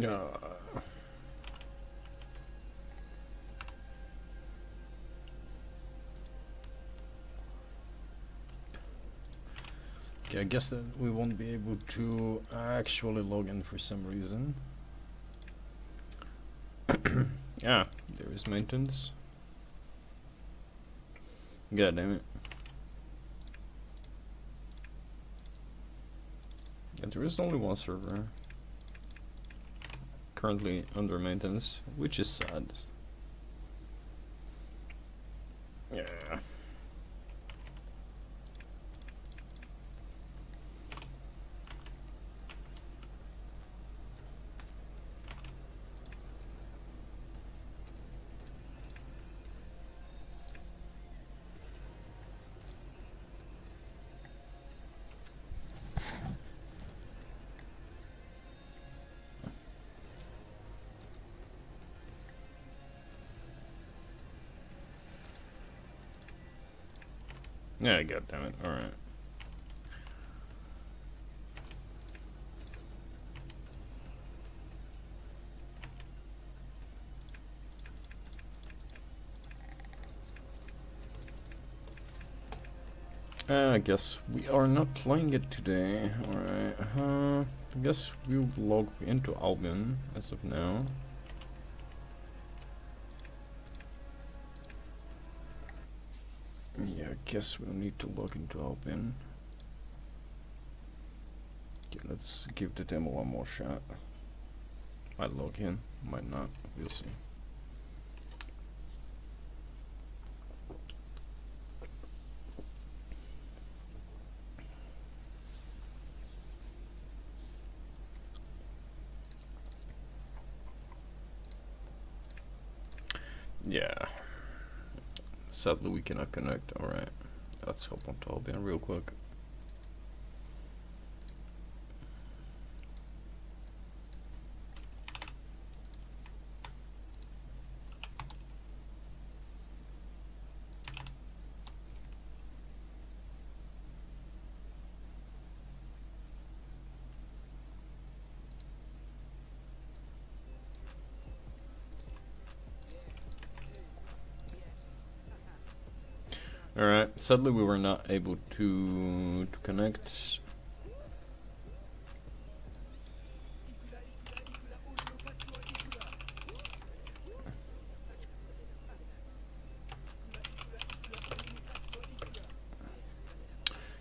Yeah. Okay, I guess that we won't be able to actually log in for some reason. Yeah, there is maintenance. God damn it. Yeah, there is only one server currently under maintenance, which is sad. Yeah. Yeah, goddammit. Alright. I guess we are not playing it today. Alright. I guess we'll log into Albion as of now. Yeah, I guess we'll need to log into Albion. Okay, let's give the demo one more shot. Might log in, might not. We'll see. Yeah. Sadly, we cannot connect. Alright. Let's hop onto Albion real quick. Alright, sadly we were not able to connect.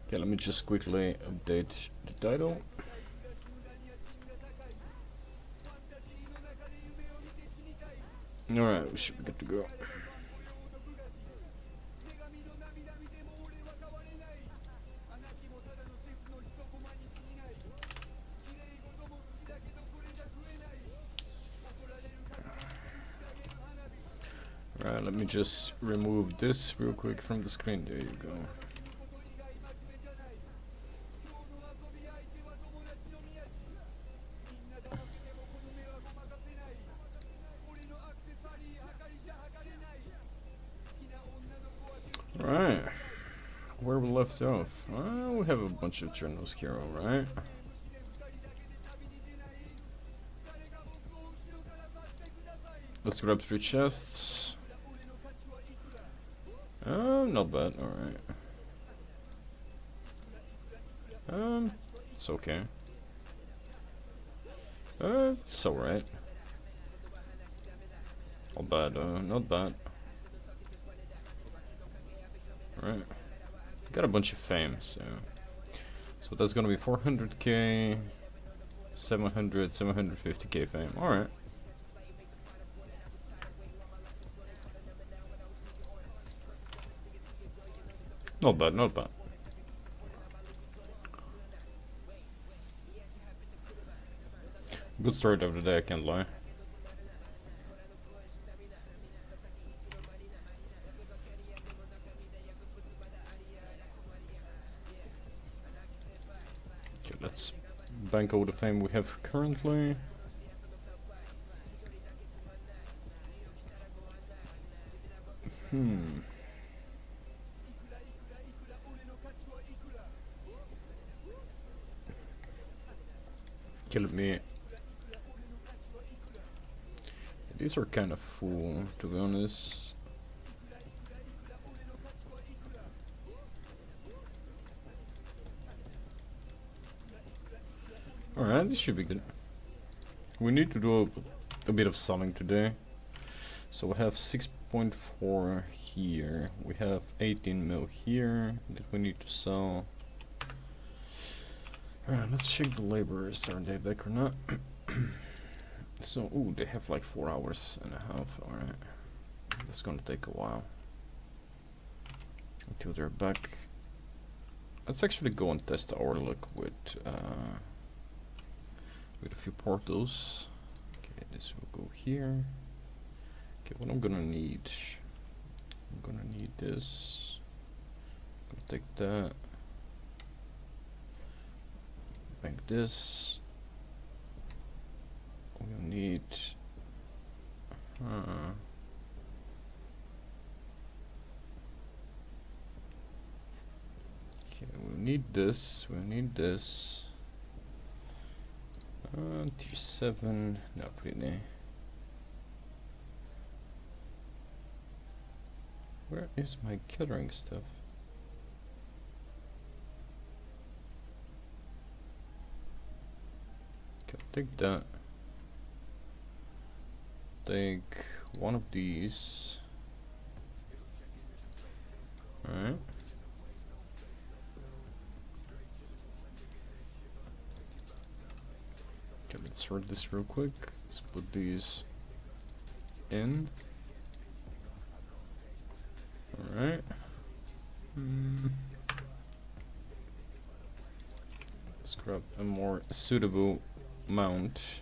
Okay, let me just quickly update the title. Alright, we should be good to go. Alright, let me just remove this real quick from the screen. There you go. Alright, where we left off. We have a bunch of journals here, alright. Let's grab 3 chests. Not bad, alright. It's okay. It's alright. Not bad, not bad. Alright. Got a bunch of fame, so that's gonna be 400k, 700, 750k fame. Alright. Not bad, not bad. Good start of the day, I can't lie. Okay, let's bank all the fame we have currently. Okay, let me These are kind of full, to be honest. Alright, this should be good. We need to do a bit of selling today. So we have 6.4 here. We have 18 mil here that we need to sell. Alright, let's check the laborers. Are they back or not? So, ooh, they have like 4 hours and a half. Alright. That's gonna take a while until they're back. Let's actually go and test our luck with a few portals. Okay, this will go here. Okay, what I'm gonna need this. I'm gonna take that. Bank this. We'll need okay, we'll need this, tier 7, not really. Where is my gathering stuff? Okay, take that. Take one of these. Alright. Okay, let's sort this real quick. Let's put these in. Alright. Let's grab a more suitable mount.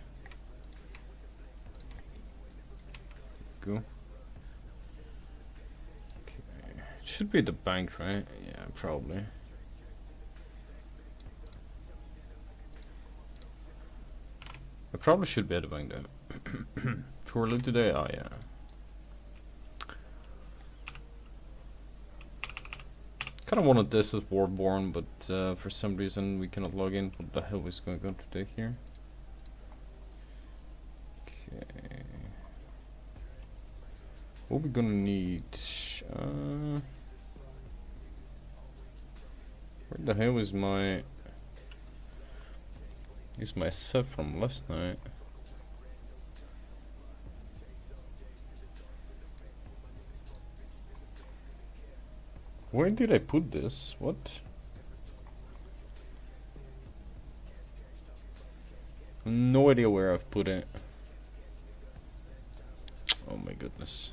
Go. Okay. It should be the bank, right? Yeah, probably. I probably should be at the bank though. Too early today? Oh yeah. Kinda wanted this as WARBORNE, but for some reason we cannot log in. What the hell is going on today here? Okay. What we're gonna need? Where the hell is my set from last night? Where did I put this? What? No idea where I've put it. Oh my goodness.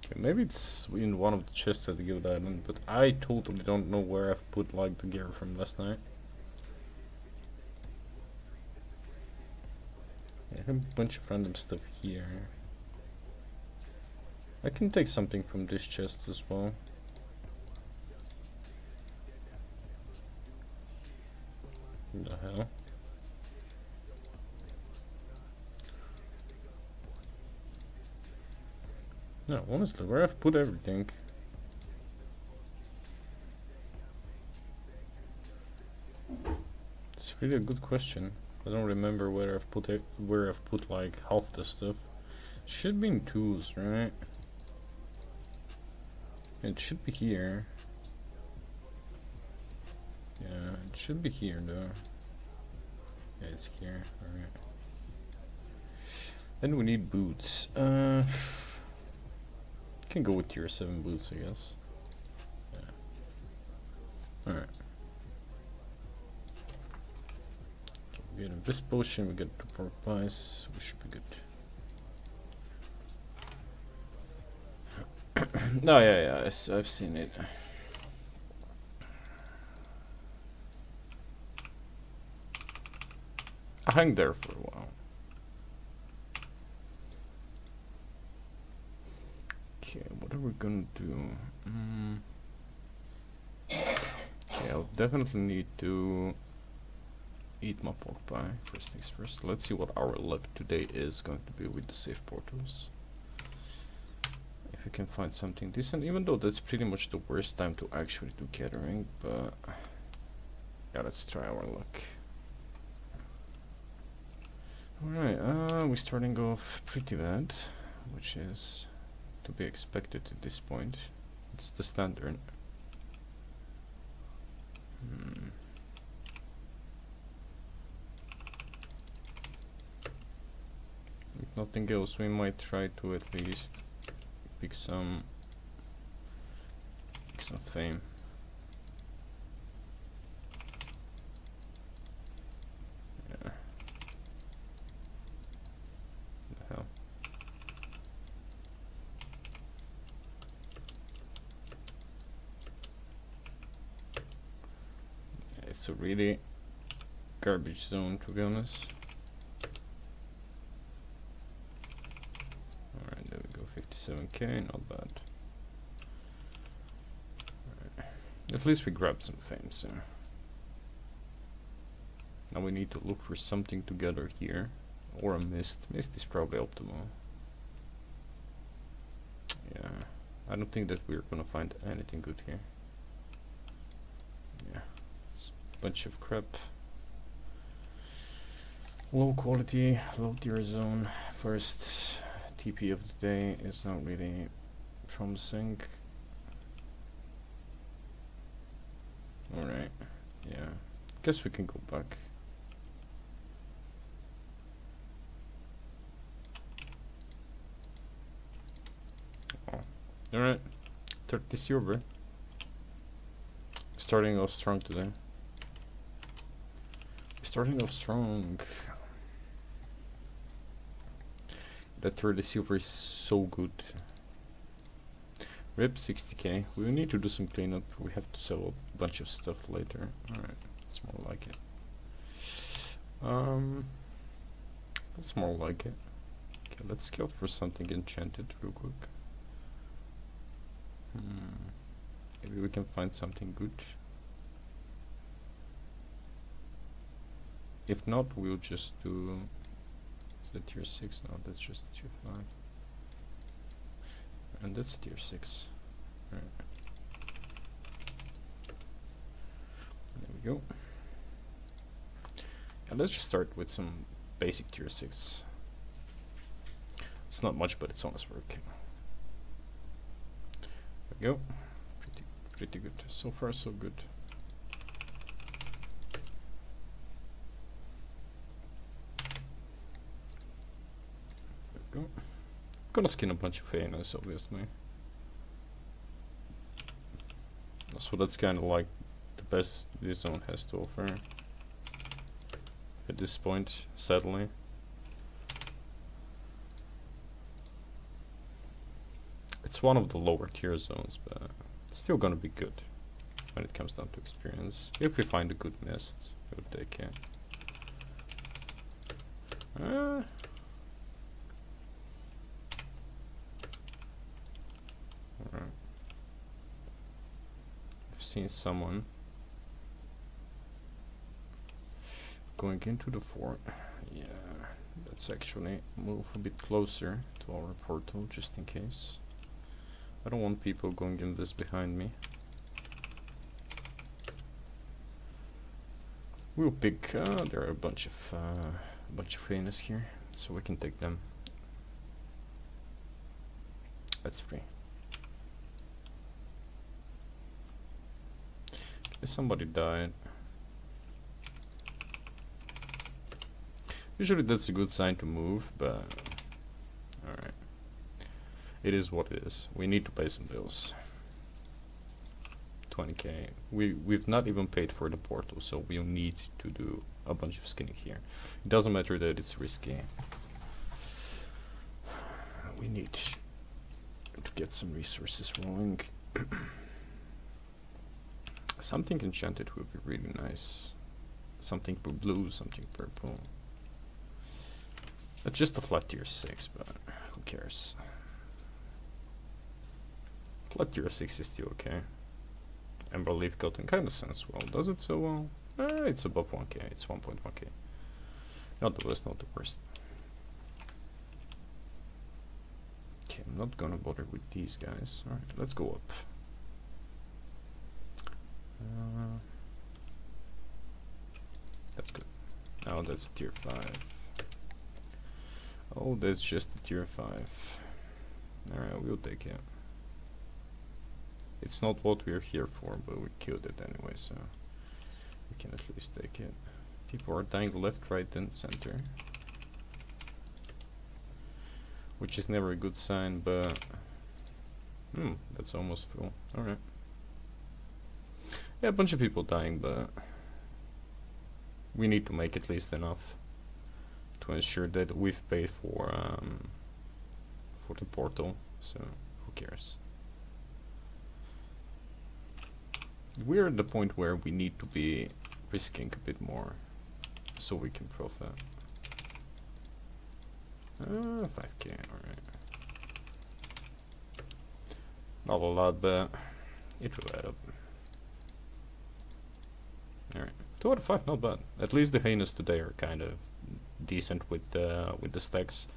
Okay, maybe it's in one of the chests at the Guild Island, but I totally don't know where I've put like the gear from last night. I have a bunch of random stuff here. I can take something from this chest as well. What the hell? No, honestly, where I've put everything. It's really a good question. I don't remember where I've put it, where I've put like half the stuff. Should be in tools, right? It should be here. Yeah, it should be here though. Yeah, it's here. Alright. Then we need boots. Can go with tier 7 boots, I guess. Yeah. Alright. We get a Vis potion, we get 2 pork pies, we should be good. No, yeah, I've seen it. I hung there for a while. Okay, what are we gonna do? Okay, I'll definitely need to eat my pork pie. First things first. Let's see what our luck today is going to be with the safe portals. If we can find something decent, even though that's pretty much the worst time to actually do gathering, but yeah, let's try our luck. Alright, we're starting off pretty bad, which is to be expected at this point. It's the standard. If nothing else, we might try to at least pick some fame. Yeah. What the hell? Yeah, it's a really garbage zone, to be honest. Alright, there we go, 57k, not bad. Right. At least we grabbed some fame, so now we need to look for something together here, or a mist. Mist is probably optimal. Yeah, I don't think that we're gonna find anything good here. Yeah, it's a bunch of crap. Low quality, low tier zone. First TP of the day is not really promising. Alright, yeah, guess we can go back. Oh. Alright, 30 silver. Starting off strong today. Starting off strong. That 30 silver is so good. RIP 60k. We need to do some cleanup. We have to sell a bunch of stuff later. Alright, that's more like it. That's more like it. Okay, let's scout for something enchanted real quick. Maybe we can find something good. If not, we'll just do... Is that tier 6? No, that's just tier 5. And that's tier 6. Alright. There we go. Yeah, let's just start with some basic tier 6. It's not much, but it's honest work. There we go. Pretty good. So far, so good. Go. Gonna skin a bunch of hyenas, obviously. So that's kind of like the best this zone has to offer at this point, sadly. It's one of the lower tier zones, but it's still gonna be good when it comes down to experience. If we find a good mist, we would take it. Seen someone going into the fort. Yeah, let's actually move a bit closer to our portal just in case. I don't want people going in this behind me. We'll pick. There are a bunch of hyenas here, so we can take them. That's free. Somebody died. Usually that's a good sign to move, but alright. It is what it is. We need to pay some bills. 20k. We've not even paid for the portal, so we'll need to do a bunch of skinning here. It doesn't matter that it's risky. We need to get some resources rolling. Something enchanted would be really nice. Something blue, something purple. Just a flat tier 6, but who cares? Flat tier 6 is still okay. Ember leaf coating kind of sounds well. Does it so well? It's above 1k. It's 1.1k. Not the worst, not the worst. Okay, I'm not gonna bother with these guys. Alright, let's go up. That's good. Oh, that's tier 5. Oh, that's just a tier 5. Alright, we'll take it. It's not what we're here for, but we killed it anyway, so we can at least take it. People are dying left, right, and center. Which is never a good sign, but... that's almost full. Alright. Yeah, a bunch of people dying, but... we need to make at least enough to ensure that we've paid for the portal, so who cares? We're at the point where we need to be risking a bit more so we can profit. 5k, alright. Not a lot, but it will add up. Alright, 2 out of 5, not bad. At least the hyenas today are kind of decent with the stacks.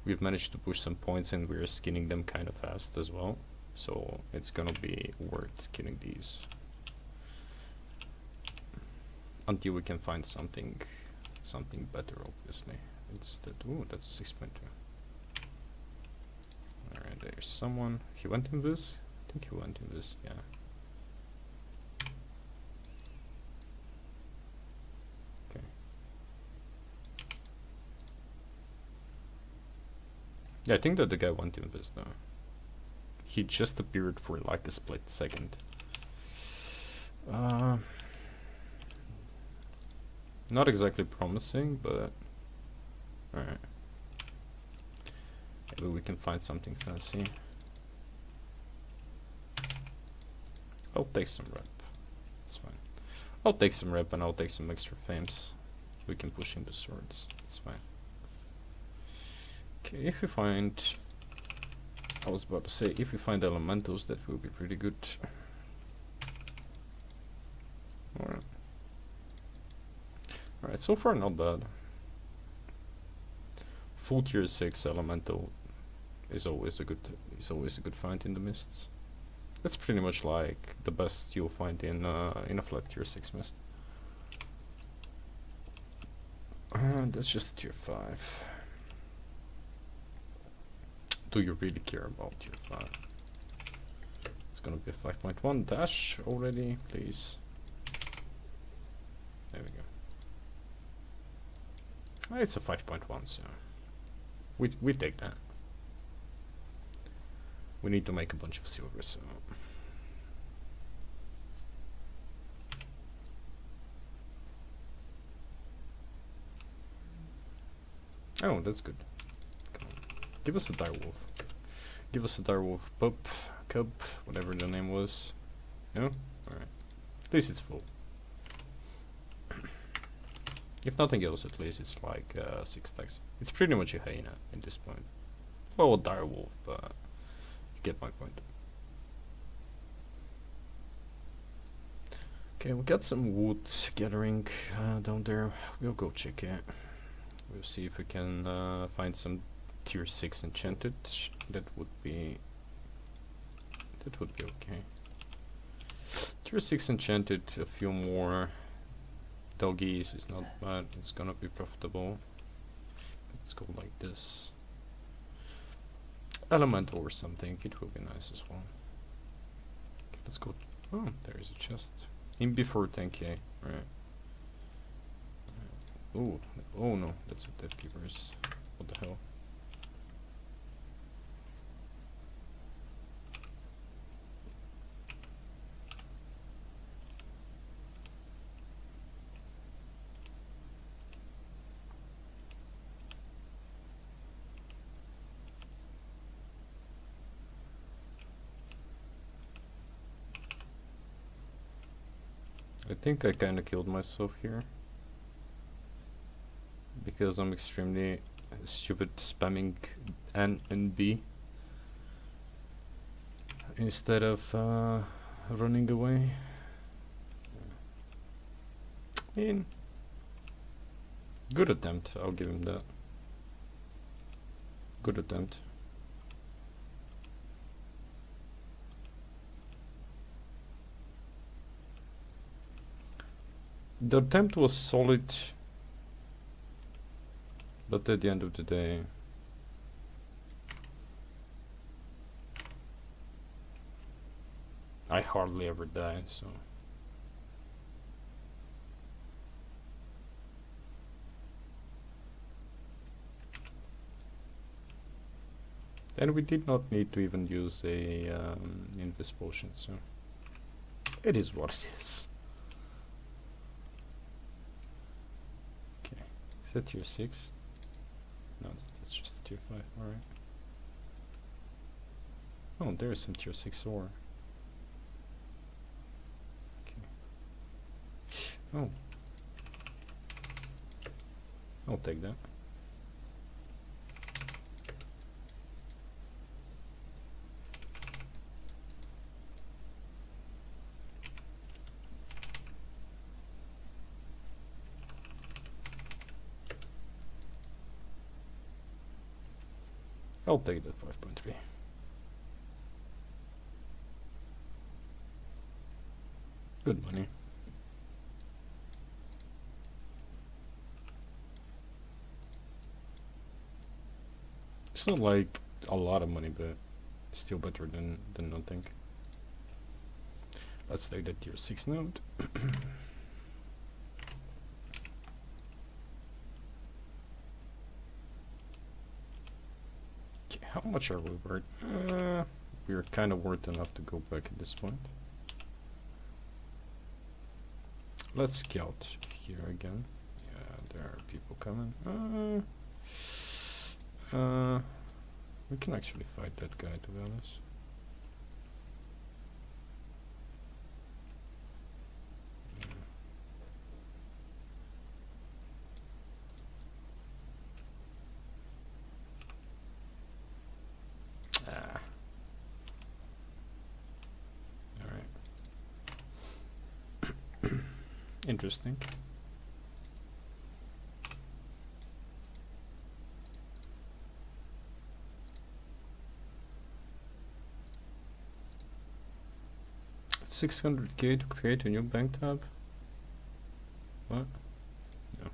We've managed to push some points and we're skinning them kind of fast as well. So it's gonna be worth killing these. Until we can find something better, obviously. Instead, ooh, that's a 6.2. Alright, there's someone. He went in this? I think he went in this, yeah. Okay. Yeah, I think that the guy went in this though. He just appeared for like a split second. Not exactly promising, but alright. Maybe we can find something fancy. I'll take some rep. It's fine. I'll take some rep and I'll take some extra fames. We can push into swords. It's fine. Okay, if we find... I was about to say, if we find elementals, that will be pretty good. Alright. Alright, so far not bad. Full tier 6 elemental is always a good find in the mists. That's pretty much like the best you'll find in a flat tier 6 mist. That's just a tier 5. Do you really care about tier 5? It's gonna be a 5.1 dash already, please. There we go. It's a 5.1, so we take that. We need to make a bunch of silver, so oh, that's good. Come on. Give us a direwolf. Give us a direwolf pup, cub, whatever the name was. No? Alright. At least it's full. If nothing else, at least it's like 6 stacks. It's pretty much a hyena at this point. Well, a direwolf, but you get my point. Okay, we got some wood gathering down there. We'll go check it. We'll see if we can find some tier 6 enchanted. That would be okay. Tier 6 enchanted, a few more doggies is not bad. It's gonna be profitable. Let's go like this. Elemental or something, it will be nice as well. Let's go. Oh, there is a chest. In before 10k, right? Oh, oh no, that's a dead keepers. What the hell? I think I kinda killed myself here. Because I'm extremely stupid spamming N and B. Instead of running away. I mean, good attempt, I'll give him that. Good attempt. The attempt was solid, but at the end of the day, I hardly ever die, so. And we did not need to even use a invis potion, so it is what it is. Okay, is that tier 6? No, that's just tier 5, alright. Oh, there is some tier 6 ore. Okay. Oh. I'll take that. I'll take that 5.3. Good money. It's not like a lot of money, but still better than nothing. Let's take that tier 6 node. How much are we worth? We're kind of worth enough to go back at this point. Let's scout here again. Yeah, there are people coming. We can actually fight that guy, to be honest. Interesting. $600K to create a new bank tab? What? No.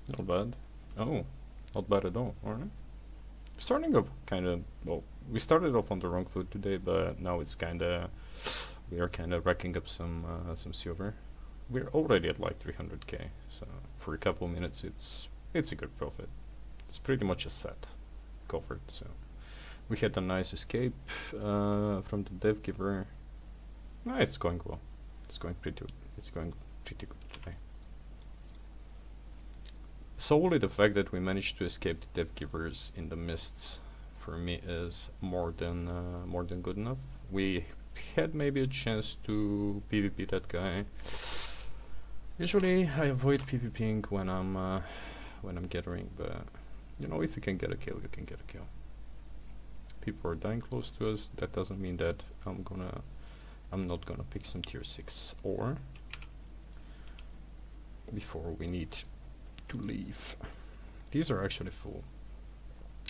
Not bad. Oh, not bad at all, alright. Starting off kind of, well, we started off on the wrong foot today, but now it's kind of, we are kind of racking up some silver. We're already at like 300K, so for a couple minutes it's a good profit. It's pretty much a set covered, so. We had a nice escape from the dev giver. No, it's going well. It's going pretty good today. Solely the fact that we managed to escape the dev givers in the mists for me is more than good enough. We had maybe a chance to PvP that guy. Usually I avoid PvPing when I'm gathering, but you know, if you can get a kill, you can get a kill. People are dying close to us. That doesn't mean that I'm not gonna pick some tier 6 ore before we need to leave. These are actually full,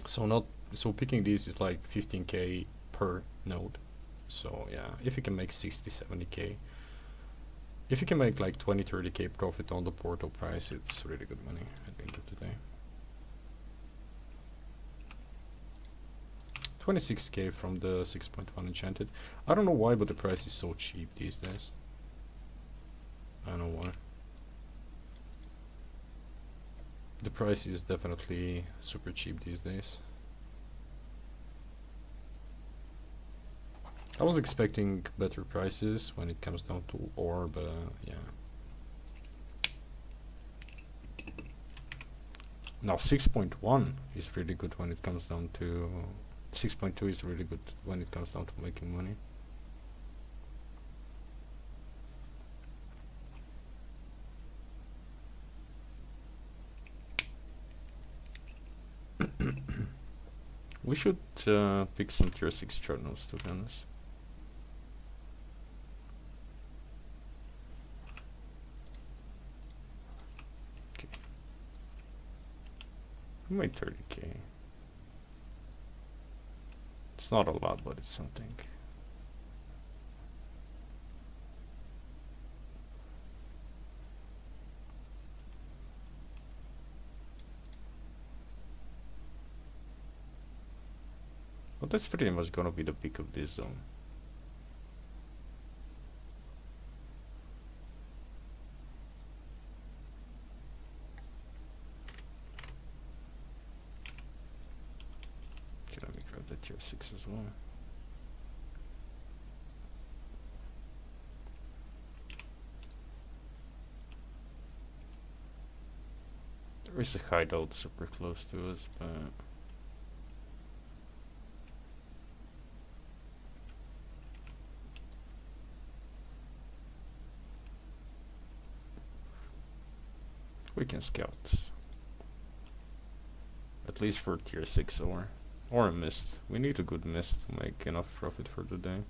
so picking these is like 15K per node. So yeah, if you can make 60-70K, if you can make like 20-30K profit on the portal price, it's really good money at the end of the day. 26K from the 6.1 enchanted. I don't know why, but the price is so cheap these days. I don't know why. The price is definitely super cheap these days. I was expecting better prices when it comes down to ore, but yeah. Now 6.1 is really good when it comes down to 6.2 is really good when it comes down to making money. We should pick some tier 6 journals, to be honest. Okay. We made 30k. It's not a lot, but it's something. But that's pretty much gonna be the peak of this zone. Okay, let me grab the tier 6 as well. There is a hideout super close to us, but we can scout. At least for tier 6 or a mist. We need a good mist to make enough profit for the day.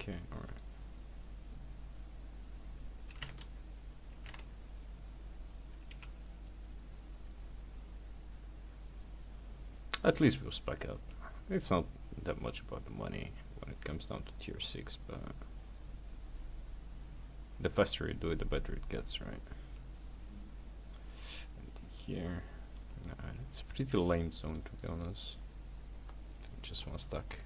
Okay, alright. At least we'll spec up. It's not that much about the money when it comes down to tier 6, but the faster you do it, the better it gets, right? And here, nah, it's a pretty lame zone, to be honest. Just one stack.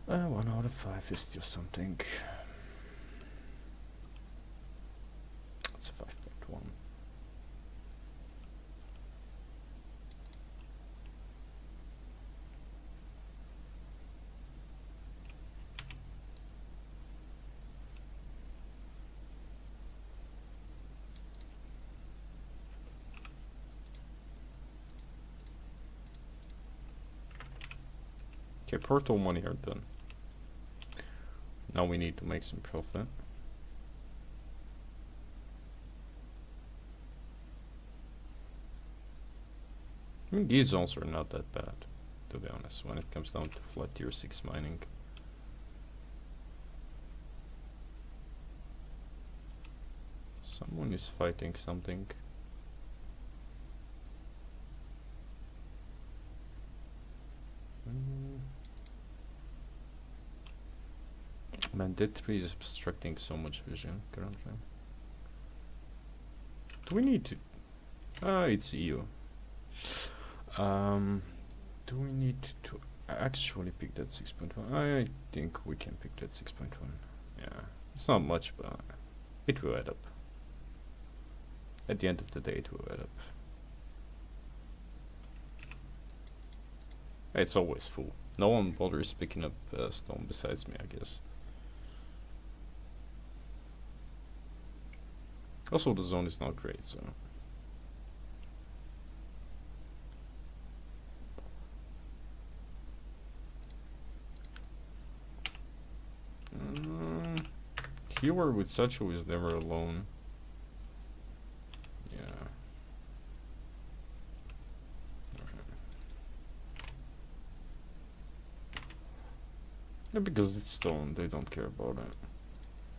1 out of 5 is still something. That's a 5.1. Okay, portal money are done. Now we need to make some profit. I mean, these zones are not that bad, to be honest, when it comes down to flat tier 6 mining. Someone is fighting something. Man, that tree is obstructing so much vision currently. Do we need to... it's EU. Do we need to actually pick that 6.1? I think we can pick that 6.1. Yeah, it's not much, but it will add up. At the end of the day, it will add up. It's always full. No one bothers picking up stone besides me, I guess. Also, the zone is not great, so... Healer with Sacho is never alone. Yeah. Yeah, because it's stone, they don't care about it.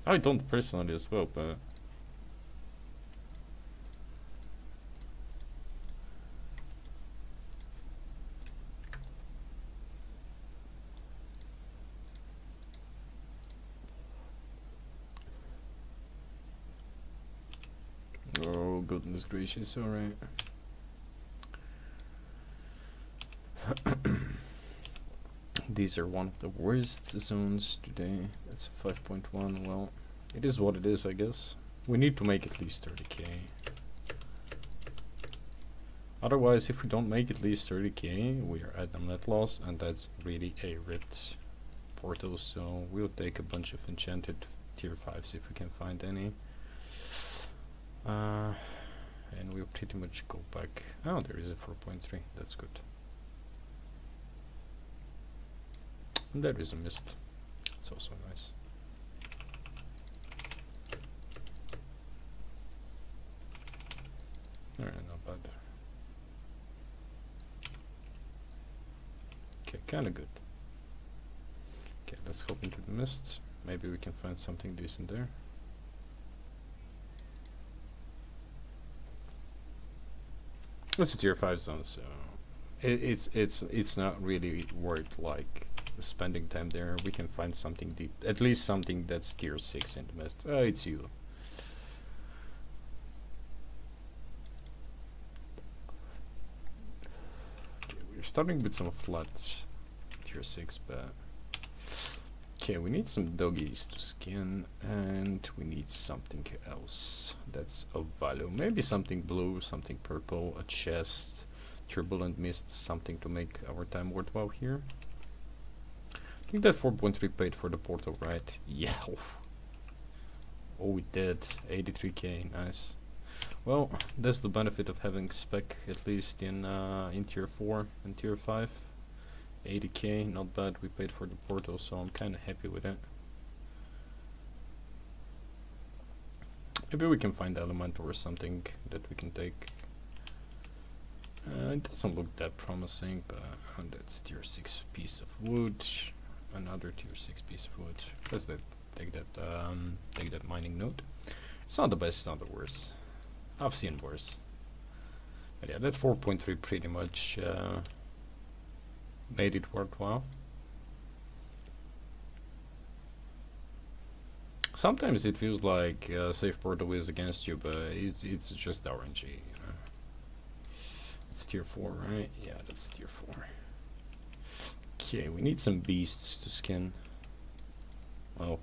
I don't personally as well, but... Oh, goodness gracious, alright. These are one of the worst zones today. That's a 5.1. Well, it is what it is, I guess. We need to make at least 30k. Otherwise, if we don't make at least 30k, we are at a net loss, and that's really a ripped portal, so we'll take a bunch of enchanted tier 5s if we can find any. And we'll pretty much go back. Oh, there is a 4.3, that's good. And there is a mist, it's also nice. Alright, not bad. Okay, kinda good. Okay, let's hop into the mist. Maybe we can find something decent there. It's a tier 5 zone, so it's not really worth like spending time there. We can find something deep, at least something that's tier 6 in the mist. It's you. Okay, we're starting with some flat tier 6, but okay, we need some doggies to skin, and we need something else that's of value. Maybe something blue, something purple, a chest, turbulent mist, something to make our time worthwhile here. I think that 4.3 paid for the portal, right? Yeah. Oh, we did. 83k, nice. Well, that's the benefit of having spec, at least in tier 4 and tier 5. 80k, not bad. We paid for the portal, so I'm kind of happy with it. Maybe we can find element or something that we can take. It doesn't look that promising, but that's tier 6 piece of wood. Another tier 6 piece of wood. Let's take that mining node. It's not the best, it's not the worst. I've seen worse. But yeah, that 4.3 pretty much made it worthwhile. Sometimes it feels like safe portal is against you, but it's just RNG, you know. It's tier 4, right? Yeah, that's tier 4. Okay, we need some beasts to skin. Oh.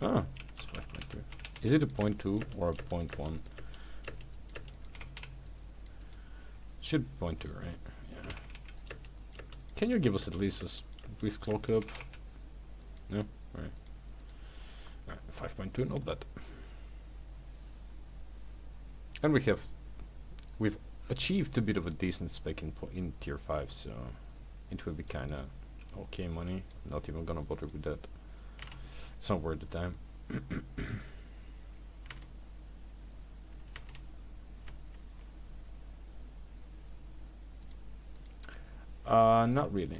Ah, it's 5.2. Is it a 0.2 or a 0.1? Should be 0.2, right? Yeah. Can you give us at least a brief clock up? No? Right. Alright, 5.2, not bad. And we've achieved a bit of a decent spec in tier 5, so it will be kinda okay money. Not even gonna bother with that. It's not worth the time. Not really.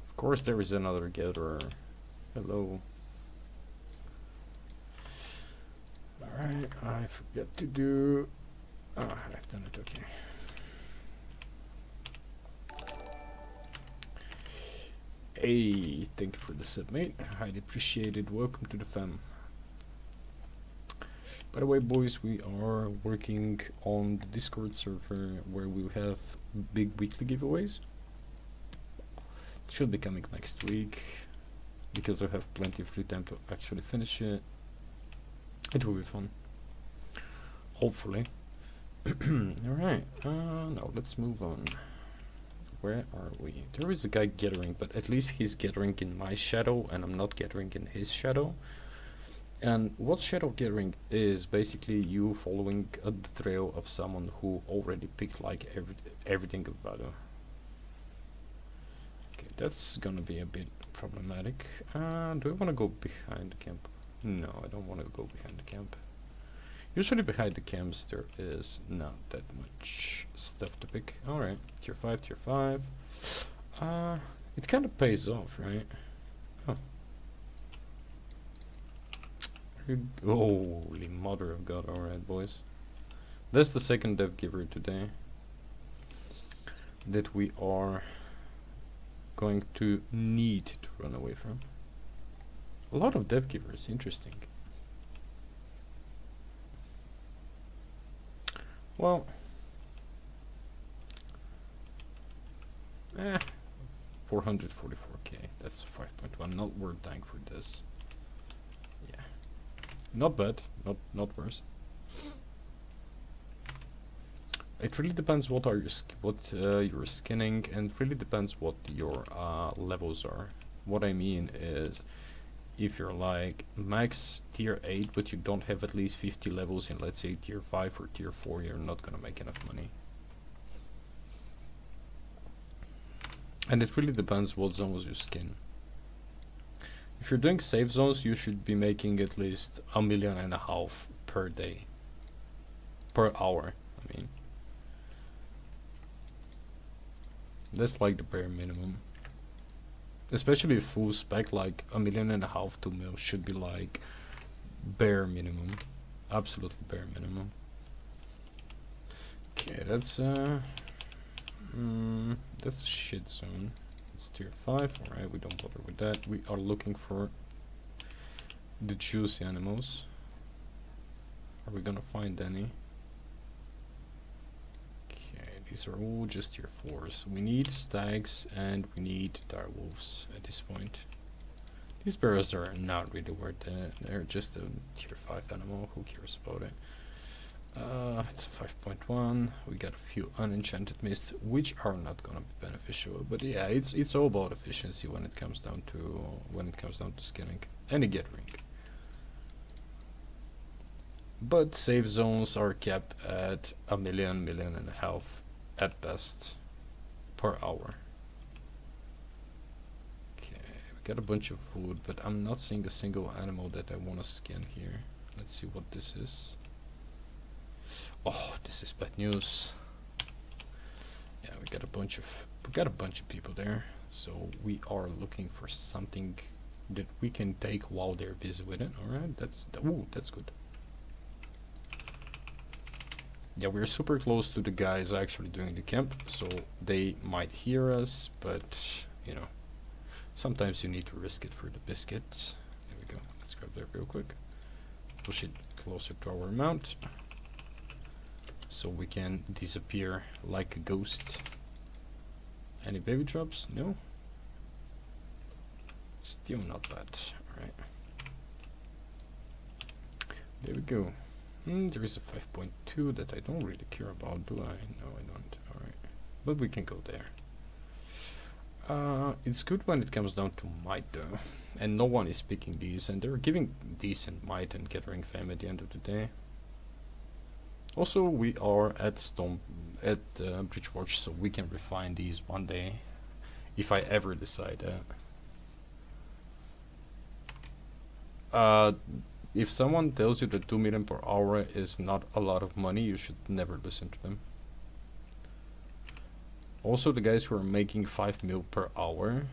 Of course there is another gatherer. Hello. Alright, I forgot to do... Ah, I've done it, okay. Hey, thank you for the sub, mate. Highly appreciated. Welcome to the fam. By the way, boys, we are working on the Discord server where we have big weekly giveaways. It should be coming next week because I have plenty of free time to actually finish it. It will be fun. Hopefully. Alright, now let's move on. Where are we? There is a guy gathering, but at least he's gathering in my shadow and I'm not gathering in his shadow. And what shadow gathering is basically you following the trail of someone who already picked like everything of value. Okay, that's gonna be a bit problematic. Do I want to go behind the camp? No, I don't want to go behind the camp. Usually behind the camps there is not that much stuff to pick. Alright, tier 5, tier 5. It kind of pays off, right? Oh. Holy mother of God, alright boys. That's the second dev giver today that we are going to need to run away from. A lot of dev givers, interesting. Well, 444k, that's 5.1, not worth dying for this. Yeah, Not bad, not worse. It really depends what are you're skinning, and really depends what your levels are. What I mean is, if you're like max tier 8 but you don't have at least 50 levels in, let's say, tier 5 or tier 4, you're not gonna make enough money. And it really depends what zones you skin. If you're doing safe zones, you should be making at least 1.5 million per day. Per hour, I mean. That's like the bare minimum. Especially full spec, like 1.5 million, 2 mil should be like bare minimum. Absolutely bare minimum. Okay, that's a shit zone. It's tier 5, alright, we don't bother with that. We are looking for the juicy animals. Are we gonna find any? Okay, these are all just tier 4s. We need stags and we need direwolves at this point. These bears are not really worth it. They're just a tier 5 animal. Who cares about it? It's a 5.1. We got a few unenchanted mists, which are not gonna be beneficial. But yeah, it's all about efficiency when it comes down to skinning and gathering. But safe zones are kept at 1 million, 1.5 million at best per hour. Okay, we got a bunch of food, but I'm not seeing a single animal that I want to skin here. Let's see what this is. Oh, this is bad news. Yeah, we got a bunch of people there, so we are looking for something that we can take while they're busy with it. All right, that's good. Yeah, we're super close to the guys actually doing the camp, so they might hear us, but you know, sometimes you need to risk it for the biscuits. There we go. Let's grab that real quick. Push it closer to our mount, so we can disappear like a ghost. Any baby drops? No. Still not bad. Alright. There we go. There is a 5.2 that I don't really care about, do I? No, I don't. Alright. But we can go there. It's good when it comes down to might though. And no one is picking these, and they're giving decent might and gathering fame at the end of the day. Also, we are at Bridgewatch, so we can refine these one day, if I ever decide that. If someone tells you that 2 million per hour is not a lot of money, you should never listen to them. Also, the guys who are making 5 mil per hour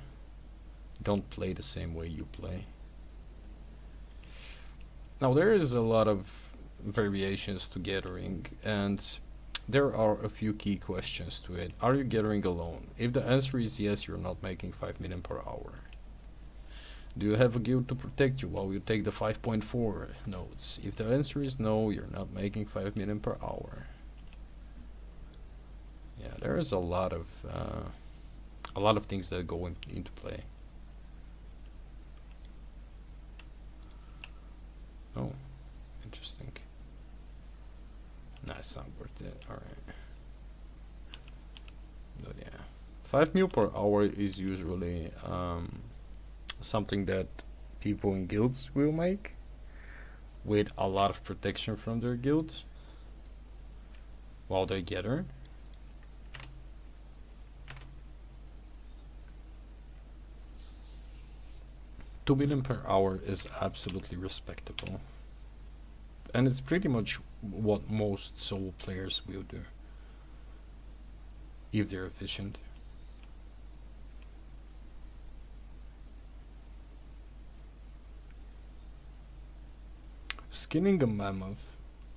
don't play the same way you play. Now, there is a lot of variations to gathering, and there are a few key questions to it. Are you gathering alone? If the answer is yes, you're not making 5 million per hour. Do you have a guild to protect you while you take the 5.4 nodes? If the answer is no, you're not making 5 million per hour. Yeah, there is a lot of things that go into play. Oh, interesting. Nah, it's not worth it. Alright. But yeah, 5 mil per hour is usually something that people in guilds will make with a lot of protection from their guild while they gather. $2 million per hour is absolutely respectable, and it's pretty much what most solo players will do if they're efficient. Skinning a mammoth,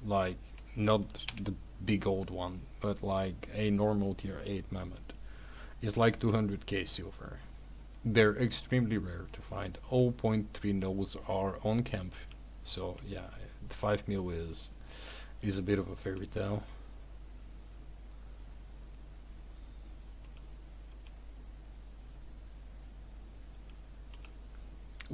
like not the big old one, but like a normal tier 8 mammoth, is like 200k silver. They're extremely rare to find. 0.3 nodes are on camp, so yeah, 5 mil is a bit of a fairy tale.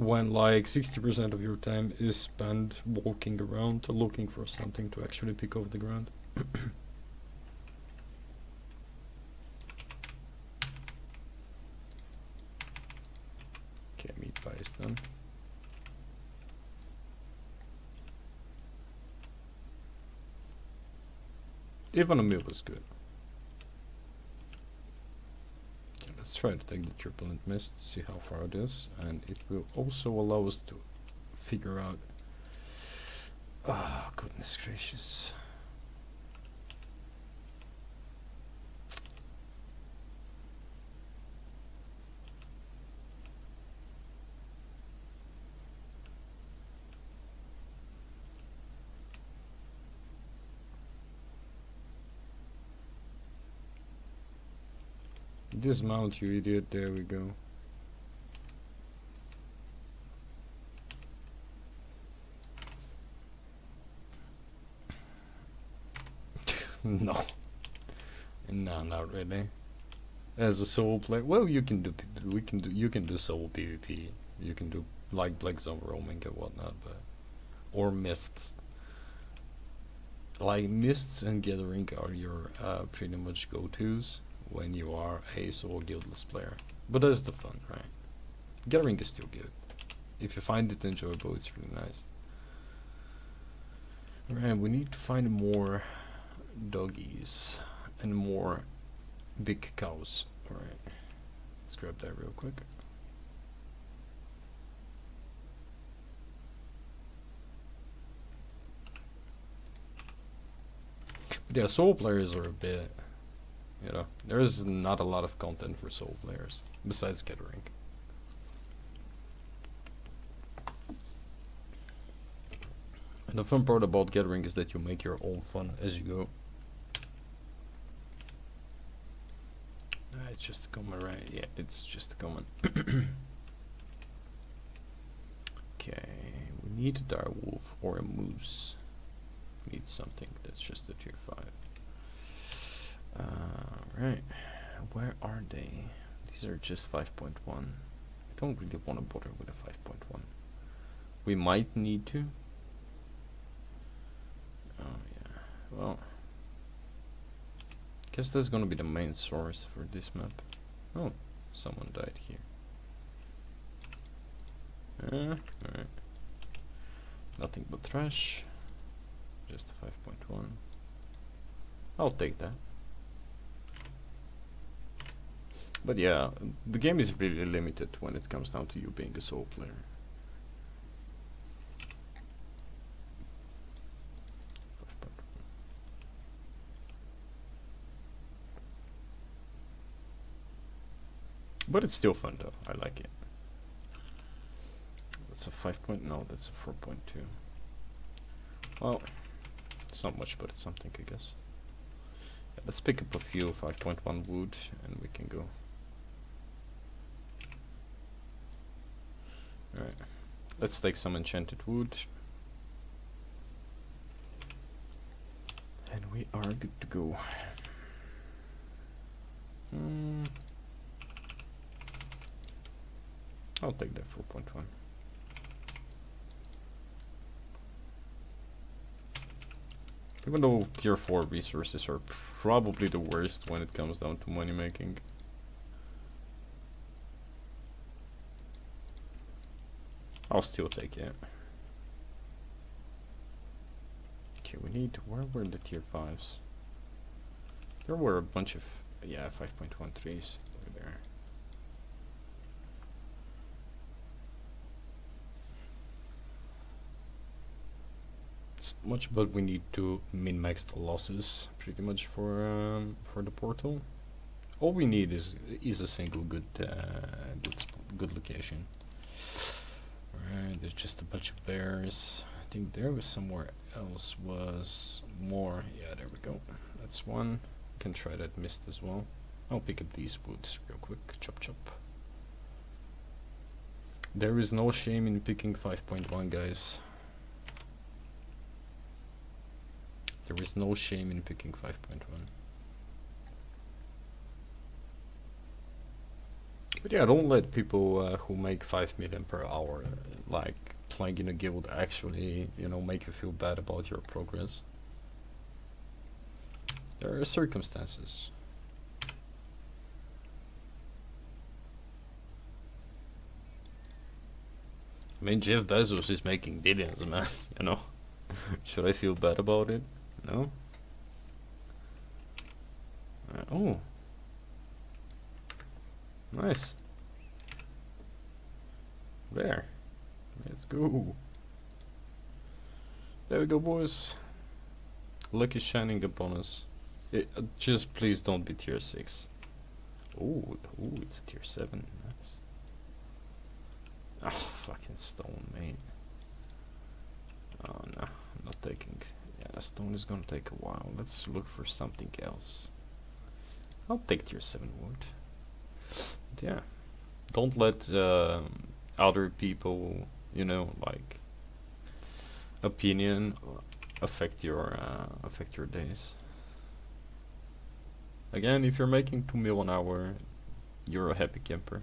when like 60% of your time is spent walking around looking for something to actually pick off the ground. Okay, meat pie is done. Even a meal is good. Okay, let's try to take the turbulent mist, see how far it is, and it will also allow us to figure out. Ah, goodness gracious. Dismount, you idiot. There we go. No. No, not really. As a solo player, well, you can do you can do solo PvP. You can do like zone roaming and whatnot, but or mists. Like mists and gathering are your pretty much go-tos when you are a solo guildless player. But that's the fun, right? Gathering is still good. If you find it enjoyable, it's really nice. Alright, we need to find more doggies and more big cows. Alright, let's grab that real quick. But yeah, solo players are a bit, you know, there's not a lot of content for solo players besides gathering. And the fun part about gathering is that you make your own fun as you go. It's just common, right? Yeah, it's just common. Okay, we need a dire wolf or a moose. We need something that's just a tier 5. Right, where are they? These are just 5.1. I don't really want to bother with a 5.1. We might need to. Oh yeah, well, guess that's gonna be the main source for this map. Oh, someone died here. Alright. Nothing but trash. Just a 5.1. I'll take that. But yeah, the game is really limited when it comes down to you being a solo player. But it's still fun though, I like it. That's a 5 point, no, that's a 4.2. Well, it's not much, but it's something, I guess. Yeah, let's pick up a few 5.1 wood and we can go. Alright, let's take some enchanted wood. And we are good to go. I'll take that 4.1. Even though tier 4 resources are probably the worst when it comes down to money making. I'll still take it. Okay, we need, where were the tier 5s? There were a bunch of, yeah, 5.13s over there. Much, but we need to min-max the losses pretty much for the portal. All we need is a single good good location. Alright, there's just a bunch of bears. I think there was somewhere else was more. Yeah, there we go. That's one. Can try that mist as well. I'll pick up these woods real quick. Chop chop. There is no shame in picking 5.1, guys. There is no shame in picking 5.1. But yeah, don't let people who make 5 million per hour, like playing in a guild, actually, you know, make you feel bad about your progress. There are circumstances. I mean, Jeff Bezos is making billions, man, you know. Should I feel bad about it? No? Oh. Nice. There. Let's go. There we go, boys. Luck is shining upon us. Just please don't be tier 6. Ooh, it's a tier 7. Nice. Oh, fucking stone, mate. Oh no, I'm not taking. Yeah, stone is gonna take a while. Let's look for something else. I'll take tier 7 wood. But yeah, don't let other people, you know, like opinion affect your days. Again, if you're making 2 mil an hour, you're a happy camper.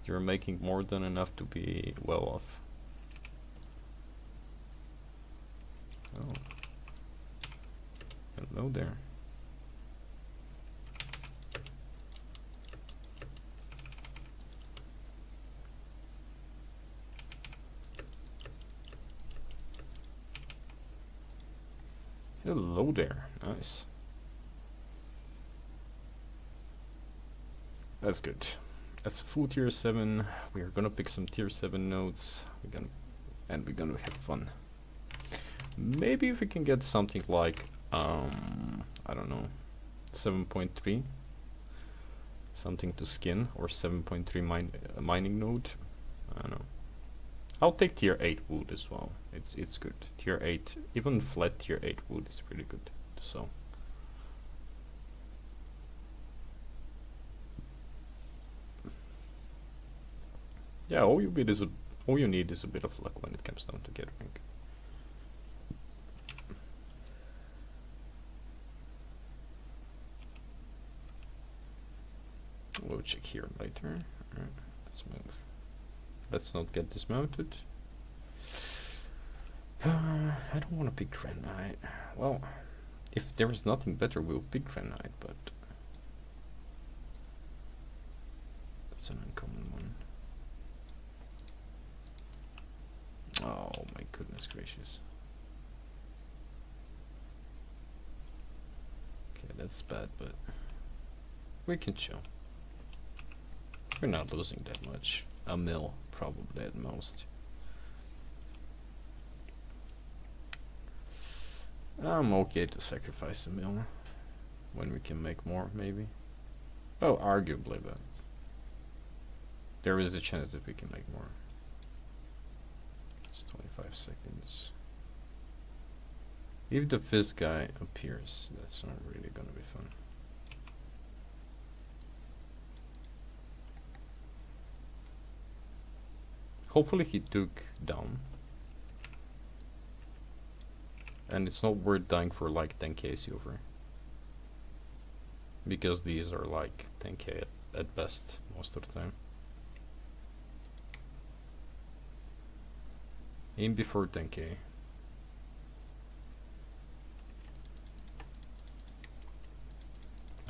You're making more than enough to be well off. Oh. Hello there. Hello there. Nice. That's good. That's a full tier 7. We are gonna pick some tier 7 nodes. We're gonna have fun. Maybe if we can get something like I don't know, 7.3, something to skin, or 7.3 mining node. I don't know. I'll take tier 8 wood as well. It's good. Tier 8, even flat tier 8 wood is pretty good. So yeah, all you need is a bit of luck when it comes down to gathering. We'll check here later. Alright, let's move. Let's not get dismounted. I don't want to pick granite. Well, if there is nothing better, we'll pick granite, but that's an uncommon one. Oh my goodness gracious. Okay, that's bad, but we can chill. We're not losing that much. A mil, probably at most. I'm okay to sacrifice a mil when we can make more, maybe. Oh, arguably, but there is a chance that we can make more. It's 25 seconds. If the fizz guy appears, that's not really gonna be fun. Hopefully he took down. And it's not worth dying for like 10k silver. Because these are like 10k at best most of the time. Aim before 10k.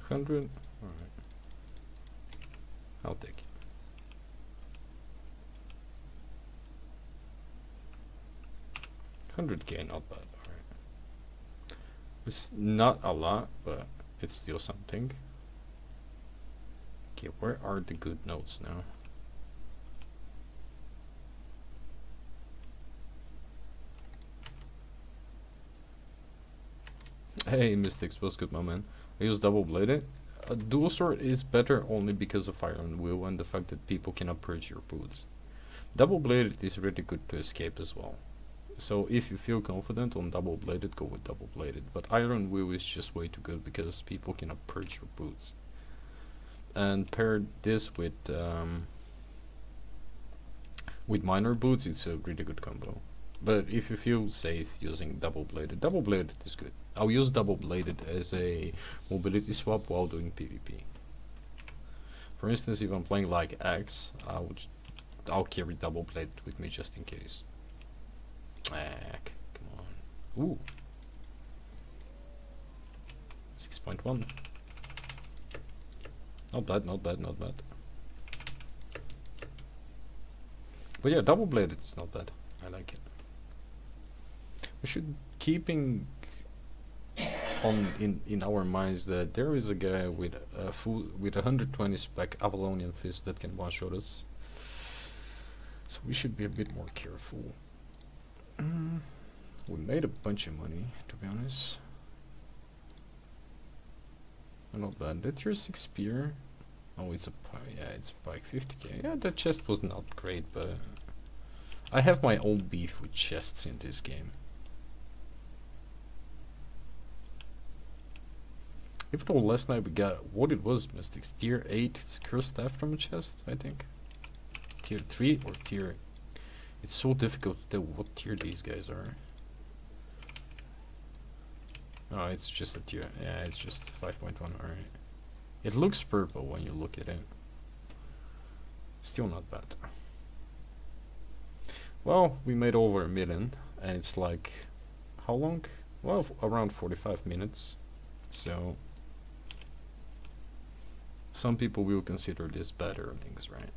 $100? Alright. I'll take it. 100k, not bad. Alright. It's not a lot, but it's still something. Okay, where are the good notes now? Hey Mystics, what's good, my man? I use double bladed. A dual sword is better only because of Iron Will and the fact that people cannot purge your boots. Double bladed is really good to escape as well. So if you feel confident on double bladed, go with double bladed. But Iron Will is just way too good because people cannot purge your boots. And pair this with minor boots, it's a really good combo. But if you feel safe using double bladed is good. I'll use double bladed as a mobility swap while doing PvP. For instance, if I'm playing like Axe, I'll carry double blade with me just in case. Ah, come on. Ooh. 6.1. Not bad, not bad, not bad. But yeah, double blade, it's not bad. I like it. We should keeping on in our minds that there is a guy with a full with 120 spec Avalonian fist that can one-shot us. So we should be a bit more careful. We made a bunch of money, to be honest. Not bad. That tier 6 spear. Oh, it's a pike. Yeah, it's a pike. 50k. Yeah, that chest was not great, but I have my own beef with chests in this game. Even though last night we got what it was, Mystics. Tier 8 curse staff from a chest, I think. Tier 3 or tier. It's so difficult to tell what tier these guys are. Oh, it's just a tier. Yeah, it's just 5.1. Alright. It looks purple when you look at it. Still not bad. Well, we made over 1 million, and it's like, how long? Well, around 45 minutes. So, some people will consider this bad earnings, right?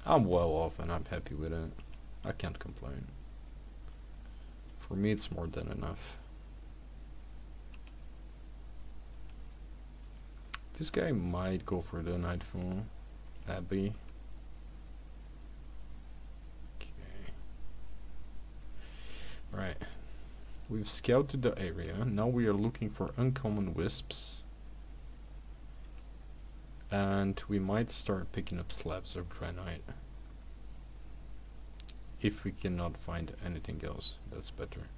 I'm well off and I'm happy with it. I can't complain. For me, it's more than enough. This guy might go for the Nightfall Abbey. Okay. Right. We've scouted the area. Now we are looking for uncommon wisps. And we might start picking up slabs of granite. If we cannot find anything else, that's better.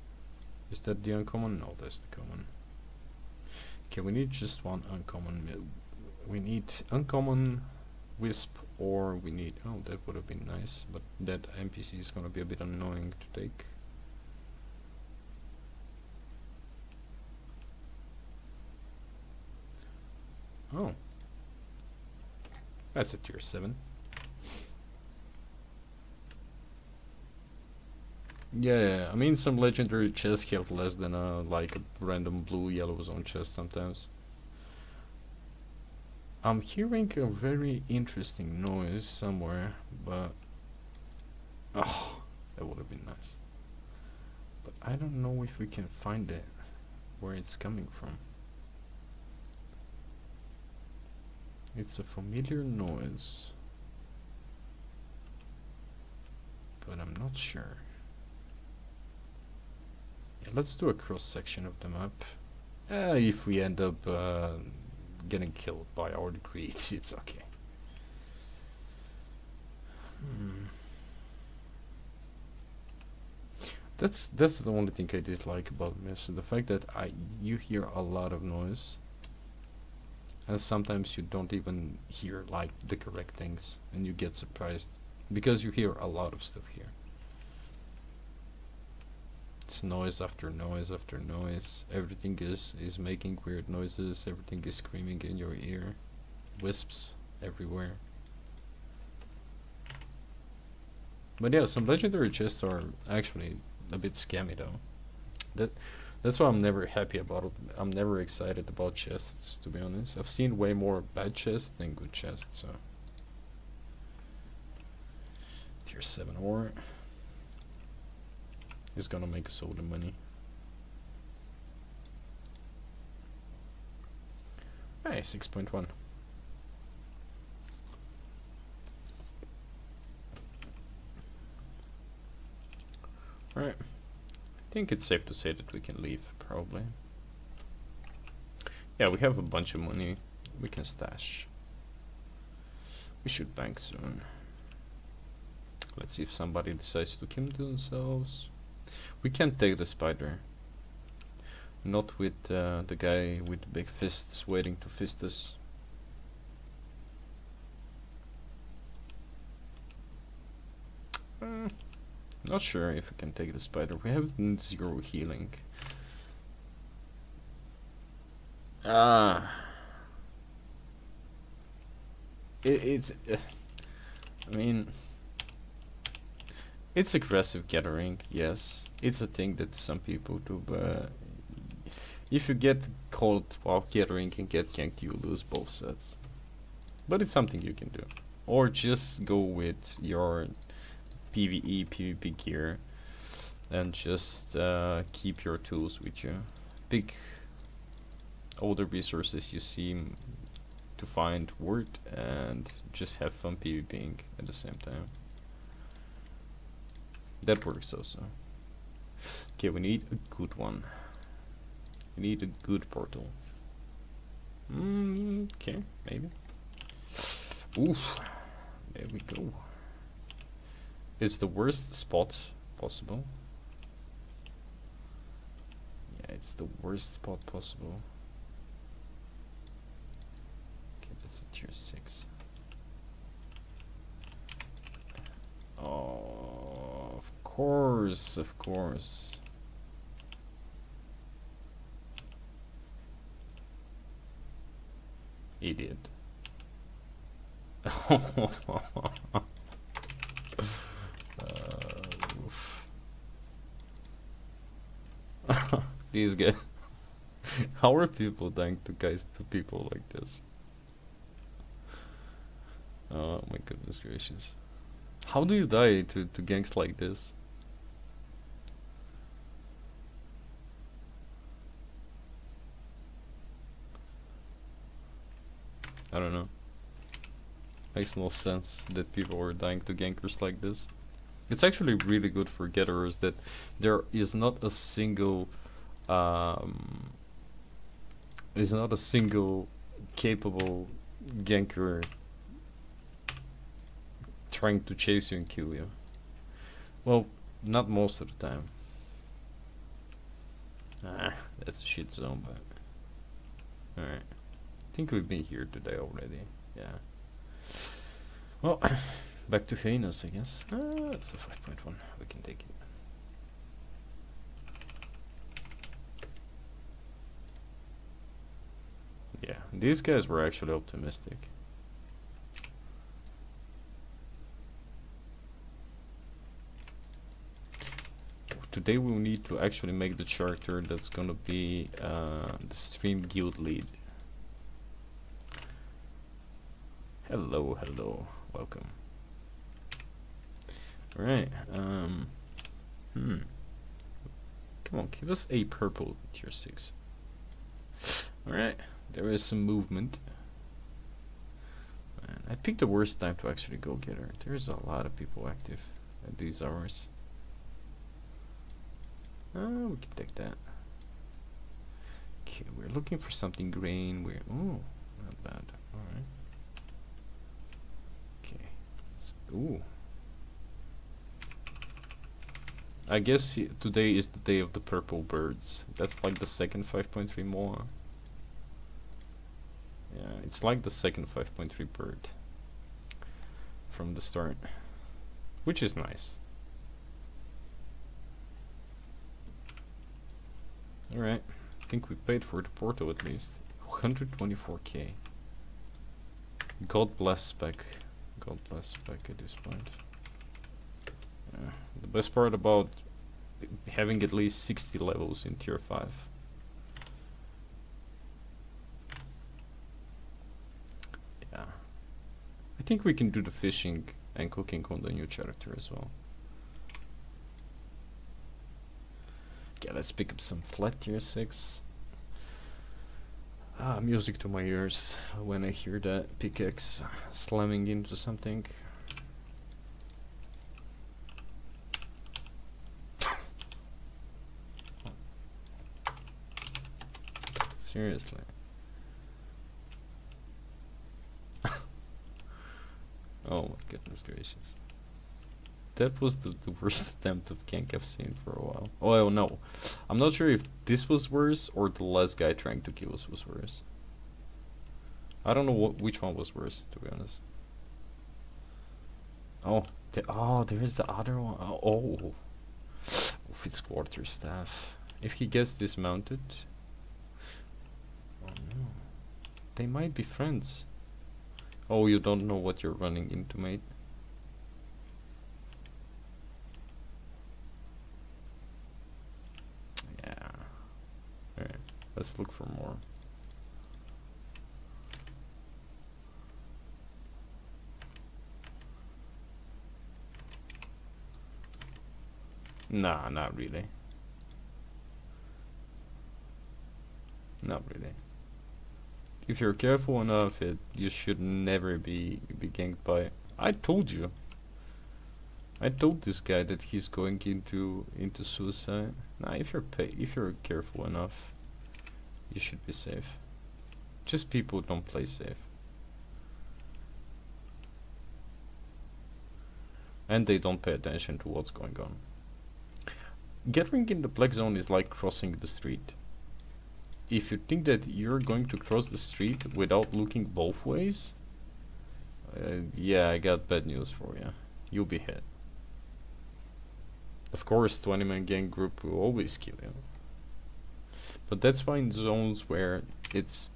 Is that the uncommon? No, that's the common. Okay, we need just one uncommon. We need uncommon wisp, or we need... Oh, that would have been nice, but that NPC is gonna be a bit annoying to take. Oh. That's a tier 7. Yeah, I mean some legendary chests have less than like a random blue yellow zone chest sometimes. I'm hearing a very interesting noise somewhere, but oh, that would have been nice. But I don't know if we can find it, where it's coming from. It's a familiar noise, but I'm not sure. Yeah, let's do a cross section of the map. If we end up getting killed by our greed, it's okay. That's the only thing I dislike about this, the fact that you hear a lot of noise. And sometimes you don't even hear like the correct things, and you get surprised because you hear a lot of stuff here. It's noise after noise after noise. Everything is making weird noises. Everything is screaming in your ear. Wisps everywhere. But yeah, some legendary chests are actually a bit scammy though. That's why I'm never happy about it. I'm never excited about chests, to be honest. I've seen way more bad chests than good chests, so. Tier 7 ore is gonna make us all the money. Hey, 6.1. Alright. I think it's safe to say that we can leave, probably. Yeah, we have a bunch of money we can stash. We should bank soon. Let's see if somebody decides to kill themselves. We can't take the spider. Not with the guy with the big fists waiting to fist us. Not sure if we can take the spider. We have 0 healing. it's I mean, it's aggressive gathering, yes. It's a thing that some people do, but if you get caught while gathering and get ganked, you lose both sets. But it's something you can do. Or just go with your PvE, PvP gear and just keep your tools with you. Pick all the resources you seem to find worth and just have fun PvPing at the same time. That works also. Okay, we need a good one. We need a good portal. Okay, maybe. Oof, there we go. It's the worst spot possible. Yeah, it's the worst spot possible. Okay, that's a tier 6. Oh, of course, of course. Idiot. These guys. How are people dying to people like this? Oh my goodness gracious. How do you die to ganks like this? I don't know. Makes no sense that people are dying to gankers like this. It's actually really good for gatherers that there is not a single capable ganker trying to chase you and kill you. Well, not most of the time. That's a shit zone, but alright. I think we've been here today already. Yeah. Well, back to Venus, I guess. That's a 5.1. We can take it. Yeah, these guys were actually optimistic. Today we'll need to actually make the character that's gonna be the stream guild lead. Hello, hello, welcome. Alright, come on, give us a purple tier 6. Alright, there is some movement. Man, I picked the worst time to actually go get her. There's a lot of people active at these hours. We can take that. Okay, we're looking for something green. We're not bad. Alright. Okay. Ooh. I guess today is the day of the purple birds. That's like the second 5.3 more. Yeah, it's like the second 5.3 bird from the start, which is nice. Alright, I think we paid for the portal at least. 124k. God bless spec. God bless spec at this point. The best part about having at least 60 levels in tier 5. Yeah. I think we can do the fishing and cooking on the new character as well. Okay, let's pick up some flat tier 6. Music to my ears when I hear that pickaxe slamming into something. Seriously. Oh my goodness gracious. That was the worst attempt of gank I've seen for a while. Oh no. I'm not sure if this was worse or the last guy trying to kill us was worse. I don't know which one was worse, to be honest. Oh, there is the other one. Oh. Oof, it's quarterstaff. If he gets dismounted... Oh no. They might be friends. Oh, you don't know what you're running into, mate. Yeah. Alright, let's look for more. Nah, not really. Not really. If you're careful enough, you should never be ganked by. I told you. I told this guy that he's going into suicide. Nah, if you're careful enough, you should be safe. Just people don't play safe. And they don't pay attention to what's going on. Getting in the black zone is like crossing the street. If you think that you're going to cross the street without looking both ways, yeah, I got bad news for you. You'll be hit. Of course, 20-man gang group will always kill you. But that's why in zones where it's,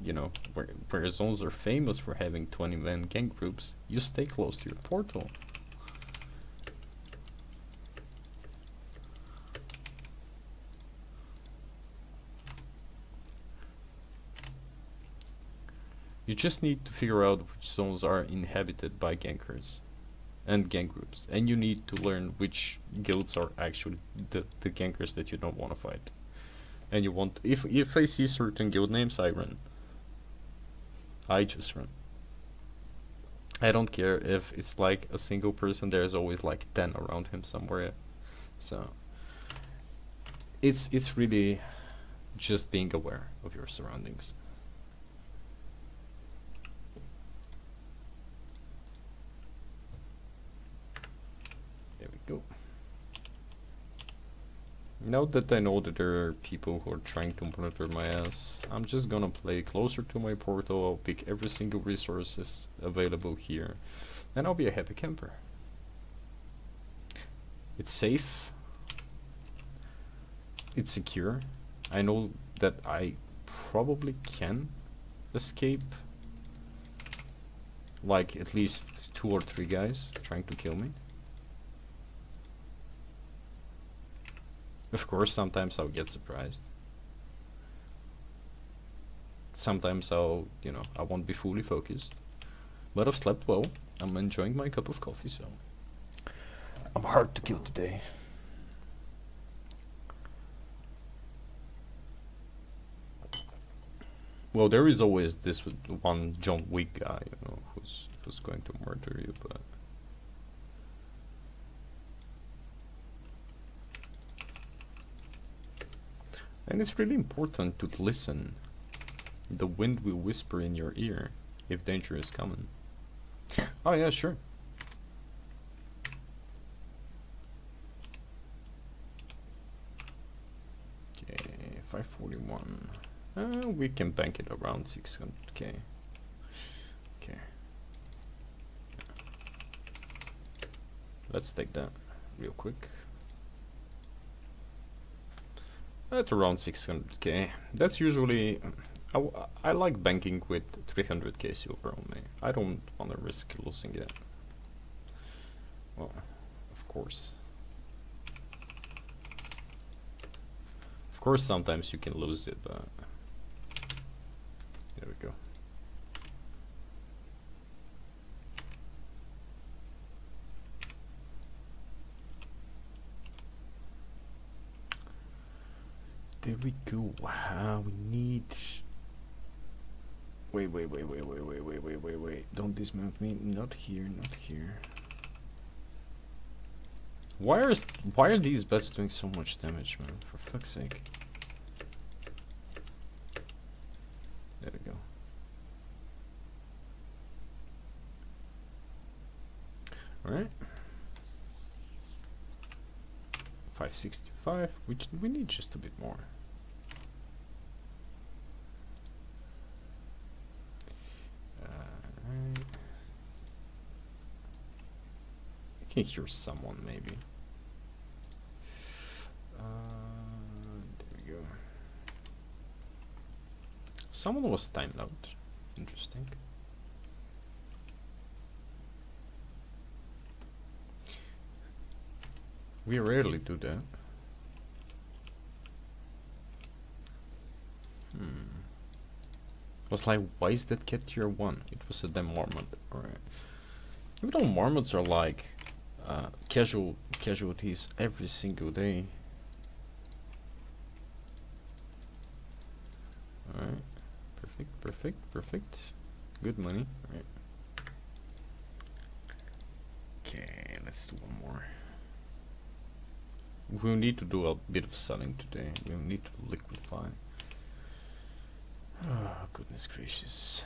you know, where zones are famous for having 20-man gang groups, you stay close to your portal. You just need to figure out which zones are inhabited by gankers and gang groups, and you need to learn which guilds are actually the gankers that you don't want to fight. And you want, if I see certain guild names, I run. I just run. I don't care if it's like a single person, there's always like 10 around him somewhere. So it's really just being aware of your surroundings. There we go. Now that I know that there are people who are trying to monitor my ass, I'm just gonna play closer to my portal. I'll pick every single resources available here, and I'll be a happy camper. It's safe. It's secure. I know that I probably can escape, like at least 2 or 3 guys trying to kill me. Of course, sometimes I'll get surprised. Sometimes I'll, you know, I won't be fully focused. But I've slept well. I'm enjoying my cup of coffee, so I'm hard to kill today. Well, there is always this one John Wick guy, you know, who's going to murder you, but and it's really important to listen. The wind will whisper in your ear if danger is coming. Oh yeah, sure. Okay, 541. We can bank it around 600k. Okay. Let's take that real quick. At around 600k. That's usually... I like banking with 300k silver on me. I don't want to risk losing it. Well, of course. Of course sometimes you can lose it, but... There we go. There we go. Wow, we need... Wait. Don't dismount me. Not here, not here. Why are these bets doing so much damage, man? For fuck's sake. There we go. Alright. 565, which we need just a bit more. Right. I can hear someone maybe. There we go. Someone was timed out. Interesting. We rarely do that. Was like, why is that cat tier 1? It was a damn marmot. Alright. Even though marmots are like casualties every single day. Alright. Perfect, perfect, perfect. Good money. Alright. Okay, let's do one more. We'll need to do a bit of selling today. We'll need to liquefy. Oh, goodness gracious.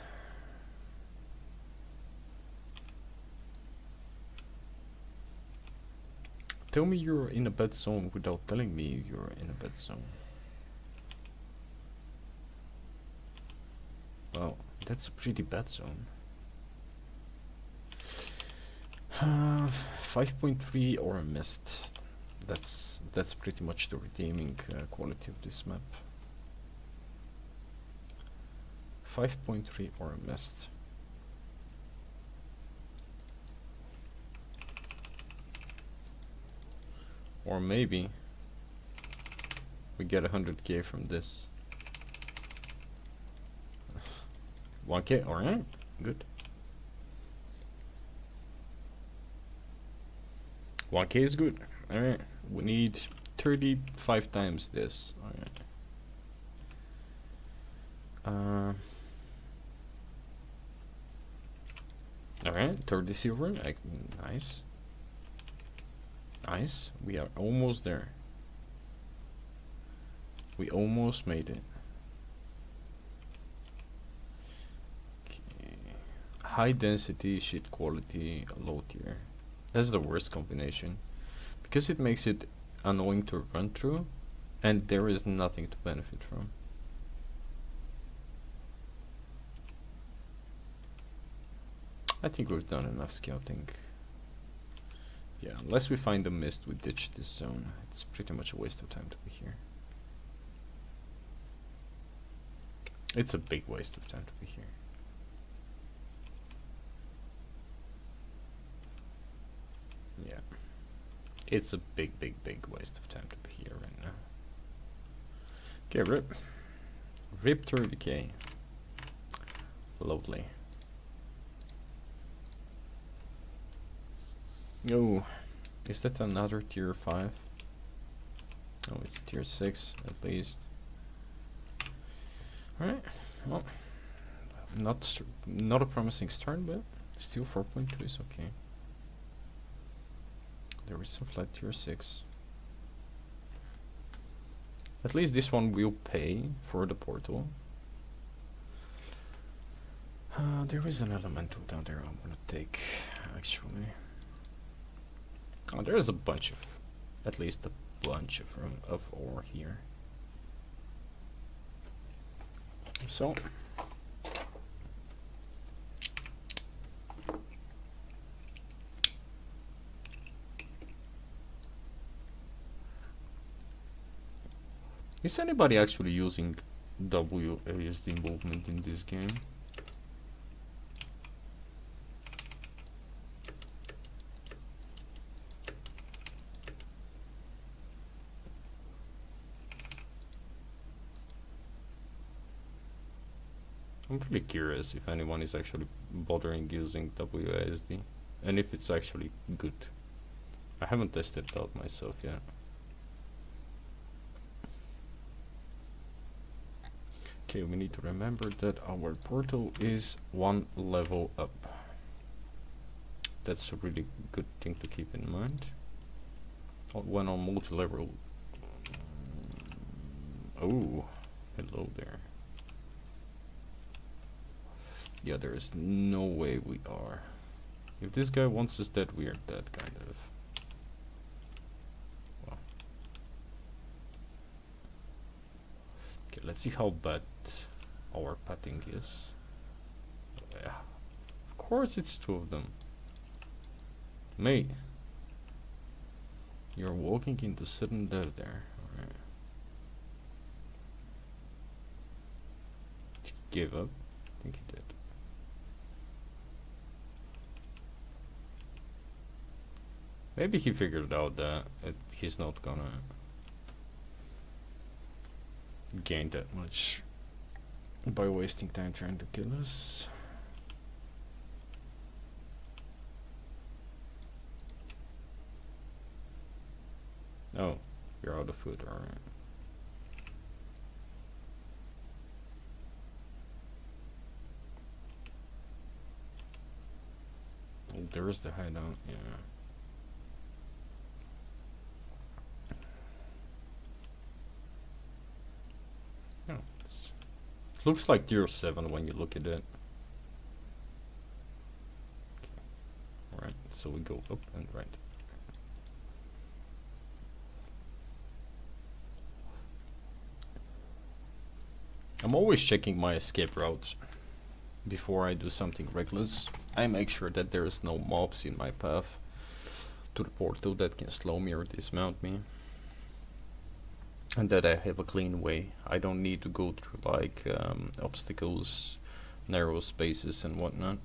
Tell me you're in a bad zone without telling me you're in a bad zone. Well, that's a pretty bad zone. 5.3 or a mist. That's pretty much the redeeming quality of this map. 5.3 or a mist. Or maybe we get 100k from this. 1k, alright, good. 1k is good. Alright, we need 35 times this. Alright. Alright, 30 silver. Nice. Nice. We are almost there. We almost made it. Okay. High density, shit quality, low tier. That's the worst combination. Because it makes it annoying to run through, and there is nothing to benefit from. I think we've done enough scouting. Yeah, unless we find a mist, we ditch this zone. It's pretty much a waste of time to be here. It's a big waste of time to be here. Yeah. It's a big waste of time to be here right now. Okay, rip. Rip 30k. Lovely. Oh, is that another tier 5? Oh, it's tier 6 at least. Alright, well, not a promising start, but still 4.2 is okay. There is some flat tier 6. At least this one will pay for the portal. There is an elemental down there I'm gonna take, actually. Oh, there's a bunch of, at least a bunch of ore here. So, is anybody actually using WASD movement in this game? I'm really curious if anyone is actually bothering using WASD and if it's actually good. I haven't tested it out myself yet. Okay, we need to remember that our portal is 1 level up. That's a really good thing to keep in mind. When on multi-level. Oh, hello there. Yeah, there is no way we are. If this guy wants us dead, we are dead, kind of. Well. Okay, let's see how bad our patting is. Yeah. Of course it's 2 of them. Mate. You're walking into sudden death there. Alright. Did he give up? I think he did. Maybe he figured out that he's not gonna gain that much by wasting time trying to kill us. Oh, you're out of food, alright. Oh, there is the hideout, yeah. Oh, it looks like tier 7 when you look at it. Okay. Alright, so we go up and right. I'm always checking my escape routes before I do something reckless. I make sure that there is no mobs in my path to the portal that can slow me or dismount me, and that I have a clean way. I don't need to go through like obstacles, narrow spaces and whatnot.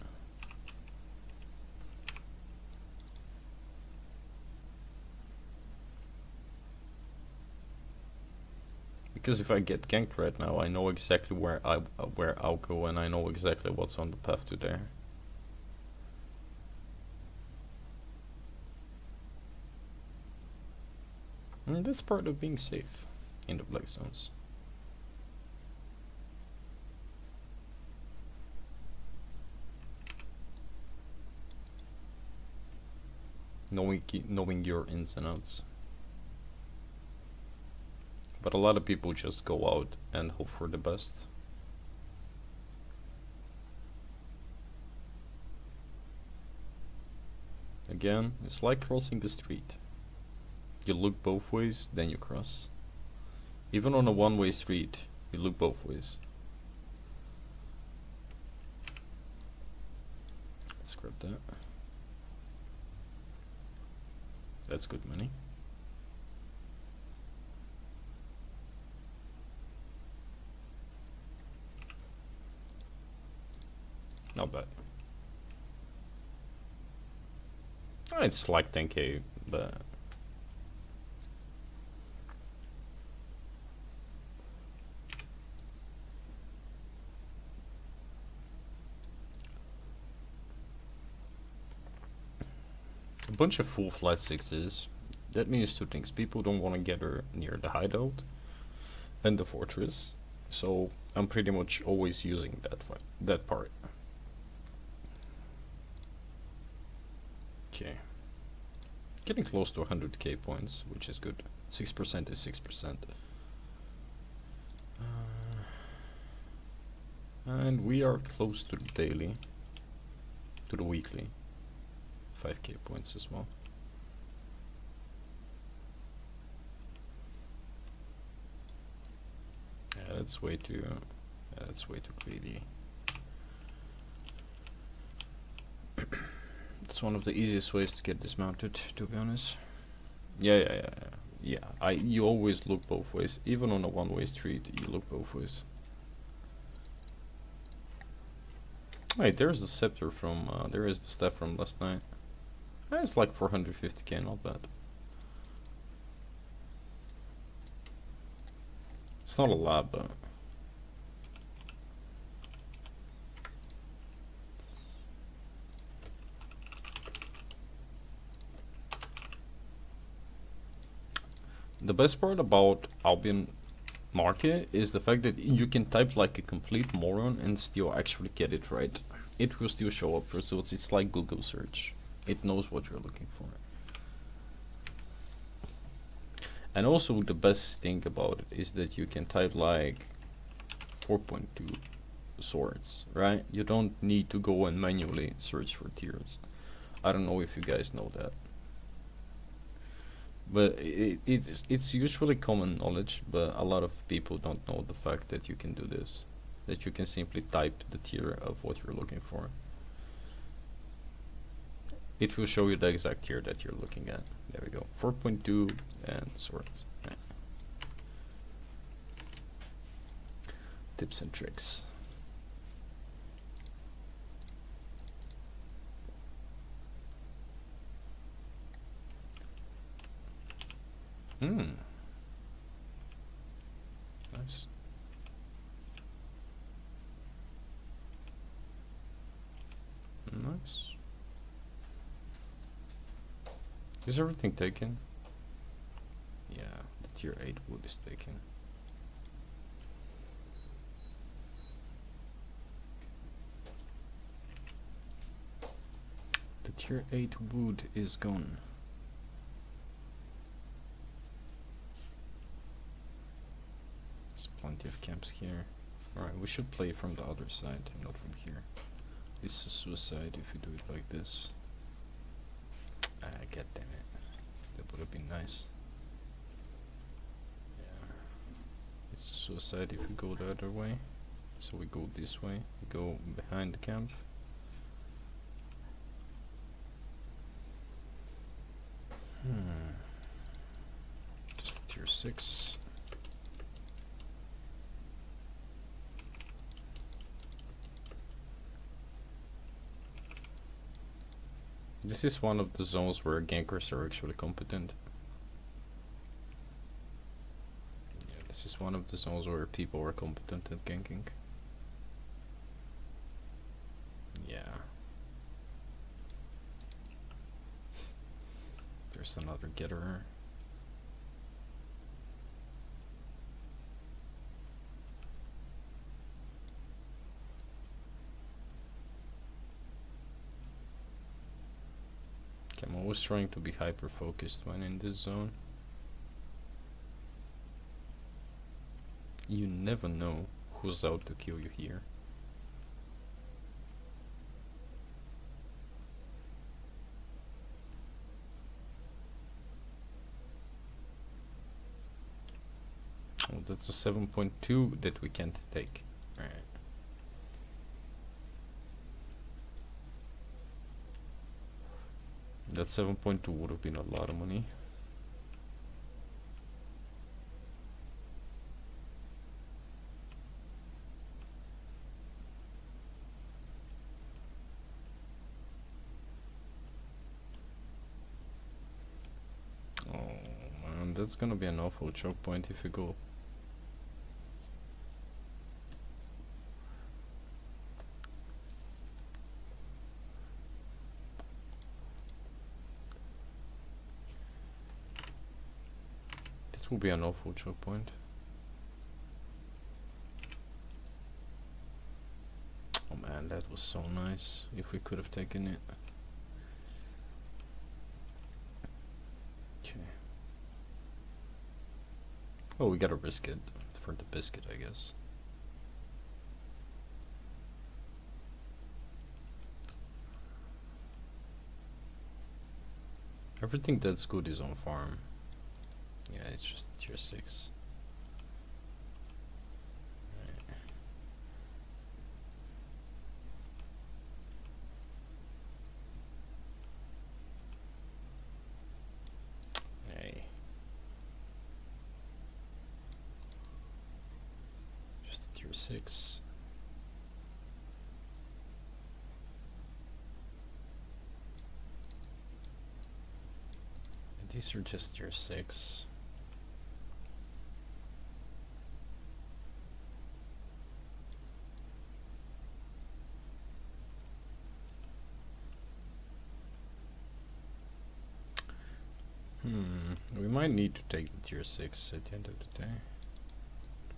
Because if I get ganked right now, I know exactly where I'll go, and I know exactly what's on the path to there. And that's part of being safe in the black zones. Knowing your ins and outs. But a lot of people just go out and hope for the best. Again, it's like crossing the street. You look both ways, then you cross. Even on a one-way street, you look both ways. Let's grab that. That's good money. Not bad. Oh, it's like 10k, but a bunch of full flat 6s. That means two things. People don't want to get her near the hideout and the fortress, so I'm pretty much always using that part. Okay, getting close to 100k points, which is good. 6% is 6%. And we are close to the daily, to the weekly. 5k points as well. Yeah, that's way too greedy. It's one of the easiest ways to get dismounted, to be honest. Yeah. You always look both ways. Even on a one-way street, you look both ways. Wait, there's the scepter from, there is the staff from last night. It's like 450k, not bad. It's not a lot, but the best part about Albion market is the fact that you can type like a complete moron and still actually get it right. It will still show up results. It's like Google search. It knows what you're looking for. And also the best thing about it is that you can type like 4.2 swords, right? You don't need to go and manually search for tiers. I don't know if you guys know that. But it's usually common knowledge, but a lot of people don't know the fact that you can do this. That you can simply type the tier of what you're looking for. It will show you the exact tier that you're looking at. There we go. 4.2 and swords. Right. Tips and tricks. Hmm. Nice. Nice. Is everything taken? Yeah, the tier 8 wood is taken. The tier 8 wood is gone. There's plenty of camps here. Alright, we should play from the other side, not from here. This is suicide if you do it like this. Ah, god damn it. That would have been nice. Yeah. It's a suicide if you go the other way. So we go this way. We go behind the camp. Just tier 6. This is one of the zones where gankers are actually competent. Yeah, this is one of the zones where people are competent at ganking. Yeah. There's another getter. I'm always trying to be hyper focused when in this zone. You never know who's out to kill you here. Oh, that's a 7.2 that we can't take. Alright. That 7.2 would have been a lot of money. Oh man, that's gonna be an awful choke point if you go. Will be an awful choke point. Oh man, that was so nice. If we could have taken it. Okay. Oh, we gotta risk it for the biscuit, I guess. Everything that's good is on farm. Yeah, it's just tier 6. Right. Hey. Just tier 6. And these are just tier 6. We might need to take the tier 6 at the end of the day.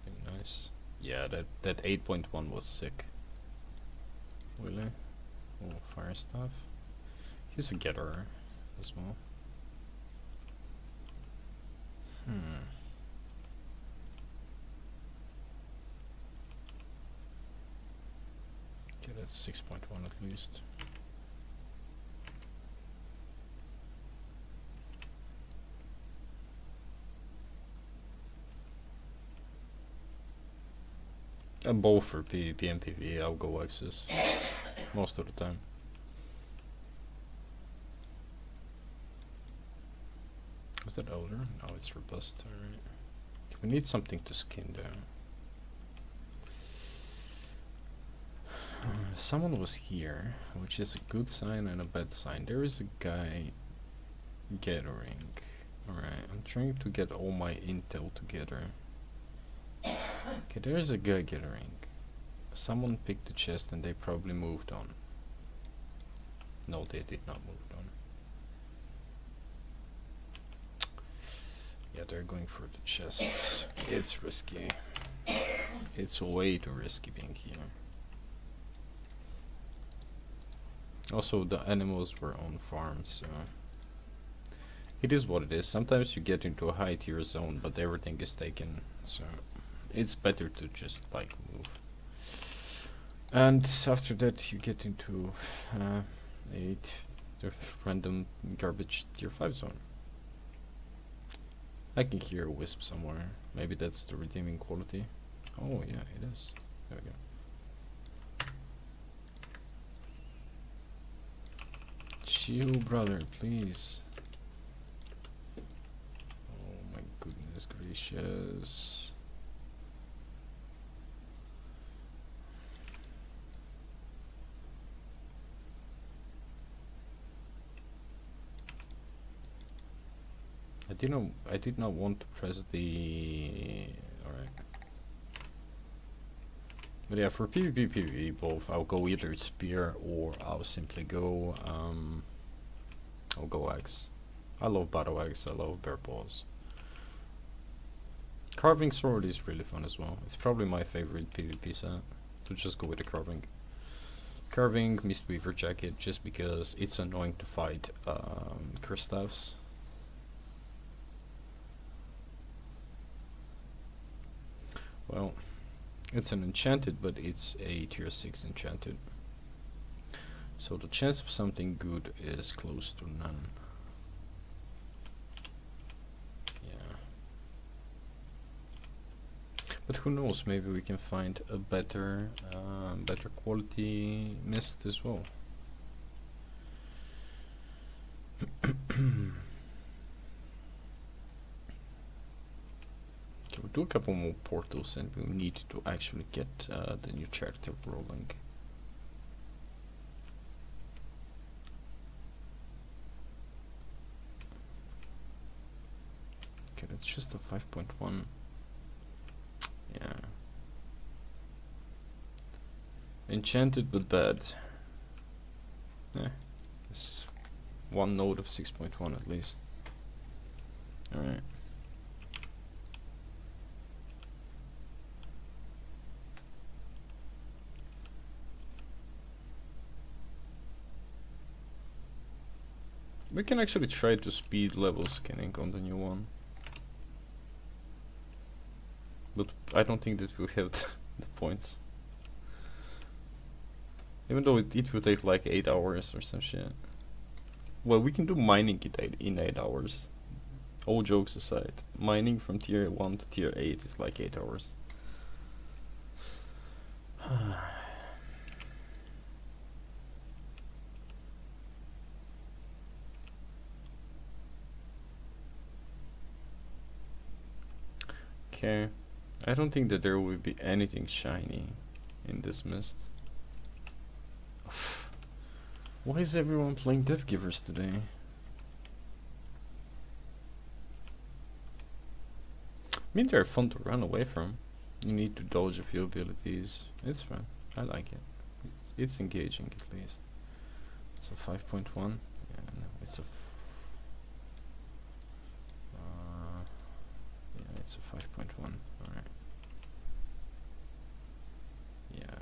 Would be nice. Yeah, that 8.1 was sick. Really? Oh, fire stuff. He's a getter as well. Okay, that's 6.1 at least. Both for PvP and PvE, I'll go Axis most of the time. Is that older? No, it's robust. Alright. Okay, we need something to skin down. Someone was here, which is a good sign and a bad sign. There is a guy gathering. Alright, I'm trying to get all my intel together. Okay, there's a guy gathering. Someone picked the chest and they probably moved on. No, they did not move on. Yeah, they're going for the chest. It's risky. It's way too risky being here. Also, the animals were on farms, so it is what it is. Sometimes you get into a high tier zone, but everything is taken, so it's better to just like move. And after that, you get into the random garbage tier 5 zone. I can hear a wisp somewhere. Maybe that's the redeeming quality. Oh yeah, it is. There we go. Chill, brother, please. Oh my goodness gracious. I did not want to press the... Alright. But yeah, for PvP, PvE both, I'll go either spear or I'll simply go, I'll go axe. I love battle axe, I love bear paws. Carving sword is really fun as well. It's probably my favorite PvP set, to just go with the carving. Carving, Mistweaver jacket, just because it's annoying to fight curse staffs. Well, it's an enchanted, but it's a tier 6 enchanted. So the chance of something good is close to none. Yeah. But who knows, maybe we can find a better quality mist as well. Okay, we'll do a couple more portals and we'll need to actually get the new character rolling. Okay, that's just a 5.1. Yeah. Enchanted but bad. Yeah. It's one node of 6.1 at least. Alright. We can actually try to speed level scanning on the new one. But I don't think that we'll have the points. Even though it will take like 8 hours or some shit. Well, we can do mining in 8 hours. All jokes aside. Mining from tier 1 to tier 8 is like 8 hours. Okay. I don't think that there will be anything shiny in this mist. Why is everyone playing Death Givers today? I mean, they're fun to run away from. You need to dodge a few abilities. It's fun. I like it. It's engaging at least. It's a 5.1. Yeah, no, it's a yeah, it's a 5.1. Alright. Yeah.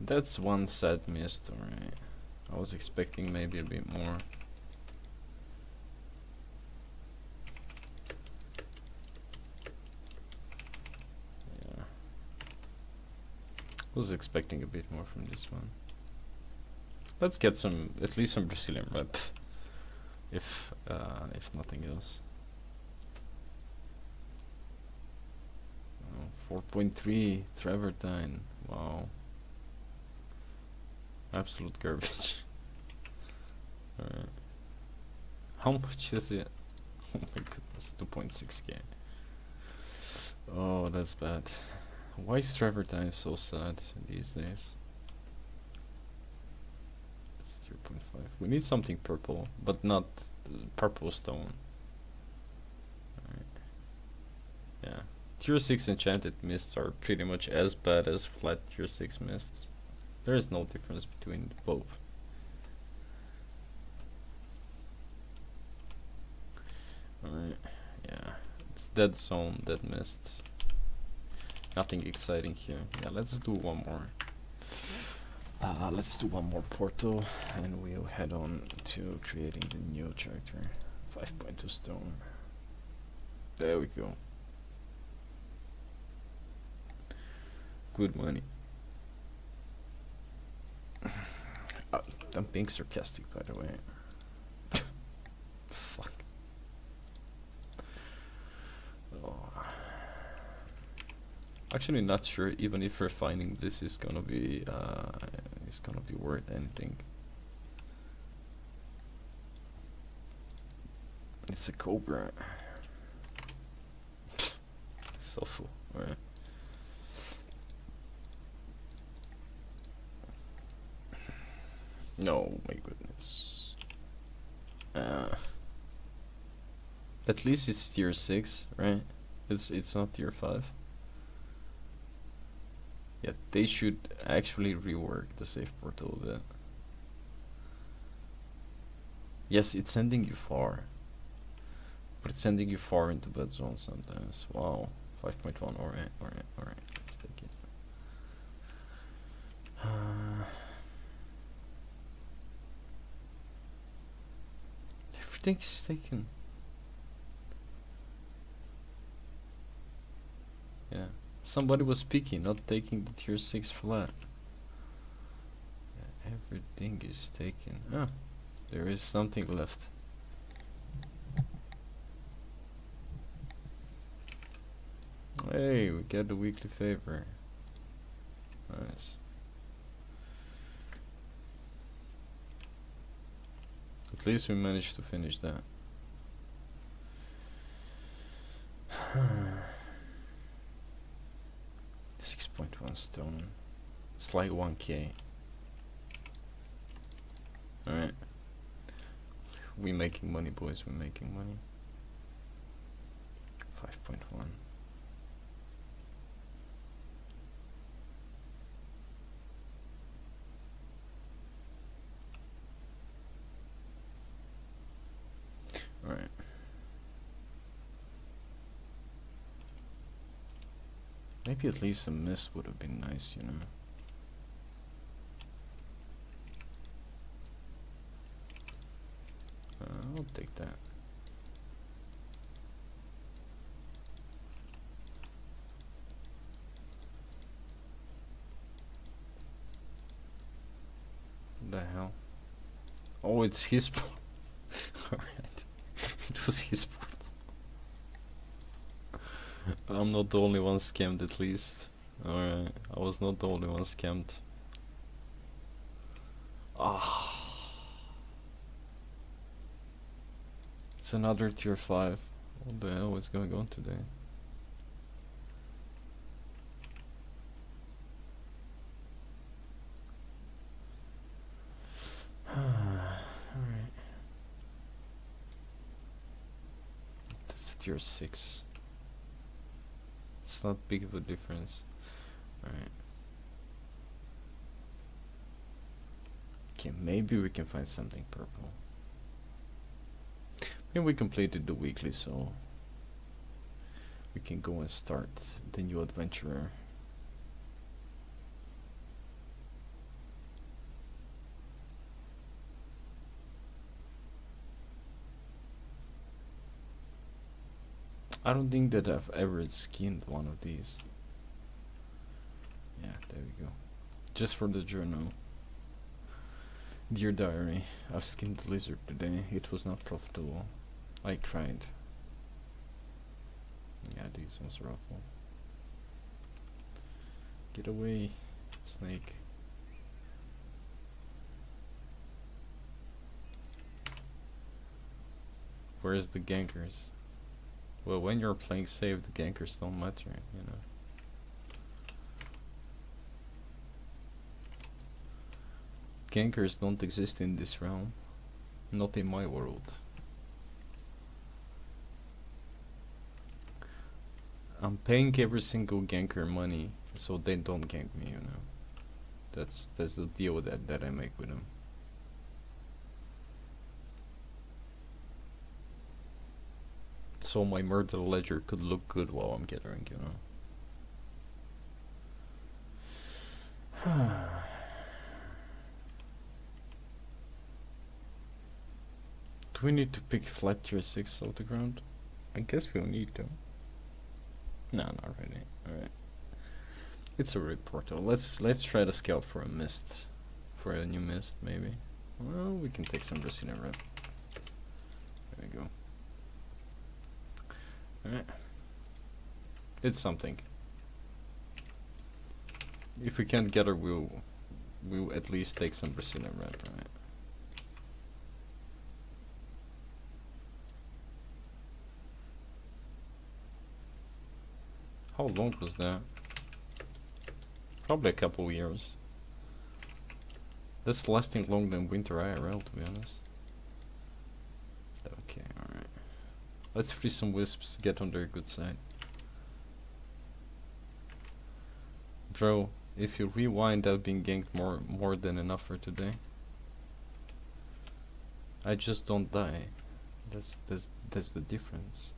That's one sad mist, alright. I was expecting maybe a bit more. Yeah. Was expecting a bit more from this one. Let's get some, at least some Brazilian rep, if nothing else. 4.3 Travertine. Wow. Absolute garbage. Alright. How much is it? Oh my goodness, 2.6k. Oh, that's bad. Why is Travertine so sad these days? It's 0.5. We need something purple, but not purple stone. Alright. Yeah. Tier 6 enchanted mists are pretty much as bad as flat tier 6 mists. There is no difference between both. Alright, yeah. It's dead zone, dead mist. Nothing exciting here. Yeah, let's do one more. Let's do one more portal and we'll head on to creating the new character. 5.2 stone. There we go. Good money. I'm being sarcastic, by the way. Fuck. Oh. Actually, not sure even if refining this is gonna be worth anything. It's a cobra. So full. Alright. No, my goodness. At least it's tier 6, right? It's not tier 5. Yeah, they should actually rework the save portal a bit. Yes, it's sending you far. But it's sending you far into bad zones sometimes. Wow. 5.1, alright. Let's take it. Everything is taken. Yeah. Somebody was picky, not taking the tier 6 flat. Yeah, everything is taken. Ah, there is something left. Hey, we get the weekly favor. Nice. At least we managed to finish that. 6.1 stone. It's like 1k. Alright. We making money, boys. We're making money. 5.1. Alright. Maybe at least a mist would have been nice, you know. I'll take that. What the hell? Oh, it's his Alright. It was his fault. I'm not the only one scammed, at least. Alright, I was not the only one scammed. Ah, it's another tier 5. What the hell is going on today? Alright. That's tier 6. It's not big of a difference. Alright. Okay, maybe we can find something purple. And we completed the weekly, so we can go and start the new adventurer. I don't think that I've ever skinned one of these. Yeah, there we go. Just for the journal. Dear diary, I've skinned the lizard today. It was not profitable. I cried. Yeah, these ones are awful. Get away, snake. Where's the gankers? Well, when you're playing save, the gankers don't matter, you know. Gankers don't exist in this realm. Not in my world. I'm paying every single ganker money so they don't gank me, you know. That's the deal that I make with them. So my murder ledger could look good while I'm gathering, you know. Do we need to pick flat tier 6 off the ground? I guess we'll need to. No, not really. Alright. It's a red portal. Let's try to scout for a mist. For a new mist, maybe. Well, we can take some Brazilian rep. There we go. Alright. It's something. If we can't get her, we'll at least take some Brazilian rep, right? How long was that? Probably a couple years. That's lasting longer than winter IRL, to be honest. Okay, alright. Let's free some wisps, get on their good side. Bro, if you rewind, I've been ganked more than enough for today. I just don't die. That's the difference.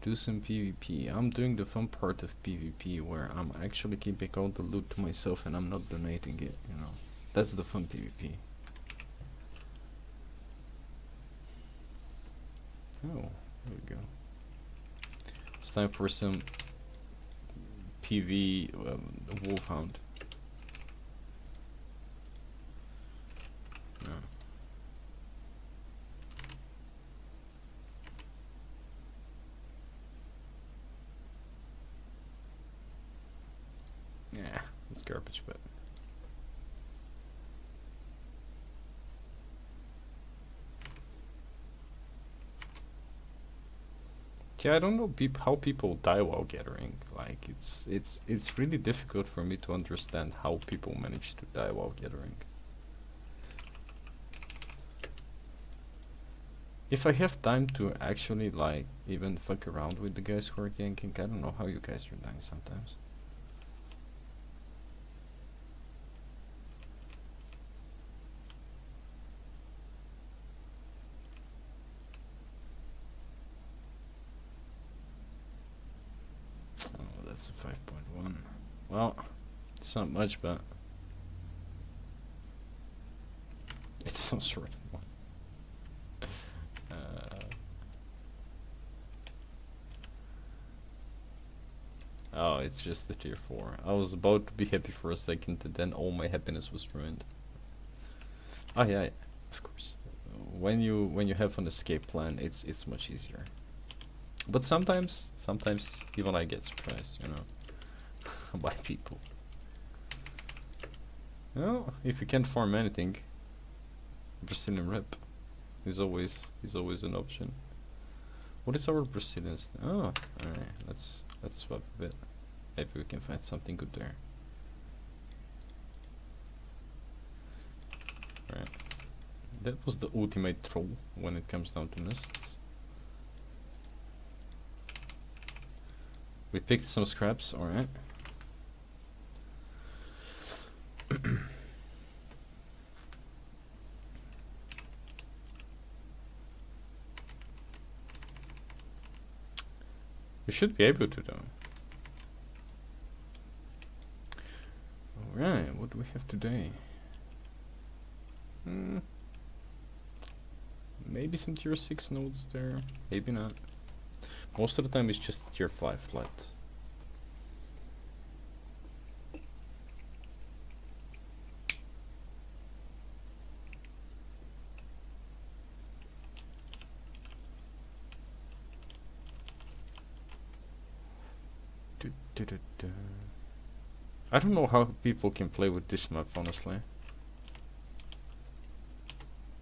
Do some PvP. I'm doing the fun part of PvP where I'm actually keeping all the loot to myself and I'm not donating it, you know. That's the fun PvP. Oh, there we go. It's time for some PV Wolfhound. No. Yeah, it's garbage, but yeah, I don't know how people die while gathering. Like it's really difficult for me to understand how people manage to die while gathering. If I have time to actually like even fuck around with the guys who are ganking, I don't know how you guys are dying sometimes. That's a 5.1. Well, it's not much, but it's some sort of one. Oh, it's just the tier 4. I was about to be happy for a second, and then all my happiness was ruined. Oh yeah, of course. When you have an escape plan, it's much easier. But sometimes even I get surprised, you know, by people. Well, if you can't farm anything, Brazilian rep is always an option. What is our Brazilian? Oh, alright. Let's swap a bit. Maybe we can find something good there. Alright. That was the ultimate troll when it comes down to mists. We picked some scraps, alright. We should be able to though. Alright, what do we have today? Maybe some tier 6 nodes there, maybe not. Most of the time it's just tier 5 flat. I don't know how people can play with this map, honestly.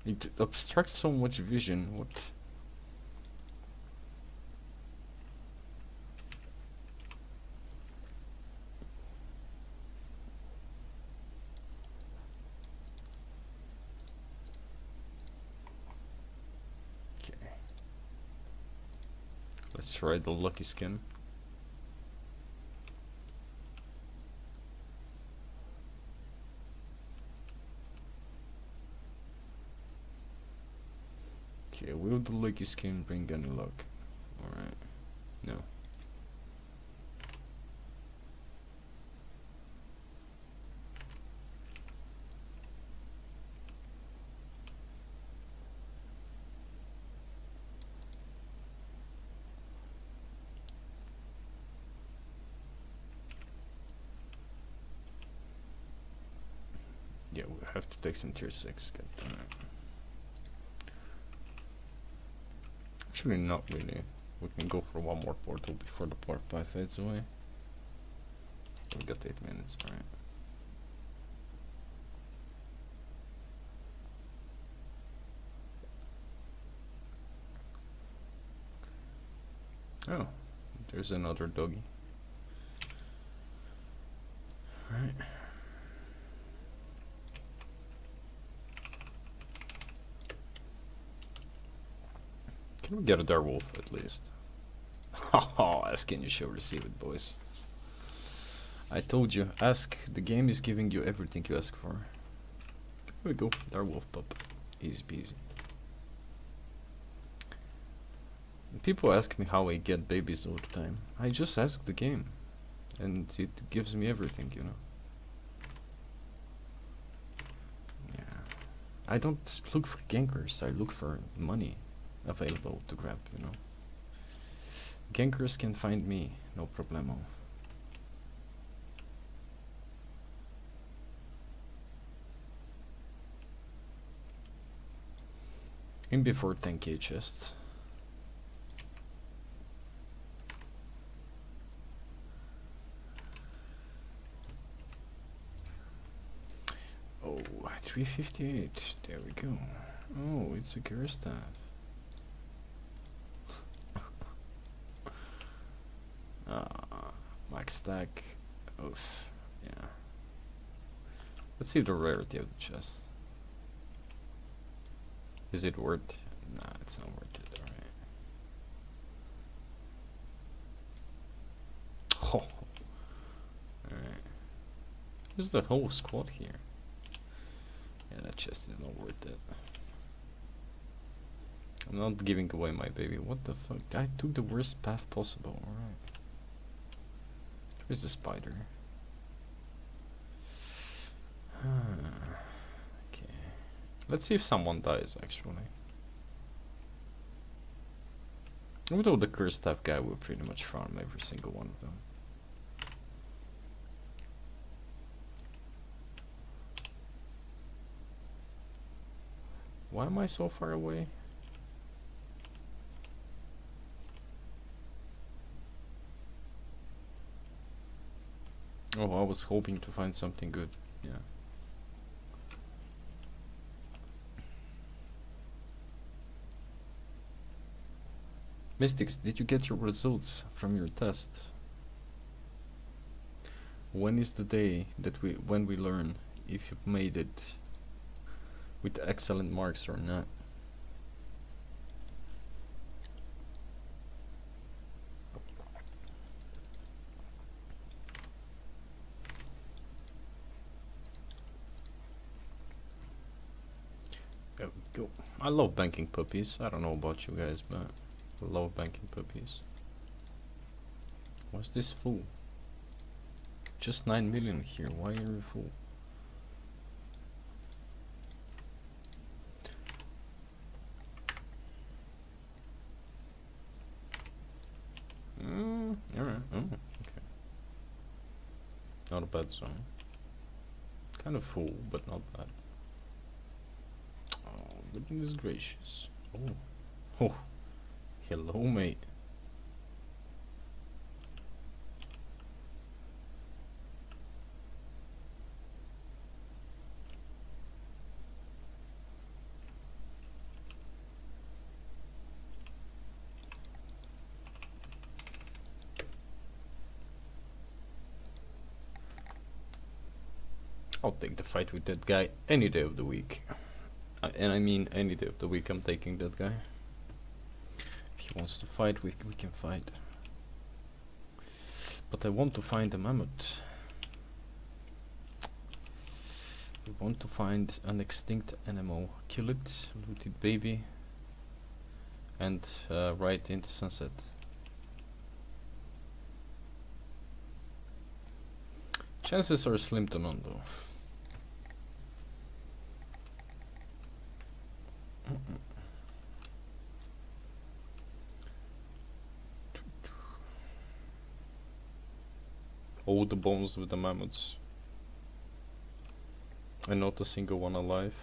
It obstructs so much vision. What? Let's try the lucky skin. Okay, will the lucky skin bring any luck? Alright. No. Yeah, we have to take some tier 6. God damn it. Actually, not really. We can go for one more portal before the part 5 fades away. We got 8 minutes, alright. Oh, there's another doggy. Alright. Can we get a Darewolf at least? Haha, ask and you shall receive it, boys. I told you, ask. The game is giving you everything you ask for. There we go, Darewolf pup. Easy peasy. People ask me how I get babies all the time. I just ask the game. And it gives me everything, you know. Yeah. I don't look for gankers, I look for money available to grab, you know. Gankers can find me, no problemo. In before 10k chests. Oh, 358, there we go. Oh, it's a gear staff. Max stack. Oof. Yeah. Let's see the rarity of the chest. Is it worth? Nah, it's not worth it. Alright. Oh. Alright. There's the whole squad here. Yeah, that chest is not worth it. I'm not giving away my baby. What the fuck? I took the worst path possible. Alright. Where's the spider? Okay. Let's see if someone dies, actually. Although the cursed staff guy will pretty much farm every single one of them. Why am I so far away? Oh, I was hoping to find something good. Yeah. Mystics, did you get your results from your test? When is the day that when we learn if you made it with excellent marks or not? There we go. I love banking puppies. I don't know about you guys, but I love banking puppies. What's this fool? Just 9 million here. Why are you a fool? Alright. Oh, okay. Not a bad zone. Kind of full, but not bad. Oh, goodness gracious. Oh. Oh. Hello, mate. I'll take the fight with that guy any day of the week. And I mean any day of the week I'm taking that guy. If he He wants to fight, we can fight. But I want to find a mammoth. We want to find an extinct animal, kill it, loot it baby, and ride into sunset. Chances are slim to none though. All the bones with the mammoths. And not a single one alive.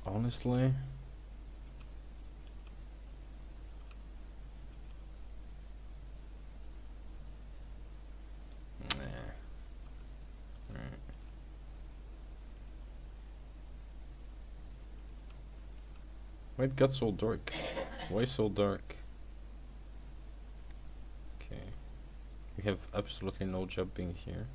Honestly. Why it got so dark? Why so dark? Okay. We have absolutely no jumping here.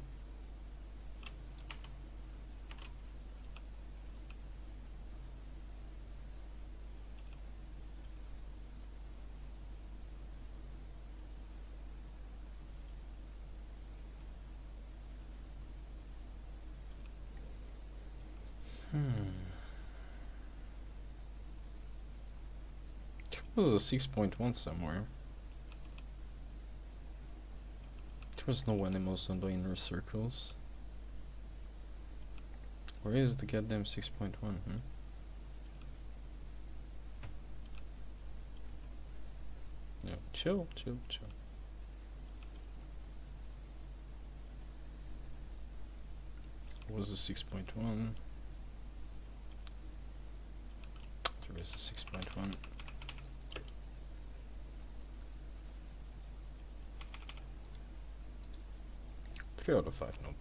There was a 6.1 somewhere. There was no animals on the inner circles. Where is the goddamn 6.1? Yeah, chill. What was the 6.1? There is a 6.1. 3 out of 5, not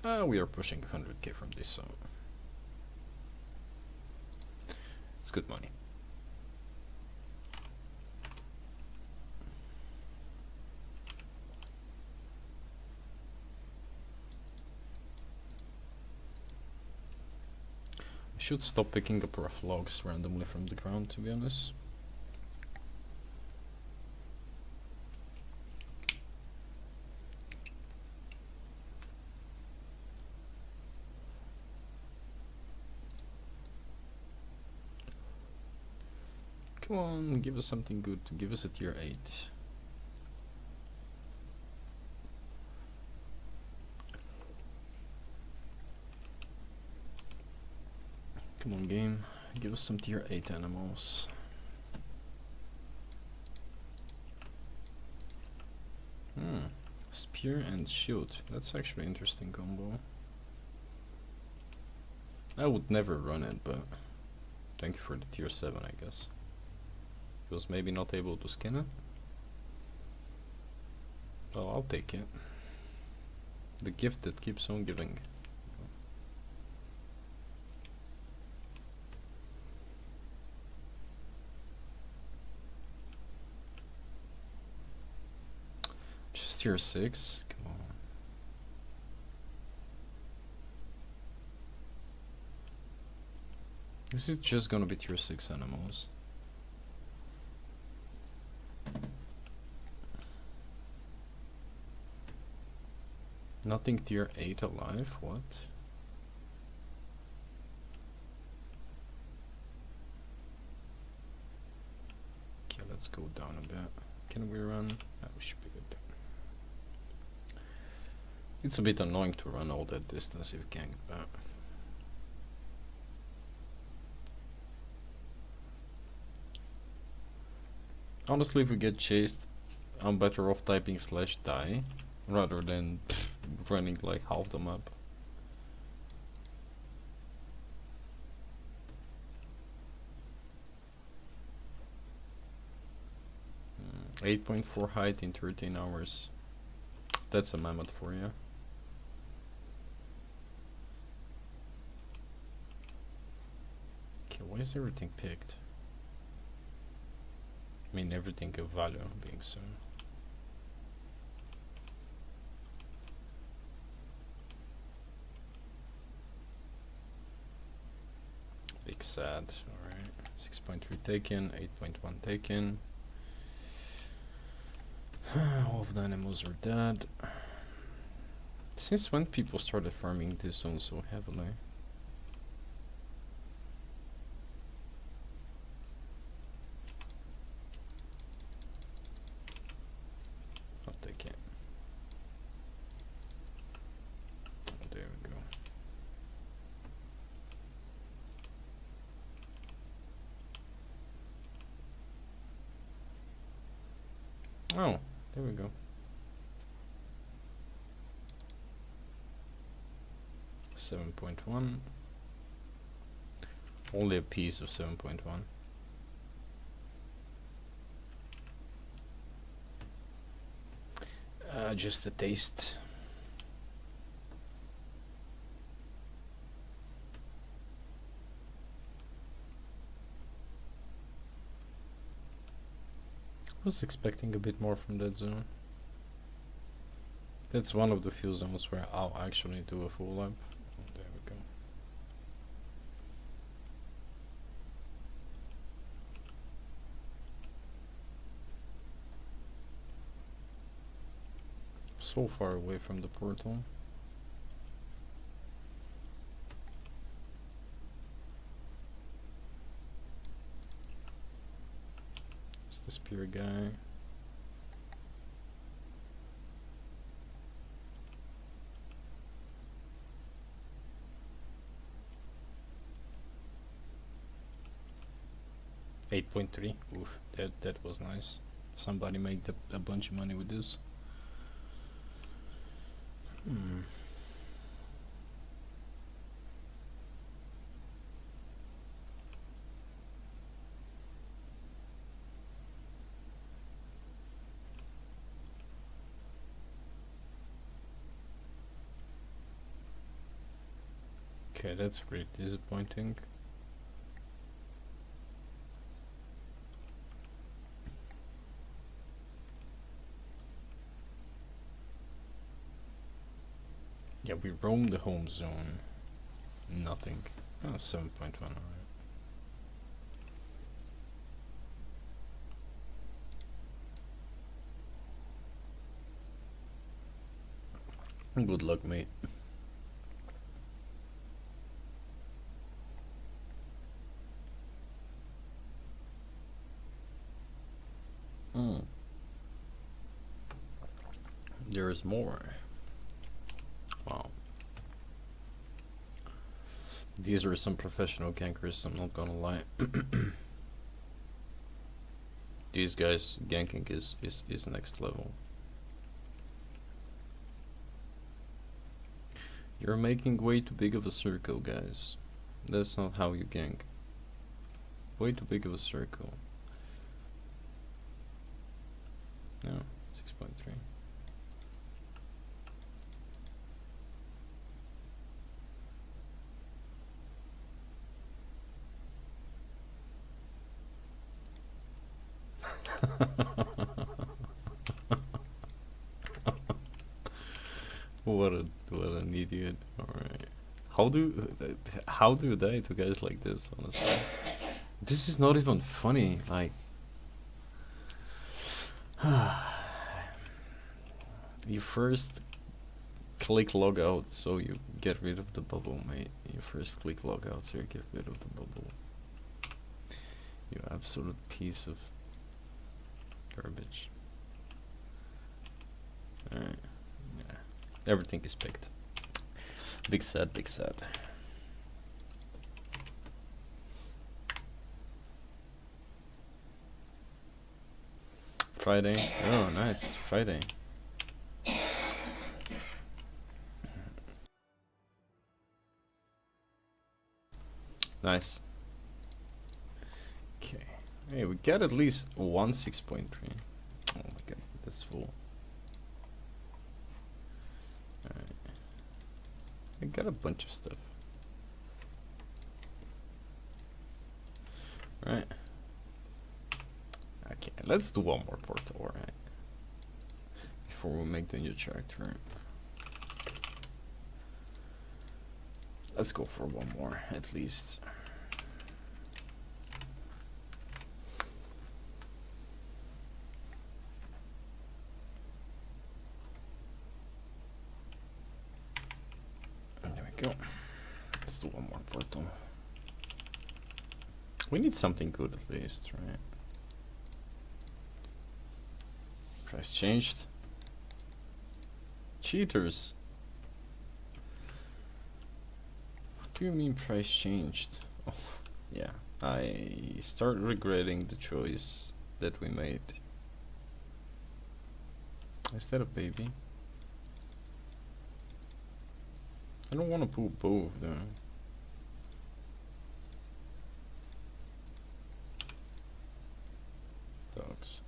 bad. We are pushing 100k from this, so it's good money. I should stop picking up rough logs randomly from the ground, to be honest. Come on, give us something good. Give us a tier 8. Come on, game. Give us some tier 8 animals. Spear and shield. That's actually an interesting combo. I would never run it, but thank you for the tier 7, I guess. He was maybe not able to skin it. Well, I'll take it. The gift that keeps on giving. Just tier 6? Come on. This is just gonna be tier 6 animals. Nothing tier 8 alive, what? Okay, let's go down a bit. Can we run? Oh, we should be good. It's a bit annoying to run all that distance if you can't get back. Honestly, if we get chased, I'm better off typing /die rather than running like half the map. 8.4 height in 13 hours. That's a mammoth for you. Okay, why is everything picked? I mean, everything of value being so. Big sad. Alright. 6.3 taken, 8.1 taken. All of the animals are dead. Since when people started farming this zone so heavily? I'll take it. Oh, there we go. Oh, there we go. 7.1. Only a piece of 7.1. Just a taste. Was expecting a bit more from that zone. That's one of the few zones where I'll actually do a full lap. Oh, there we go. So far away from the portal. It's the spear guy. $8.3. Oof, that was nice. Somebody made a bunch of money with this. Okay, that's pretty disappointing. Yeah, we roam the home zone. Nothing. Oh, 7.1, alright. Good luck, mate. There's more. Wow. These are some professional gankers, I'm not gonna lie. These guys ganking is next level. You're making way too big of a circle, guys. That's not how you gank. Way too big of a circle. No, 6.3. What an idiot. Alright. How do you die to guys like this, honestly? This is not even funny, like you first click log out so you get rid of the bubble, mate. You first click log out so you get rid of the bubble. You absolute piece of garbage. Alright. Yeah. Everything is picked. Big sad, big sad. Friday. Oh, nice. Friday. Nice. Okay. Hey, we got at least one 6.3. Oh my god, that's full. Alright. I got a bunch of stuff. Right. Okay, let's do one more portal, alright? Before we make the new character. Let's go for one more, at least. go. Let's do one more portal. We need something good at least, right? Price changed. Cheaters. What do you mean price changed? Oh, yeah. I start regretting the choice that we made. Is that a baby? I don't want to pull both though. Dogs.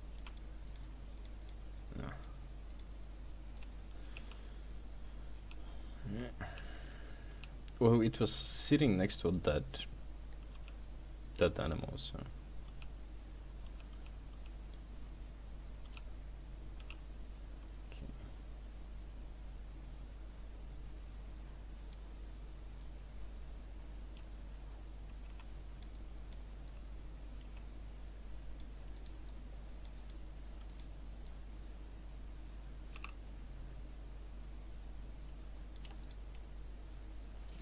No. Yeah. Well, it was sitting next to a dead animal, so. Okay.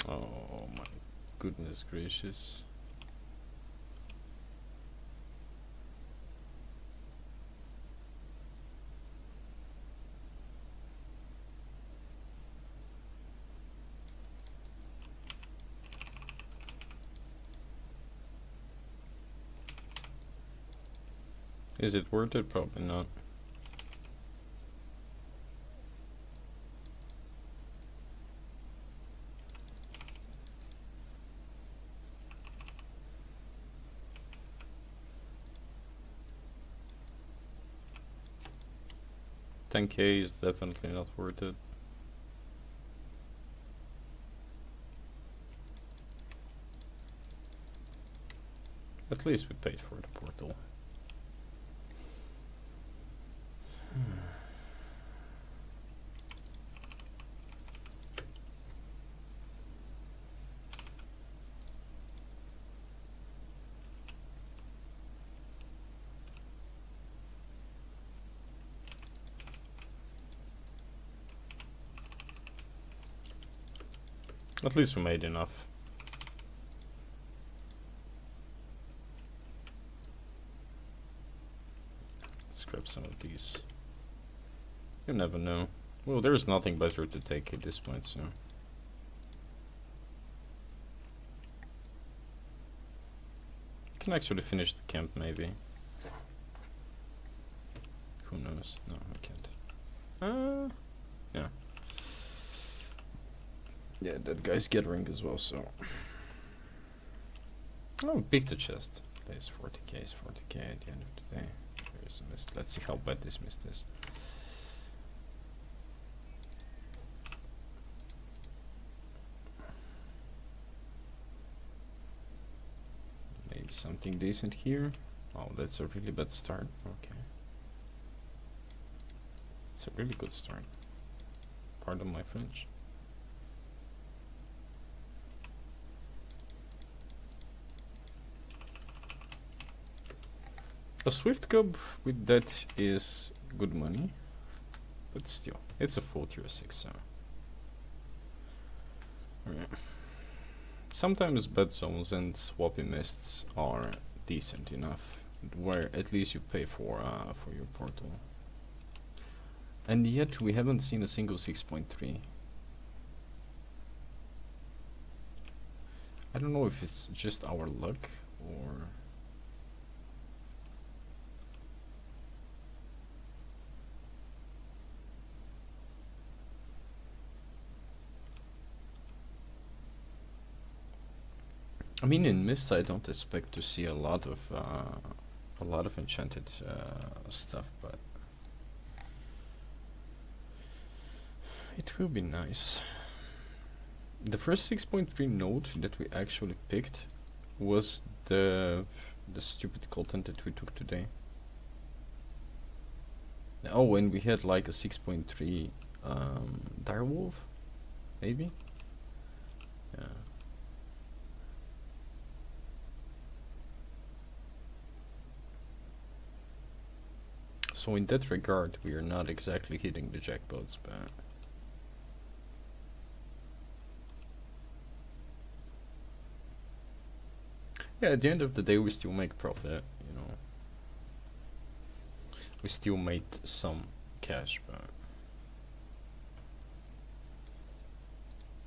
Oh my goodness gracious. Is it worth it? Probably not. $10K is definitely not worth it. At least we paid for the portal. At least we made enough. Let's grab some of these. You never know. Well, there's nothing better to take at this point, so. Can actually finish the camp, maybe. Who knows? No, I can't. Yeah. Yeah, that guy's gathering as well, so. Oh, pick the chest. There's 40k, is 40k at the end of the day. There's a mist. Let's see how bad this mist is. Maybe something decent here. Oh, that's a really bad start. Okay. It's a really good start. Pardon my French. A Swift Cub with that is good money, but still, it's a full tier 6, so. Alright. Sometimes bad zones and swappy mists are decent enough, where at least you pay for your portal. And yet we haven't seen a single 6.3. I don't know if it's just our luck or. I mean, in Mist, I don't expect to see a lot of enchanted stuff, but it will be nice. The first 6.3 node that we actually picked was the stupid content that we took today. Oh, and we had like a 6.3 direwolf, maybe. Yeah. So in that regard, we are not exactly hitting the jackpots, but Yeah, at the end of the day, we still make profit, you know. We still made some cash, but...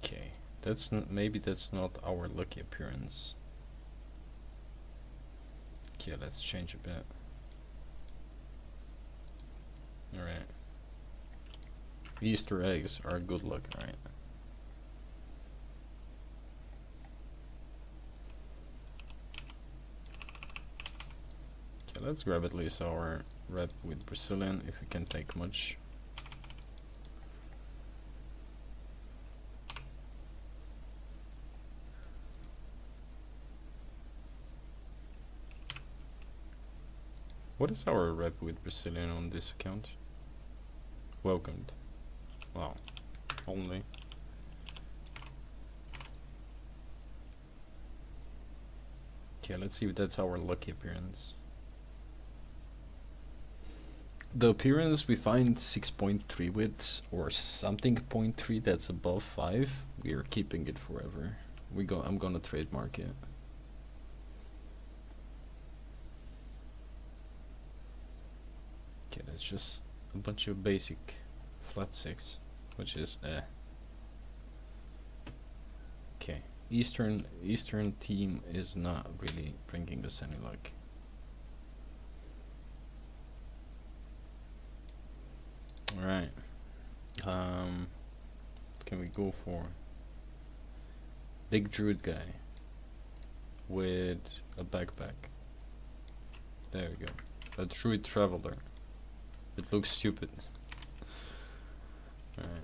Okay, maybe that's not our lucky appearance. Okay, let's change a bit. Alright. Easter eggs are good luck, right? Okay, let's grab at least our rep with Brazilian if we can take much. What is our rep with Brazilian on this account? Welcomed. Wow. Only. Okay, let's see if that's our lucky appearance. The appearance we find 6.3 with, or something 0.3 that's above 5. We are keeping it forever. I'm gonna trademark it. Okay, that's just a bunch of basic flat 6, which is okay. Eastern team is not really bringing us any luck. All right. What can we go for? Big druid guy with a backpack. There we go. A druid traveler. It looks stupid. Alright.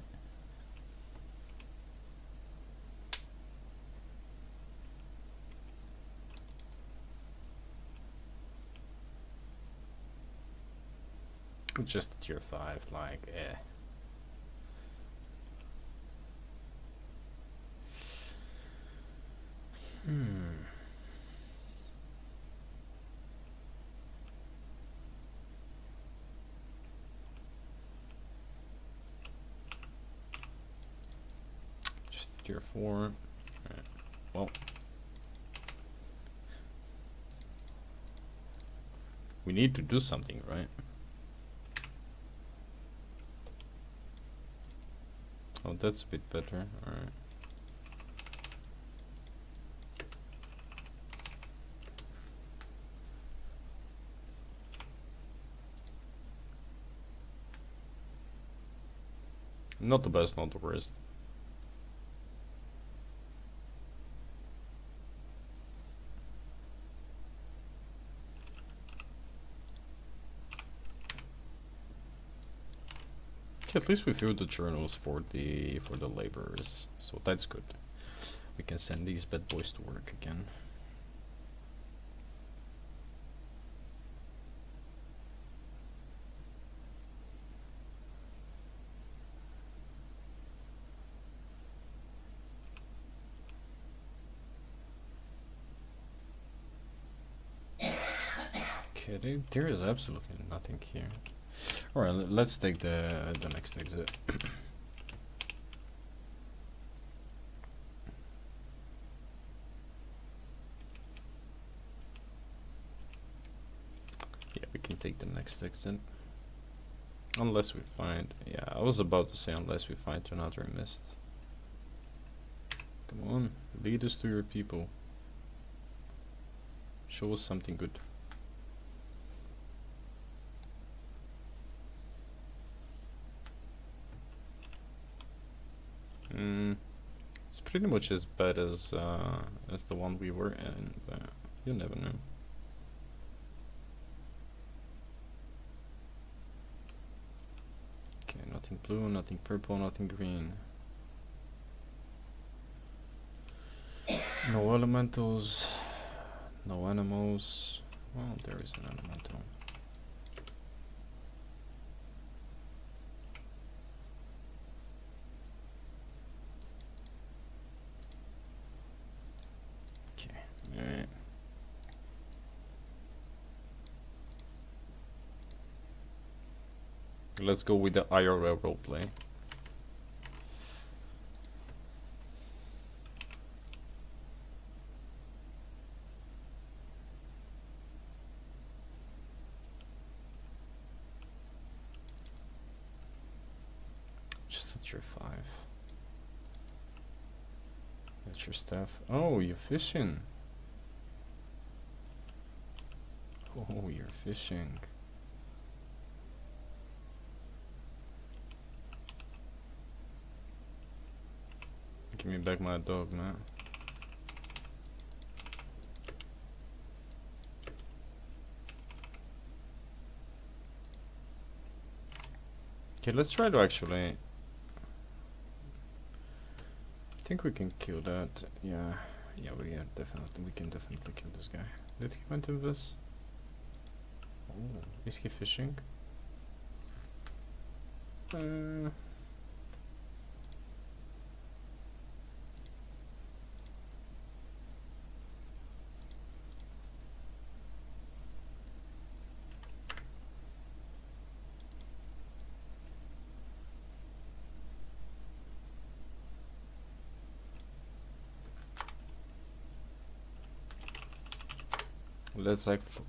Just tier 5, like, eh. Just tier 4. Alright. Well, we need to do something, right? Oh, that's a bit better. Alright. Not the best, not the worst. Okay, at least we filled the journals for the laborers, so that's good. We can send these bad boys to work again. Okay, there is absolutely nothing here. Alright, let's take the next exit. Yeah, we can take the next exit. Unless we find... Yeah, I was about to say unless we find another mist. Come on, lead us to your people. Show us something good. It's pretty much as bad as the one we were in, but you never know. Okay, nothing blue, nothing purple, nothing green. No elementals, no animals. Well, there is an elemental. Alright. Let's go with the IRL roleplay. Capture 5. That's your staff. Oh, you're fishing. Oh, you're fishing. Give me back my dog, man. Okay, let's try to actually... I think we can kill that. Yeah, we can definitely kill this guy. Did he went to this? Oh, is he fishing?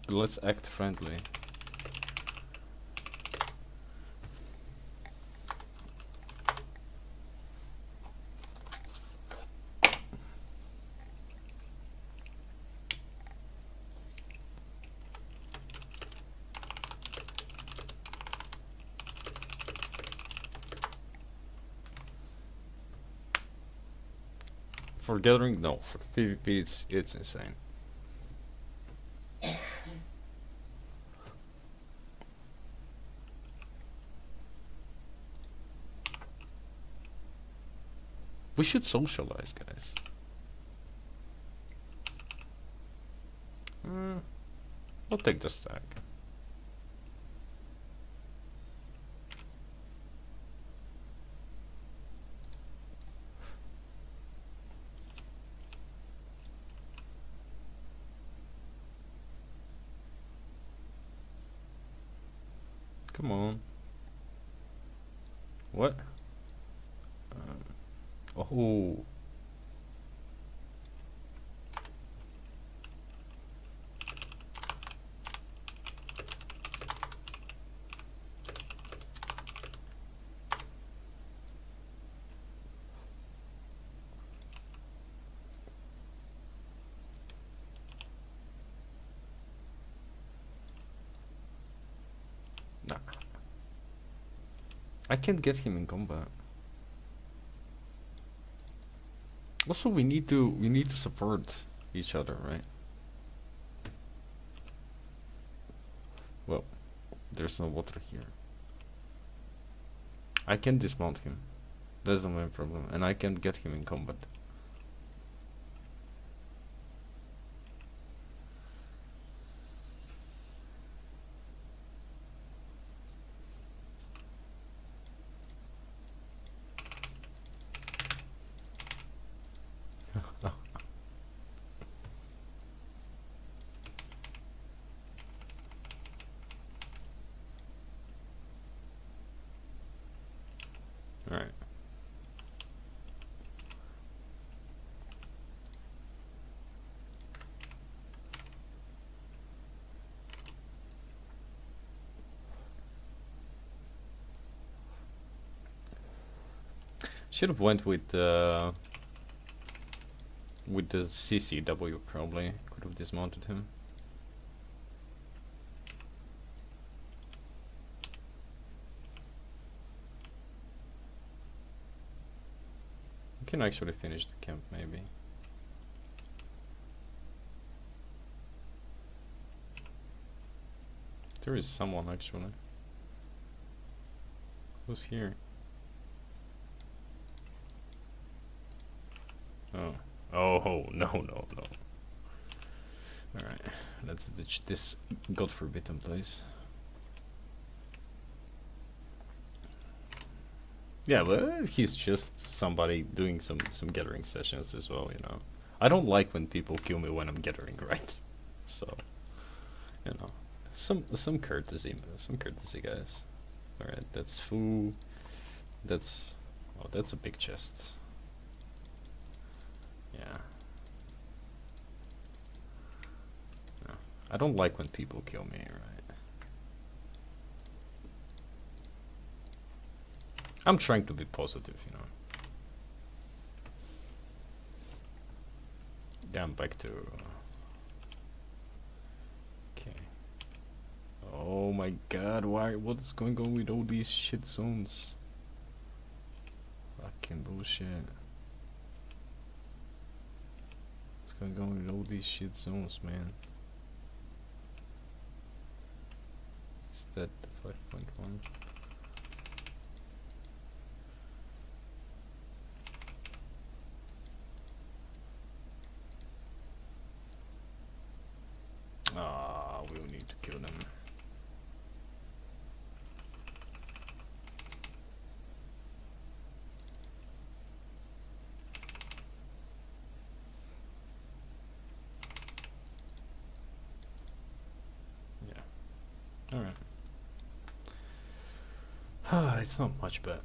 Let's act friendly. For gathering, no. For PvP, it's insane. We should socialize, guys. I'll take the stack. Come on. What? Oh. Nah. I can't get him in combat. Also, we need to support each other, right? Well, there's no water here. I can dismount him. That's the main problem, and I can get him in combat. Alright. Should have went with the CCW probably. Could have dismounted him. We can actually finish the camp maybe. There is someone actually. Who's here? Oh. Oh, no. Alright, let's ditch this god forbidden place. Yeah, but he's just somebody doing some gathering sessions as well, you know. I don't like when people kill me when I'm gathering, right? So, you know, some courtesy, guys. Alright, that's food. That's a big chest. Yeah. No, I don't like when people kill me, right? I'm trying to be positive, you know. Yeah, I'm back to... Okay. Oh my god, why? What is going on with all these shit zones? Fucking bullshit. What's going on with all these shit zones, man? Is that the 5.1? Ah, we'll need to kill them. Yeah. Alright. It's not much, but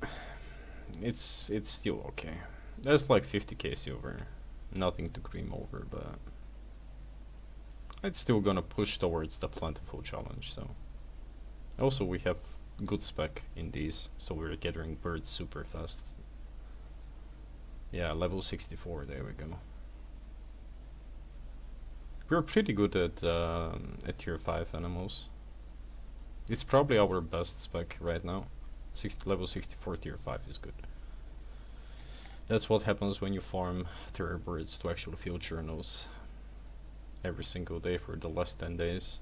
it's still okay. That's like 50k silver. Nothing to cream over, but it's still gonna push towards the plentiful challenge. So also we have good spec in these, so we're gathering birds super fast. Yeah, level 64. There we go. We're pretty good at tier 5 animals. It's probably our best spec right now. Level 64 tier 5 is good. That's what happens when you farm terror birds to actually fill journals every single day for the last 10 days.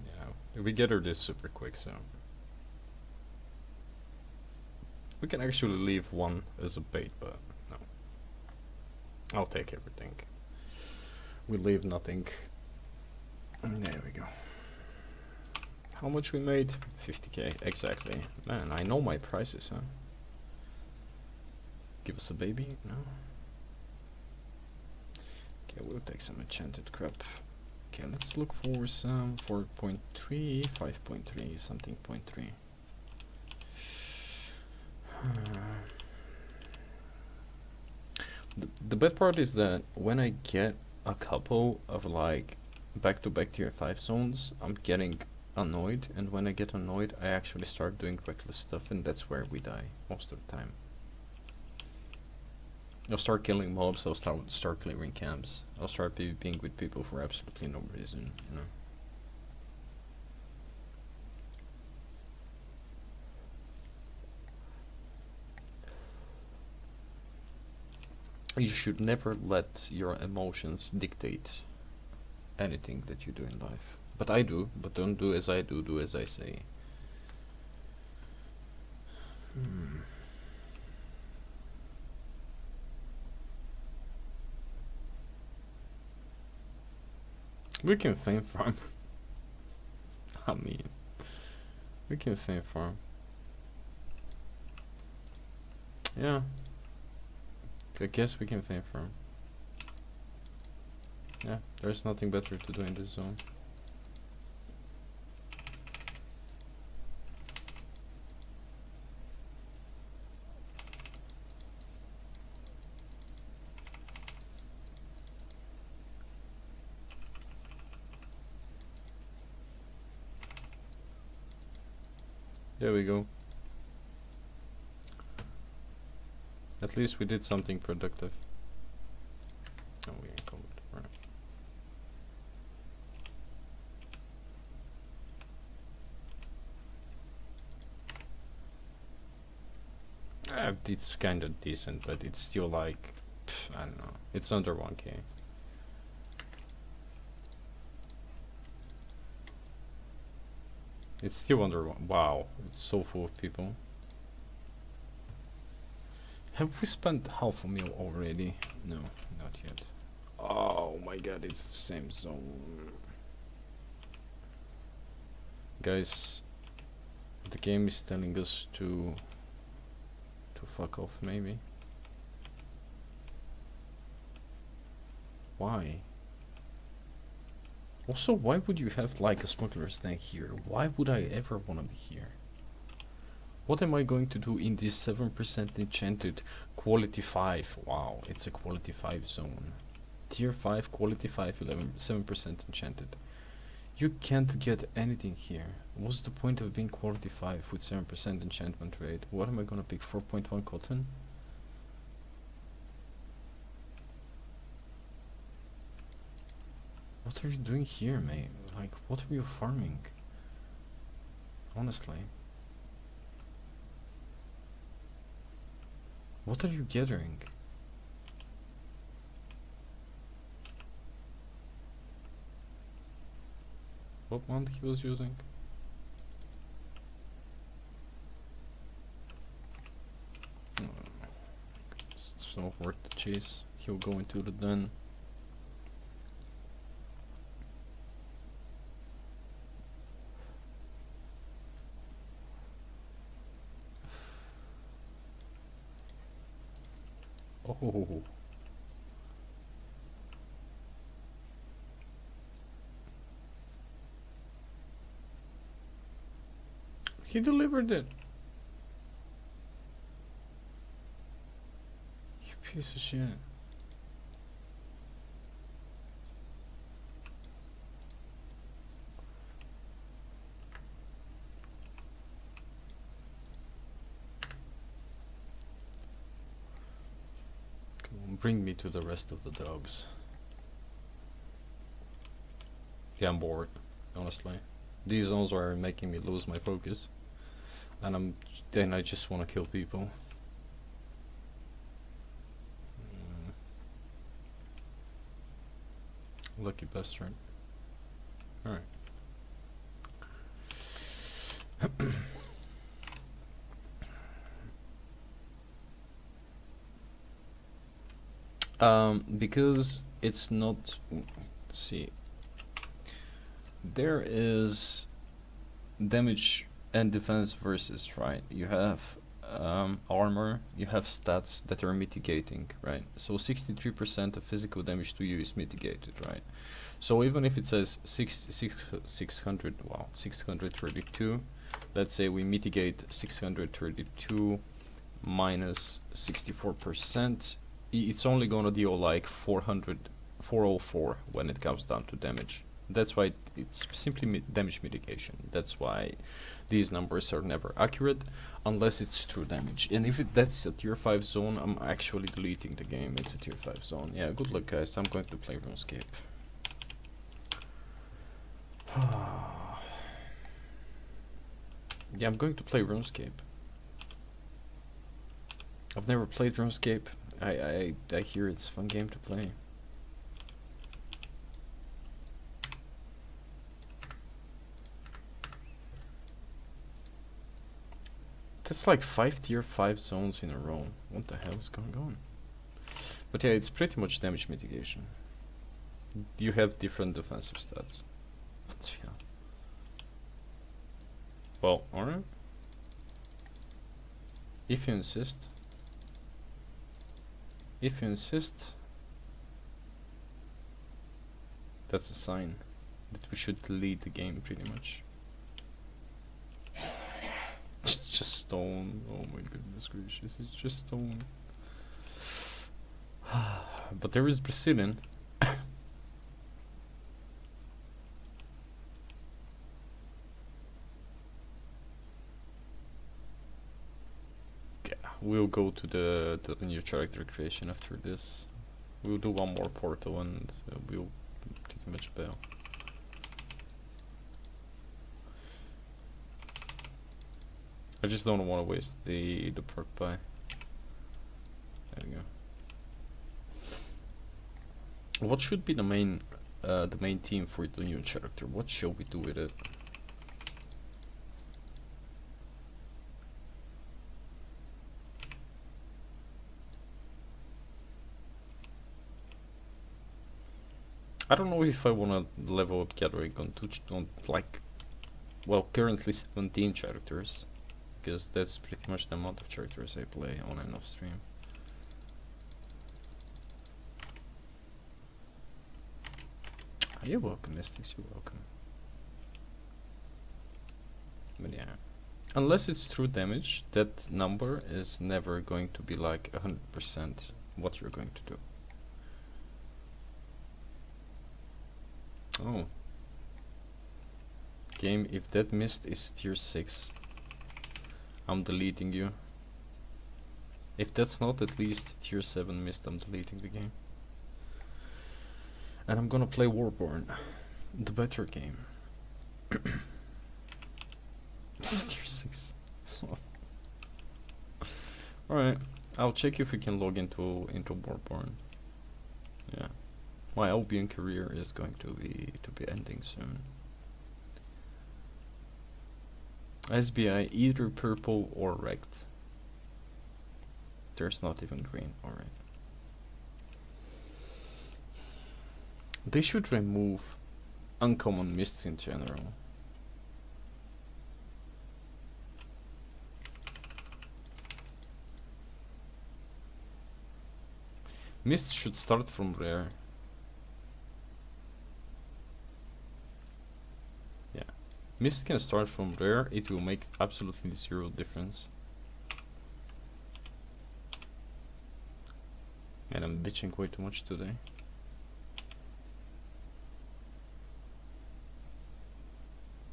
Yeah, we gather this super quick, so we can actually leave one as a bait, but no. I'll take everything. We leave nothing. There we go. How much we made? 50k, exactly. Man, I know my prices, huh? Give us a baby? No. Okay, we'll take some enchanted crap. Okay, let's look for some 4.3, 5.3, something 0.3. The bad part is that when I get a couple of like back-to-back tier 5 zones, I'm getting annoyed, and when I get annoyed I actually start doing reckless stuff, and that's where we die most of the time. I'll start killing mobs, I'll start clearing camps, I'll start PvPing with people for absolutely no reason, you know. You should never let your emotions dictate anything that you do in life. But I do, but don't do as I do as I say. We can fame farm. I mean, we can fame farm. Yeah. I guess we can fame farm. Yeah, there's nothing better to do in this zone. There we go. At least we did something productive. Oh, we ain't covered. Right. It's kind of decent, but it's still like, I don't know. It's under 1k. It's still under 1. Wow, it's so full of people. Have we spent half a mil already? No, not yet. Oh my god, it's the same zone. Guys, the game is telling us to fuck off, maybe. Why? Also, why would you have like a smuggler's tank here? Why would I ever want to be here? What am I going to do in this 7% enchanted quality 5? Wow, it's a quality 5 zone. Tier 5, quality 5, 7% enchanted. You can't get anything here. What's the point of being quality 5 with 7% enchantment rate? What am I gonna pick? 4.1 cotton? What are you doing here, mate? Like, what are you farming? Honestly. What are you gathering? What wand he was using? It's not worth the chase. He'll go into the den. Oh. He delivered it. You piece of shit. Bring me to the rest of the dogs. Yeah, I'm bored, honestly. These zones are making me lose my focus. And then I just want to kill people. Lucky bastard. Alright. Because it's not, see, there is damage and defense versus, right? You have armor, you have stats that are mitigating, right? So 63% of physical damage to you is mitigated, right? So even if it says 632, let's say we mitigate 632 minus 64%, it's only gonna deal like 404 when it comes down to damage. That's why it's simply damage mitigation. That's why these numbers are never accurate unless it's true damage. And if that's a tier 5 zone, I'm actually deleting the game. It's a tier 5 zone. Yeah, good luck, guys. I'm going to play RuneScape. Yeah, I'm going to play RuneScape. I've never played RuneScape. I hear it's a fun game to play. That's like 5 tier 5 zones in a row. What the hell is going on? But yeah, it's pretty much damage mitigation. You have different defensive stats. But yeah. Well, alright. If you insist. If you insist, that's a sign that we should lead the game pretty much. It's just stone. Oh my goodness gracious, it's just stone. But there is Brazilian. We'll go to the new character creation after this. We'll do one more portal and we'll pretty much bail. I just don't want to waste the perk buy. There we go. What should be the main theme for the new character? What shall we do with it? I don't know if I want to level up gathering on like, well, currently 17 characters, because that's pretty much the amount of characters I play on and off stream. You're welcome, Mystics, you're welcome. But yeah, unless it's true damage, that number is never going to be like 100% what you're going to do. Oh. Game, if that mist is tier 6, I'm deleting you. If that's not at least tier 7 mist, I'm deleting the game. And I'm gonna play Warborne, the better game. It's tier 6. Alright, I'll check if we can log into Warborne. Yeah. My Albion career is going to be ending soon. SBI either purple or wrecked. There's not even green. Alright. They should remove uncommon mists in general. Mist should start from rare. Yeah. Mist can start from rare, it will make absolutely zero difference. And I'm bitching way too much today.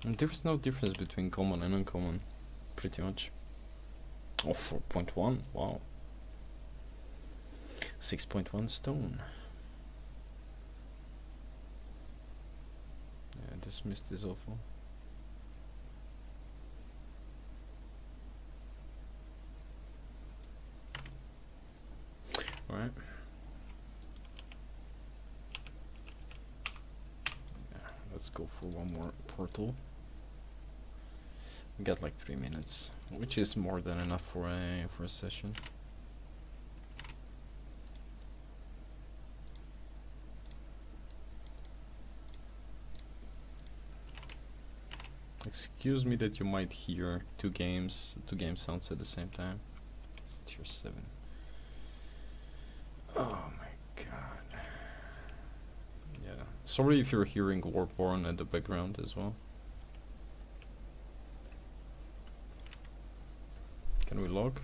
And there's no difference between common and uncommon, pretty much. Oh, 4.1, wow. 6.1 stone. Yeah, this mist is awful. Alright. Yeah, let's go for one more portal. We got like 3 minutes, which is more than enough for a session. Excuse me that you might hear two game sounds at the same time. It's tier 7. Oh my god. Yeah. Sorry if you're hearing Warborne at the background as well. Can we log?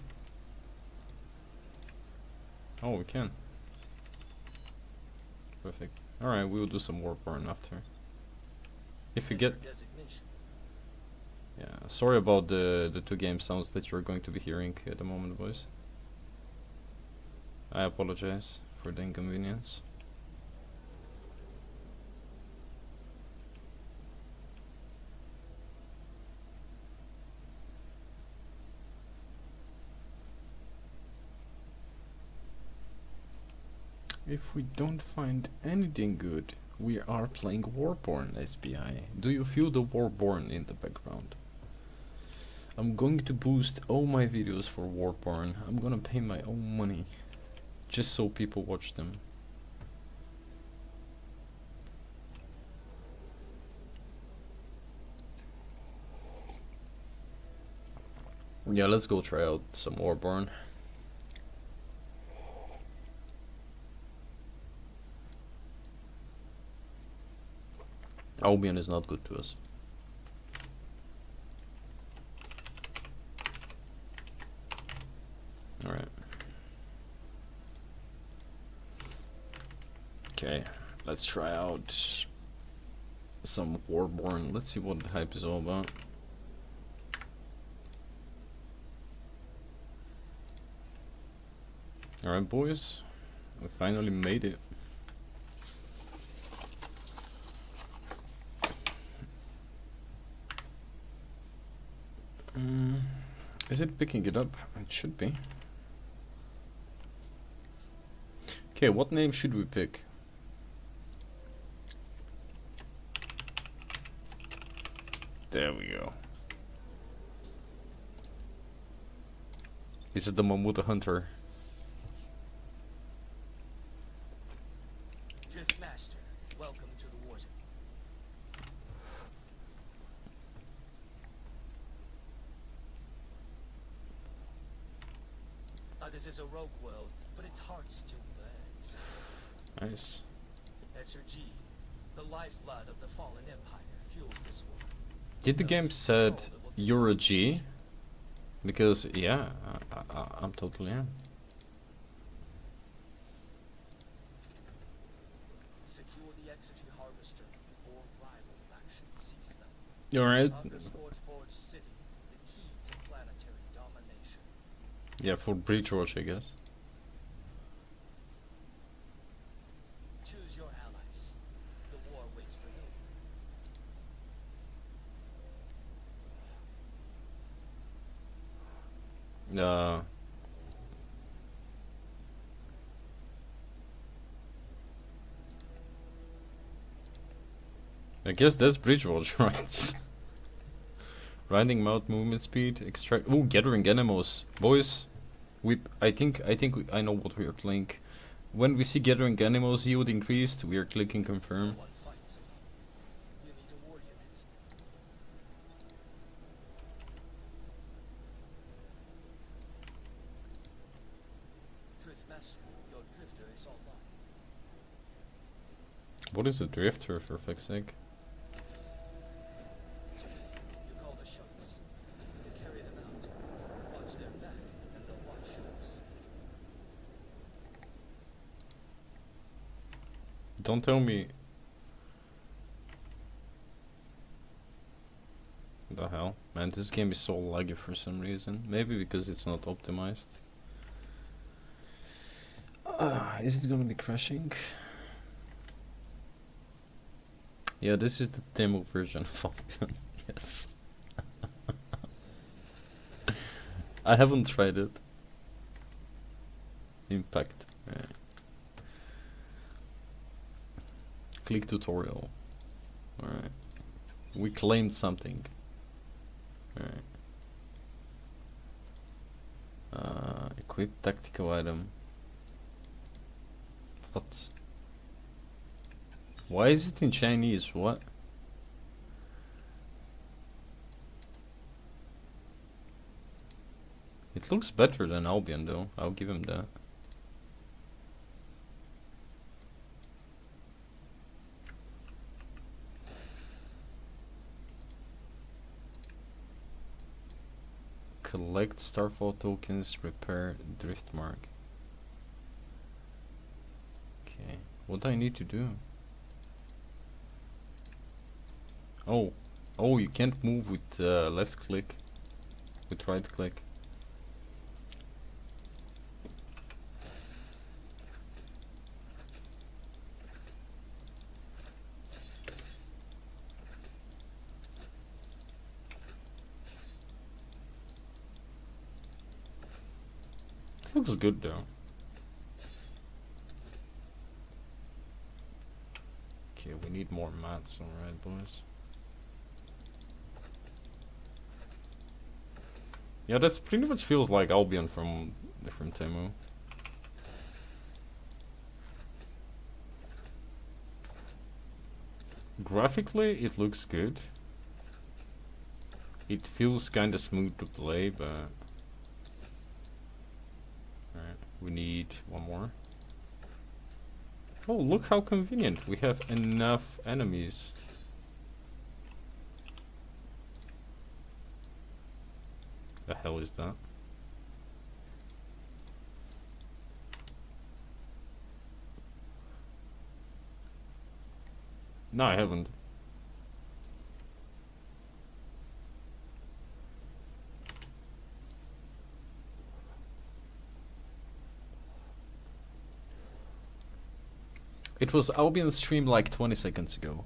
Oh, we can. Perfect. Alright, we will do some Warborne after. If we get... Yeah, sorry about the two game sounds that you're going to be hearing at the moment, boys. I apologize for the inconvenience. If we don't find anything good, we are playing Warborne SBI. Do you feel the Warborne in the background? I'm going to boost all my videos for Warborne. I'm gonna pay my own money just so people watch them. Yeah, let's go try out some Warborne. Albion is not good to us. Alright. Okay, let's try out some Warborne. Let's see what the hype is all about. Alright, boys. We finally made it. Is it picking it up? It should be. Okay, what name should we pick? There we go. Is it the Mammoth Hunter? Drift Master, welcome to the war zone. This is a rogue world, but its heart still burns. Nice. XRG, the lifeblood of the fallen empire, fuels this world. Did the game said you're a G? Because yeah, I'm totally am. Secure the XRG harvester before rival factions seize them. Alright. Forge City, the key to planetary domination. Yeah, for Bridgewater, I guess. Choose your allies. The war waits for you. I guess that's Bridgewater, right? Riding mount, movement speed, extract. Oh, gathering animals, boys. I think I know what we are playing. When we see gathering animals yield increased, we are clicking confirm. One fights alone. You need a war unit. Driftmaster, your drifter is online. What is a drifter, for fuck's sake? You call the shots. You carry them out. Watch their back, and they'll watch yours. Don't tell me. The hell? Man, this game is so laggy for some reason. Maybe because it's not optimized. Is it gonna be crashing? Yeah, this is the demo version of Albion. Yes. I haven't tried it. Impact. Right. Click tutorial. Alright. We claimed something. Alright. Equip tactical item. What? Why is it in Chinese? What? It looks better than Albion though, I'll give him that. Collect Starfall tokens, repair Driftmark. Okay, what do I need to do? Oh, you can't move with left click, with right click. Looks good though. Okay, we need more mats, alright boys. Yeah, that's pretty much feels like Albion from Temu. Graphically, it looks good. It feels kinda smooth to play, but... Alright, we need one more. Oh, look how convenient. We have enough enemies. The hell is that? No, I haven't. It was Albion's stream like 20 seconds ago.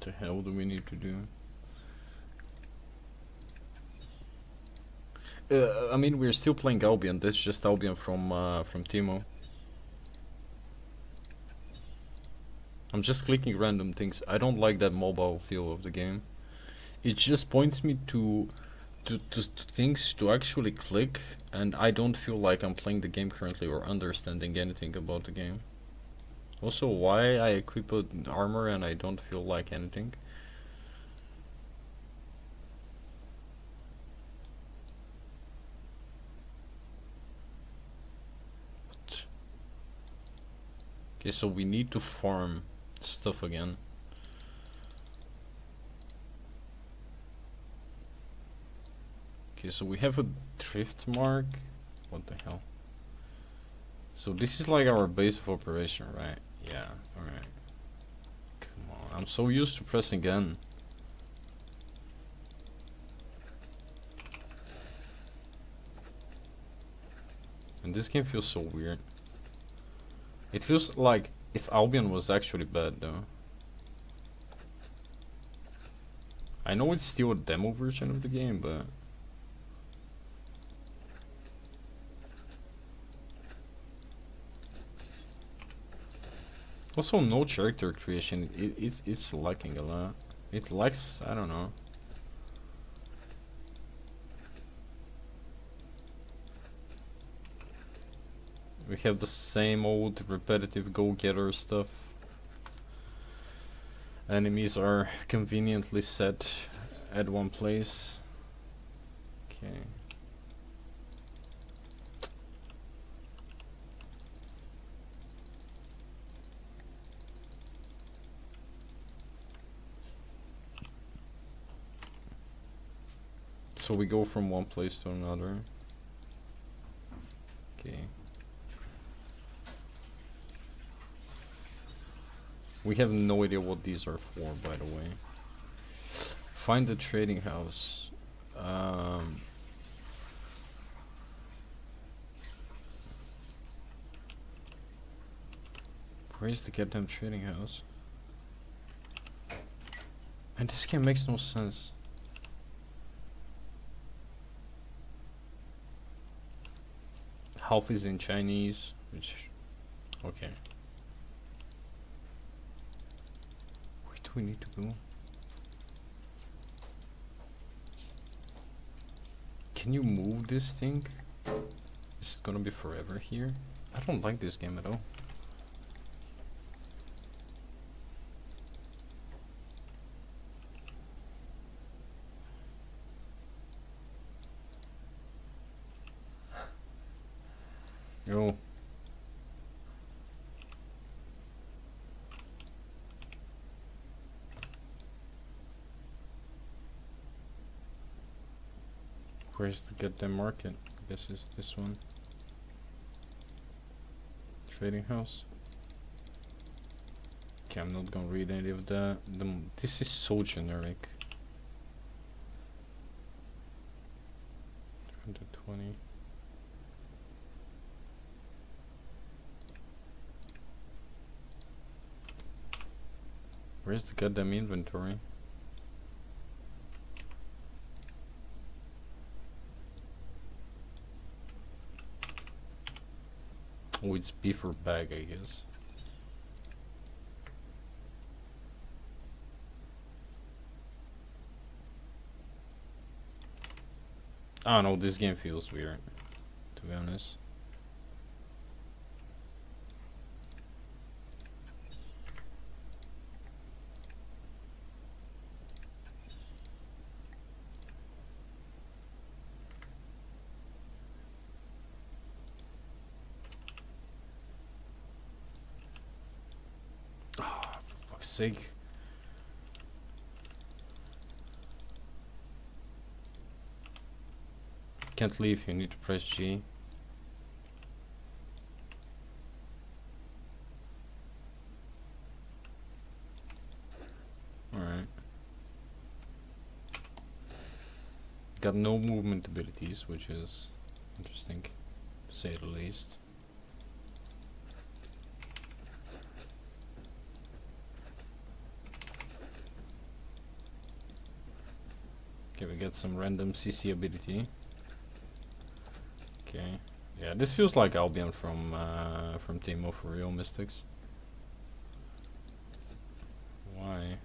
The hell do we need to do? I mean, we're still playing Albion. That's just Albion from Timo. I'm just clicking random things. I don't like that mobile feel of the game. It just points me to things to actually click, and I don't feel like I'm playing the game currently or understanding anything about the game. Also, why I equip armor and I don't feel like anything. What? Okay, so we need to farm stuff again. Okay, so we have a drift mark. What the hell? So this is like our base of operation, right? Yeah, alright. Come on, I'm so used to pressing N. And this game feels so weird. It feels like if Albion was actually bad though. I know it's still a demo version of the game, but also no character creation. It's lacking a lot. It lacks, I don't know. We have the same old repetitive go-getter stuff. Enemies are conveniently set at one place. Okay. So we go from one place to another. Okay. We have no idea what these are for, by the way. Find the trading house. Where's the goddamn trading house? And this game makes no sense. Half is in Chinese, which... okay. Where do we need to go? Can you move this thing? Is it gonna be forever here? I don't like this game at all. Yo. Where's the goddamn market? I guess it's this one. Trading house. Okay, I'm not gonna read any of that. This is so generic. 120. Where's the goddamn inventory? Oh, it's beaver bag, I guess. I don't know, this game feels weird, to be honest. Ah, for fuck's sake. Can't leave, you need to press G. Alright. Got no movement abilities, which is interesting, to say the least. Okay, we get some random CC ability. Okay, yeah, this feels like Albion from Team of Real Mystics. Why?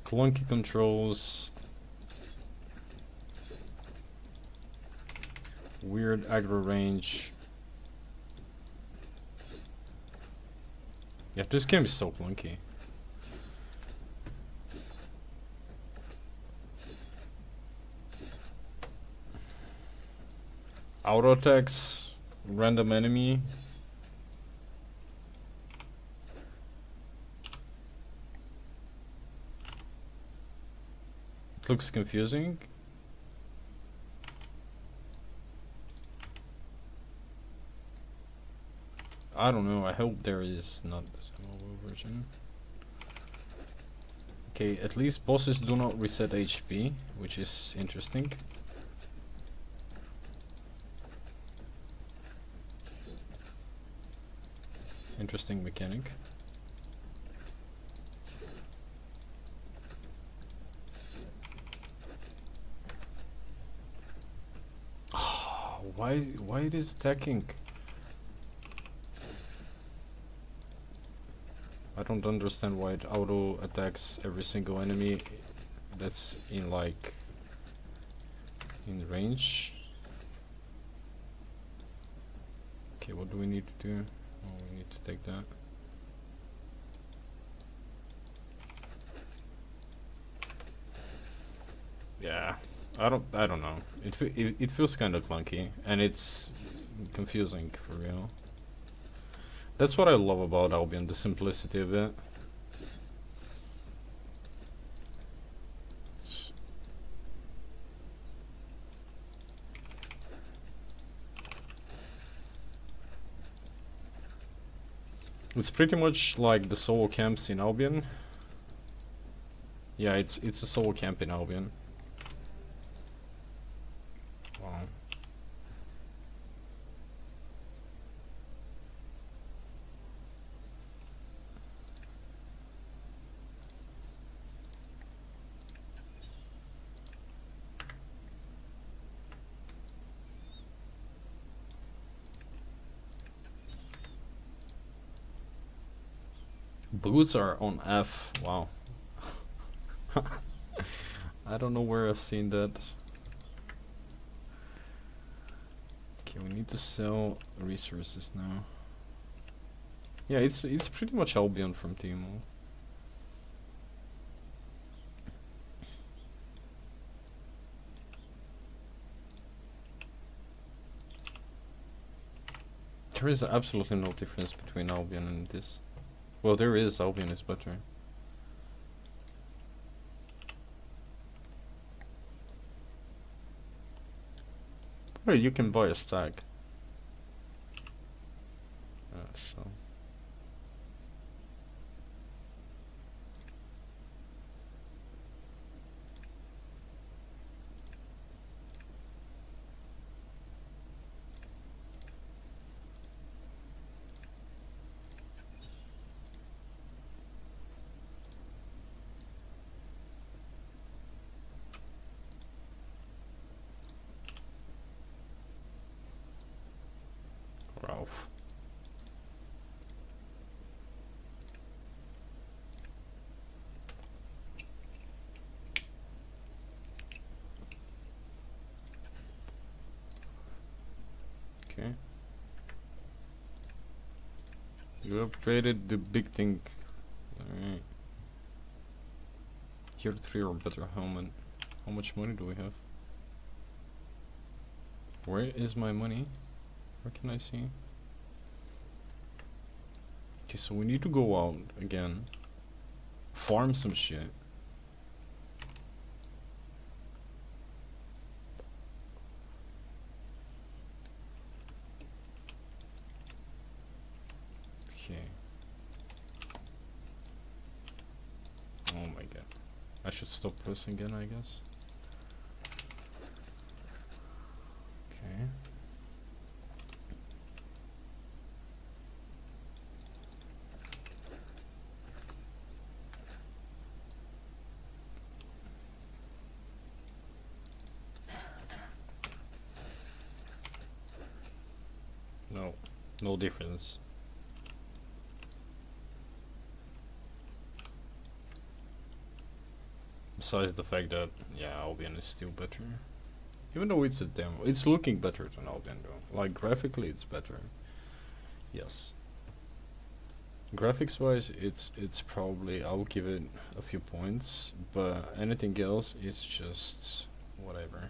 Clunky controls. Weird aggro range. Yeah, this game is so clunky. Auto attacks, random enemy. It looks confusing. I don't know, I hope there is not a mobile version. Okay, at least bosses do not reset HP, which is interesting. Interesting mechanic. Why it is attacking? I don't understand why it auto attacks every single enemy that's in like in range. Okay, what do we need to do? Oh, we need to take that. Yeah, I don't know. It feels kind of clunky and it's confusing for real. That's what I love about Albion, the simplicity of it. It's pretty much like the solo camps in Albion. Yeah, it's a solo camp in Albion. Wow. Boots are on F. Wow. I don't know where I've seen that. Okay, we need to sell resources now. Yeah, it's pretty much Albion from Timo. There is absolutely no difference between Albion and this. Well, there is. Albion is better. Oh, you can buy a stack. So. Ralph. Okay. You upgraded the big thing. Alright. Tier 3 or better helmet. How much money do we have? Where is my money? Where can I see? Okay, so we need to go out again. Farm some shit. Okay. Oh my god. I should stop pressing again, I guess. Okay. No, no difference. Besides the fact that, yeah, Albion is still better. Even though it's a demo, it's looking better than Albion though. Like, graphically it's better. Yes. Graphics wise, it's probably, I'll give it a few points, but anything else is just whatever.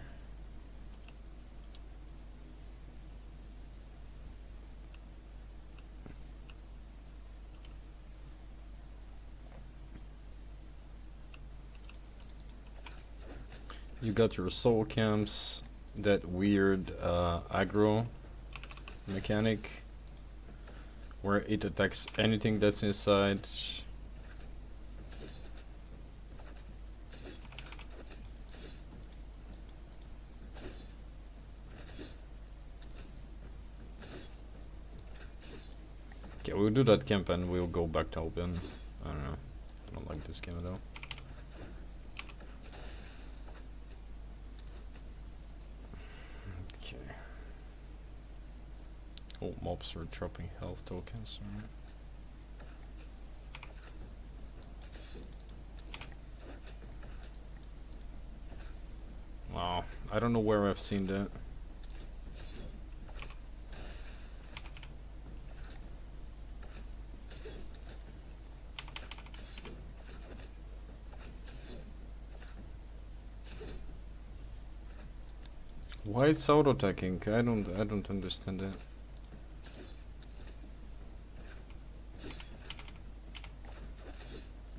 You got your soul camps, that weird aggro mechanic where it attacks anything that's inside. Okay, we'll do that camp and we'll go back to Albion. I don't know. I don't like this game at all. Okay. Oh, mobs are dropping health tokens. Alright. Wow, I don't know where I've seen that. Why it's auto-attacking? I don't understand that.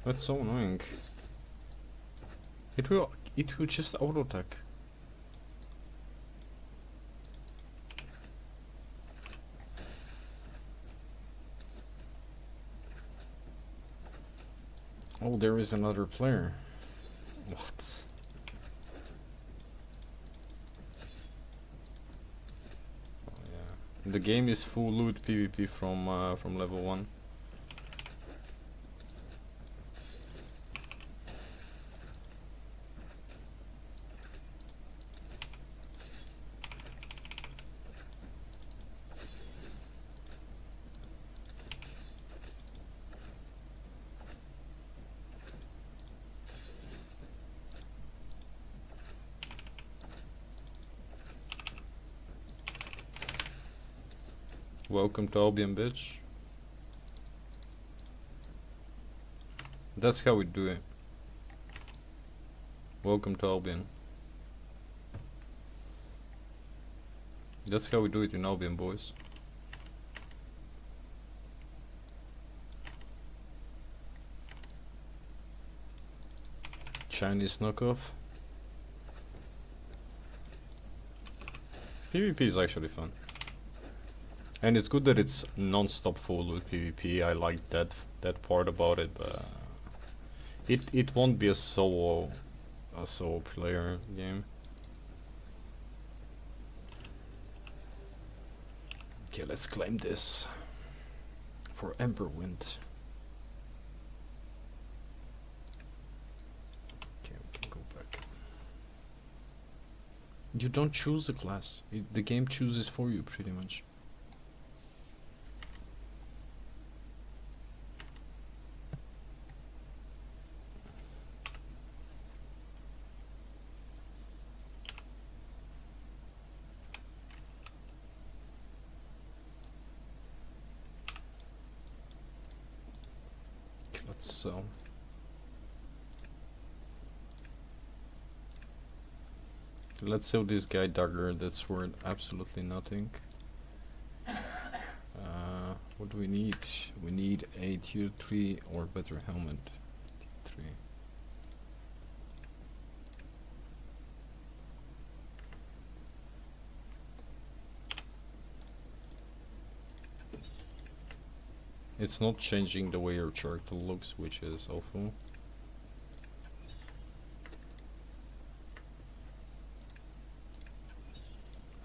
That's so annoying. It will just auto-attack. Oh, there is another player. What? Oh, yeah. The game is full loot PvP from level 1. Welcome to Albion, bitch. That's how we do it. Welcome to Albion. That's how we do it in Albion, boys. Chinese knockoff. PvP is actually fun. And it's good that it's non-stop full loot PvP. I like that part about it, but it won't be a solo player game. Okay, let's claim this for Ember Wind. Okay, we can go back. You don't choose a class. The game chooses for you, pretty much. Let's sell. Let's sell this guy dagger that's worth absolutely nothing. What do we need? We need a tier 3 or better helmet. Tier 3. It's not changing the way your character looks, which is awful.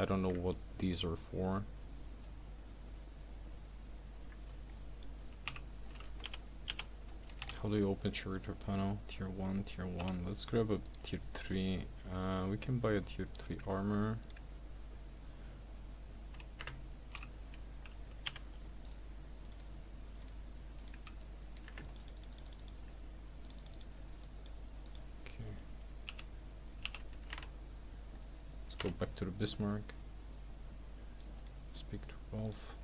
I don't know what these are for. How do you open character panel? Tier 1, tier 1. Let's grab a tier 3. We can buy a tier 3 armor. Go back to the Bismarck. Speak to Wolf.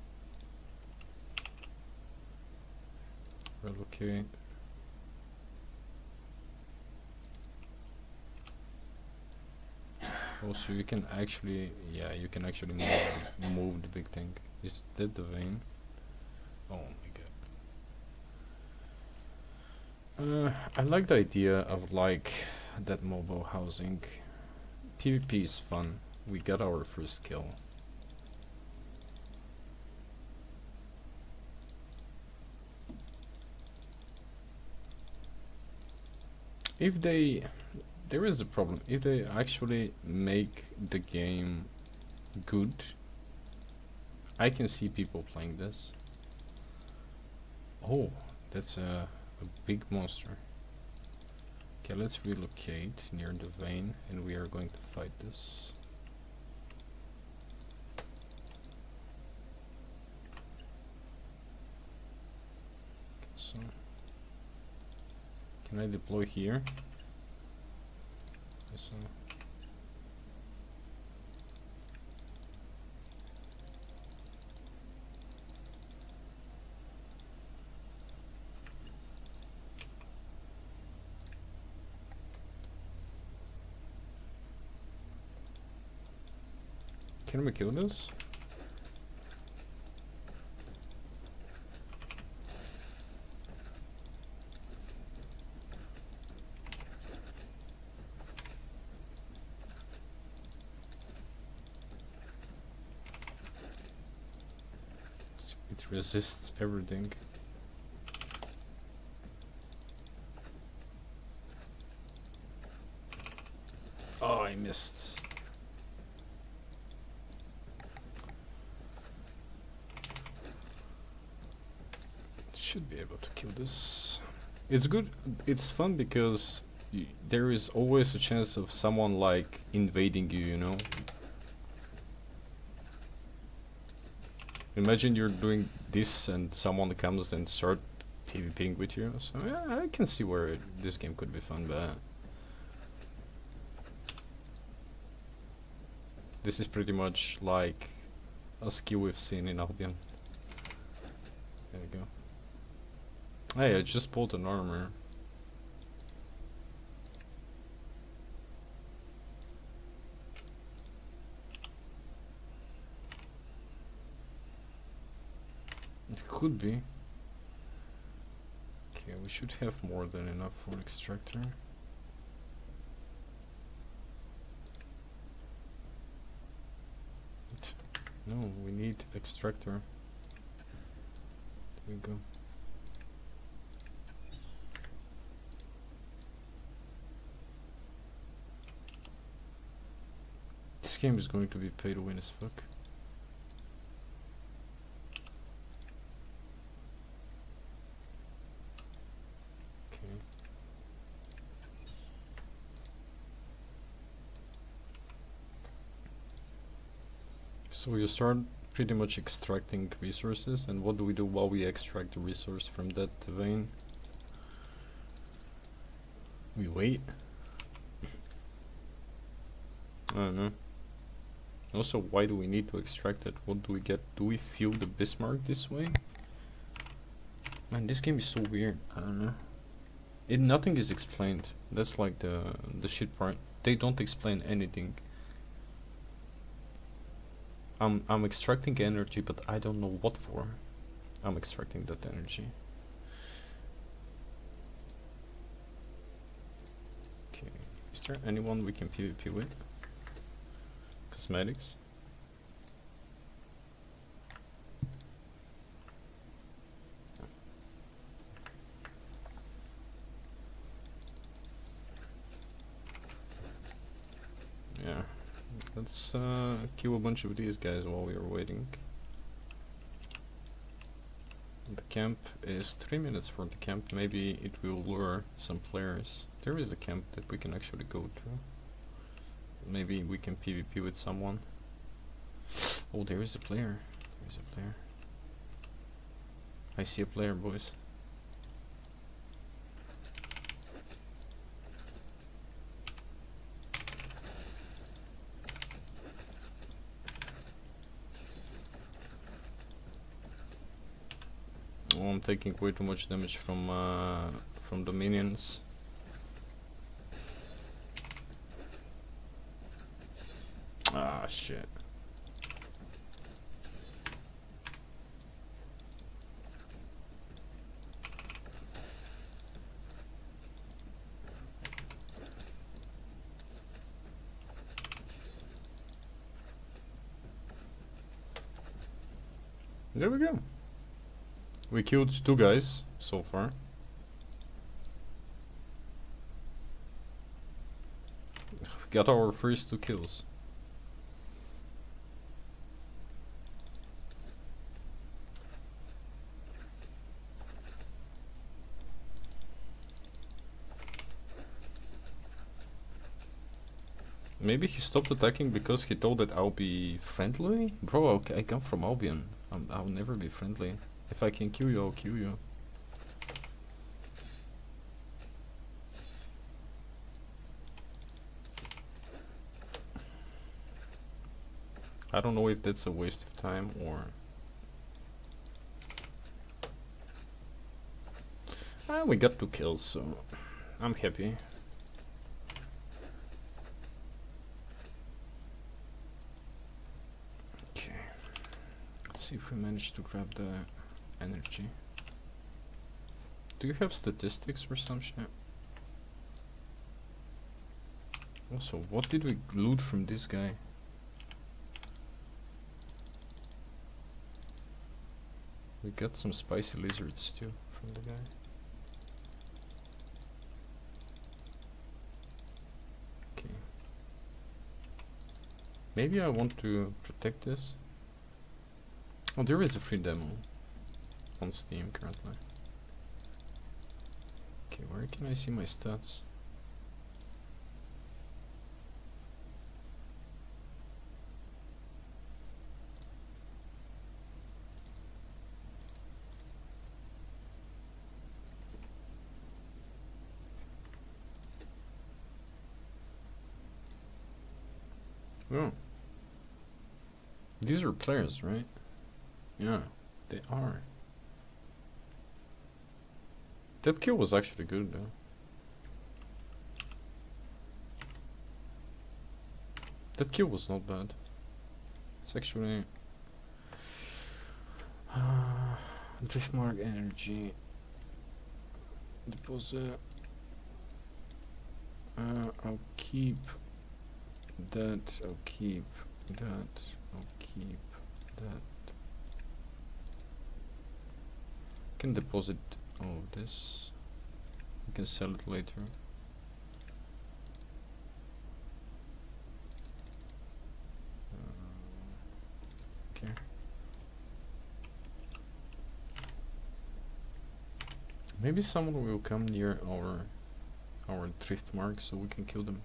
Relocate. Also, you can actually, yeah, you can actually move the big thing. Is that the vein? Oh my god. I like the idea of like that mobile housing. PvP is fun. We got our first kill. If they... There is a problem. If they actually make the game good, I can see people playing this. Oh, that's a big monster. Okay, let's relocate near the vein and we are going to fight this. Okay, so can I deploy here? So can we kill this? It resists everything. Oh, I missed. Should be able to kill this. It's good. It's fun because there is always a chance of someone like invading you, you know. Imagine you're doing this and someone comes and start PvPing with you. So yeah, I can see where this game could be fun, but this is pretty much like a skill we've seen in Albion. There you go. Hey, I just pulled an armor. It could be. Okay, we should have more than enough for extractor. But no, we need extractor. There we go. This game is going to be pay to win as fuck. Okay. So you start pretty much extracting resources, and what do we do while we extract the resource from that vein? We wait. I don't know. Also, why do we need to extract it? What do we get? Do we fuel the Bismarck this way? Man, this game is so weird. I don't know. Nothing is explained. That's like the shit part. They don't explain anything. I'm extracting energy, but I don't know what for. I'm extracting that energy. Okay. Is there anyone we can PvP with? Cosmetics. Yeah, let's kill a bunch of these guys while we are waiting. The camp is 3 minutes from the camp. Maybe it will lure some players. There is a camp that we can actually go to. Maybe we can PvP with someone. Oh, there is a player. There is a player. I see a player, boys. Oh, I'm taking way too much damage from the minions. Ah, shit. There we go. We killed 2 guys so far. We got our first 2 kills. Maybe he stopped attacking because he thought that I'll be friendly? Bro, okay, I come from Albion. I'll never be friendly. If I can kill you, I'll kill you. I don't know if that's a waste of time or... we got 2 kills, so I'm happy. Okay. Let's see if we manage to grab the energy. Do you have statistics or some shit? Also, what did we loot from this guy? We got some spicy lizards too from the guy. Okay. Maybe I want to protect this. Oh, there is a free demo on Steam currently. Okay, where can I see my stats? Oh. These are players, right? Yeah, they are. That kill was actually good though. That kill was not bad. It's actually... Driftmark energy. Deposit. I'll keep that, I'll keep that, I'll keep that. Can deposit all of this. We can sell it later. Okay. Maybe someone will come near our drift mark so we can kill them.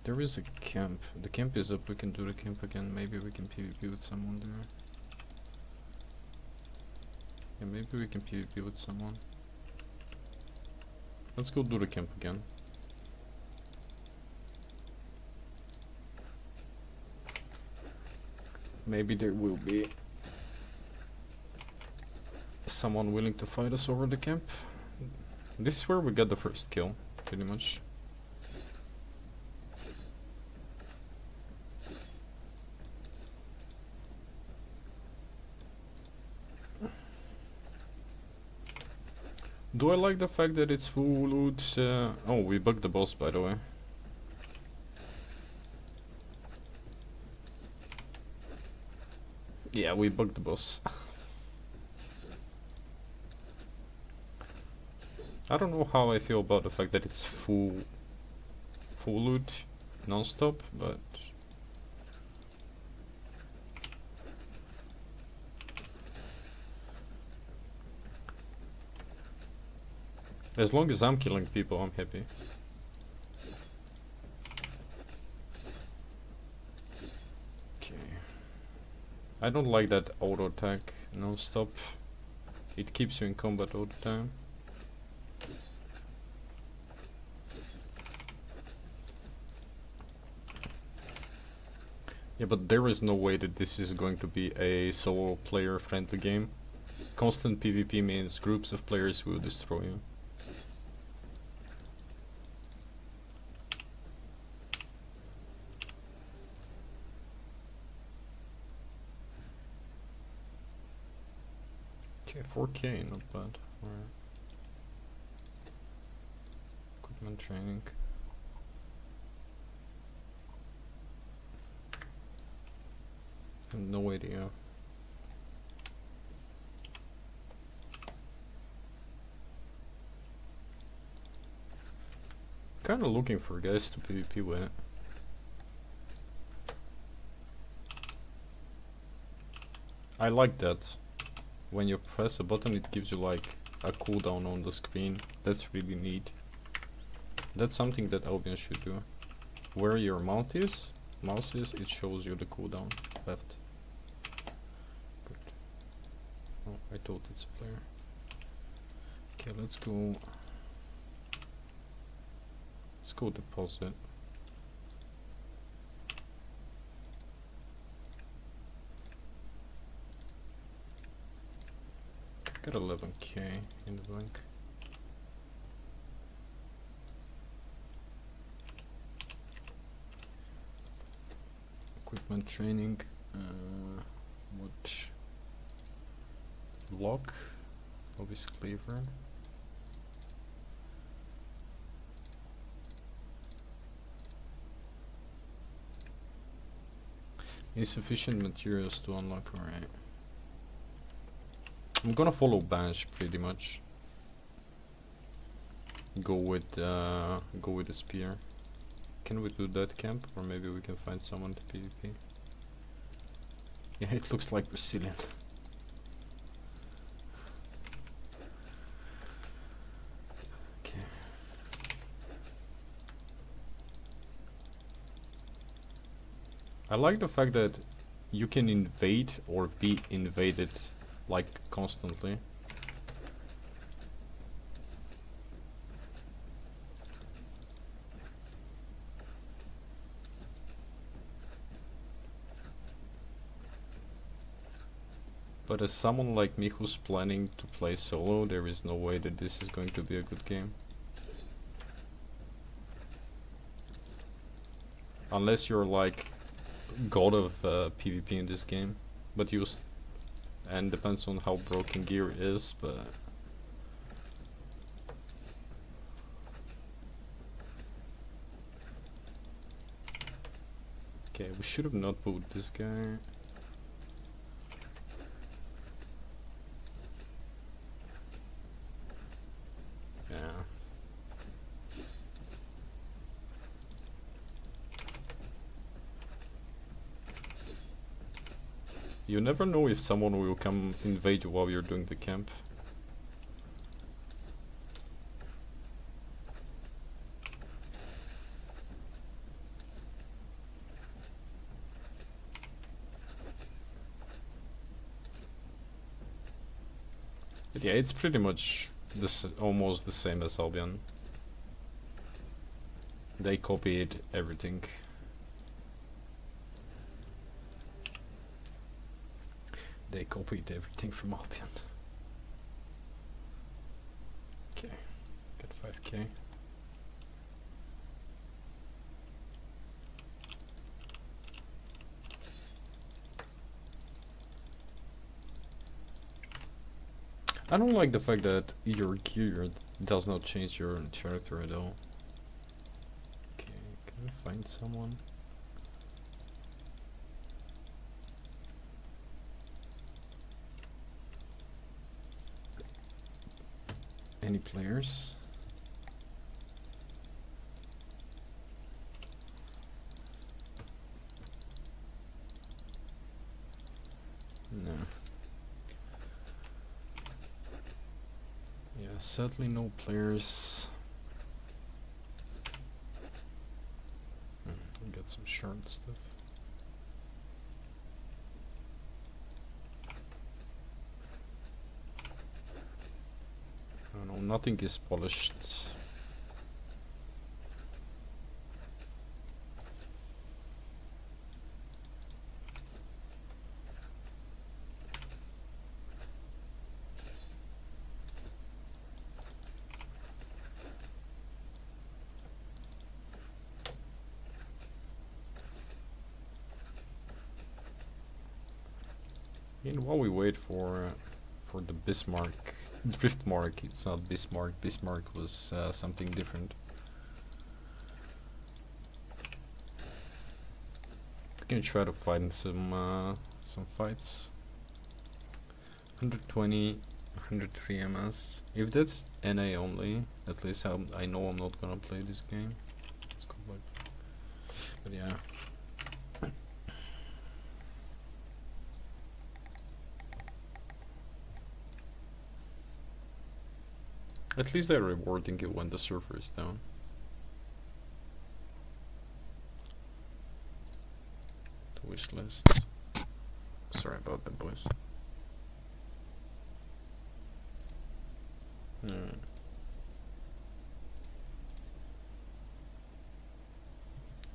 There is a camp. The camp is up. We can do the camp again. Maybe we can PvP with someone there. Yeah, maybe we can PvP with someone. Let's go do the camp again. Maybe there will be someone willing to fight us over the camp. This is where we got the first kill, pretty much. Do I like the fact that it's full loot? Oh, we bugged the boss, by the way. Yeah, we bugged the boss. I don't know how I feel about the fact that it's full loot, non-stop, but... As long as I'm killing people, I'm happy. Okay. I don't like that auto attack non-stop. It keeps you in combat all the time. Yeah, but there is no way that this is going to be a solo player friendly game. Constant PvP means groups of players will destroy you. Okay, 4K, not bad. Alright. Equipment training. I have no idea Kinda looking for guys to PvP with. I like that. When you press a button it gives you like a cooldown on the screen. That's really neat. That's something that Albion should do. Where your mouse is, it shows you the cooldown left. Good. Oh, I thought it's a player. Okay, let's go. Let's go deposit. Got 11k in the bank. Equipment training. What? Lock. Obvious cleaver. Insufficient materials to unlock. Alright. I'm gonna follow Bansh pretty much. Go with a spear. Can we do that camp, or maybe we can find someone to PvP? Yeah, it looks like Brazilian. Okay. I like the fact that you can invade or be invaded like constantly. But as someone like me who's planning to play solo, there is no way that this is going to be a good game. Unless you're like god of PvP in this game. But and depends on how broken gear is, but okay, we should have not put this guy. Yeah. You never know if someone will come invade you while you're doing the camp. But yeah, it's pretty much almost the same as Albion. They copied everything. They copied everything from Albion. Okay, got 5k. I don't like the fact that your gear does not change your character at all. Okay, can we find someone? Any players? No. Yeah, sadly no players. We got some shard stuff. I don't know, nothing is polished. And while we wait for the Bismarck, Driftmark, it's not Bismarck. Bismarck was something different. We can try to find some fights. 120. 103 MS. If that's NA only, at least I know I'm not gonna play this game. Let's go back. But yeah. At least they're rewarding you when the server is down. The wish list. Sorry about that, boys.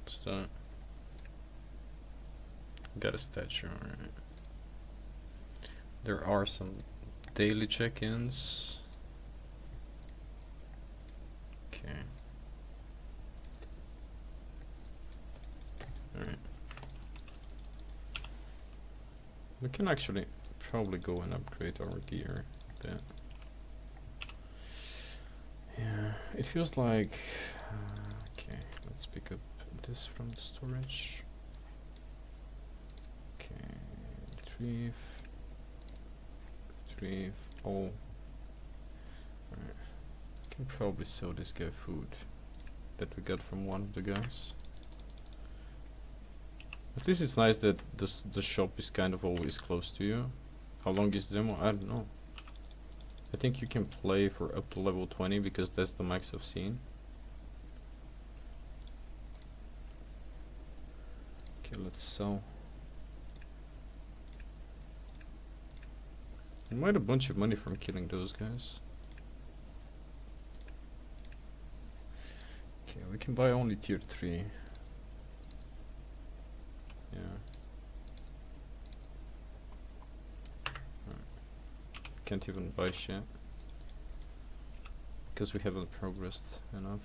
Start. Got a statue, alright. There are some daily check-ins. Okay. Alright. We can actually probably go and upgrade our gear a bit. Yeah, it feels like... okay, let's pick up this from the storage. Okay, retrieve, all. Alright. Can probably sell this guy food that we got from one of the guys. At least it's nice that the shop is kind of always close to you. How long is the demo? I don't know. I think you can play for up to level 20 because that's the max I've seen. Okay, let's sell. We made a bunch of money from killing those guys. Okay, we can buy only tier 3. Yeah. Can't even buy shit because we haven't progressed enough.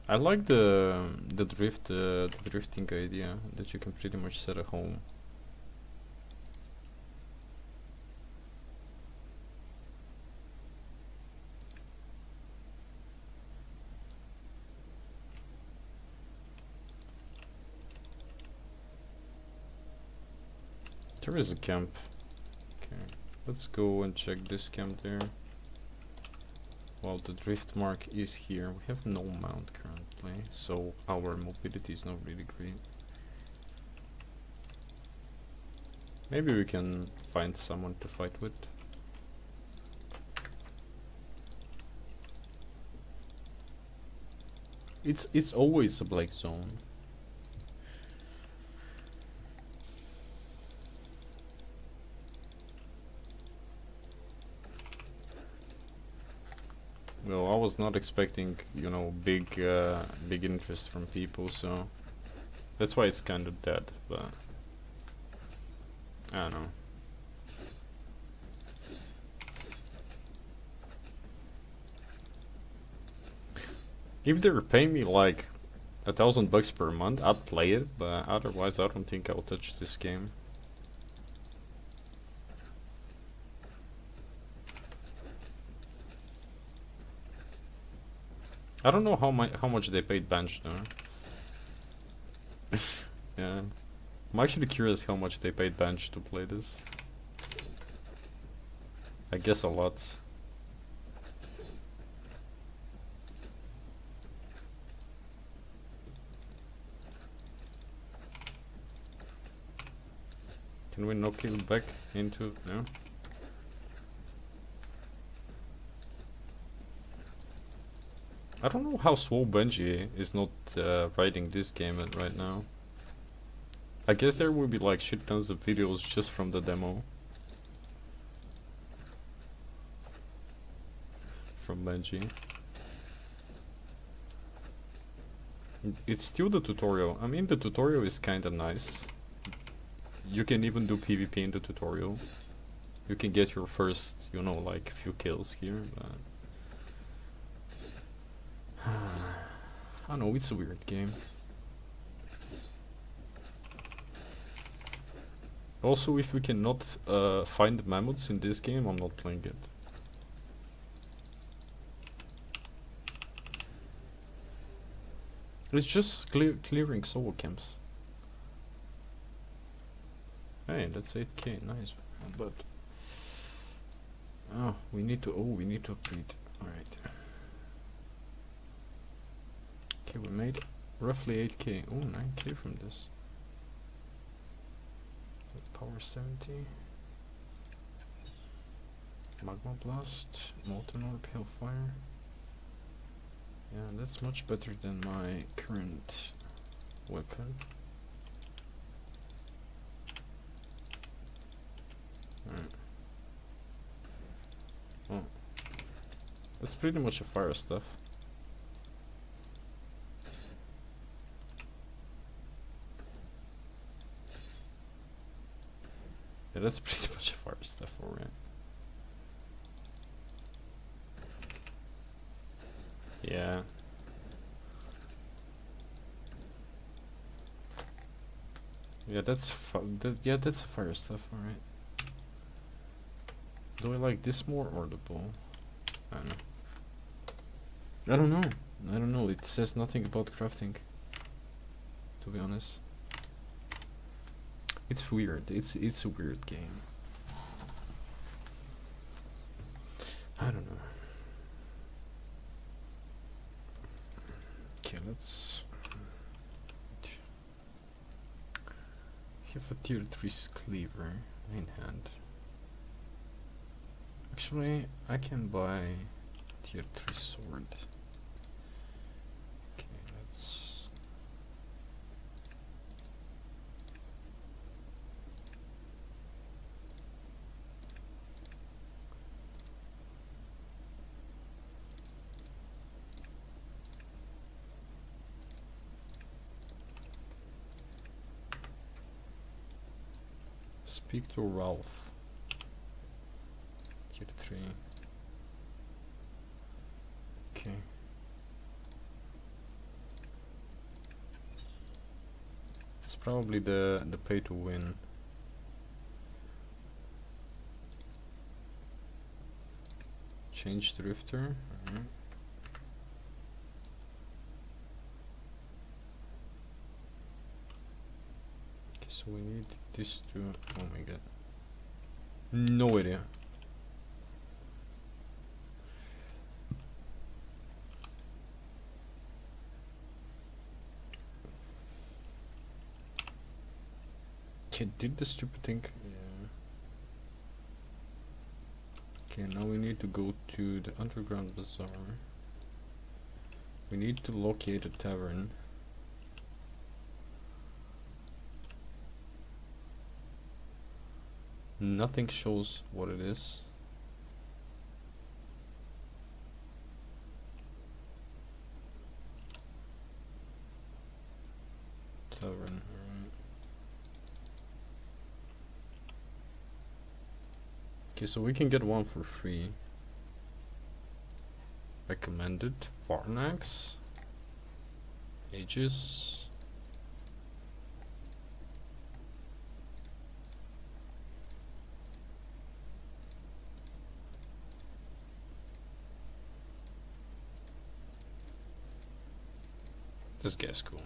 I like the drifting idea that you can pretty much set a home. There is a camp. Okay, let's go and check this camp there. Well, the drift mark is here. We have no mount currently, so our mobility is not really great. Maybe we can find someone to fight with. It's always a black zone. Well, I was not expecting, you know, big interest from people, so that's why it's kind of dead, but I don't know. If they were paying me like $1,000 per month, I'd play it, but otherwise I don't think I'll touch this game. I don't know how much they paid Bench though. Yeah, I'm actually curious how much they paid Bench to play this. I guess a lot. Can we knock him back into... no? I don't know how Swole Benji is not writing this game right now. I guess there will be like shit tons of videos just from the demo. From Benji. It's still the tutorial. I mean, the tutorial is kinda nice. You can even do PvP in the tutorial. You can get your first, you know, like few kills here, but... I don't know, it's a weird game. Also, if we cannot find mammoths in this game, I'm not playing it. It's just clearing solo camps. Hey, that's 8k, nice. But Oh, we need to. Oh, we need to upgrade. All right. Okay, we made roughly 8k. Oh, 9k from this. Power 70. Magma Blast. Molten Orb, Hellfire. Yeah, that's much better than my current weapon. Alright. Oh. That's pretty much a fire stuff. Yeah, that's pretty much a fire stuff, alright. Yeah. Yeah, that's yeah, that's a fire stuff, alright. Do I like this more or the bow? I don't know. I don't know. I don't know. It says nothing about crafting, to be honest. It's weird. It's a weird game. I don't know. Okay, let's have a tier 3 cleaver in hand. Actually, I can buy tier 3 sword. Okay, let's speak to Ralph. Tier 3. Okay. It's probably the pay to win. Change drifter. Alright. Okay, so we need this to. Oh my god. No idea. Okay, did the stupid thing. Yeah. Okay, now we need to go to the underground bazaar. We need to locate a tavern. Nothing shows what it is. Tavern, alright. Okay, so we can get one for free. Recommended. Varnax. Aegis. This guy's cool.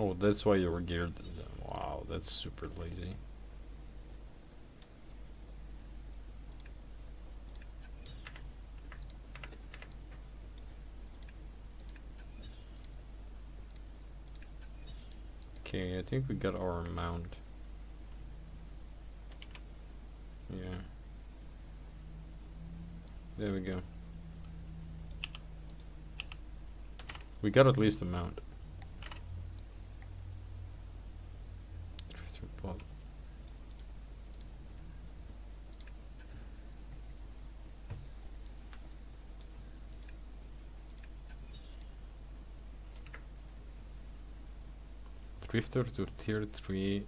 Oh, that's why you were geared. Wow, that's super lazy. Okay, I think we got our mount. Yeah. There we go. We got at least a mount. Drifter to tier 3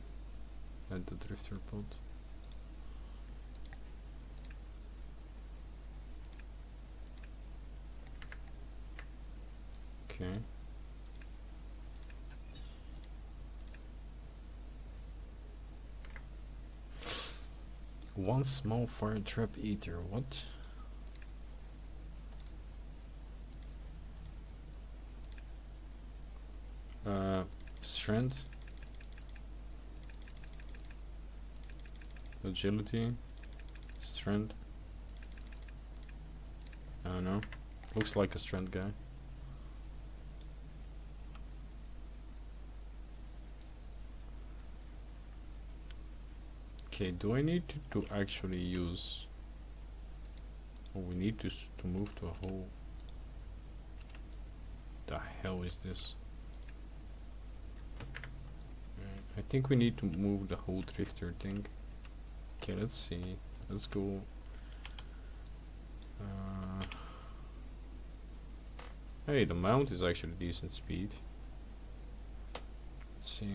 at the drifter pod. Okay. One small fire trap eater, what? Strength, agility, strength. I don't know. Looks like a strength guy. Okay, do I need to actually use? Oh, we need to move to a whole. The hell is this? I think we need to move the whole drifter thing. Okay, let's see. Let's go. Hey, the mount is actually decent speed. Let's see.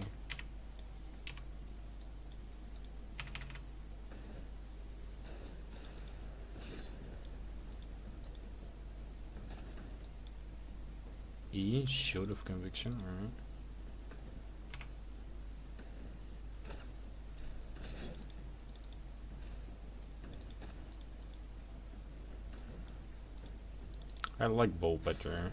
E, shield of conviction, alright. I like bow better.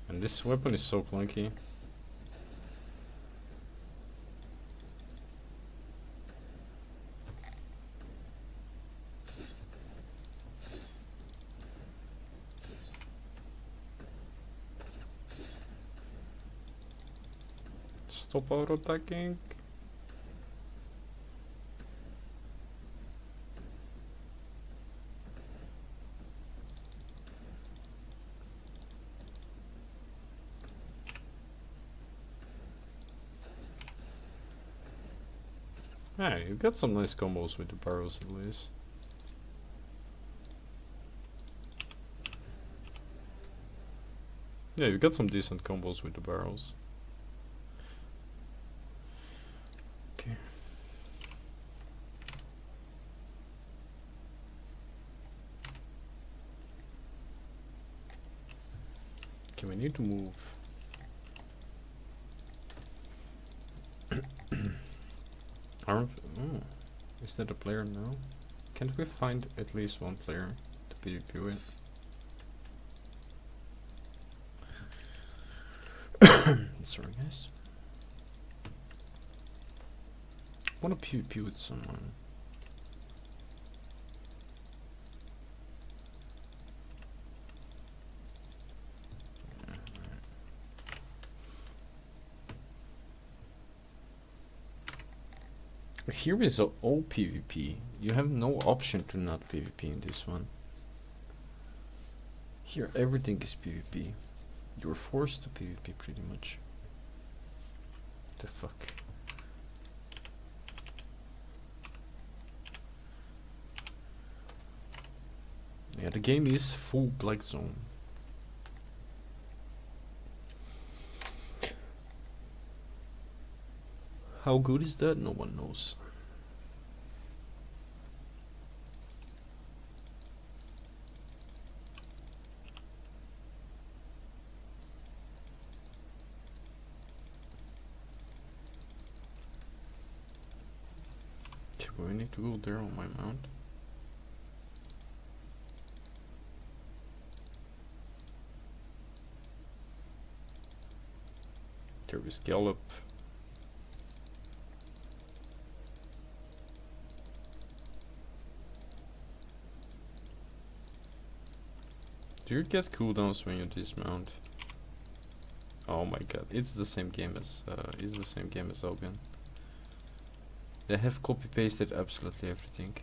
And this weapon is so clunky. Stop auto attacking. Hey, you got some nice combos with the barrels at least. Yeah, you got some decent combos with the barrels. Okay. Okay, we need to move. Oh, is that a player now? Can't we find at least one player to PvP with? Sorry guys. I wanna PvP with someone. Here is all PvP. You have no option to not PvP in this one. Here everything is PvP. You're forced to PvP pretty much. The fuck? Yeah, the game is full black zone. How good is that? No one knows. Okay, we need to go there on my mount. There is Gallop. Do you get cooldowns when you dismount? Oh my god, it's the same game as Albion. They have copy pasted absolutely everything.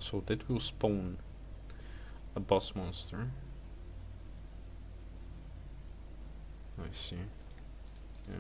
So that will spawn a boss monster. I see. Yeah.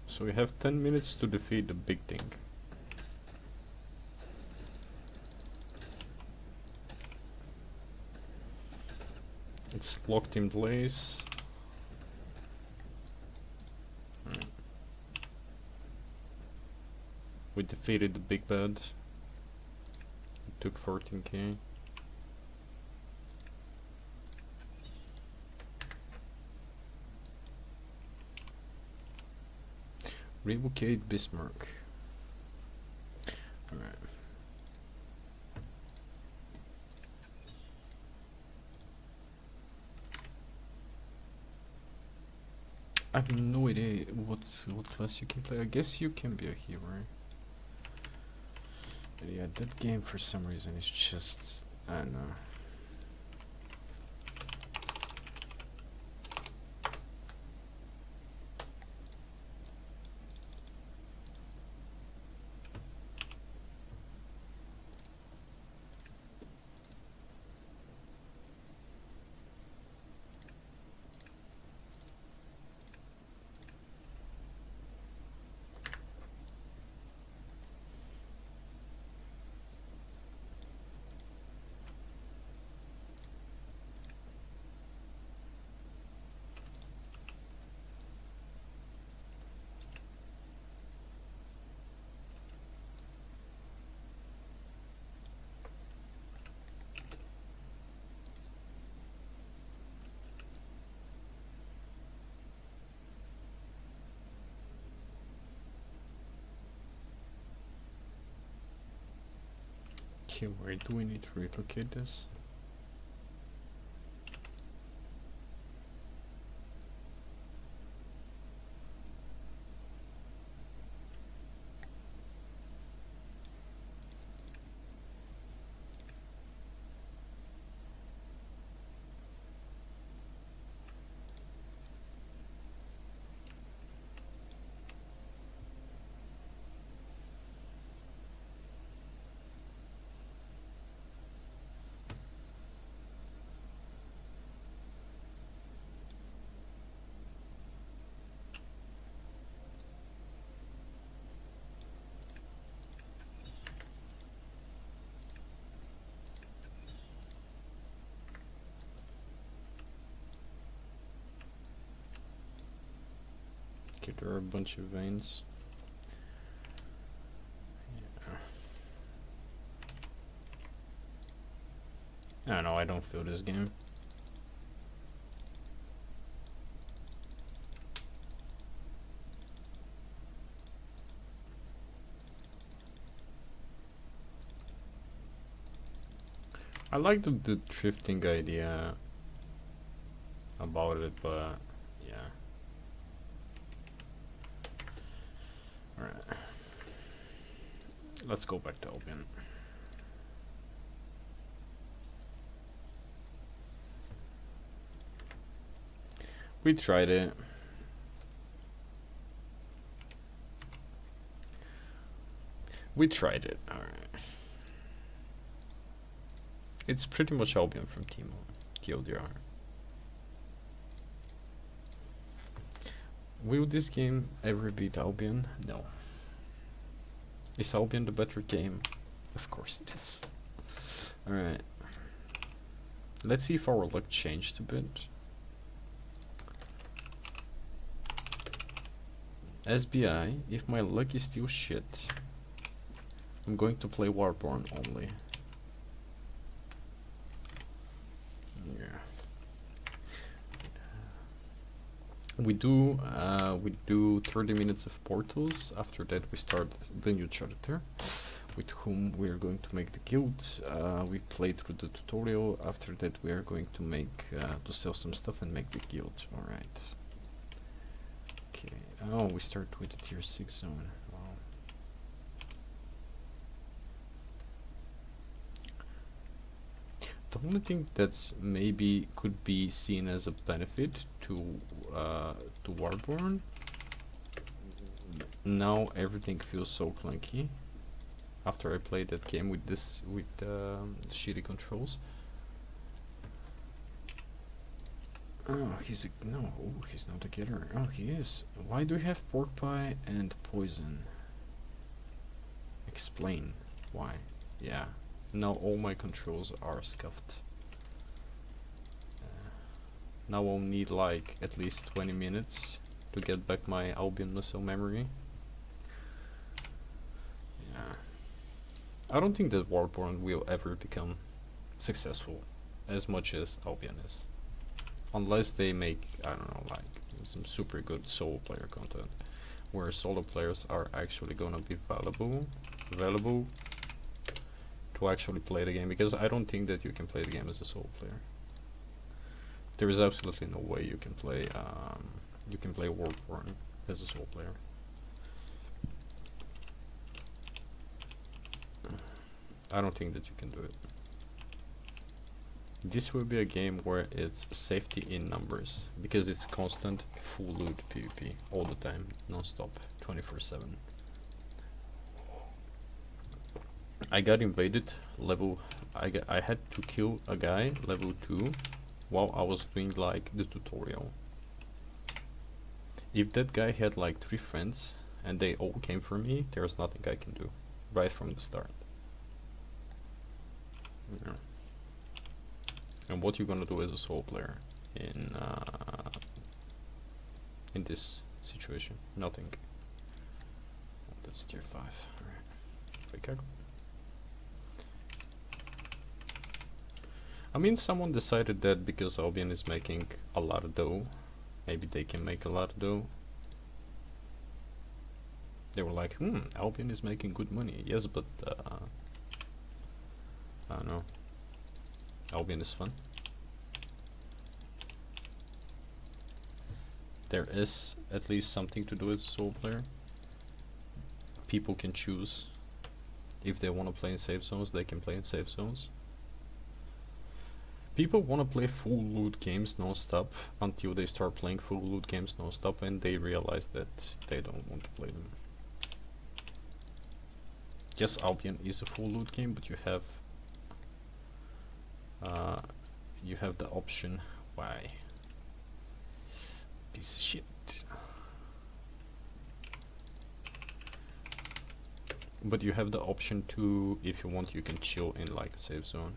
So we have 10 minutes to defeat the big thing. It's locked in place. Right. We defeated the big bad. It took 14k. Revocate Bismarck. Alright. I have no idea what class you can play. I guess you can be a hero. But yeah, that game for some reason is just, I don't know. Okay, where do we need to relocate this? Okay, there are a bunch of veins. Yeah. I don't know, I don't feel this game. I like the drifting idea about it, but yeah. Alright. Let's go back to Albion. We tried it. We tried it, alright. It's pretty much Albion from TLDR. Will this game ever beat Albion? No. Is Albion the better game? Of course it is. Alright. Let's see if our luck changed a bit. SBI, if my luck is still shit, I'm going to play WARBORNE only. Yeah. We do 30 minutes of portals. After that we start the new character, with whom we are going to make the guild. We play through the tutorial. After that we are going to make to sell some stuff and make the guild. Alright. Oh, we start with the tier 6 zone. Wow. The only thing that's maybe could be seen as a benefit to Warborne. Now everything feels so clunky. After I played that game with shitty controls. Oh, he's not a killer. Oh, he is. Why do we have pork pie and poison? Explain why. Yeah. Now all my controls are scuffed. Now I'll need like at least 20 minutes to get back my Albion muscle memory. Yeah. I don't think that Warborne will ever become successful as much as Albion is. Unless they make, I don't know, like some super good solo player content where solo players are actually gonna be available to actually play the game, because I don't think that you can play the game as a solo player. There is absolutely no way you can play Warborne as a solo player. I don't think that you can do it. This will be a game where it's safety in numbers, because it's constant full loot PvP all the time, non-stop, 24/7. I got invaded I had to kill a guy level 2 while I was doing like the tutorial. If that guy had like 3 friends and they all came for me, there's nothing I can do right from the start. Yeah. And what you gonna do as a solo player in this situation? Nothing. Oh, that's tier 5. Alright. Wake up. I mean, someone decided that because Albion is making a lot of dough, maybe they can make a lot of dough. They were like, Albion is making good money. Yes, but I don't know. Albion is fun. There is at least something to do as a solo player. People can choose. If they want to play in safe zones, they can play in safe zones. People want to play full loot games non-stop until they start playing full loot games non-stop and they realize that they don't want to play them. Yes, Albion is a full loot game, but you have the option. Why? Piece of shit. But you have the option to, if you want, you can chill in like a safe zone.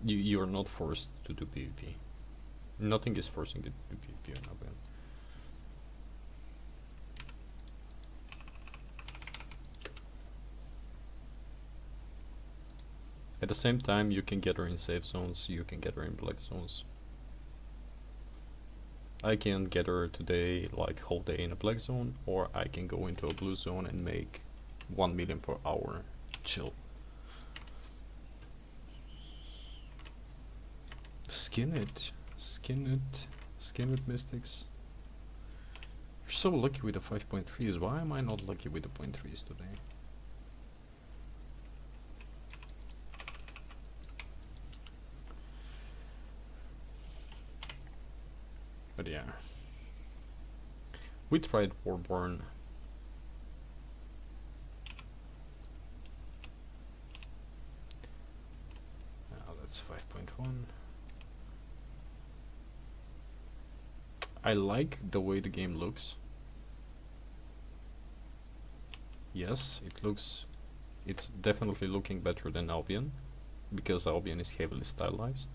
You're not forced to do PvP. Nothing is forcing you to do PvP on Albion. At the same time, you can gather in safe zones, you can gather in black zones. I can gather today like whole day in a black zone, or I can go into a blue zone and make 1 million per hour chill. Skin it, Mystics. You're so lucky with the 5.3s. Why am I not lucky with the 0.3s today? But yeah, we tried Warborne. That's 5.1. I like the way the game looks. Yes, it's definitely looking better than Albion, because Albion is heavily stylized.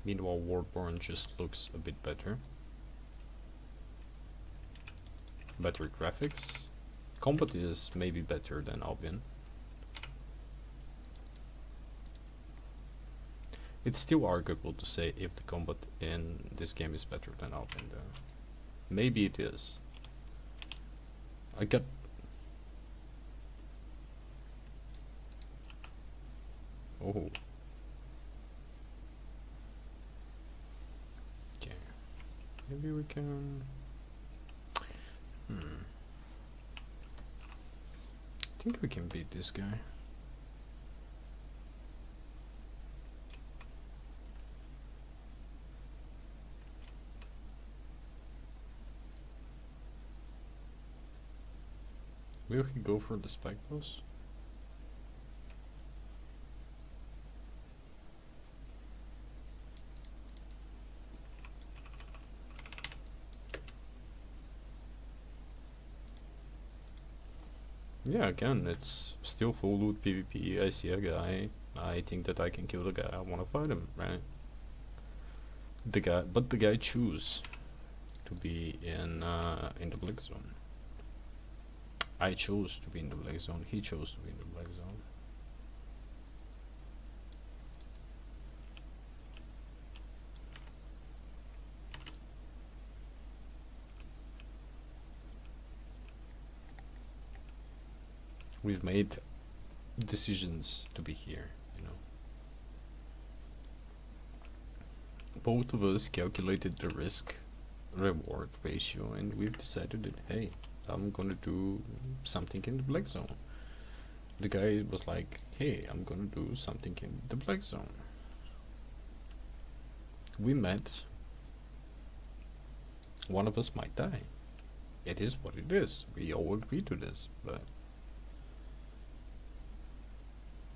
Meanwhile, Warborne just looks a bit better. Better graphics. Combat is maybe better than Albion. It's still arguable to say if the combat in this game is better than Albion though. Maybe it is. I got... Oh. Maybe we can... I think we can beat this guy. Will he go for the spike boss? Yeah, again, it's still full loot PvP. I see a guy. I think that I can kill the guy. I want to fight him, right? But the guy choose to be in the black zone. I chose to be in the black zone. He chose to be in the black zone. We've made decisions to be here, you know. Both of us calculated the risk reward ratio and we've decided that, hey, I'm gonna do something in the black zone. The guy was like, hey, I'm gonna do something in the black zone. We met. One of us might die. It is what it is. We all agree to this, but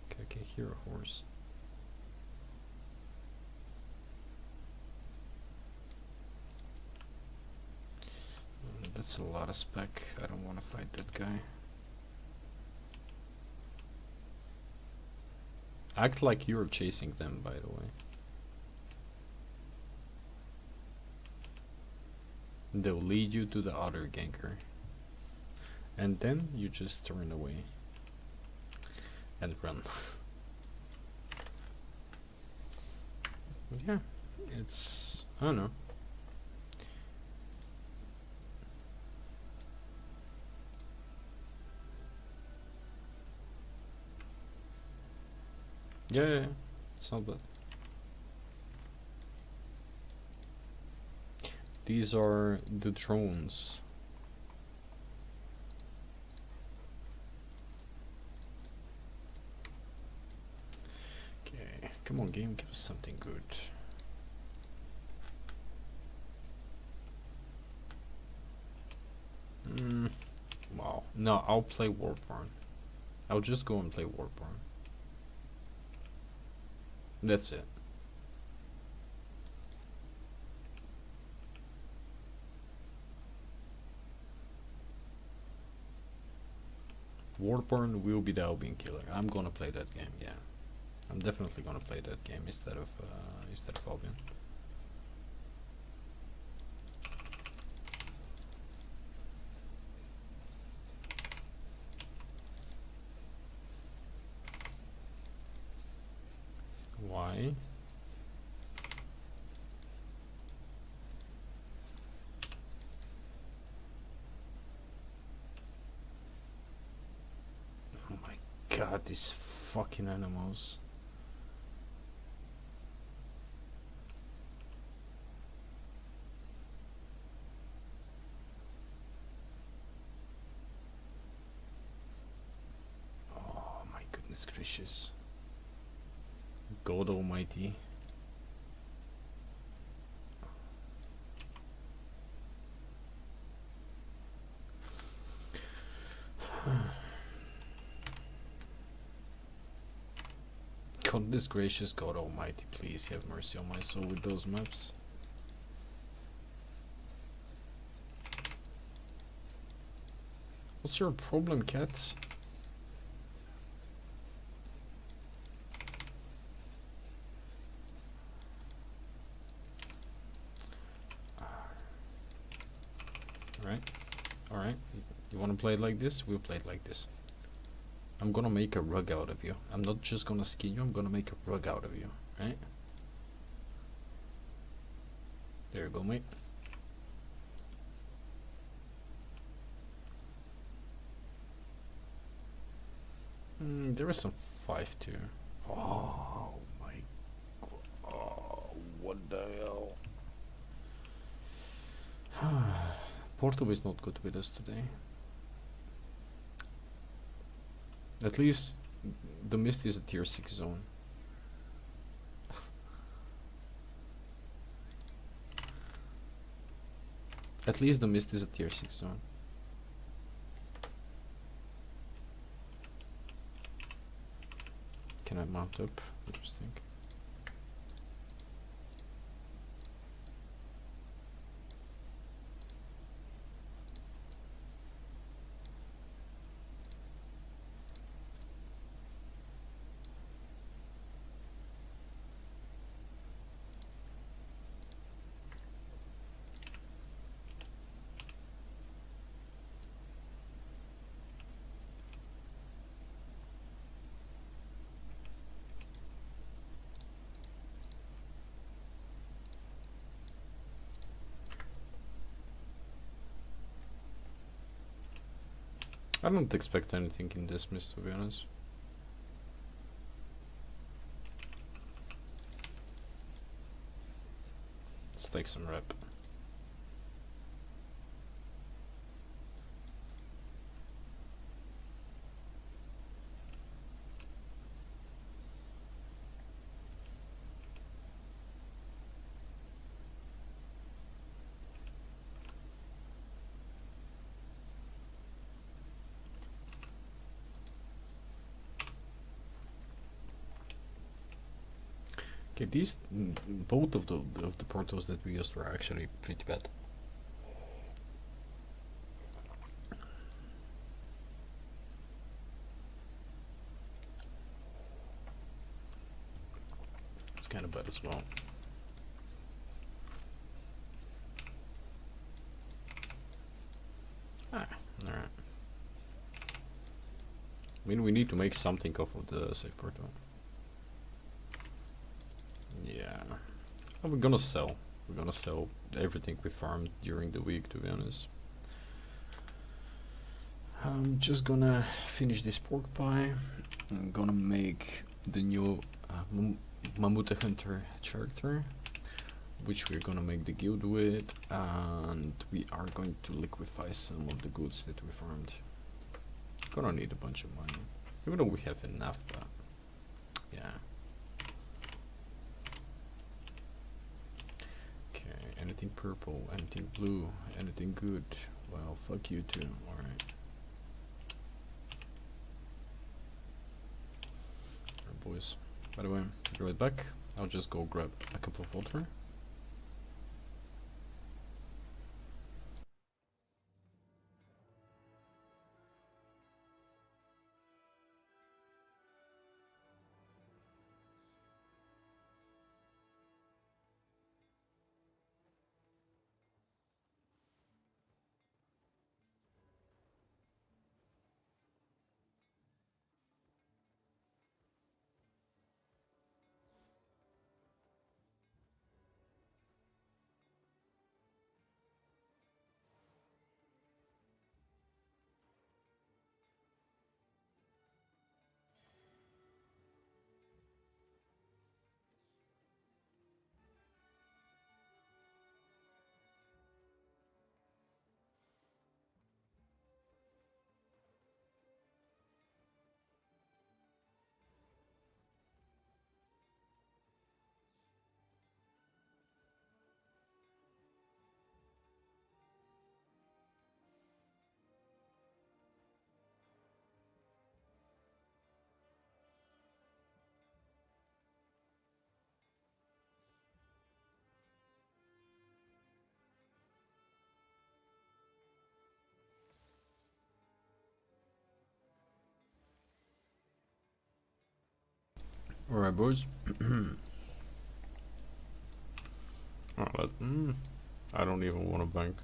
okay, I can hear a horse. That's a lot of spec. I don't want to fight that guy. Act like you're chasing them, by the way. They'll lead you to the other ganker. And then you just turn away. And run. Yeah, it's... I don't know. Yeah, it's not bad. These are the drones. Okay, come on game, give us something good. Wow. No, I'll play WARBORNE. I'll just go and play WARBORNE. That's it. WARBORNE will be the Albion killer. I'm gonna play that game, yeah. I'm definitely gonna play that game instead of Albion. Why? Oh my god, these fucking animals. Oh my goodness gracious. God Almighty. Goodness gracious, God Almighty, please have mercy on my soul with those maps. What's your problem, cat? Alright, you wanna play it like this? We'll play it like this. I'm gonna make a rug out of you. I'm not just gonna skin you, I'm gonna make a rug out of you, right? There you go, mate. There is some 5-2. Oh my god. Oh, what the hell? Porto is not good with us today. At least the mist is a tier 6 zone. At least the mist is a tier 6 zone. Can I mount up? Interesting. I don't expect anything in this mist, to be honest. Let's take some rep. Okay, these both of the portals that we used were actually pretty bad. It's kind of bad as well. Ah, alright. I mean, we need to make something off of the safe portal. Yeah. Oh, we're gonna sell. We're gonna sell everything we farmed during the week, to be honest. I'm just gonna finish this pork pie. I'm gonna make the new Mammoth Hunter character, which we're gonna make the guild with, and we are going to liquefy some of the goods that we farmed. Gonna need a bunch of money, even though we have enough, but yeah. Anything purple, anything blue, anything good. Well, fuck you too, alright. Alright, boys. By the way, be right back. I'll just go grab a cup of water. Alright, boys. Alright, I don't even want to bank.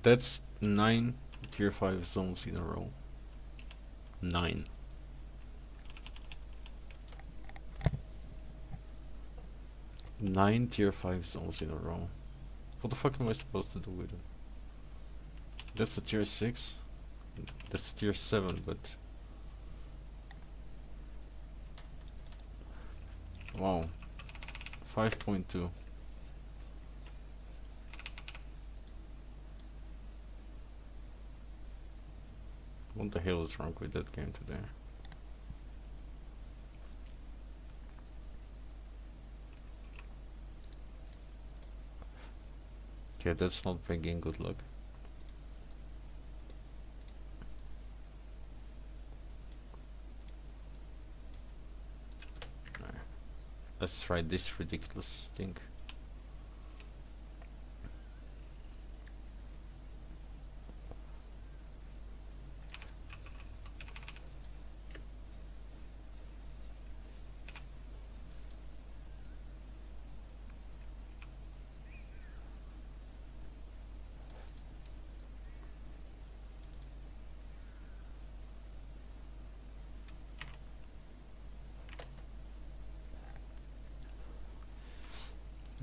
That's 9 tier 5 zones in a row. 9. Nine tier 5 zones in a row. What the fuck am I supposed to do with it? That's a tier 6. That's tier 7, but Wow. 5.2. What the hell is wrong with that game today? Okay, that's not bringing good luck. Let's try this ridiculous thing.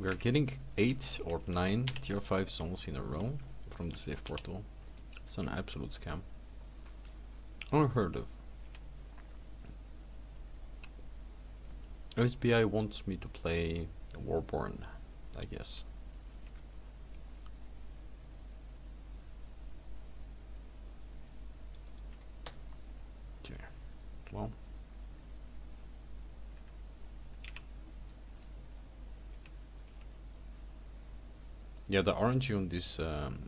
We are getting 8 or 9 tier 5 zones in a row from the save portal. It's an absolute scam. Unheard of. SBI wants me to play Warborne, I guess. Okay, well. Yeah, the RNG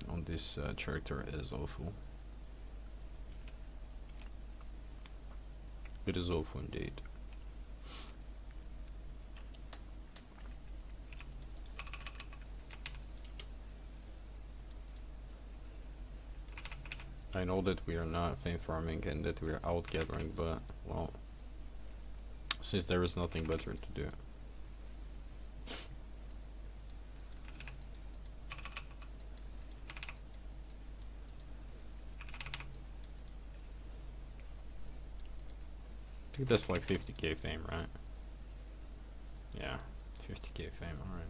on this character is awful. It is awful indeed. I know that we are not fame farming and that we are out gathering, but well, since there is nothing better to do. I think that's like 50k fame, right? Yeah, 50k fame, alright.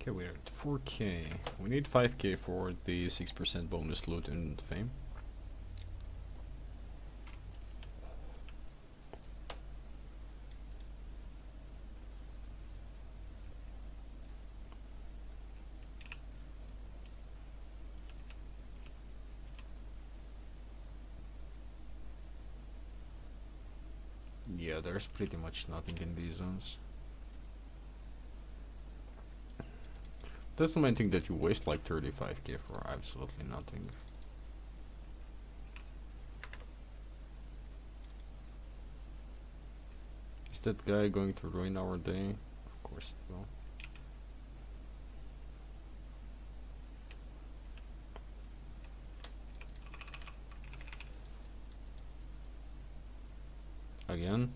Okay, we're at 4k. We need 5k for the 6% bonus loot in fame. Yeah, there's pretty much nothing in these zones. That's the main thing, that you waste like 35k for absolutely nothing. Is that guy going to ruin our day? Of course it will. Again?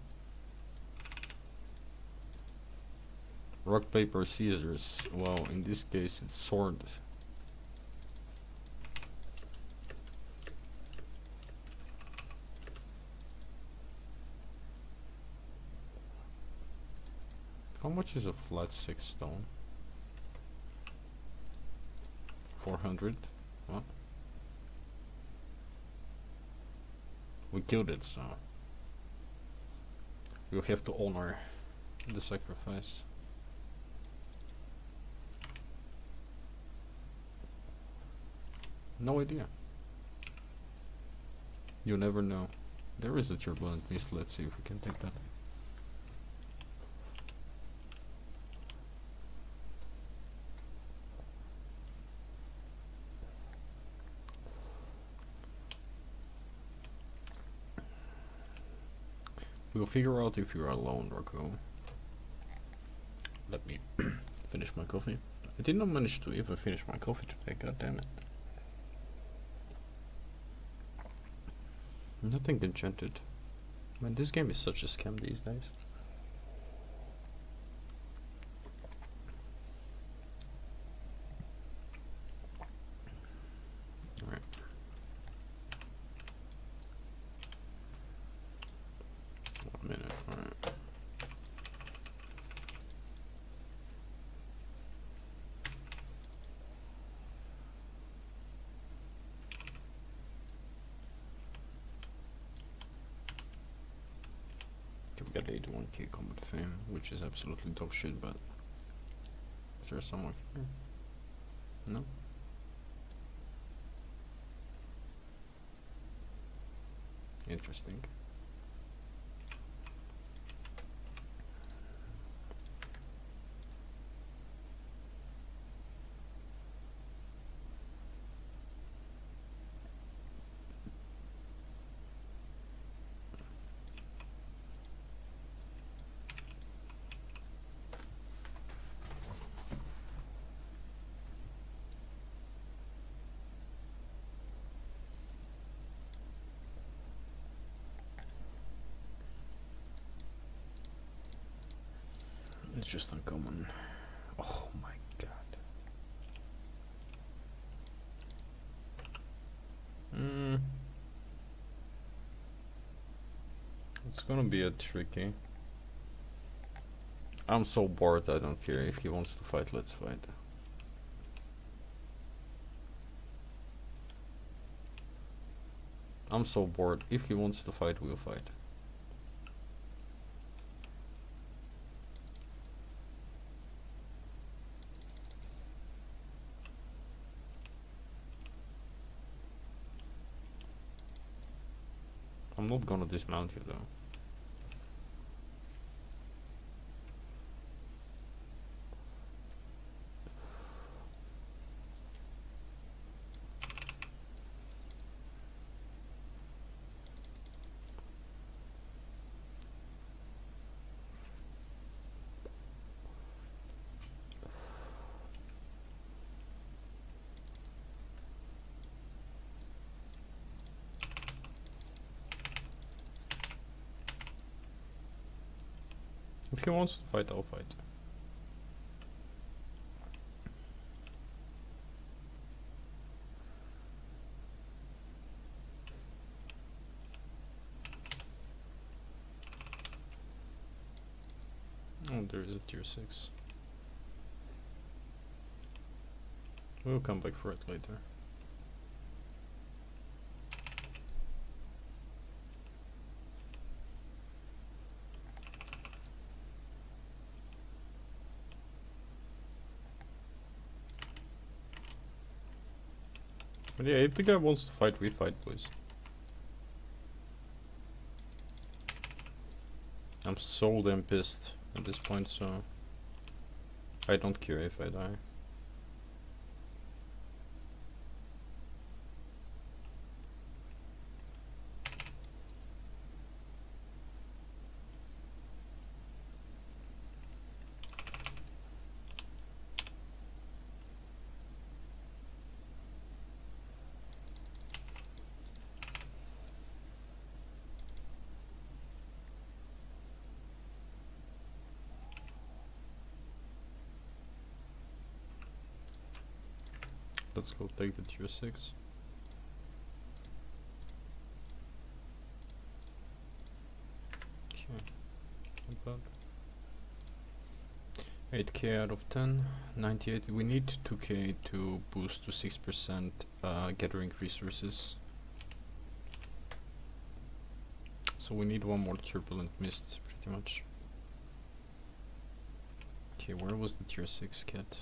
Rock, paper, scissors. Well, in this case it's sword. How much is a flat 6 stone? 400? What? We killed it, so we'll have to honor the sacrifice. No idea. You never know. There is a turbulent mist. Let's see if we can take that. We'll figure out if you're alone, Rocco. Let me finish my coffee. I did not manage to even finish my coffee today, god damn it. Nothing enchanted. Man, this game is such a scam these days. Alright. One minute, alright. 21k combat fame, which is absolutely dog shit, but is there someone here? No? Interesting. It's just uncommon. Oh my god. It's gonna be a tricky. I'm so bored, I don't care. If he wants to fight, let's fight. I'm so bored. If he wants to fight, we'll fight. I'm not gonna dismount you though. If he wants to fight, I'll fight. Oh, there is a tier 6. We'll come back for it later. But yeah, if the guy wants to fight, we fight, boys. I'm so damn pissed at this point, so I don't care if I die. Let's go take the tier 6. Okay, not bad. 8k out of 10, 98. We need 2k to boost to 6% gathering resources. So we need one more turbulent mist, pretty much. Okay, where was the tier 6 cat?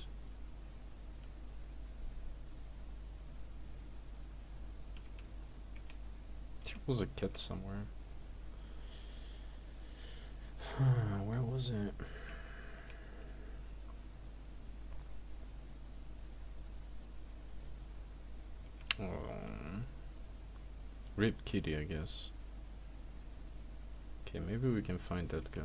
There was a cat somewhere. Where was it? Rip Kitty, I guess. Okay, maybe we can find that guy.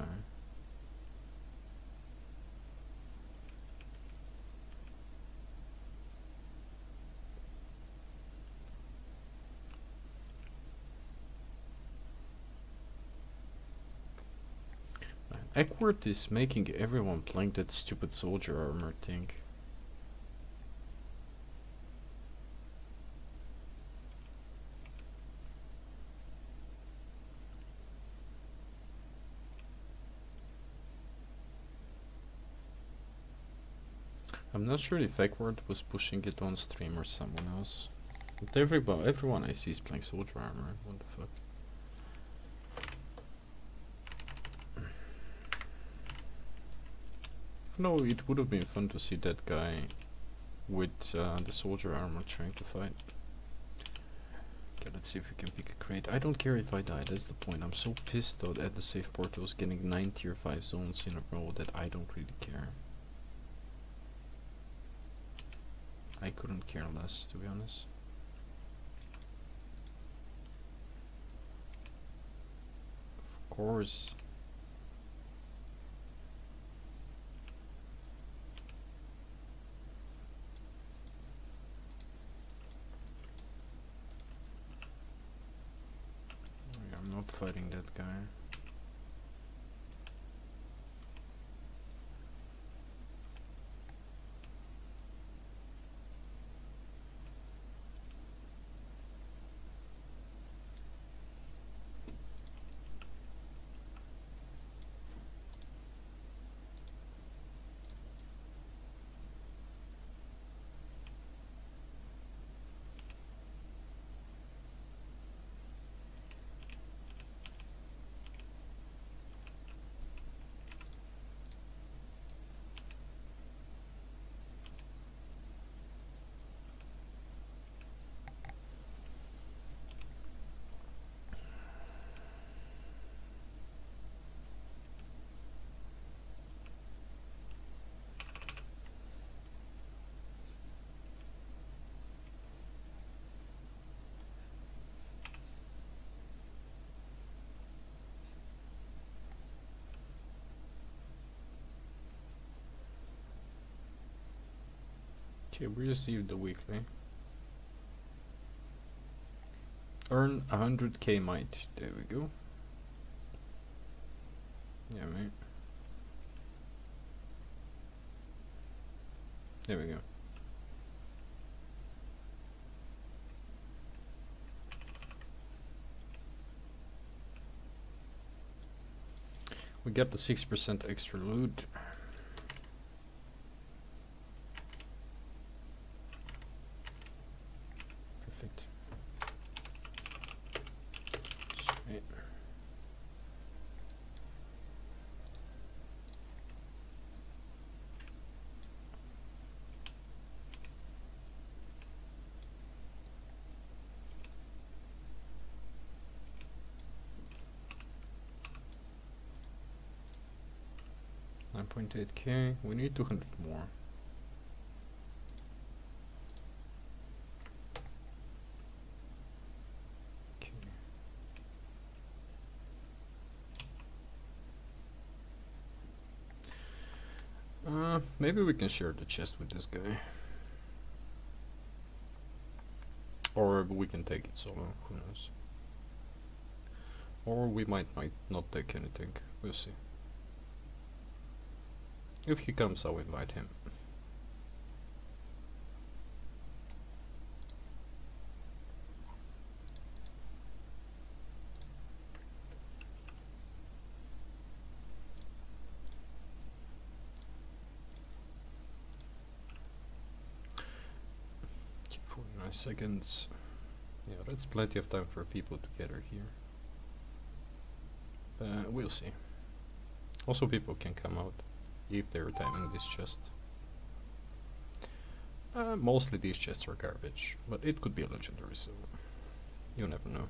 Eckworth is making everyone playing that stupid soldier armor thing. I'm not sure if Eckworth was pushing it on stream or someone else. But everyone I see is playing soldier armor. What the fuck? No, it would have been fun to see that guy with the soldier armor trying to fight. Okay, let's see if we can pick a crate. I don't care if I die, that's the point. I'm so pissed though at the safe portals getting 9 tier 5 zones in a row that I don't really care. I couldn't care less, to be honest. Of course. I'm not fighting that guy. Okay, we received the weekly. Earn 100k might. There we go. Yeah, mate. There we go. We got the 6% extra loot. Perfect. Sweet. $9.8k. We need 200 more. Okay. Maybe we can share the chest with this guy. Or we can take it solo, who knows. Or we might not take anything, we'll see. If he comes, I'll invite him. Okay, 49 seconds. Yeah, that's plenty of time for people to gather here. We'll see. Also, people can come out if they're timing this chest. Mostly these chests are garbage, but it could be a legendary, so you never know.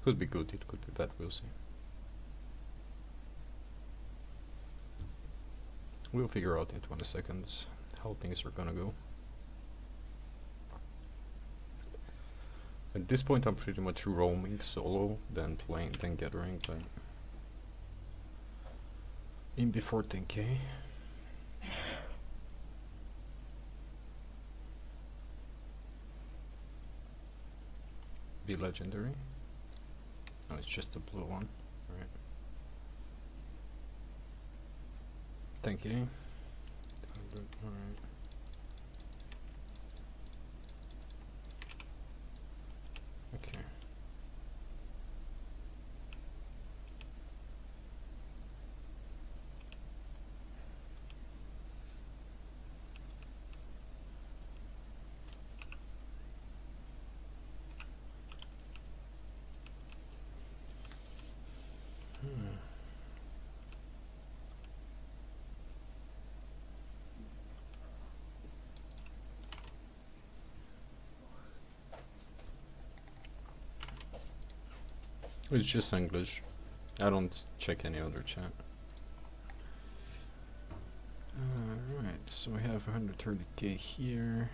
Could be good, it could be bad, we'll see. We'll figure out in 20 seconds how things are gonna go. At this point I'm pretty much roaming solo than gathering, but in before 10k. Be legendary. Oh, it's just a blue one. Alright. Thank you. Alright. Okay. It's just English. I don't check any other chat. Alright, so we have 130k here.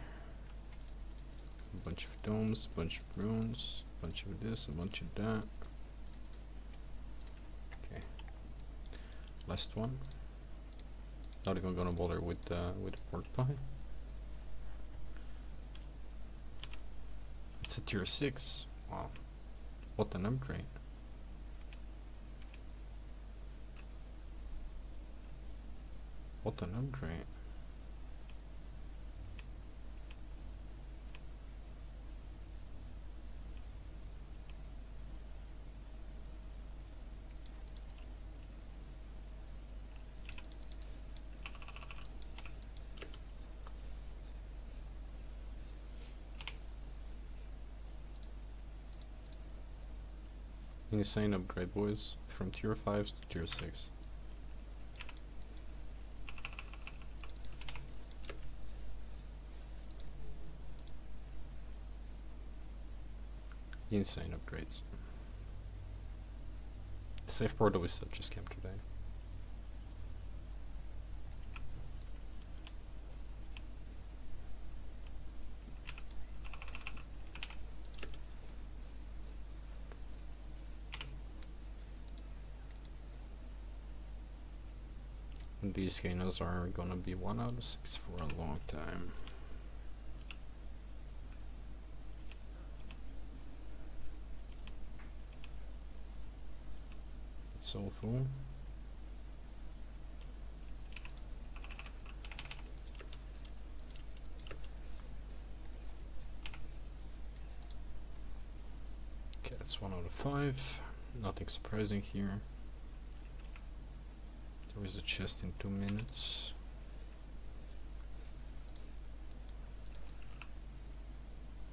A bunch of domes, a bunch of runes, a bunch of this, a bunch of that. Okay. Last one. Not even gonna bother with the pork pie. It's a tier 6. Wow. What an upgrade. What an upgrade. Insane upgrade, boys. From tier 5s to tier 6. Insane upgrades. Safe portal is such a scam today. And these gainers are gonna be 1 out of 6 for a long time. It's all full. Okay, that's 1 out of 5. Nothing surprising here. There is a chest in 2 minutes.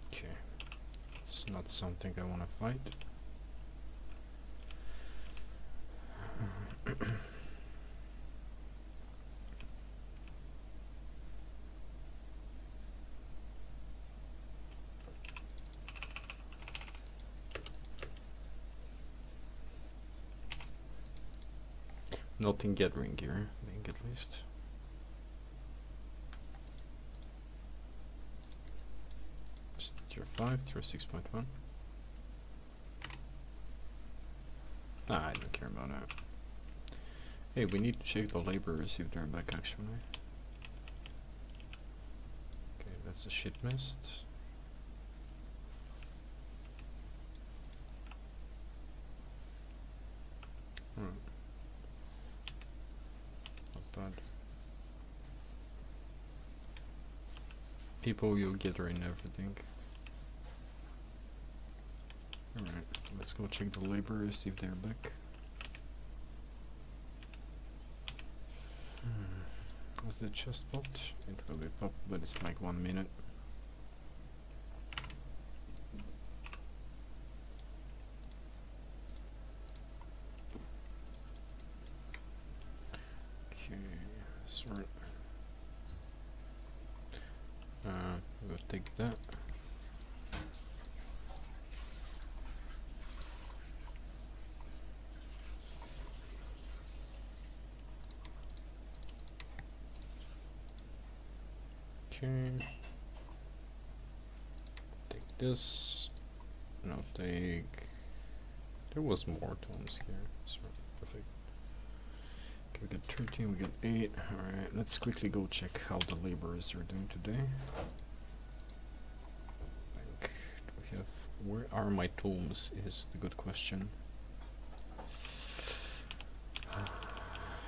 Okay, it's not something I want to fight. Nothing gathering gear, I think, at least. Just tier 5, tier 6.1. Nah, I don't care about that. Hey, we need to check the laborers if they're back actually. Okay, that's a shit mist. Not bad. People will gather in everything. Alright, let's go check the laborers if they're back. Was the chest popped? It will be popped, but it's like 1 minute. Okay, sort. We'll take that. Okay. Take this. And I'll take. There was more tomes here. So perfect. Okay, we got 13, we got 8. Alright, let's quickly go check how the laborers are doing today. Bank. Do we have. Where are my tomes? Is the good question.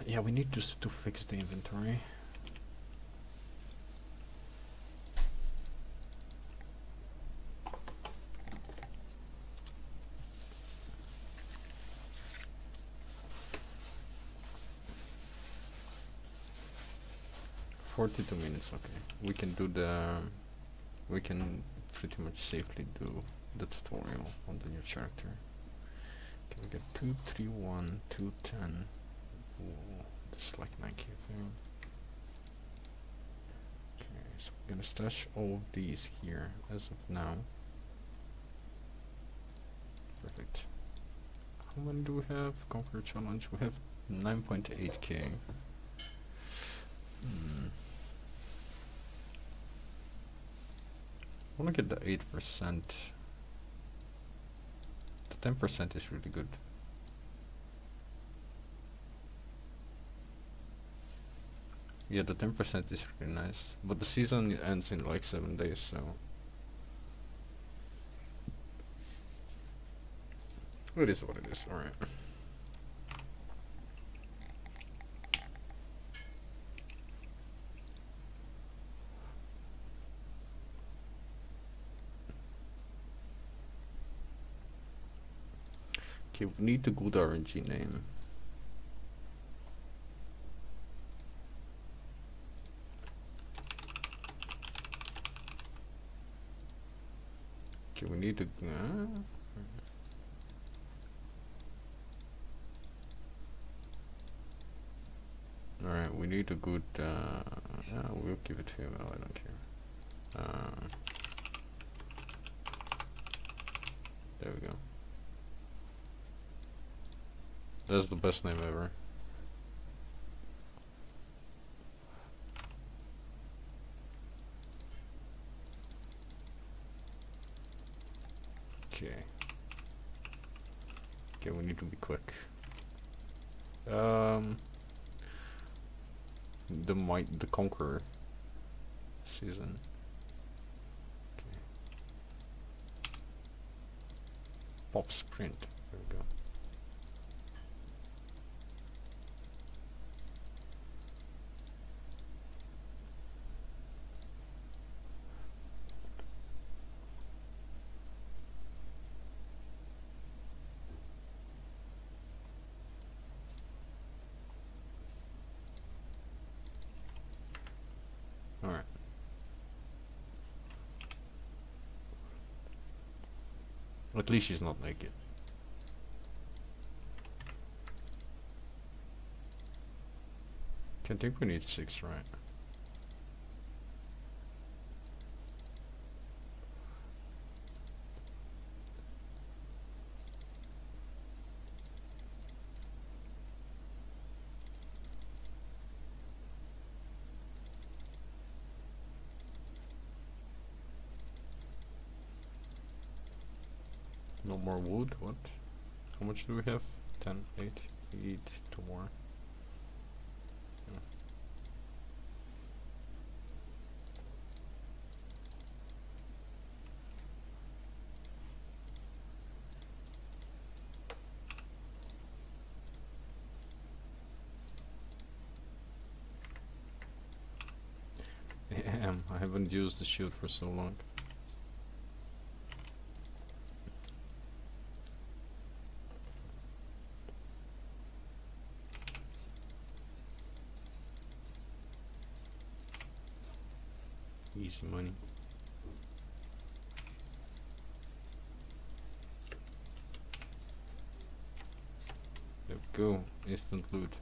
Yeah, we need to fix the inventory. "42 minutes, okay. We can do the... We can pretty much safely do the tutorial on the new character. Okay, we got 231, 210. Ooh, that's like 9k thing. Okay, so we're gonna stash all of these here as of now. Perfect. How many do we have? Conquer challenge. We have 9.8k. I wanna get the 8%. The 10% is really good. Yeah, the 10% is really nice. But the season ends in like 7 days, so. It is what it is, alright. Okay, we need a good RNG name. Okay, we need to. Alright, we need a good. We'll give it to him. I don't care. There we go. That's the best name ever. Okay. Okay, we need to be quick. The Conqueror season. Okay. Pop sprint. There we go. Alright. At least she's not naked. I think we need 6, right? No more wood, what? How much do we have? 10, 8, we need 2 more. Damn, I haven't used the shield for so long. Easy money. There we go, instant loot.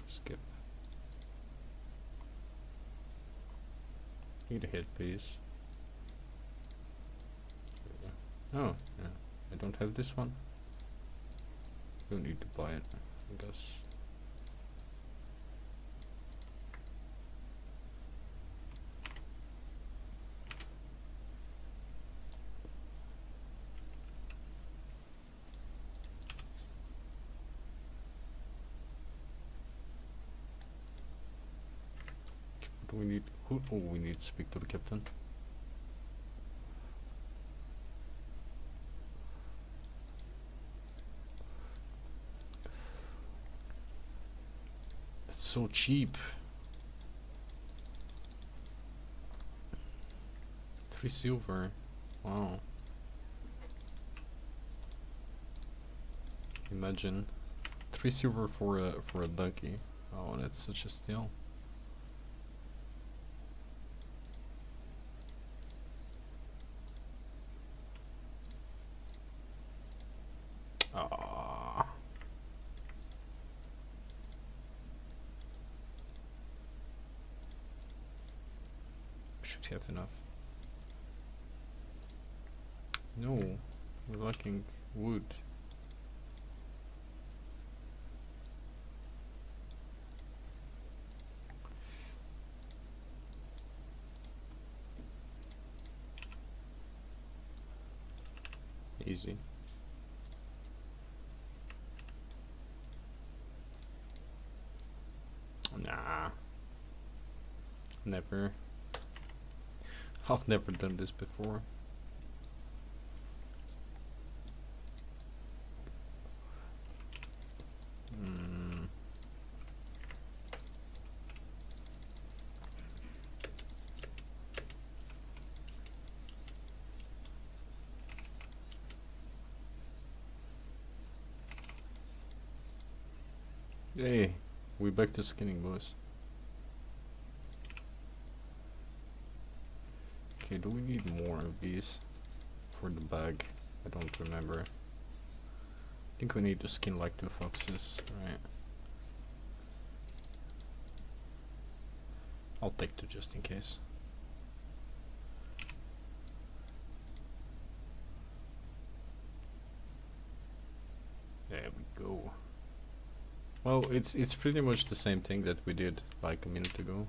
Skip. Need a headpiece. Oh, yeah. I don't have this one. Don't need to buy it, I guess. What do we need? Who? Oh, we need to speak to the captain. It's so cheap. 3 silver. Wow. Imagine 3 silver for a donkey. Oh, that's such a steal. Ah. Should should have enough. No, we're lacking wood. Easy. Nah. Never. I've never done this before. Hey, we're back to skinning, boys. Okay, do we need more of these for the bag? I don't remember. I think we need to skin like 2 foxes, right? I'll take 2 just in case. There we go. Well, it's pretty much the same thing that we did like a minute ago.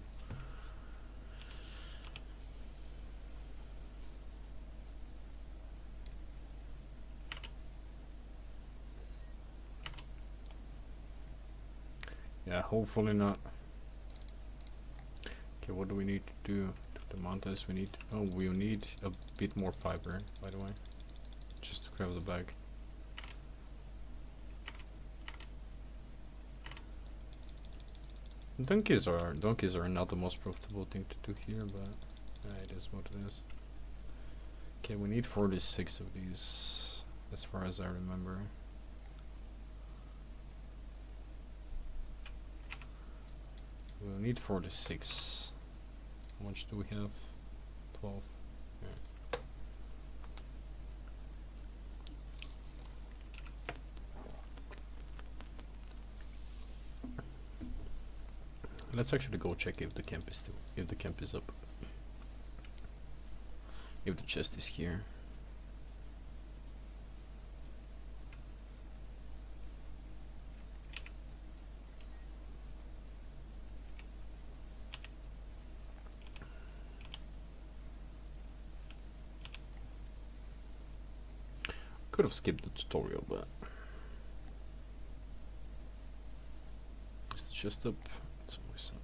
Yeah, hopefully not. Okay, what do we need to do to the mountains? We need, oh, we need a bit more fiber, by the way, just to grab the bag. Donkeys are not the most profitable thing to do here, but it is what it is. Okay, we need 46 of these, as far as I remember. We'll need 46. How much do we have? 12. Yeah. Let's actually go check if the camp is still, if the camp is up. If the chest is here. Could have skipped the tutorial, but is the chest up? It's always up.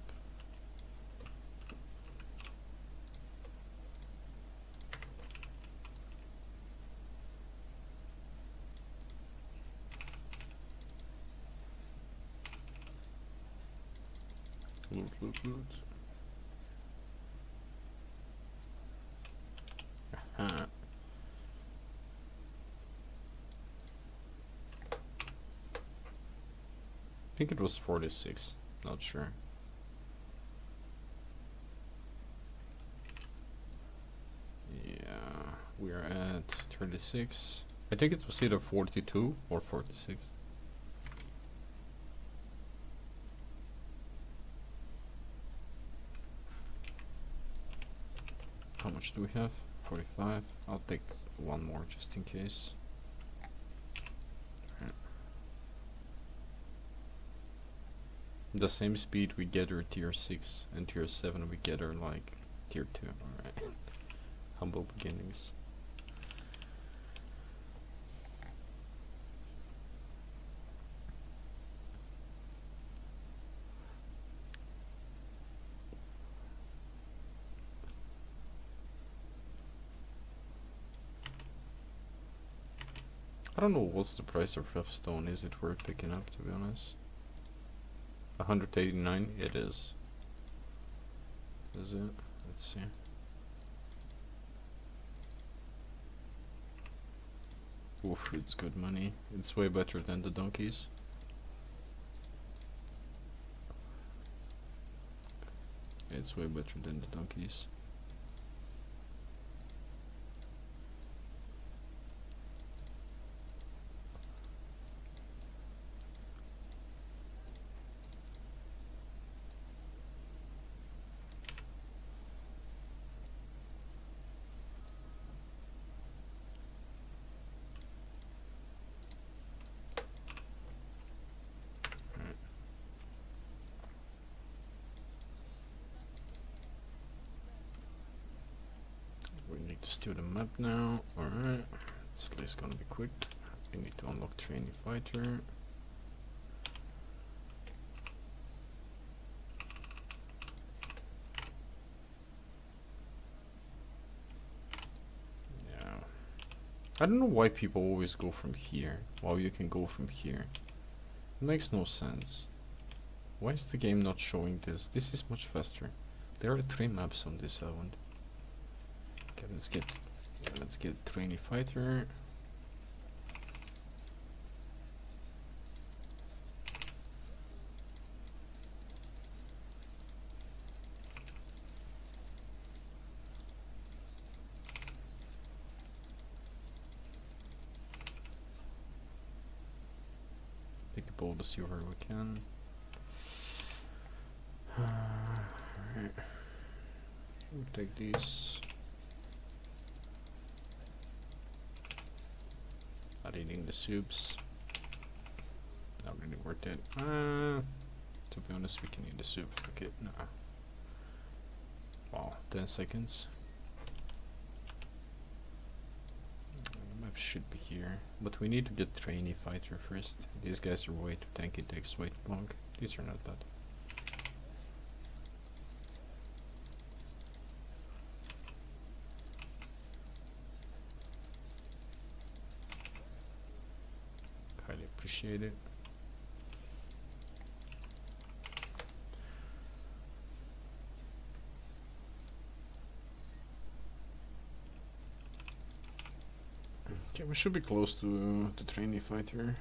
Loot. Aha. I think it was 46, not sure. Yeah, we are at 36. I think it was either 42 or 46. How much do we have? 45. I'll take 1 more just in case. The same speed we get her tier 6 and tier 7 we get her like tier 2. Alright. Humble beginnings. I don't know what's the price of rough stone. Is it worth picking up, to be honest? 189, it is. Is it? Let's see. Oof, it's good money. It's way better than the donkeys. It's way better than the donkeys. do the map now. Alright, it's at least gonna be quick. We need to unlock trainee fighter. Yeah. I don't know why people always go from here, while you can go from here. It makes no sense. Why is the game not showing this? This is much faster. There are 3 maps on this island. Okay, let's get trainee fighter. Pick up all the silver we can. Right. We'll take these. Not eating the soups. Not really worth it. To be honest, we can eat the soup. Fuck it. Nah. Wow, 10 seconds. The map should be here, but we need to get trainee fighter first. These guys are way too tanky. It takes way too long. These are not bad. Highly appreciate it. Okay, we should be close to the trainee fighter.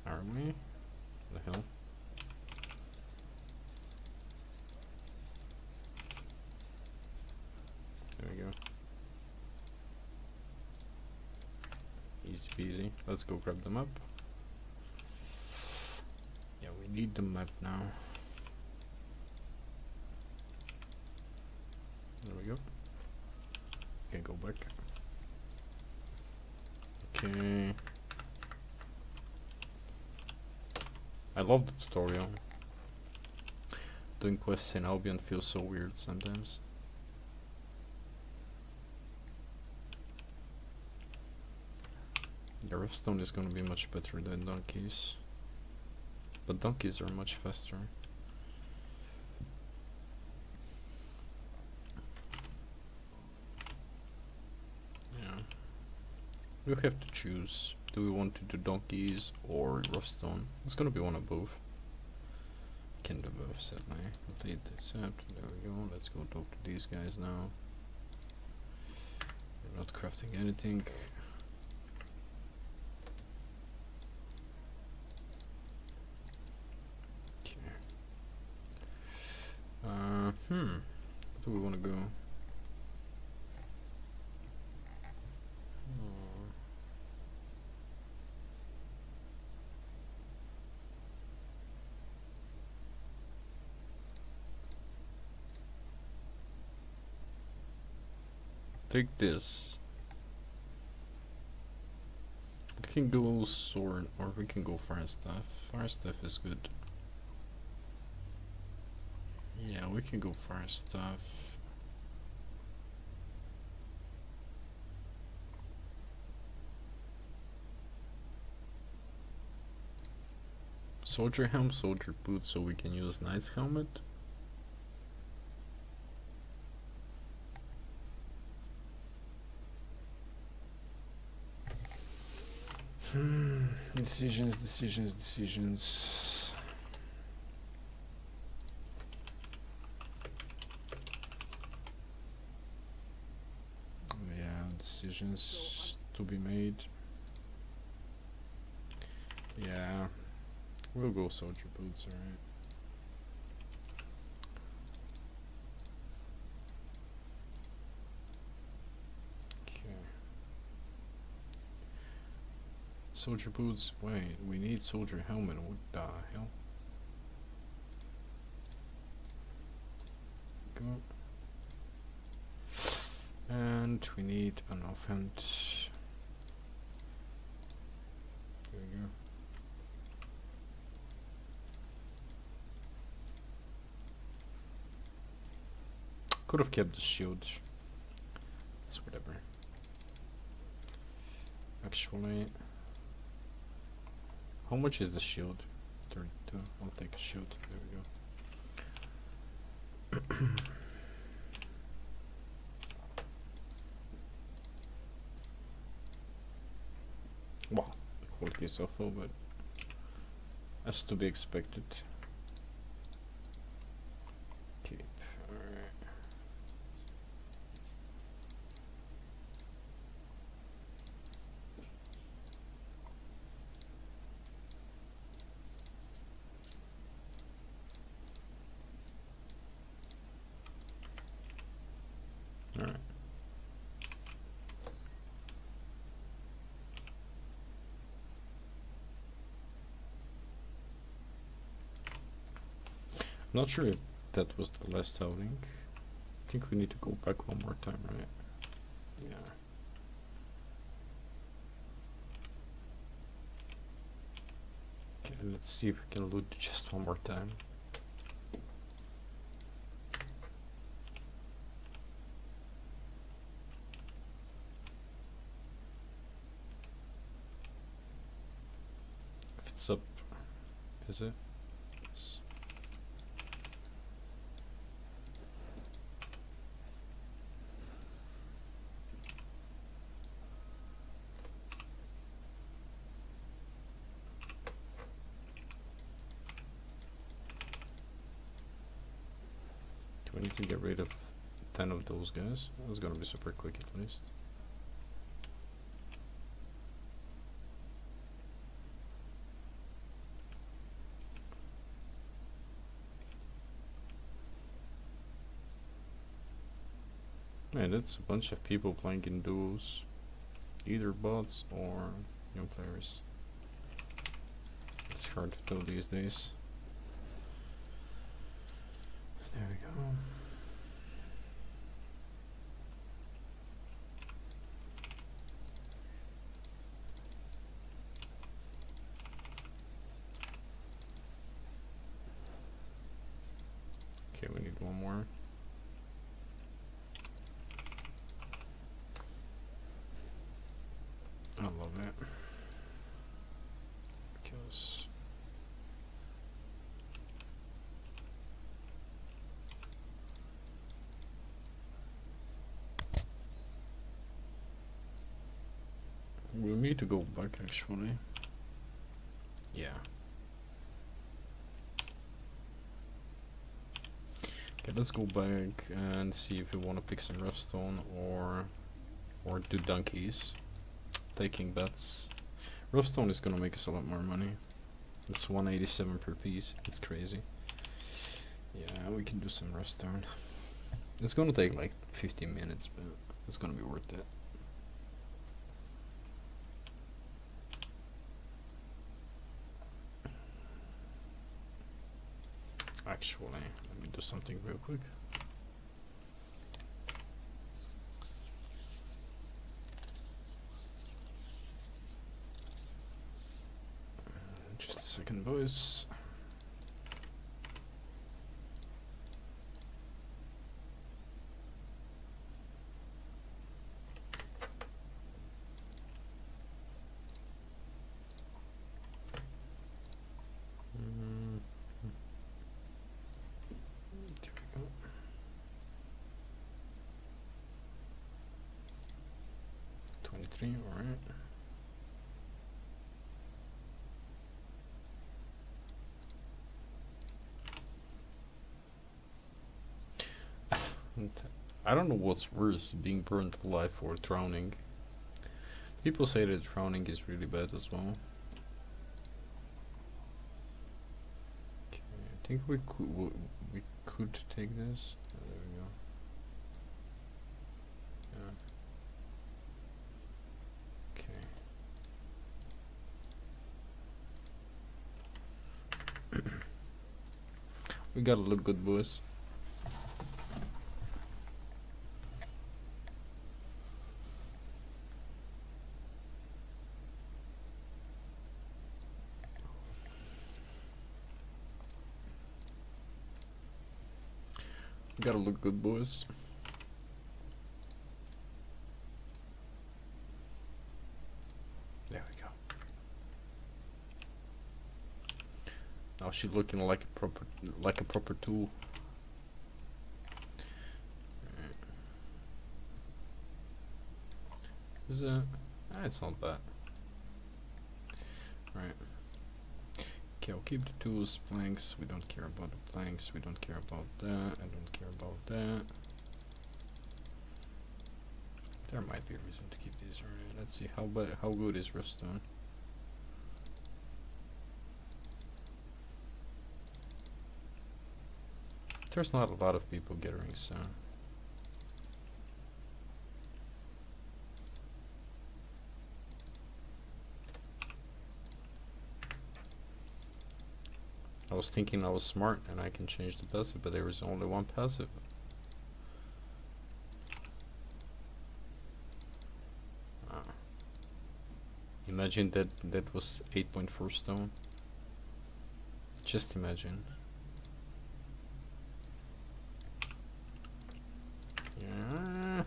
Are we? The hell? There we go. Easy peasy. Let's go grab the map. Yeah, we need the map now. There we go. Can go back. Okay. I love the tutorial. Doing quests in Albion feels so weird sometimes. The Riftstone is gonna be much better than donkeys. But donkeys are much faster. Yeah. We have to choose. Do we want to do donkeys or Riftstone? It's gonna be one of both. Can do both, sadly. Complete this up. There we go. Let's go talk to these guys now. We're not crafting anything. Where do we want to go? Take this. We can go sword, or we can go fire staff. Fire staff is good. Yeah, we can go fire staff. Soldier helm, soldier boots, so we can use knight's helmet. Decisions. Yeah, decisions to be made. Yeah, we'll go soldier boots, alright. Soldier boots, wait, we need soldier helmet, what the hell? Go. And we need an offhand. There we go. could have kept the shield. It's whatever. Actually, how much is the shield? 32. I'll take a shield. There we go. Wow, the quality is awful, but as to be expected. Keep. Alright. Alright. Not sure if that was the last outing. I think we need to go back one more time, right? Yeah. Okay, let's see if we can loot just one more time. If it's up, is it? Yes. We need to get rid of 10 of those guys. That's gonna be super quick at least. Man, that's a bunch of people playing in duos. Either bots or new players. It's hard to tell these days. There we go. Okay, we need one more. I love it. Because we need to go back actually. Yeah. Okay, let's go back and see if we want to pick some rough stone or do donkeys. Taking bets. Rough stone is gonna make us a lot more money. It's 187 per piece. It's crazy. Yeah, we can do some rough stone. It's gonna take like 15 minutes, but it's gonna be worth it. Actually, let me do something real quick. Just a second, boys. There we go. $23, all right. I don't know what's worse, being burnt alive or drowning. People say that drowning is really bad as well. Okay, I think we could take this. Oh, there we go. Yeah. Okay. We gotta look good, boys. gotta look good, boys. There we go. Now she's looking like a proper tool. Is it's not bad. Right. Okay, I'll keep the tools, planks. We don't care about the planks. We don't care about that. I don't care about that. There might be a reason to keep these. Alright, let's see how good is redstone. There's not a lot of people gathering, so I was thinking I was smart and I can change the passive, but there is only one passive. Imagine that was 8.4 stone. Just imagine. Yeah.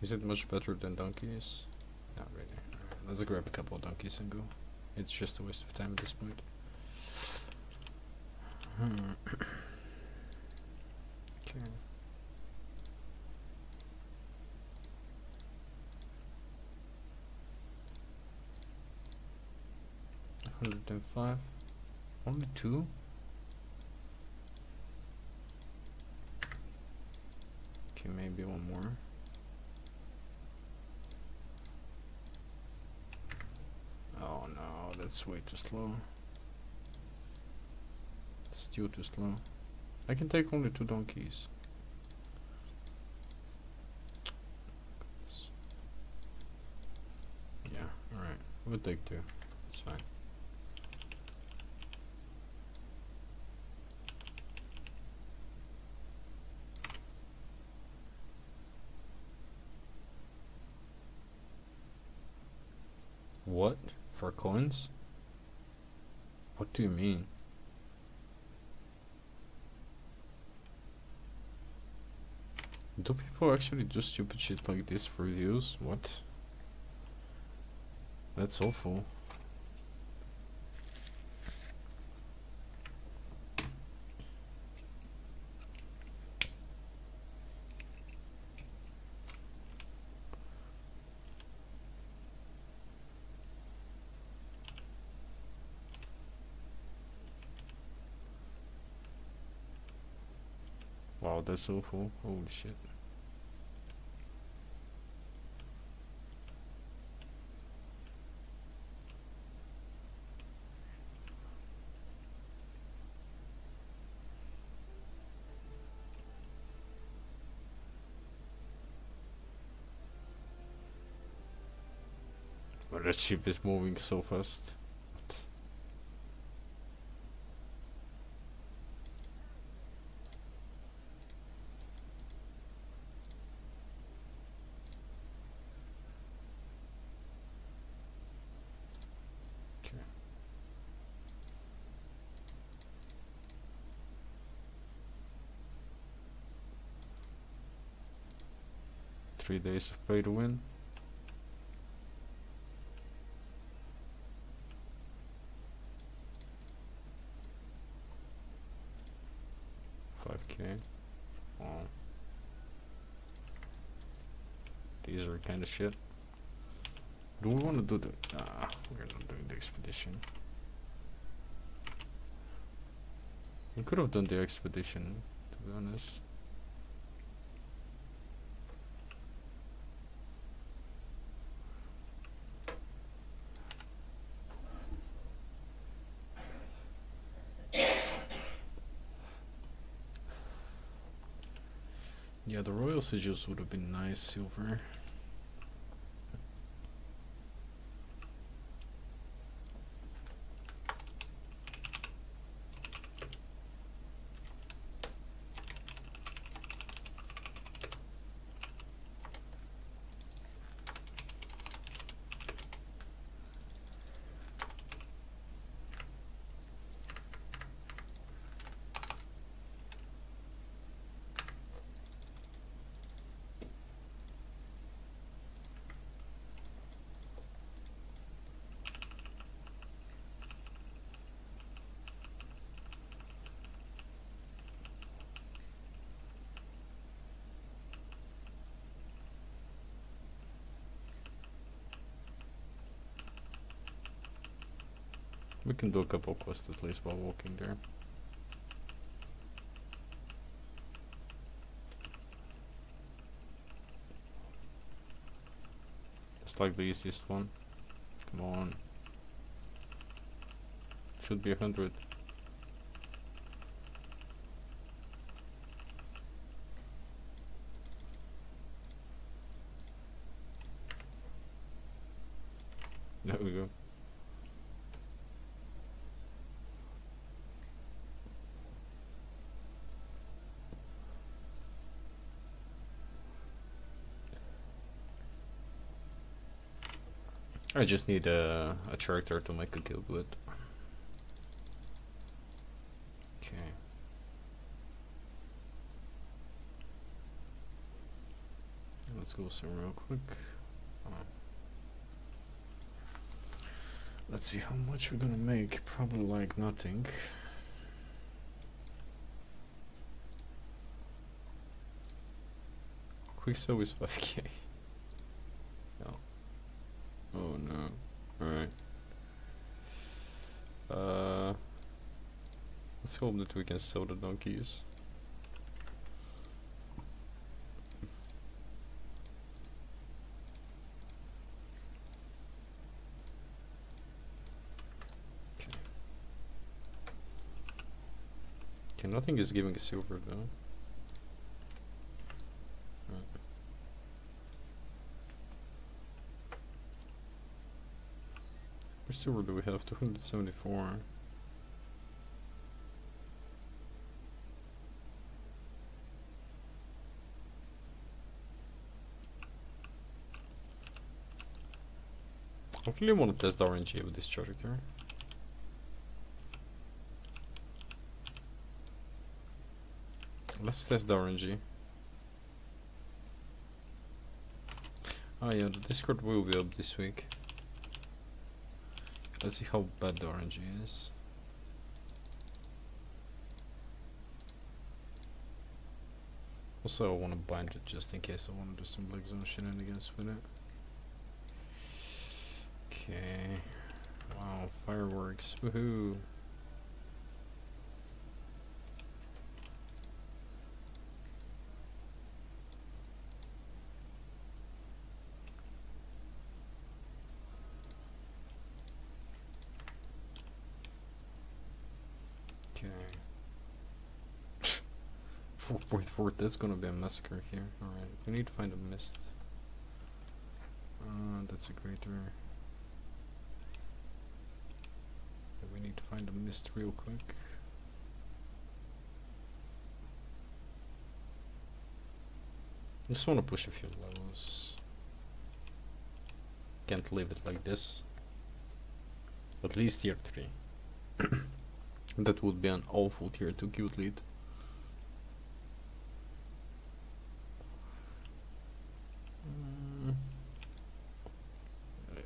Is it much better than donkeys? Not really. Alright, let's grab a couple of donkeys and go. It's just a waste of time at this point. Okay. $105. Only 2? Okay, maybe one more. Oh no, that's way too slow. It's still too slow. I can take only 2 donkeys. Yeah, alright. We'll take 2. It's fine. What? For coins? What do you mean? Do people actually do stupid shit like this for views? What? That's awful. Wow, that's awful. Holy shit. But that ship is moving so fast. Okay. Three days of pay to win. 5k. Oh. These are kind of shit. Do we want to do the... we're not doing the expedition. We could have done the expedition, to be honest. Yeah, the royal sigils would have been nice, silver. We can do a couple quests at least while walking there. It's like the easiest one. Come on. Should be 100. There we go. I just need a character to make a guild with. Okay. Let's go some real quick. Let's see how much we're gonna make. Probably like nothing. Quick sell is 5k. Oh. Oh no. Alright. Let's hope that we can sell the donkeys. Okay, nothing is giving a silver though. What silver do we have? 274. I really want to test the RNG with this character. Let's test the RNG. Oh yeah, the Discord will be up this week. Let's see how bad the RNG is. Also, I want to bind it just in case I want to do some Black Zone shenanigans with it. Okay. Wow, fireworks. Woohoo. Okay. 4.4, that's gonna be a massacre here. Alright, we need to find a mist. That's a greater. We need to find a mist real quick. I just want to push a few levels. Can't leave it like this. At least tier 3. That would be an awful tier 2 guild lead.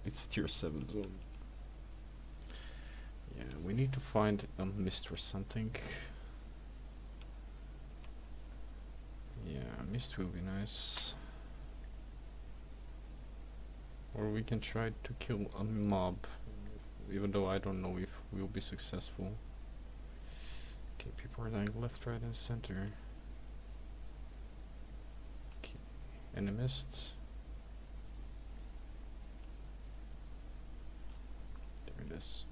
It's tier 7 zone. Yeah, we need to find a mist or something. Yeah, mist will be nice. Or we can try to kill a mob, even though I don't know if we'll be successful. Okay, people are dying left, right, and center. Okay, and a mist. There it is.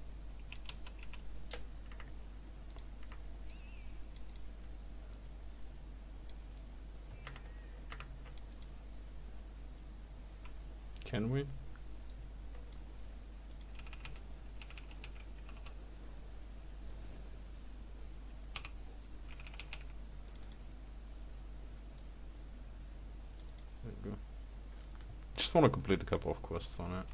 Can we? There we go. Just want to complete a couple of quests on it.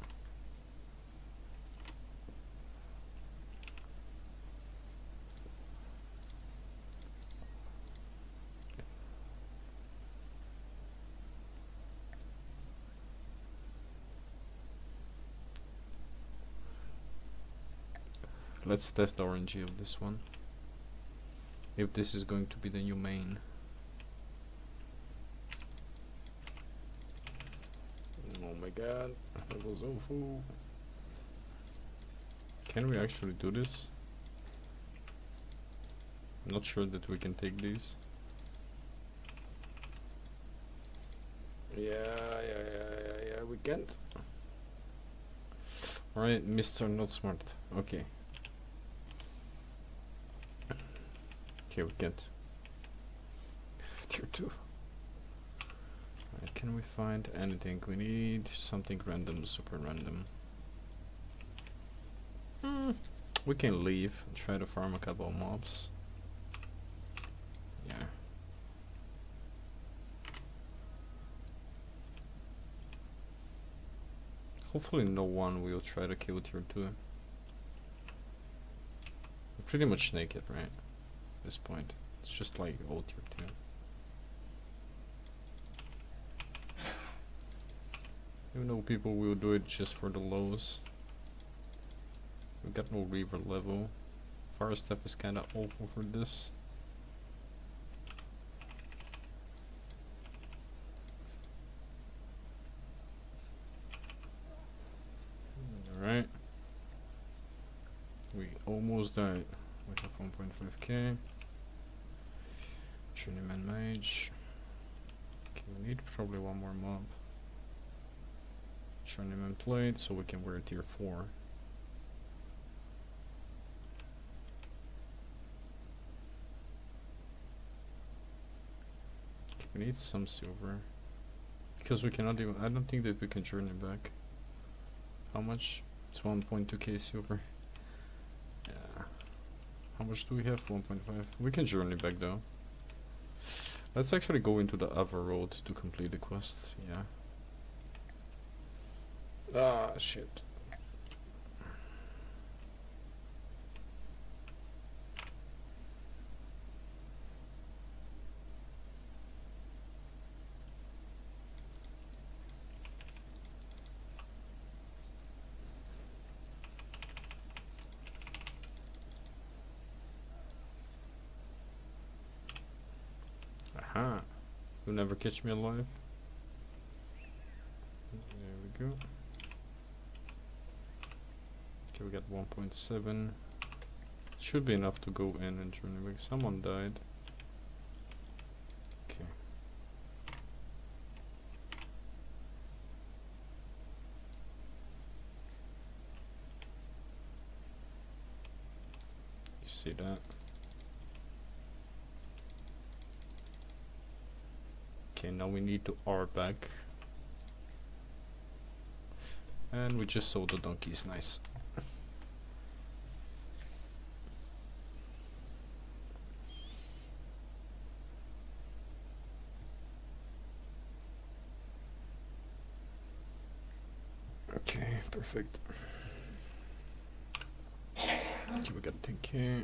Let's test the RNG of this one. If this is going to be the new main. Oh my god, that was awful. Can we actually do this? I'm not sure that we can take these. Yeah, we can't. Alright, Mr. Not Smart. Okay. Okay, we can't. Tier 2. Alright, can we find anything? We need something random, super random. We can leave and try to farm a couple of mobs. Yeah. Hopefully no one will try to kill tier 2. We're pretty much naked, right? At this point. It's just like all tier 2. Even though people will do it just for the lows. We got no river level. Fire step is kinda awful for this. Alright. We almost died. We have 1.5k. Journeyman Mage. Okay, we need probably one more mob. Journeyman Plate so we can wear tier 4. We need some silver. Because we cannot even... I don't think that we can journey back. How much? It's 1.2k silver. Yeah. How much do we have? 1.5. We can journey back though. Let's actually go into the other road to complete the quest. Yeah. Ah, shit. Aha. You'll never catch me alive. There we go. Okay, we got 1.7. Should be enough to go in and journey back. Someone died. Okay. You see that? Okay, now we need to R back. And we just sold the donkeys, nice. Okay, perfect. Okay, we got 10k.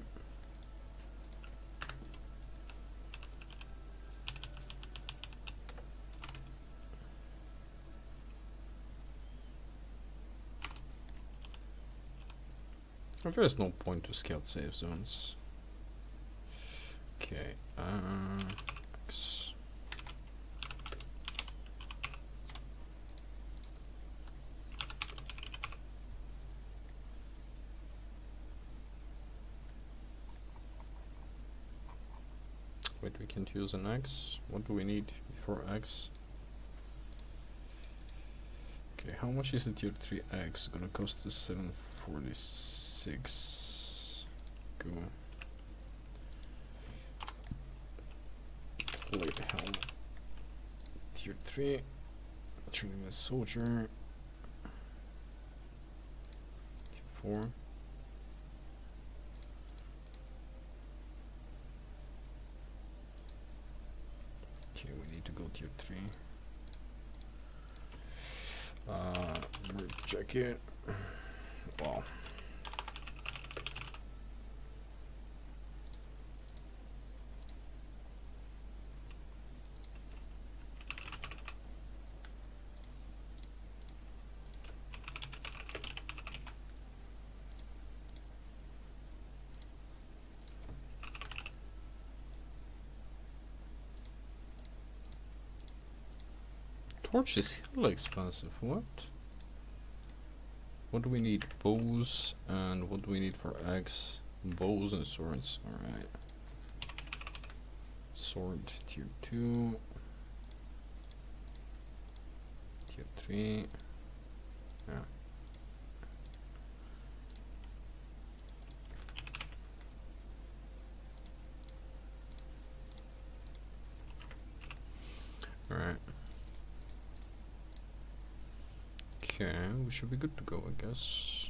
There is no point to scout save zones. Okay, X. Wait, we can't use an X. What do we need before X? Okay, how much is the tier 3 X? Gonna cost us 746. Go. Plate helm. Tier 3. Journeyman soldier. Tier 4. Okay, we need to go tier 3. Jacket. Wow. Torch is hella expensive, what? What do we need? Bows, and what do we need for axe? Bows and swords. Alright. Sword tier 2. Tier 3. Yeah. Alright. Okay, we should be good to go, I guess.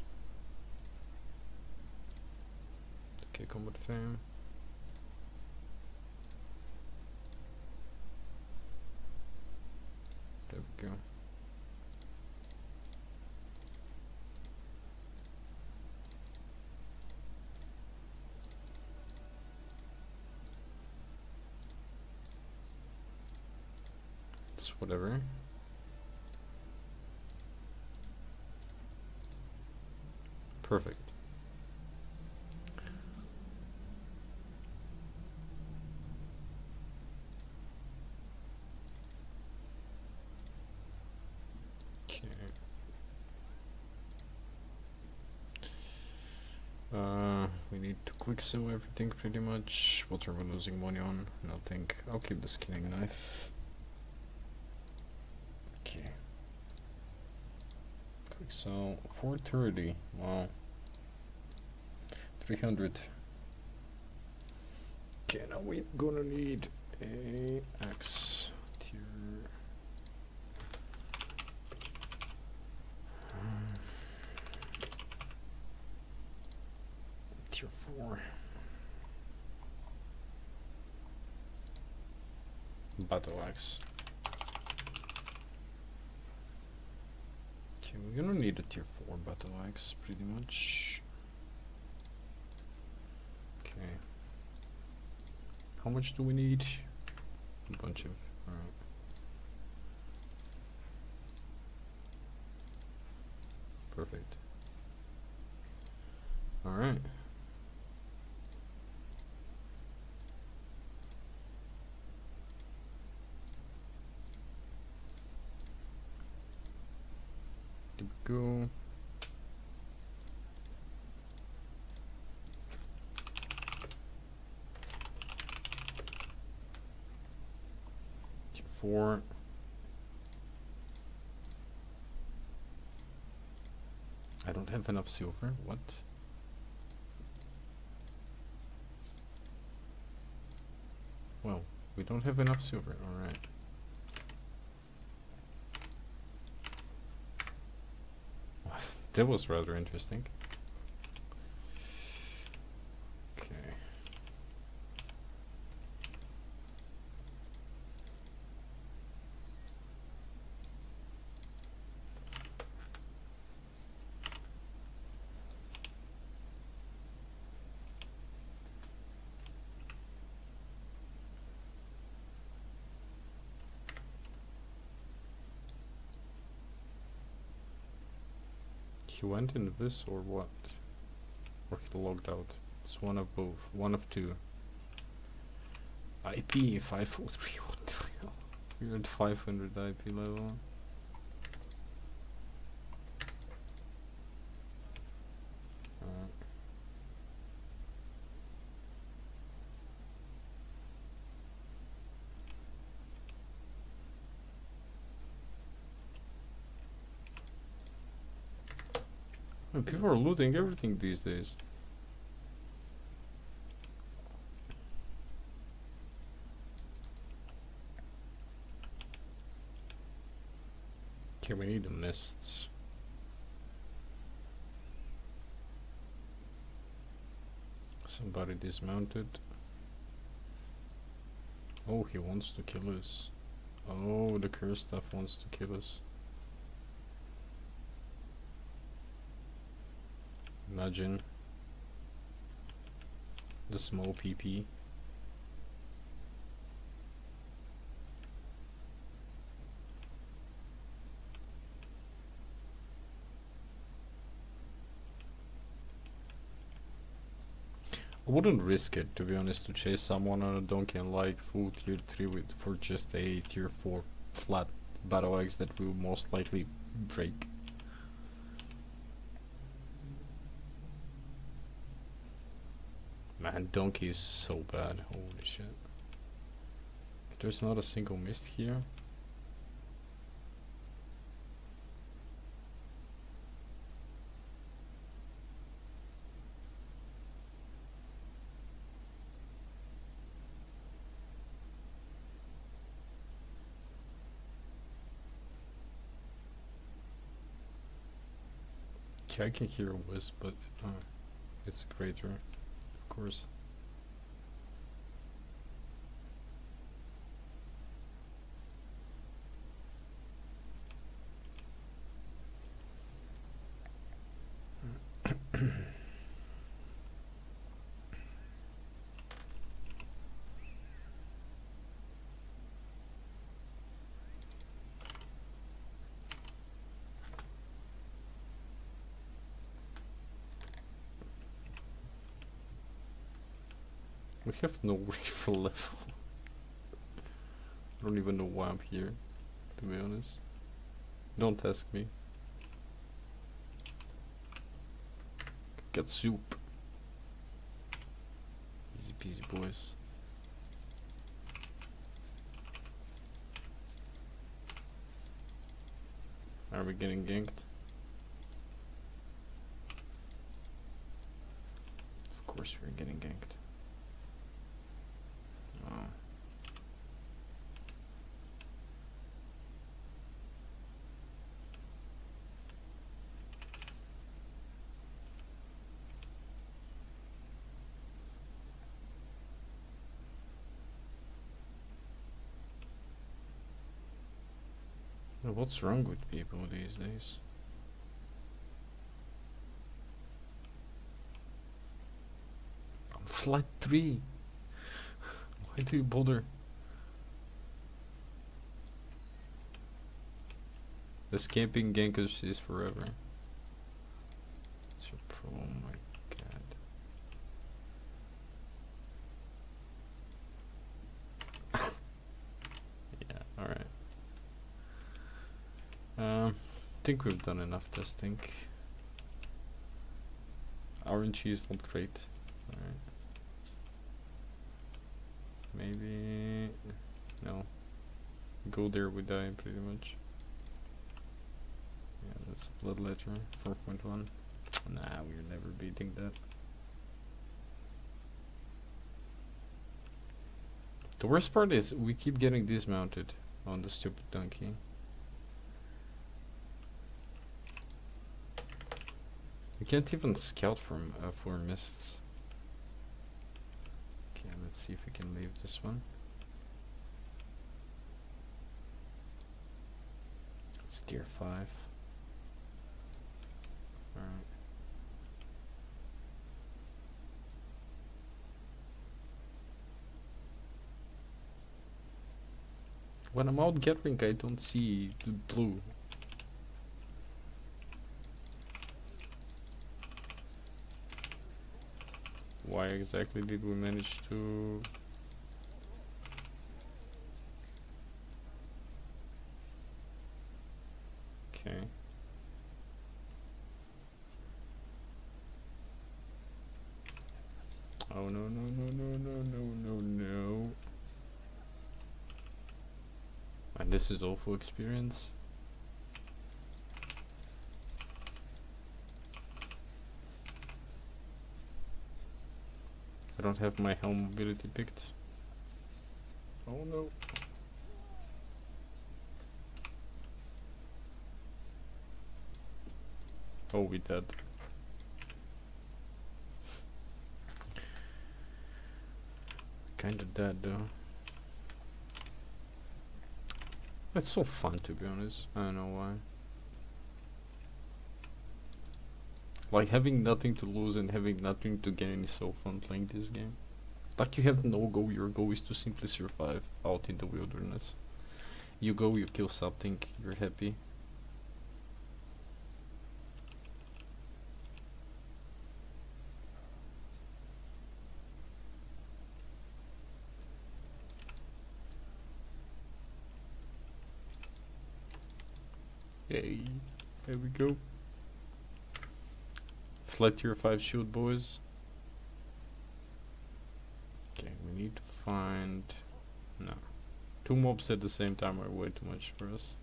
Okay, combat fame. There we go. It's whatever. Perfect. Okay. We need to quick sell everything pretty much. What are we losing money on? Nothing. I'll keep the skinning knife. Okay. Quick sell 430. Wow. 300. Okay, now we're gonna need a axe tier. Tier 4. Battle axe. Okay, we're gonna need a tier 4 battle axe pretty much. Okay. How much do we need? A bunch of. Alright. Perfect. Alright. There we go. Tier 4. I don't have enough silver. What? Well, we don't have enough silver. Alright. That was rather interesting. Okay. He went in this or what? Or he logged out? It's one of both. One of two. IP 543. What the hell? We're at 500 IP level. People are looting everything these days. Okay, we need the mists. Somebody dismounted. Oh, he wants to kill us. Oh, the cursed stuff wants to kill us. Imagine the small PP. I wouldn't risk it, to be honest, to chase someone on a donkey and like full tier 3 with for just a tier 4 flat battle axe that will most likely break. Man, donkey is so bad. Holy shit. There's not a single mist here. Okay, I can hear a wisp, but it's greater, of course. We have no refill level. I don't even know why I'm here, to be honest. Don't ask me. Get soup. Easy peasy, boys. Are we getting ganked? Of course we're getting ganked. Oh. What's wrong with people these days? I'm flight 3. Why do you bother? Escaping gankers is forever. That's your problem, oh my god. Yeah, alright. I think we've done enough testing. RNG is not great. Alright. Maybe... no. Go there, we die pretty much. Yeah, that's a blood ledger. 4.1. Nah, we're never beating that. The worst part is we keep getting dismounted on the stupid donkey. We can't even scout from for mists. Okay, let's see if we can leave this one. It's tier 5. Alright. When I'm out gathering, I don't see the blue. Why exactly did we manage to... Okay. Oh no no no no no no no no. And this is awful experience. I don't have my helm mobility picked. Oh no. Oh, we dead. Kinda dead though. It's so fun, to be honest. I don't know why. Like having nothing to lose and having nothing to gain is so fun playing this game. Like you have no goal, your goal is to simply survive out in the wilderness. You go, you kill something, you're happy. Yay, there we go. Flat tier 5 shield, boys. find... No. 2 mobs at the same time are way too much for us.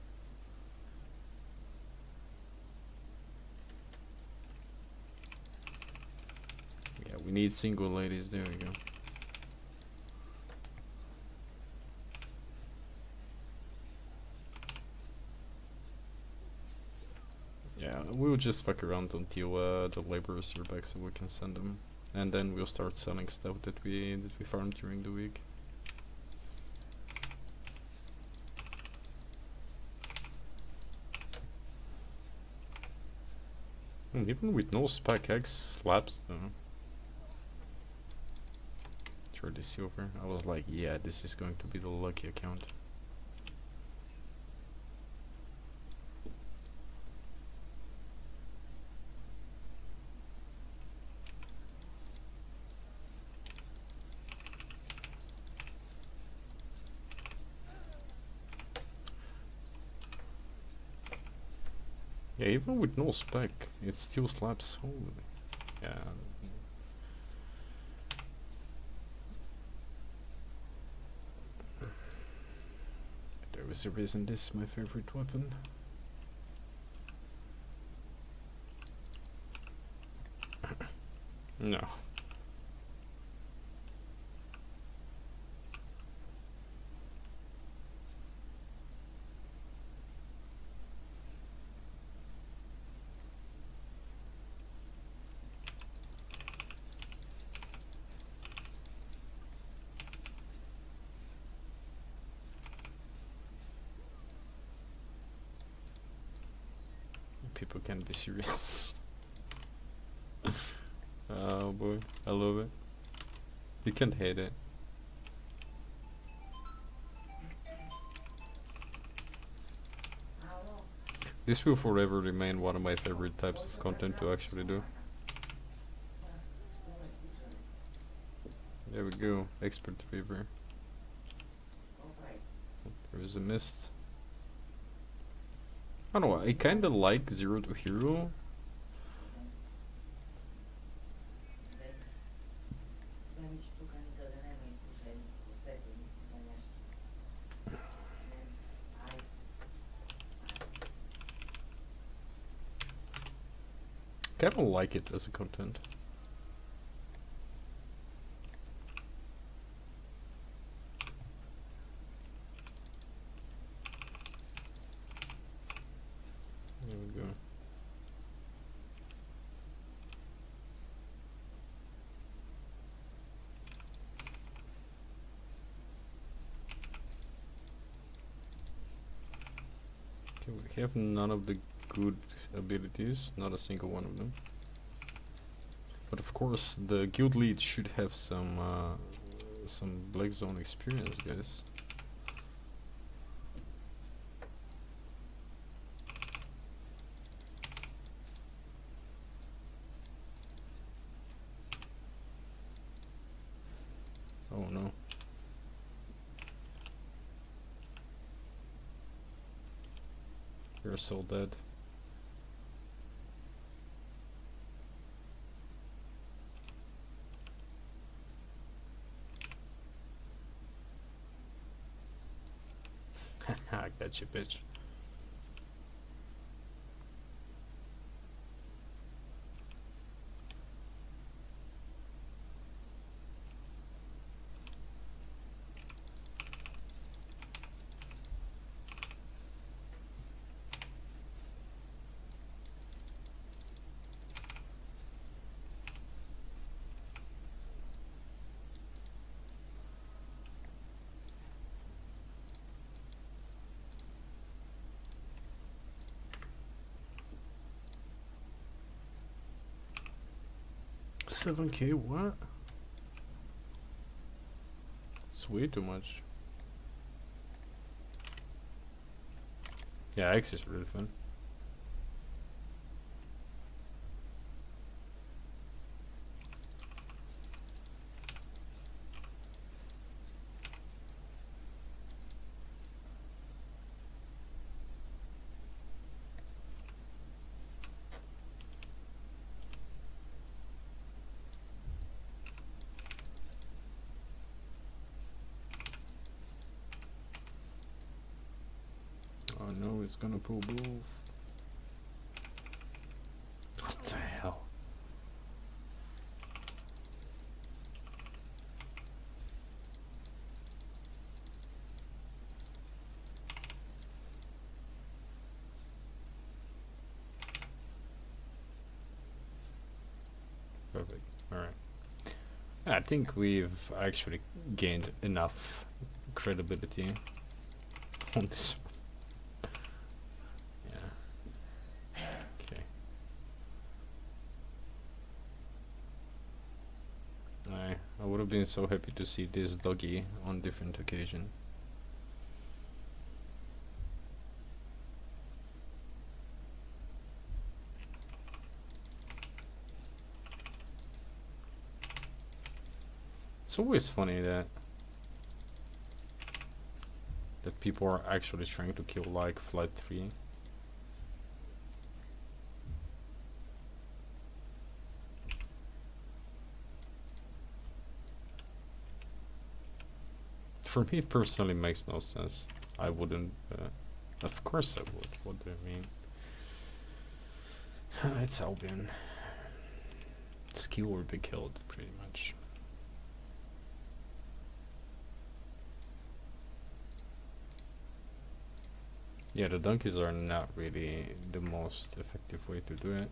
Yeah, we need single ladies, there we go. Yeah, we'll just fuck around until the laborers are back so we can send them. And then we'll start selling stuff that we farmed during the week. And even with no spec X slabs, try the silver. I was like, yeah, this is going to be the lucky account. Yeah, even with no spec, it still slaps. Holy. Yeah. There was a reason this is my favorite weapon. No. People can't be serious. Oh boy, I love it. You can't hate it. This will forever remain one of my favorite types of content to actually do. There we go, expert fever. There is a mist. I don't know, I kinda like 0 to hero. Kinda like it as a content. There we go. Okay, we have none of the good abilities, not a single one of them. But of course, the guild lead should have some Black Zone experience, guys. Oh no. You're so dead. I got you, bitch. $7K, what? It's way too much. Yeah, X is really fun. it's gonna pull both. What the hell? Perfect. Alright. I think we've actually gained enough credibility on this one. Yeah. Okay. I would have been so happy to see this doggy on different occasion. It's always funny that people are actually trying to kill like Flight 3. For me personally it makes no sense. I wouldn't, of course I would. What do you mean? It's Albion. Skill will be killed pretty much. Yeah, the donkeys are not really the most effective way to do it.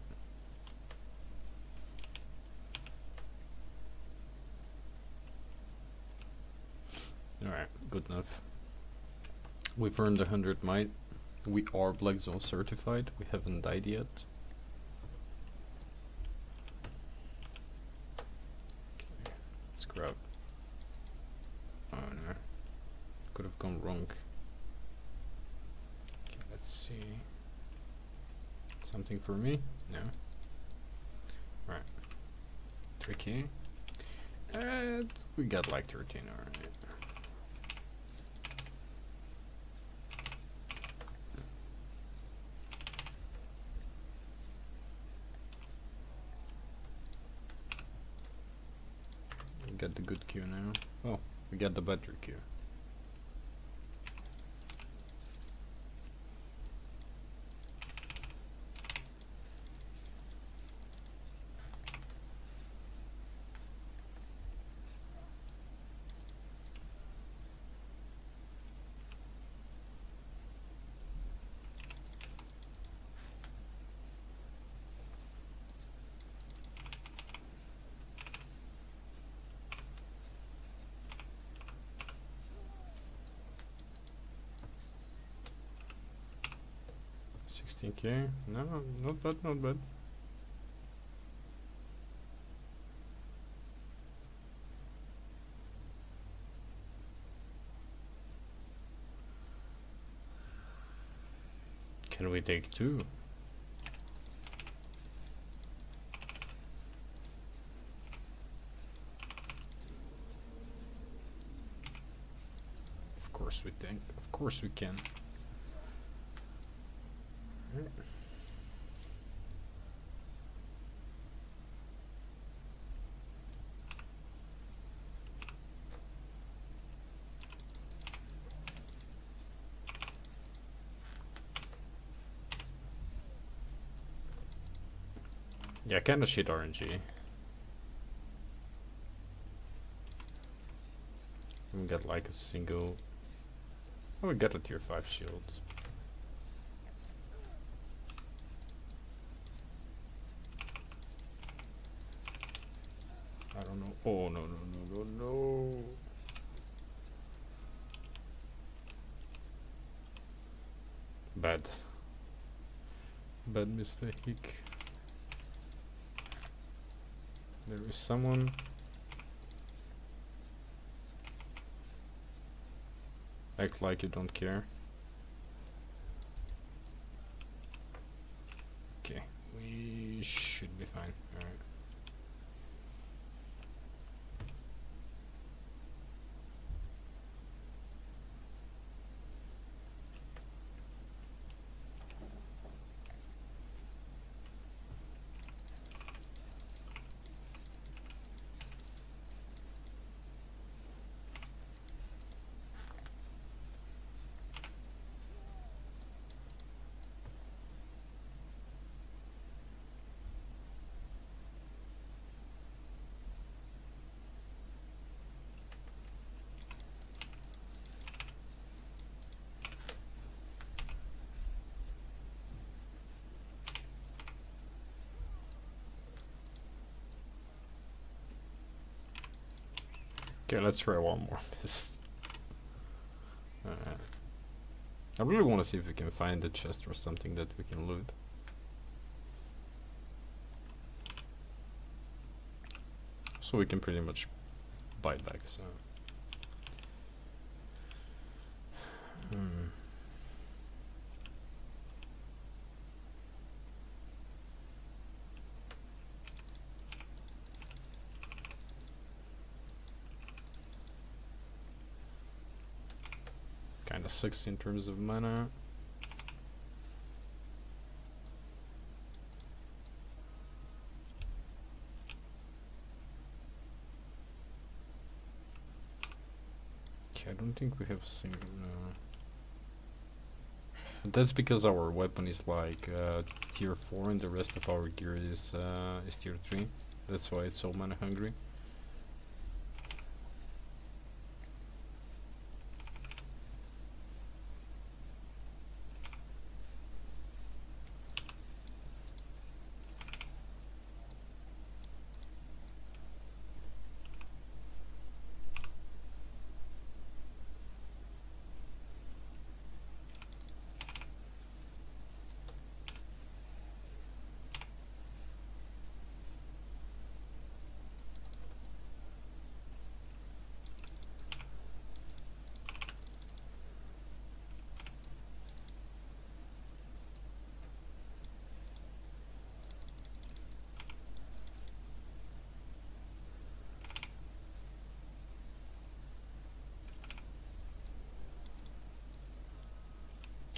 Alright, good enough. We've earned 100 might. We are Black Zone certified. We haven't died yet. Okay, let's grab. Oh no. Could have gone wrong. Let's see. Something for me? No. Right. Tricky. And we got like 13, alright. We got the good queue now. Oh, we got the better queue. $16K? No, not bad, not bad. Can we take two? Of course we think. Of course we can. Yeah, kinda shit RNG. We got like a single. Oh, we got a tier 5 shield. I don't know. Oh, no, no, no, no, no. Bad. Bad mistake. There is someone. Act like you don't care. Okay, we should be fine. Alright. Okay, let's try one more. This. I really want to see if we can find a chest or something that we can loot. So we can pretty much buy it back, so... Kinda sucks in terms of mana. Okay, I don't think we have a single... But that's because our weapon is like tier 4 and the rest of our gear is tier 3. That's why it's so mana hungry.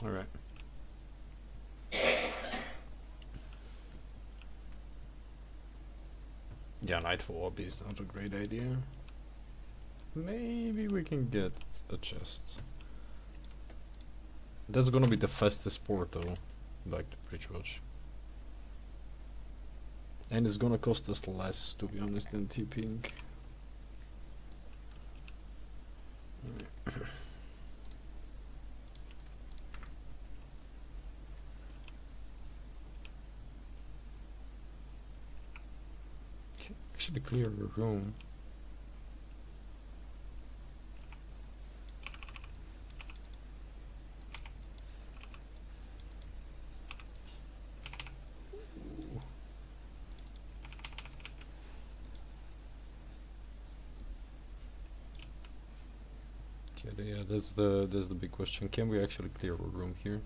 Alright. Yeah, Nightfall Lobby is not a great idea. Maybe we can get a chest. That's gonna be the fastest portal, like pretty much. And it's gonna cost us less, to be honest, than TPing. Actually clear the room. Okay, yeah, that's the big question. Can we actually clear a room here?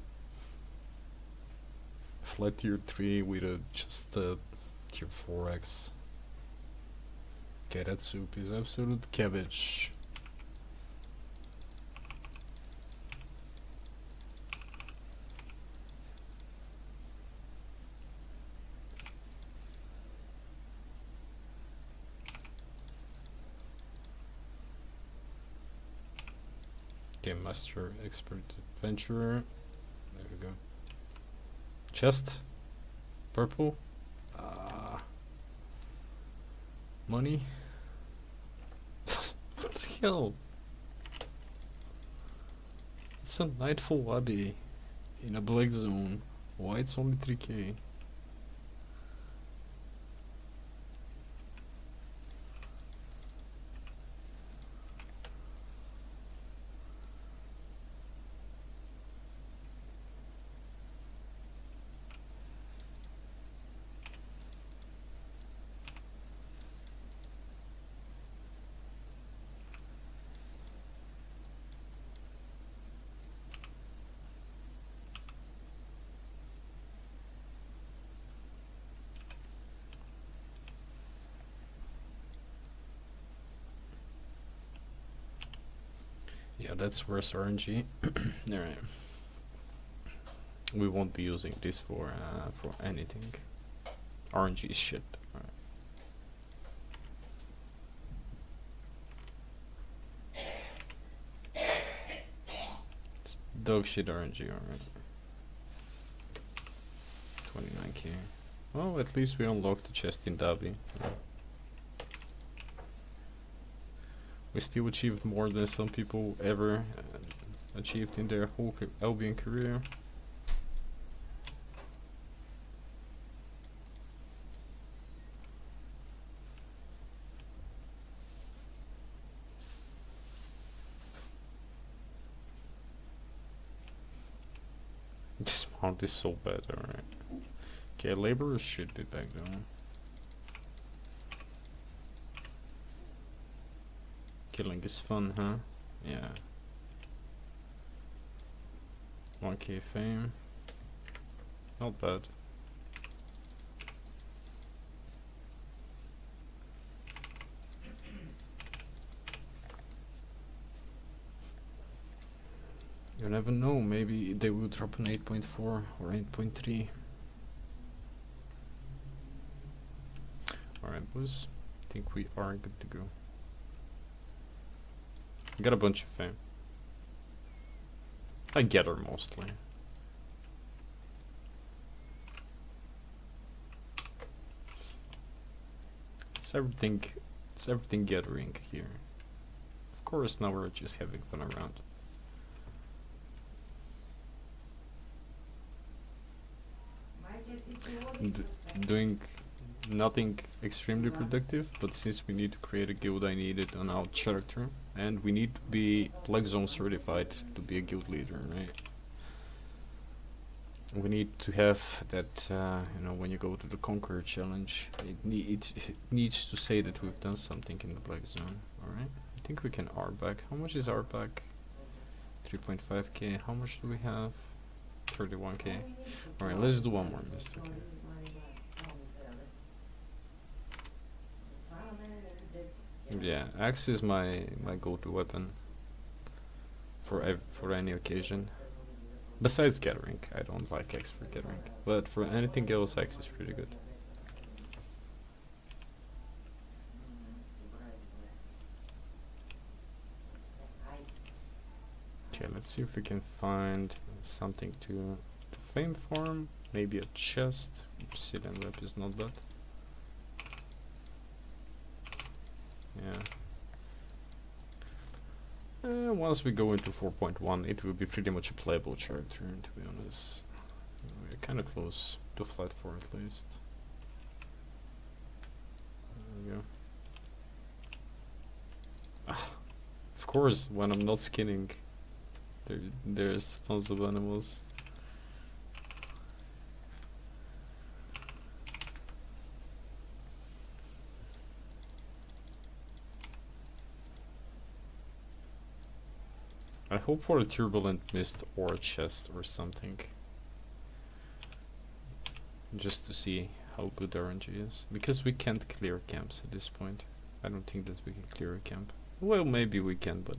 Flat tier 3 with just tier 4x. Okay, that soup is absolute cabbage. Okay, master, expert, adventurer. There we go. Chest, purple. Money. What the hell? It's a Nightfall Lobby in a black zone. Why it's only 3k? Yeah, that's worse RNG. Alright. We won't be using this for anything. RNG is shit. Alright. It's dog shit RNG, alright. 29k. Well, at least we unlocked the chest in Derby. We still achieved more than some people ever achieved in their whole Albion career. Aren't they so bad? Alright. Okay, laborers should be back though. Killing is fun, huh? Yeah. 1k fame. Not bad. You never know, maybe they will drop an 8.4 or 8.3. Alright boys, I think we are good to go. Got a bunch of fame. I get her mostly. It's everything gathering here. Of course now we're just having fun around. Doing nothing extremely productive, but since we need to create a guild I need it on our character, and we need to be Black Zone certified to be a guild leader, right? We need to have that, you know, when you go to the Conqueror challenge, it needs to say that we've done something in the Black Zone, alright? I think we can R back. How much is R back? 3.5k. How much do we have? 31k. Alright, let's do one more mist, okay. Yeah, axe is my go-to weapon for any occasion. Besides gathering, I don't like axe for gathering, but for anything else, axe is pretty good. Okay, let's see if we can find something to fame farm. Maybe a chest. Obsidian web is not bad. Yeah. Once we go into 4.1, it will be pretty much a playable character, to be honest. We're kind of close to flat 4 at least. There we go. Ah, of course, when I'm not skinning, there's tons of animals. I hope for a turbulent mist or a chest or something. Just to see how good RNG is. Because we can't clear camps at this point. I don't think that we can clear a camp. Well, maybe we can, but...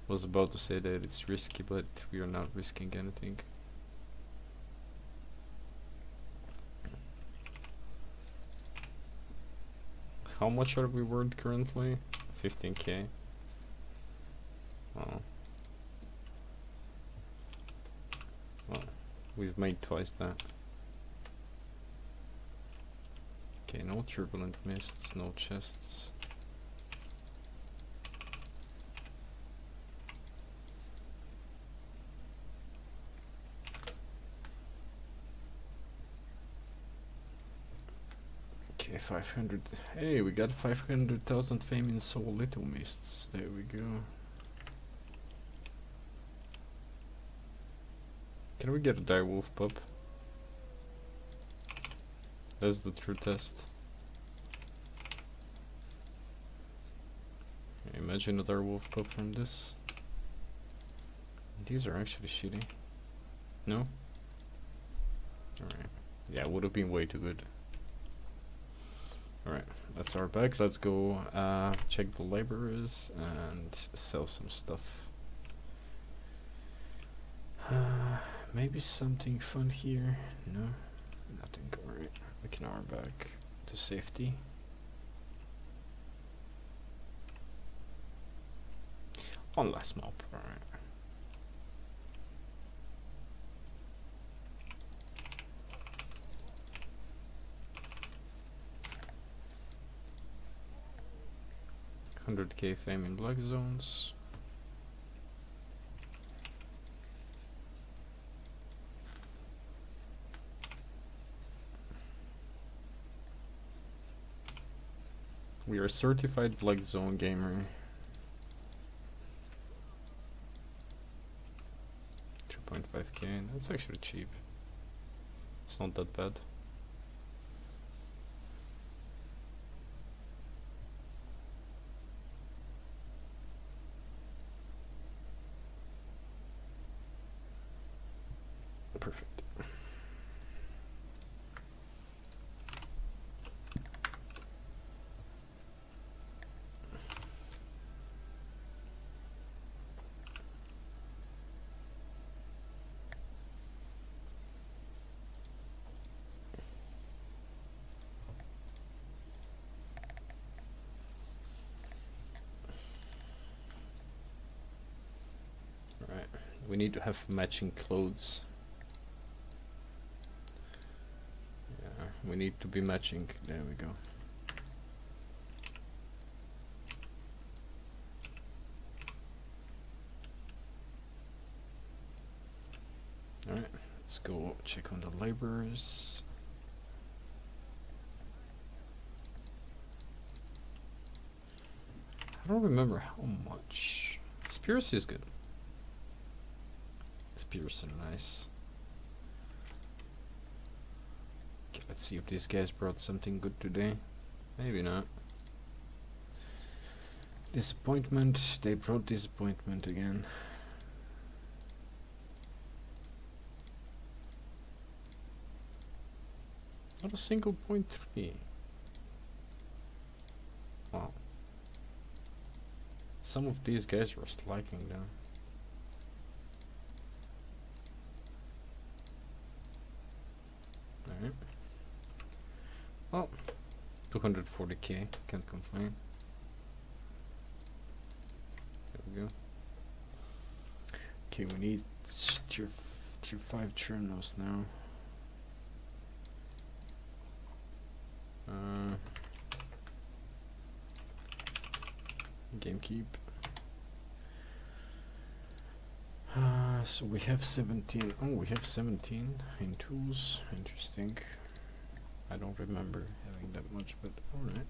was about to say that it's risky, but we are not risking anything. How much are we worth currently? 15k. Oh. Well, we've made twice that. Okay, no turbulent mists, no chests. Okay, 500. Hey, we got 500,000 fame in so little mists. There we go. Can we get a direwolf pup? That's the true test. Imagine a direwolf pup from this. These are actually shitty. No? Alright. Yeah, it would have been way too good. Alright, that's our bag. Let's go check the laborers and sell some stuff. Maybe something fun here. No, nothing. Alright, we can R back to safety. One last mob. Alright. $100k fame in black zones. We are certified black zone gamer. 2.5k, It's actually cheap. It's not that bad. Perfect. Alright, we need to have matching clothes. Yeah, we need to be matching. There we go. Alright, let's go check on the laborers. I don't remember how much. Spears is good. Spears are nice. Okay, let's see if these guys brought something good today. Maybe not. Disappointment. They brought disappointment again. Not a single .3. Wow. Some of these guys were slacking down. Alright. Well, 240k, can't complain. There we go. Okay, we need tier 5 journals now. Gamekeep. So we have 17. Oh, we have 17 in tools. Interesting. I don't remember having that much, but alright.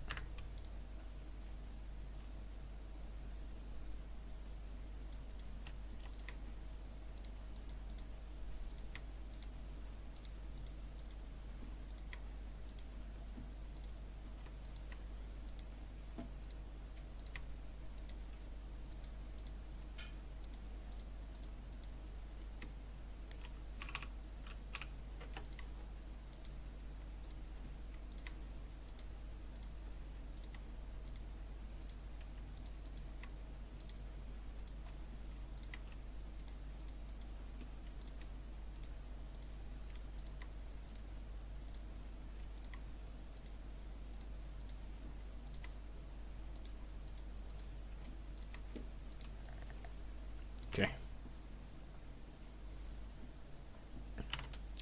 Okay.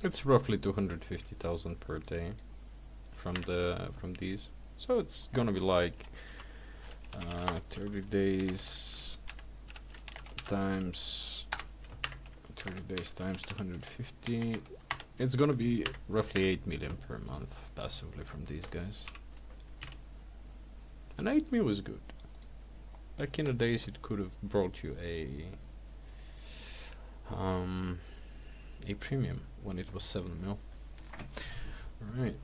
It's roughly 250,000 per day from these. So it's gonna be like 30 days times 250. It's gonna be roughly 8 million per month passively from these guys. And 8 mil is good. Back in the days it could have brought you a premium when it was 7 mil. Alright.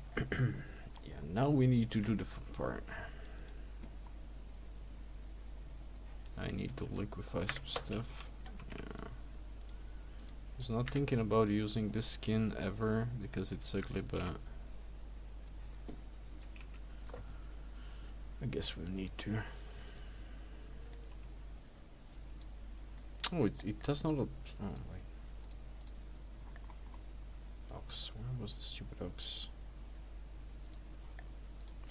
Yeah, now we need to do the fun part. I need to liquefy some stuff. Yeah. I was not thinking about using this skin ever because it's ugly, but I guess we'll need to. Oh, it does not look. Oh, wait. Ox. Where was the stupid ox?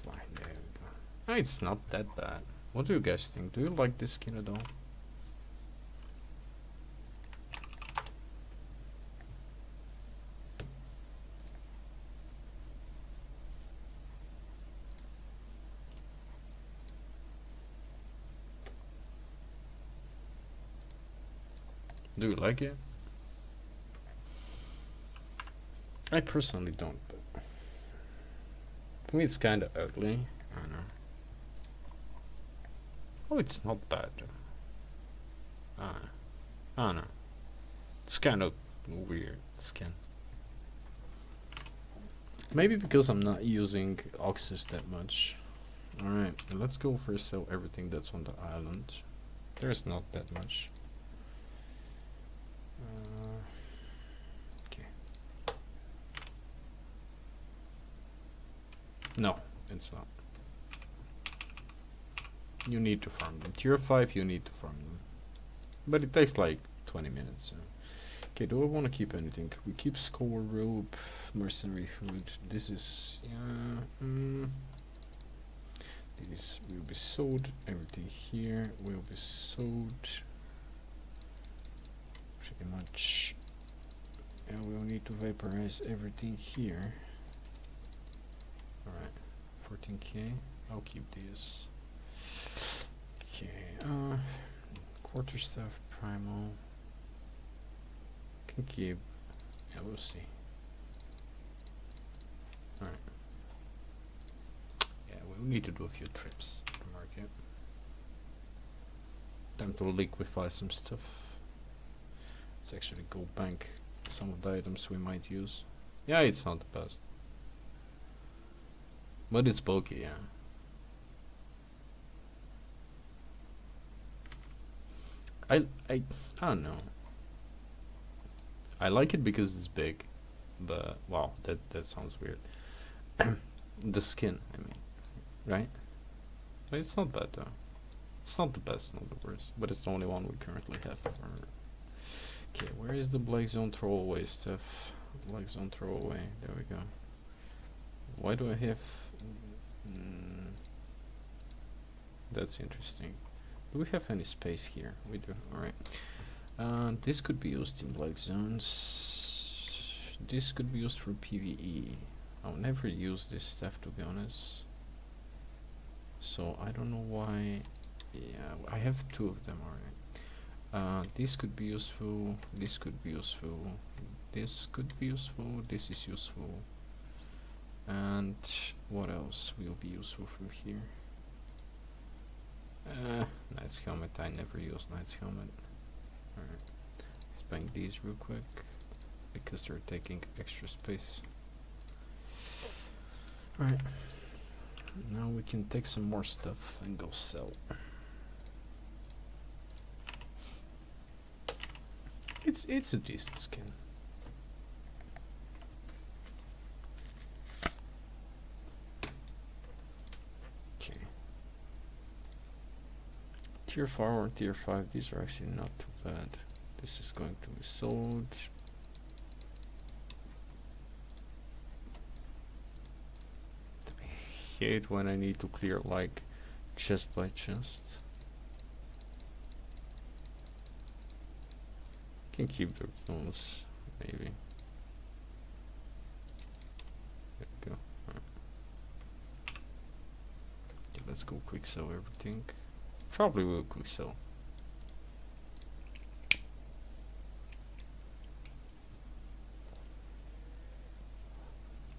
Fly. There we go. Oh, it's not that bad. What do you guys think? Do you like this skin at all? Do you like it? I personally don't, but to me it's kind of ugly. I don't know. Oh, it's not bad. I don't know. It's kind of weird. scan. Maybe because I'm not using Oxys that much. Alright, let's go first sell everything that's on the island. There's not that much. Okay. No, it's not. You need to farm them. Tier 5, you need to farm them. But it takes like 20 minutes. So. Okay, do I want to keep anything? We keep score rope, mercenary hood. This is this will be sold. Everything here will be sold. Pretty much. And we'll need to vaporize everything here. Alright, 14k. I'll keep this. Okay, quarterstaff primal. Can keep. Yeah, we'll see. Alright. Yeah, we'll need to do a few trips to market. Time to liquefy some stuff. Let's actually go bank some of the items we might use. Yeah, it's not the best. But it's bulky, yeah. I don't know. I like it because it's big, but wow, that sounds weird. The skin, I mean, right? But it's not bad though. It's not the best, not the worst, but it's the only one we currently have. Okay, where is the Black Zone throwaway stuff? Black Zone throwaway. There we go. Why do I have? That's interesting. Do we have any space here? We do. All right. This could be used in black zones. This could be used for PvE. I'll never use this stuff, to be honest. So I don't know why. Yeah, I have two of them. Alright. This could be useful. This could be useful. This could be useful. This is useful. And what else will be useful from here? Knight's helmet. I never use Knight's helmet. Alright. Let's bang these real quick because they're taking extra space. Alright. Now we can take some more stuff and go sell. It's a decent skin. Okay. Tier 4 or tier 5, these are actually not too bad. This is going to be sold. I hate when I need to clear like chest by chest. Can keep the bones, maybe. There we go. Right. Okay, let's go quick sell everything. Probably will quick sell.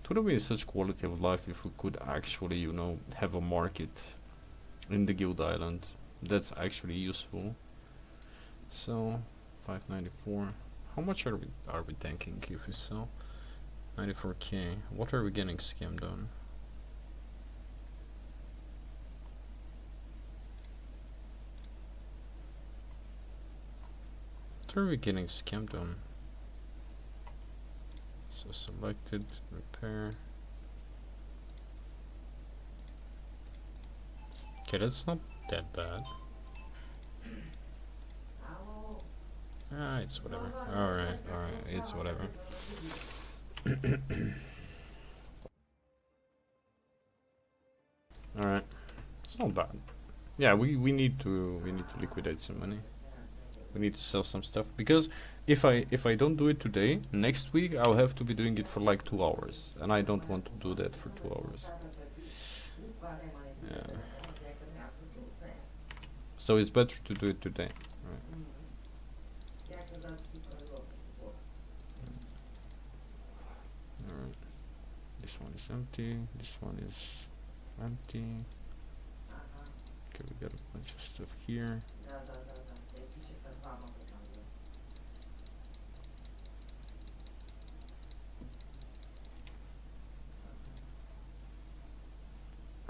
It would be such quality of life if we could actually, you know, have a market in the guild island. That's actually useful. So 594. How much are we tanking if we sell? 94k. What are we getting scammed on? What are we getting scammed on? So selected, repair. Okay, that's not that bad. Ah, it's whatever. Alright, it's whatever. Alright. It's not bad. Yeah, we need to liquidate some money. We need to sell some stuff because if I don't do it today, next week I'll have to be doing it for like 2 hours, and I don't want to do that for 2 hours. Yeah. So it's better to do it today. Alright. This one is empty. This one is empty. Okay, we got a bunch of stuff here.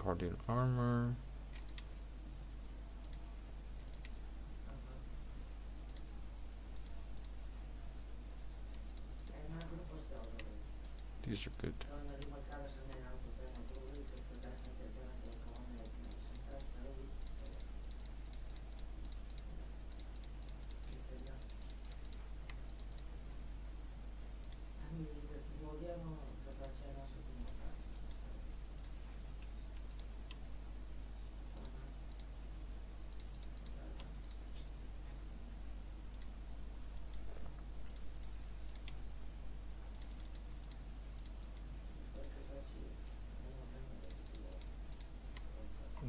Guardian armor. These are good.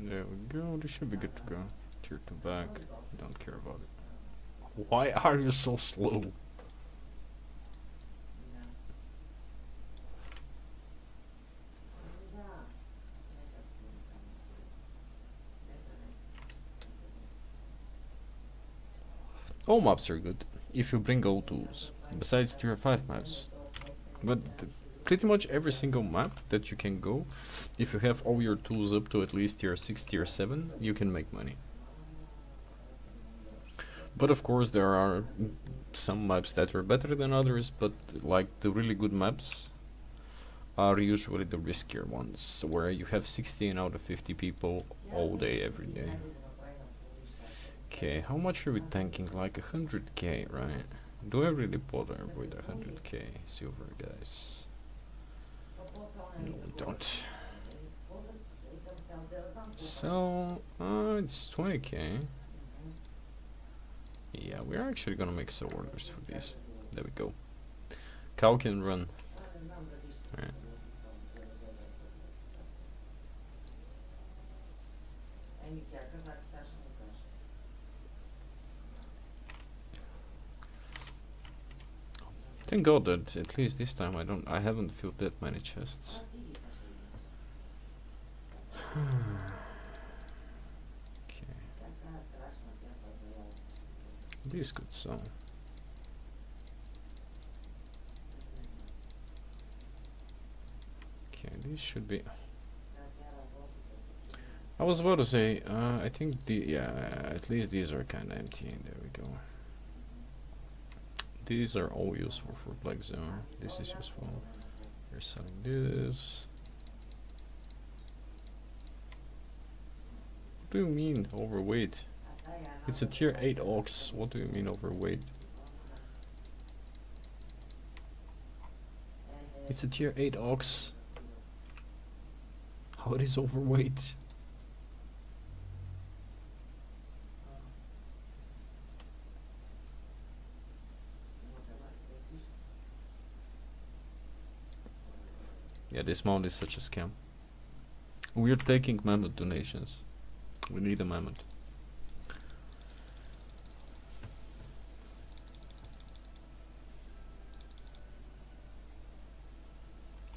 There we go, this should be good to go. Tier 2 back, don't care about it. Why are you so slow? All maps are good, if you bring all tools, besides tier 5 maps. But pretty much every single map that you can go, if you have all your tools up to at least tier 6, tier 7, you can make money. But of course there are some maps that are better than others, but like the really good maps are usually the riskier ones, where you have 16 out of 50 people all day, every day. Okay, how much are we tanking? Like 100k, right? Do I really bother with 100k silver, guys? No, we don't. So, it's 20k. Yeah, we're actually gonna make some orders for these. There we go. Cow can run. Alright. Thank God that at least this time I haven't filled that many chests. Okay. This could sell. Okay, this should be. I was about to say, I think at least these are kinda empty. There we go. These are all useful for Black Zone. This is useful. We're selling this. What do you mean overweight? It's a tier 8 ox. What do you mean overweight? It's a tier 8 ox. How it is overweight? Yeah, this mount is such a scam. We're taking mammoth donations. We need a mammoth.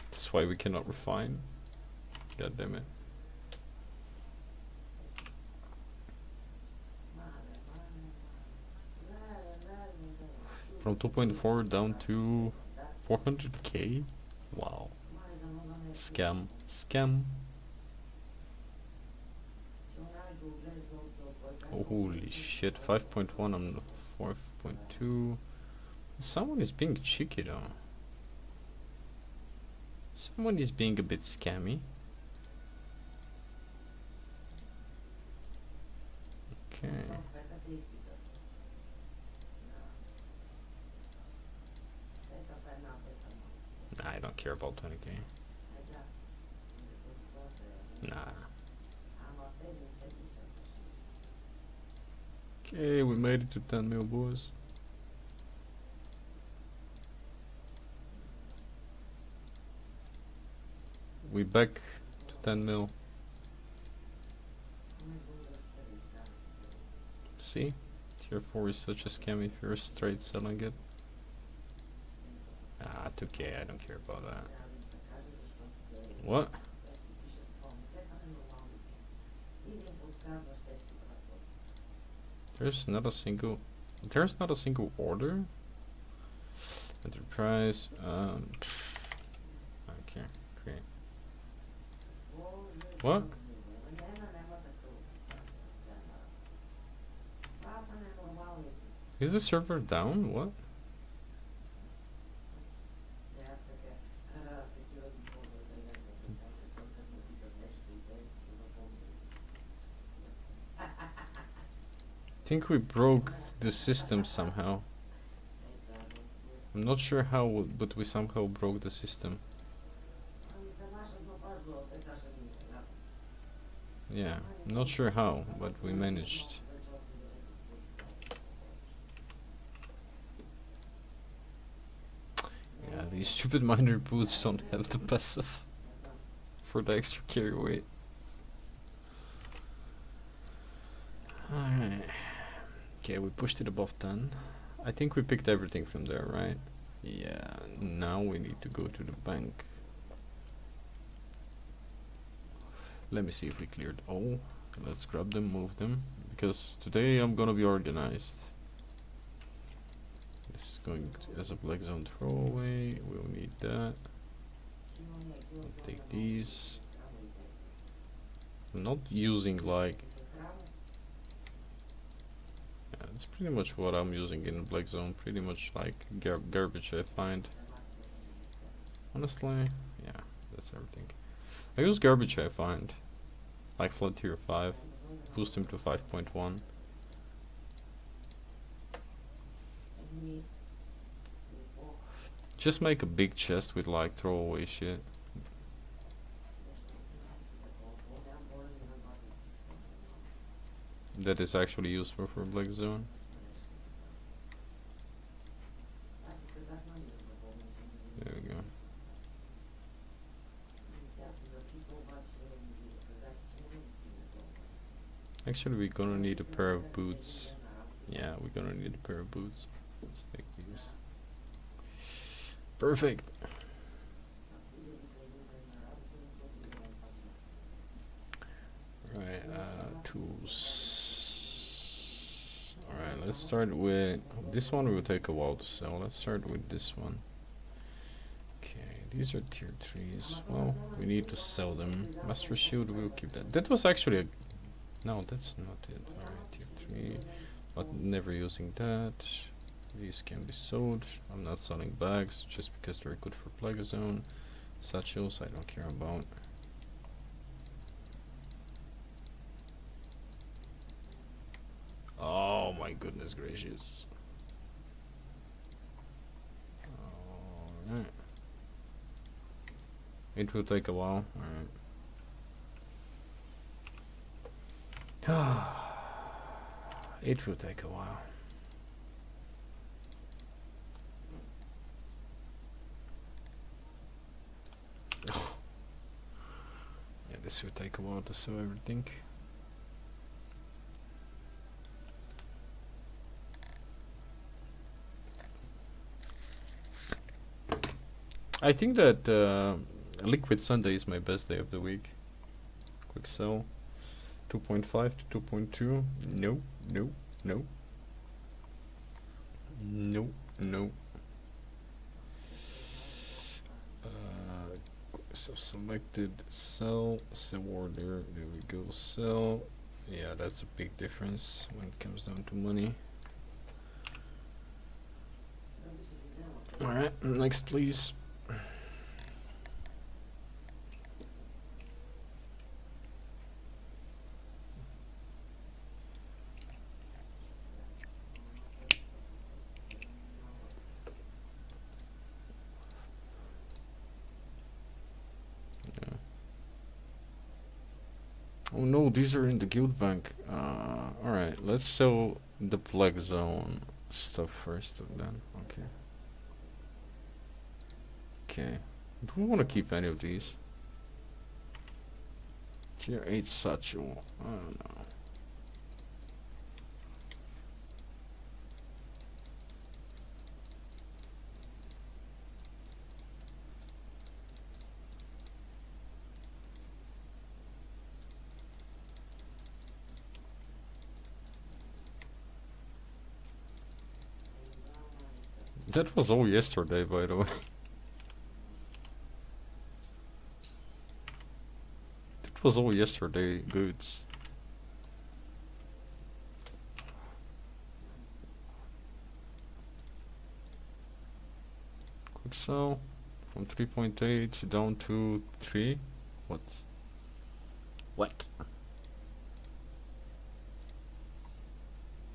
That's why we cannot refine. God damn it. From 2.4 down to 400k? Wow. Scam. Scam. Oh, holy shit. 5.1 on 4.2. Someone is being cheeky though. Someone is being a bit scammy. Okay. Nah, I don't care about 20k. Nah. Okay, we made it to 10 mil, boys. We back to 10 mil. See? Tier 4 is such a scam if you're straight selling it. Ah, 2k, I don't care about that. What? There's not a single order? Enterprise, I don't care. Create. What? Is the server down? What? I think we broke the system somehow. I'm not sure how, but we somehow broke the system. Yeah, I'm not sure how, but we managed. Yeah, these stupid miner boots don't have the passive for the extra carry weight. Alright. Okay, we pushed it above 10. I think we picked everything from there, right? Yeah, now we need to go to the bank. Let me see if we cleared all. Let's grab them, move them, because today I'm gonna be organized. This is going to, as a black zone throwaway. We'll need that. I'll take these. I'm not using like. Yeah, it's pretty much what I'm using in the black zone. Pretty much like garbage I find. Honestly, yeah, that's everything. I use garbage I find. Like flood tier 5. Boost him to 5.1. Just make a big chest with like throwaway shit. That is actually useful for black zone. There we go. Actually, we're gonna need a pair of boots. Yeah, we're gonna need a pair of boots. Let's take these. Perfect. Right, tools. Alright, let's start with this one. Will take a while to sell. Let's start with this one. Okay, these are tier 3s. Well, we need to sell them. Master Shield, we'll keep that. That was actually a... No, that's not it. Alright, tier 3. But never using that. These can be sold. I'm not selling bags just because they're good for plague zone. Satchels I don't care about. Oh my goodness gracious. Alright. It will take a while. Alright. It will take a while. Yeah, this will take a while to sell everything. I think that Liquid Sunday is my best day of the week. Quick sell. 2.5 to 2.2. No, no, no. No, no. So selected sell order. There we go. Sell. Yeah, that's a big difference when it comes down to money. Alright, next please. Oh no, these are in the guild bank. Alright, let's sell the plague zone stuff first then. Okay. Okay. Do we want to keep any of these? Tier 8 satchel. I don't know. That was all yesterday, by the way. That was all yesterday goods. think so. From 3.8 down to 3. What? What?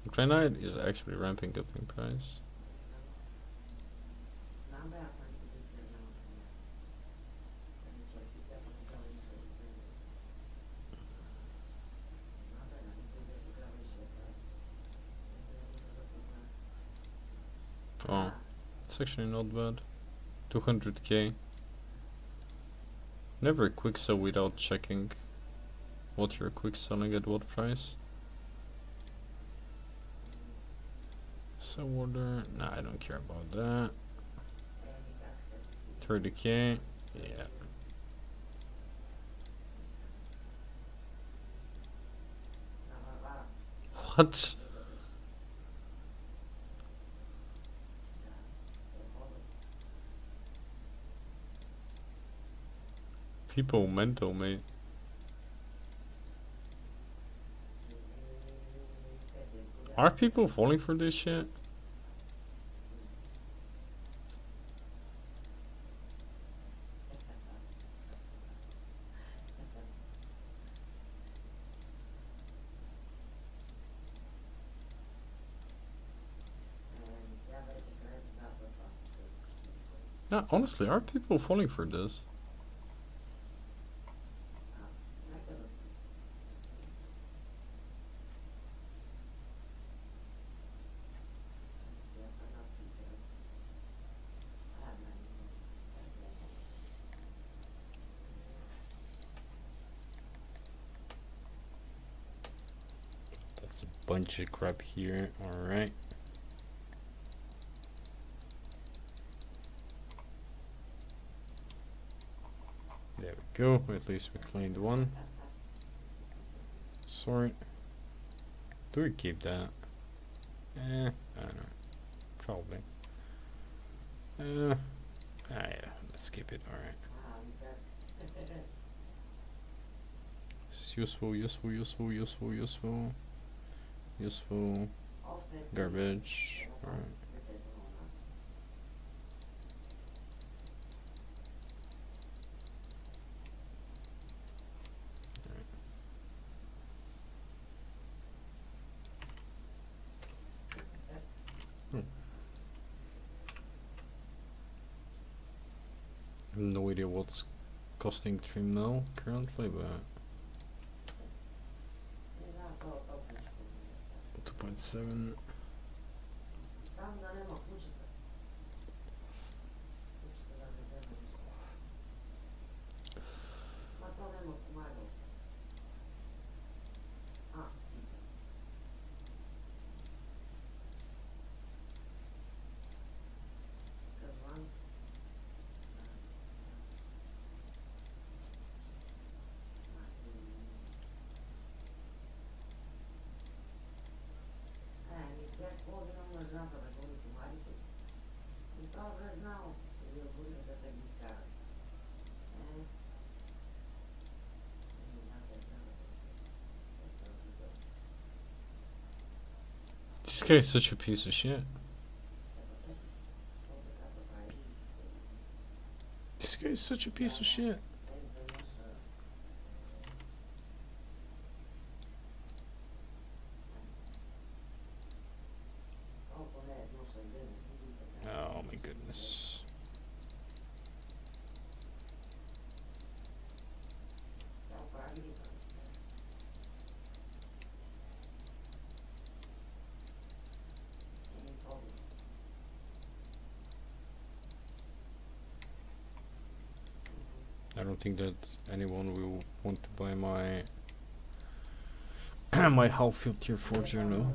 Granite is actually ramping up in price. Oh, it's actually not bad. 200k. Never a quick sell without checking what you're quick selling at what price. Sell order. Nah, I don't care about that. 30k. Yeah. What? People mental, mate. Are people falling for this shit? No, honestly, are people falling for this? That's a bunch of crap here. Alright. There we go. At least we cleaned one. Sorry. Do we keep that? I don't know. Probably. Yeah, let's keep it. Alright. This is useful, useful, useful, useful, useful. Useful. Garbage. Alright. No idea what's costing 3 mil currently, but 2.7. This guy is such a piece of shit. This guy is such a piece of shit. Oh my goodness. I don't think that anyone will want to buy my my Halfield tier 4 journal.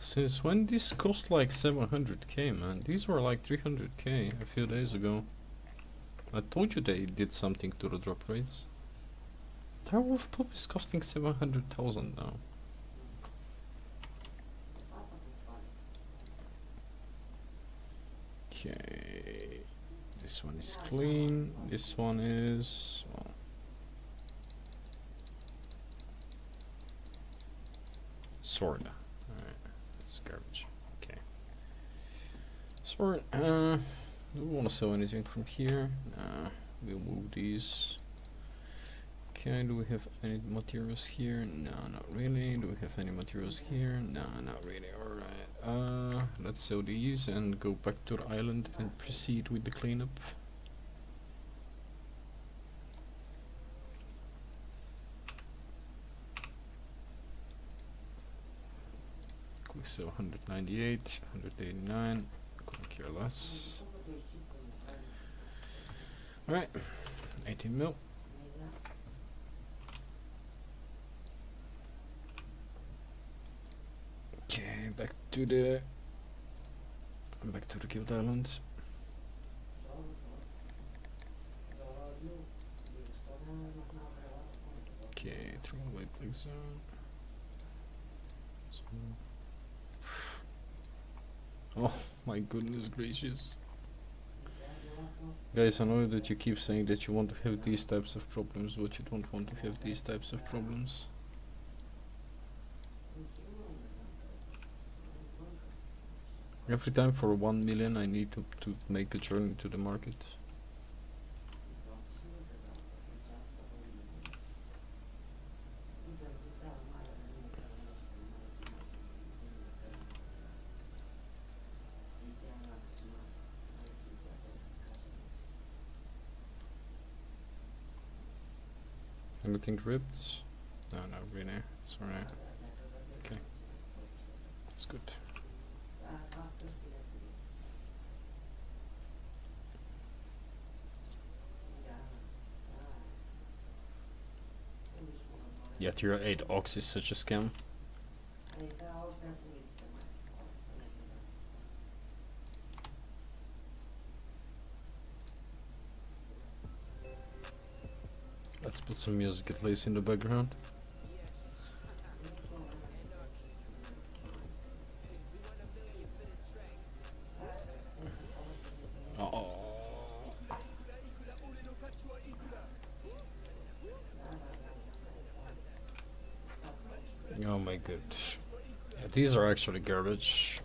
Since when this cost like 700k, man? These were like 300k a few days ago. I told you they did something to the drop rates. Their wolf pup is costing 700,000 now. Okay, this one is clean. This one is, well, sorta. Alright, that's garbage. Okay. Sword, do we want to sell anything from here? Nah, we'll move these. Okay, do we have any materials here? No, not really. Do we have any materials here? No, not really. Alright, let's sell these and go back to the island and proceed with the cleanup. Quick sell 198, 189, couldn't care less. Alright, 18 mil. Okay, back to the Guild Island. Okay, throw away Plague Zone. Oh my goodness gracious. Guys, I know that you keep saying that you want to have these types of problems, but you don't want to have these types of problems. Every time for 1 million I need to make a journey to the market. Anything ripped? No, not really. It's alright. Okay. That's good. Yeah, tier 8 Ox is such a scam. Let's put some music at least in the background. Oh. Oh my god. Yeah, these are actually garbage.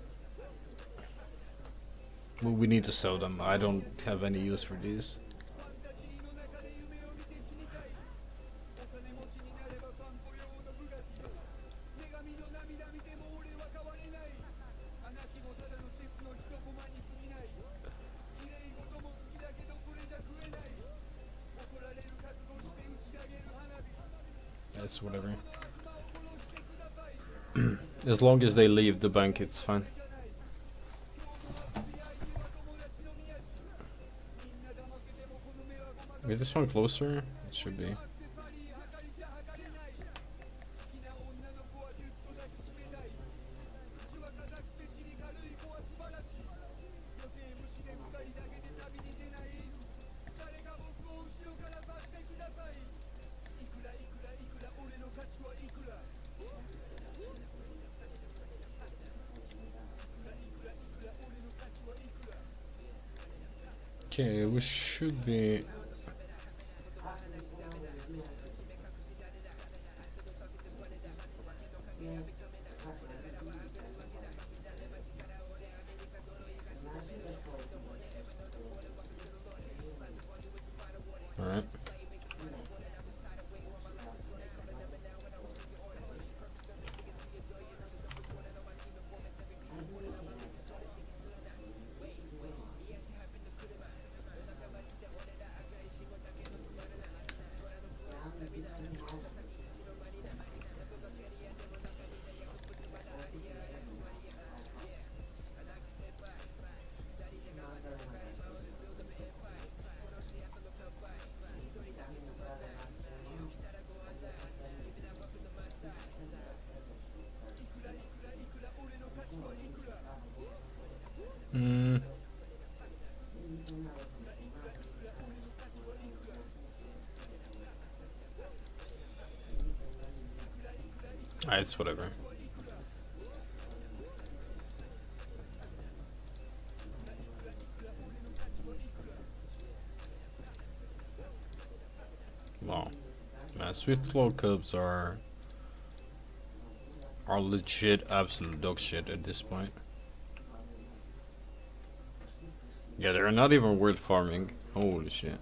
Well, we need to sell them. I don't have any use for these. That's whatever. As long as they leave the bank, it's fine. Is this one closer? It should be. Okay, we should be. All right. It's whatever. Wow. Man, Swift Claw Cubs are legit absolute dog shit at this point. Yeah, they're not even worth farming. Holy shit.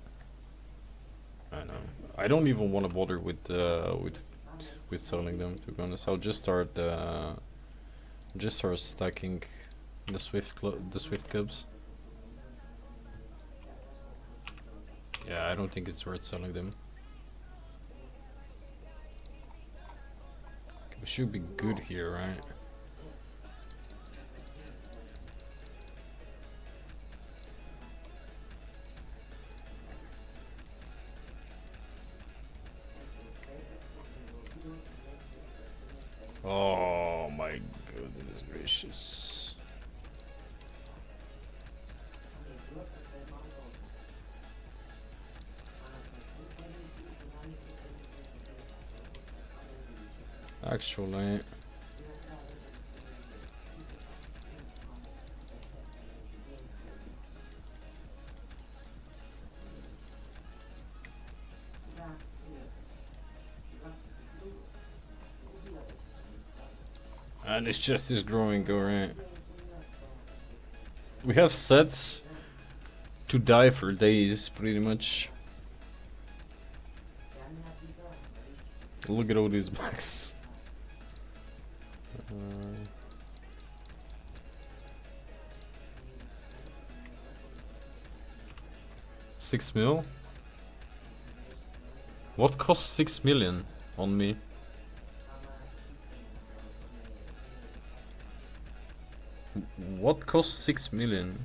I know. I don't even want to bother with selling them, to be honest. I'll just start stacking the Swift Cubs. Yeah, I don't think it's worth selling them. We should be good here, right? Oh my goodness gracious. Actually, and it's just is growing, alright. We have sets to die for days, pretty much. Look at all these blacks. 6 mil? What costs 6 million on me? What costs 6 million?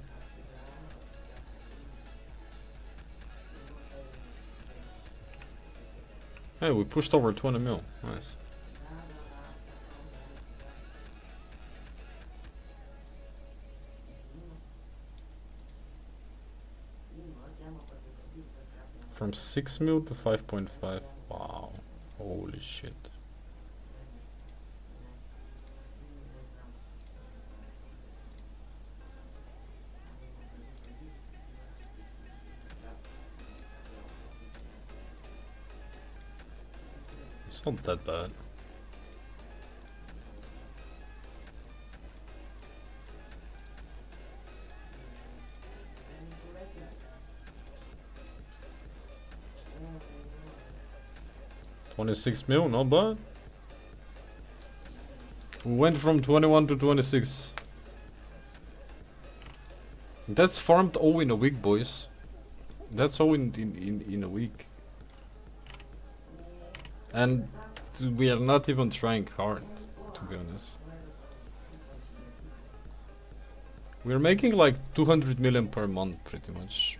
Hey, we pushed over 20 mil. Nice. From 6 mil to 5.5. Wow. Holy shit. It's not that bad. $26 mil, not bad. We went from 21 to 26. That's farmed all in a week, boys. That's all in a week. And we are not even trying hard, to be honest. We're making like 200 million per month, pretty much.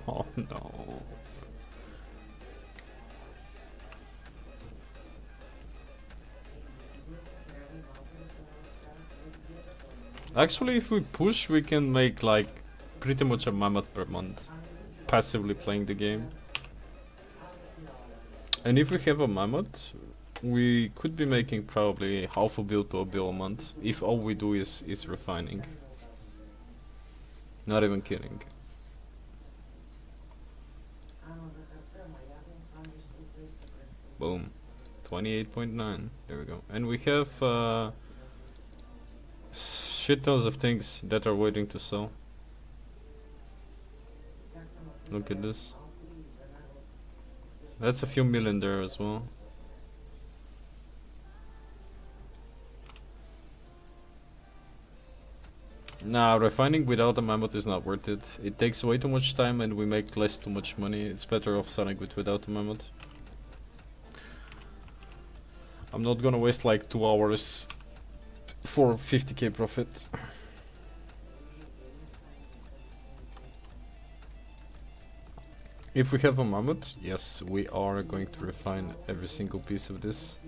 Oh no. Actually, if we push, we can make like pretty much a mammoth per month, passively playing the game. And if we have a mammoth, we could be making probably half a bill to a bill a month, if all we do is refining. Not even kidding. Boom. 28.9. There we go. And we have shit tons of things that are waiting to sell. Look at this. That's a few million there as well. Nah, refining without a mammoth is not worth it. It takes way too much time and we make too much money. It's better off selling it without a mammoth. I'm not gonna waste like 2 hours for 50k profit. If we have a mammoth, yes, we are going to refine every single piece of this.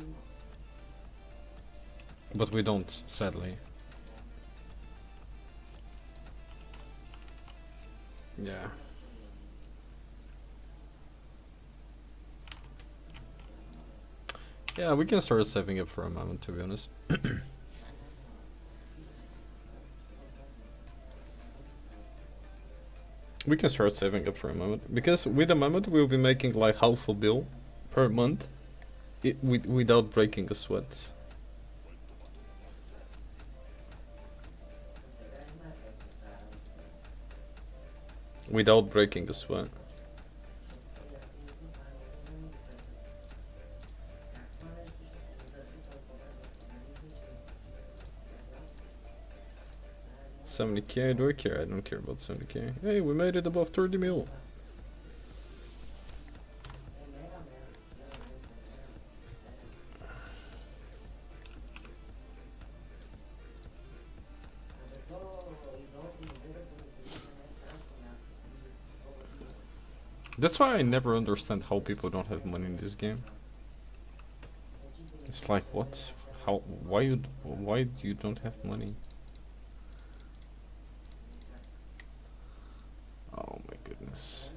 But we don't, sadly. Yeah. Yeah, we can start saving up for a moment, to be honest. We can start saving up for a moment, because with a moment we'll be making like half a bill per month without breaking a sweat. Without breaking a sweat. $70k, do I care? I don't care about 70k. Hey, we made it above 30 mil. That's why I never understand how people don't have money in this game. It's like, what? How? Why you don't have money? Oh my goodness.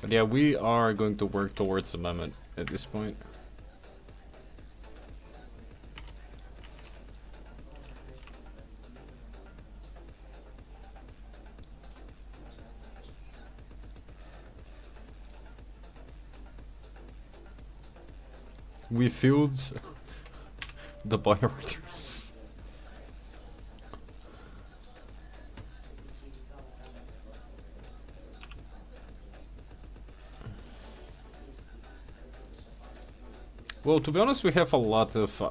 But yeah, we are going to work towards amendment at this point. We filled the bioreactors. Well, to be honest, we have a lot of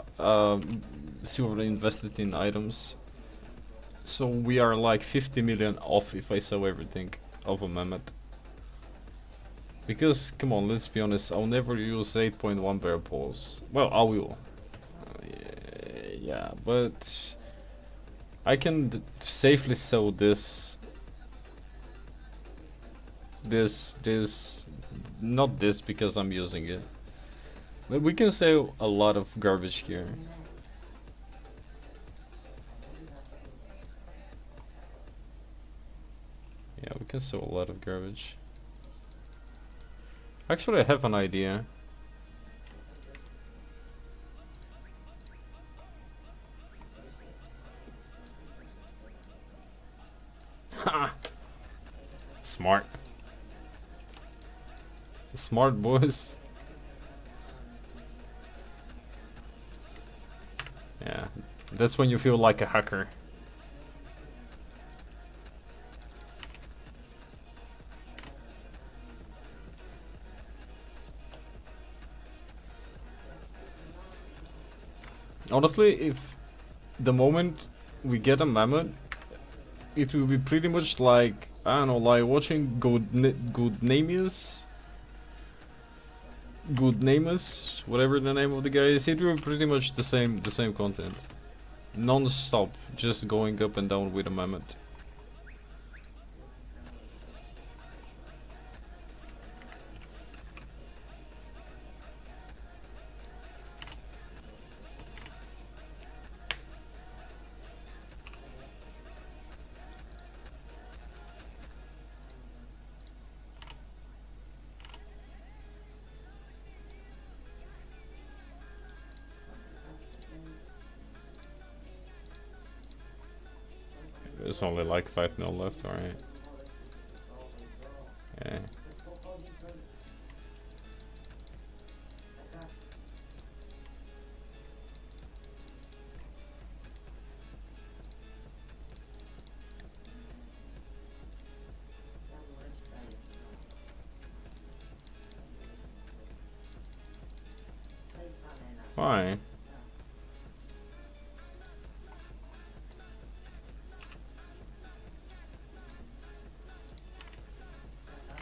silver invested in items. So we are like 50 million off if I sell everything of a mammoth. Because, come on, let's be honest, I'll never use 8.1 barrel poles. Well, I will. Yeah, but I can safely sell this. Not this because I'm using it. But we can sell a lot of garbage here. Yeah, we can sell a lot of garbage. Actually, I have an idea. Ha! Smart. Smart boys. Yeah, that's when you feel like a hacker. Honestly, if the moment we get a mammoth, it will be pretty much like, I don't know, like watching Good Namus, whatever the name of the guy is. It will be pretty much the same content, non-stop, just going up and down with a mammoth. There's only like 5 mil left, alright. Yeah. Why?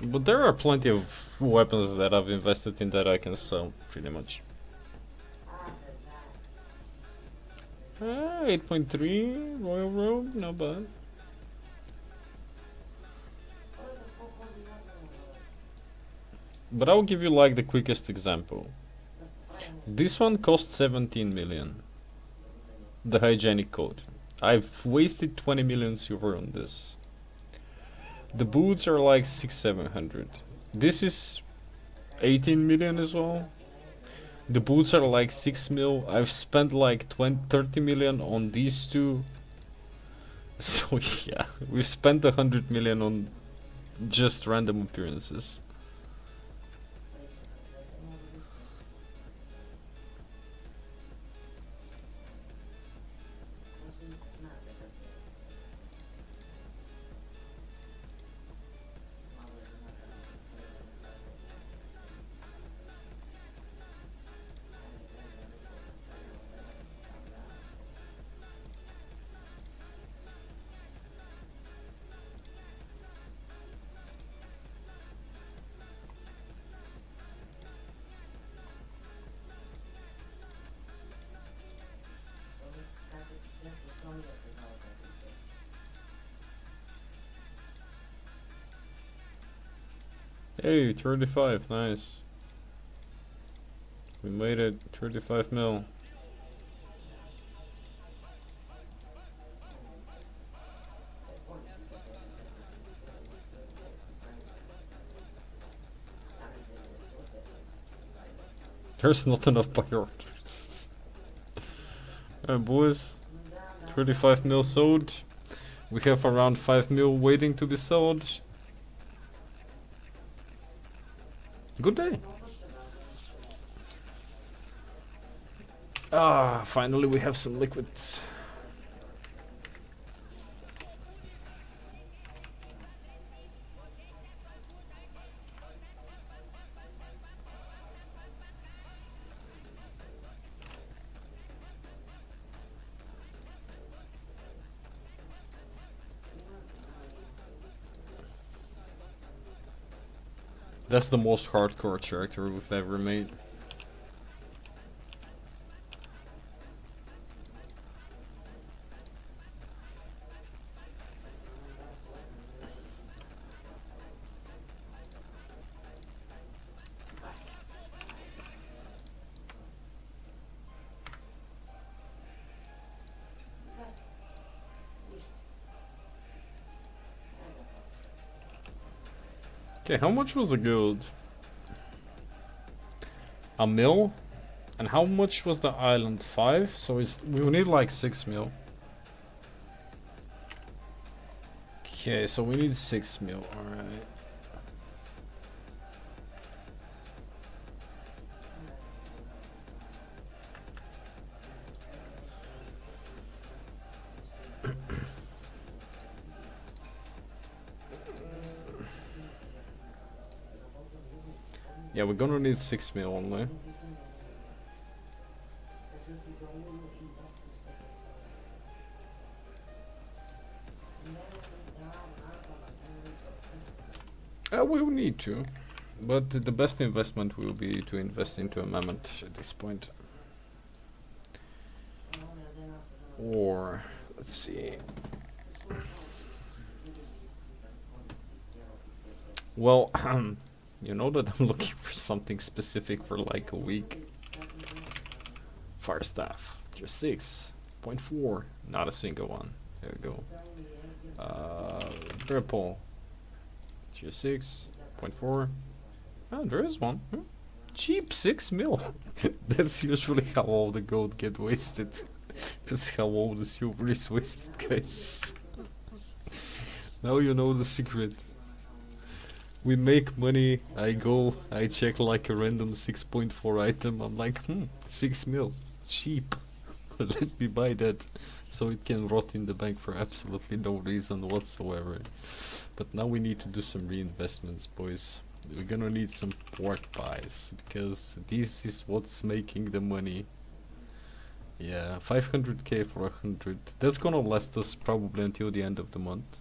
But there are plenty of weapons that I've invested in that I can sell, pretty much. 8.3 Royal Robe, not bad. But I'll give you like the quickest example. This one cost 17 million. The hygienic code. I've wasted 20 million silver on this. The boots are like 600-700. This is 18 million as well. The boots are like 6 mil. I've spent like 30 million on these two. So yeah, we've spent 100 million on just random appearances. Hey, 35, nice. We made it, 35 mil. There's not enough buy orders. Alright boys, 35 mil sold. We have around 5 mil waiting to be sold. Good day. Ah, finally we have some liquids. That's the most hardcore character we've ever made. Okay, how much was the gold? A mil? And how much was the island? 5? So we need like 6 mil. Okay, so we need 6 mil, alright. Yeah, we're gonna need 6 mil only. We will need to, but the best investment will be to invest into a mammoth at this point. Or, let's see. Well, you know that I'm looking for something specific for like a week. Fire staff, tier 6.4, not a single one. There we go. Purple, tier 6.4. Oh, there is one. Cheap 6 mil. That's usually how all the gold get wasted. That's how all the silver is wasted, guys. Now you know the secret. We make money, I go, I check like a random 6.4 item, I'm like, 6 mil, cheap. Let me buy that, so it can rot in the bank for absolutely no reason whatsoever. But now we need to do some reinvestments, boys. We're gonna need some pork pies, because this is what's making the money. Yeah, 500k for 100, that's gonna last us probably until the end of the month.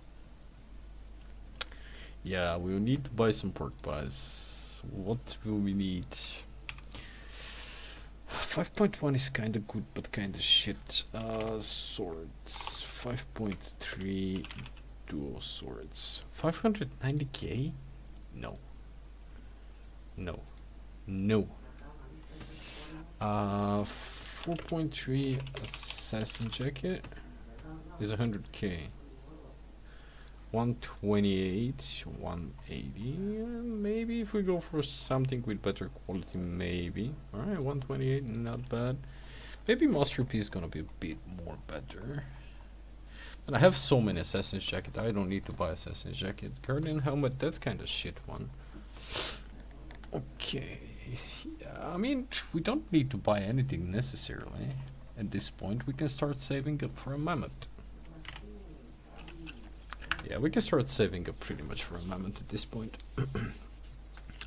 Yeah, we will need to buy some pork pies. What will we need? 5.1 is kinda good, but kinda shit. Swords. 5.3 dual swords. 590k? No. No. No. 4.3 assassin jacket is 100k. 128, 180. Maybe if we go for something with better quality, maybe. Alright, 128, not bad. Maybe Masterpiece is gonna be a bit more better. And I have so many Assassin's Jacket, I don't need to buy Assassin's Jacket. Guardian Helmet, that's kind of shit one. Okay. Yeah, I mean, we don't need to buy anything necessarily. At this point, we can start saving up for a Mammoth. Yeah, we can start saving up pretty much for a Mammoth at this point.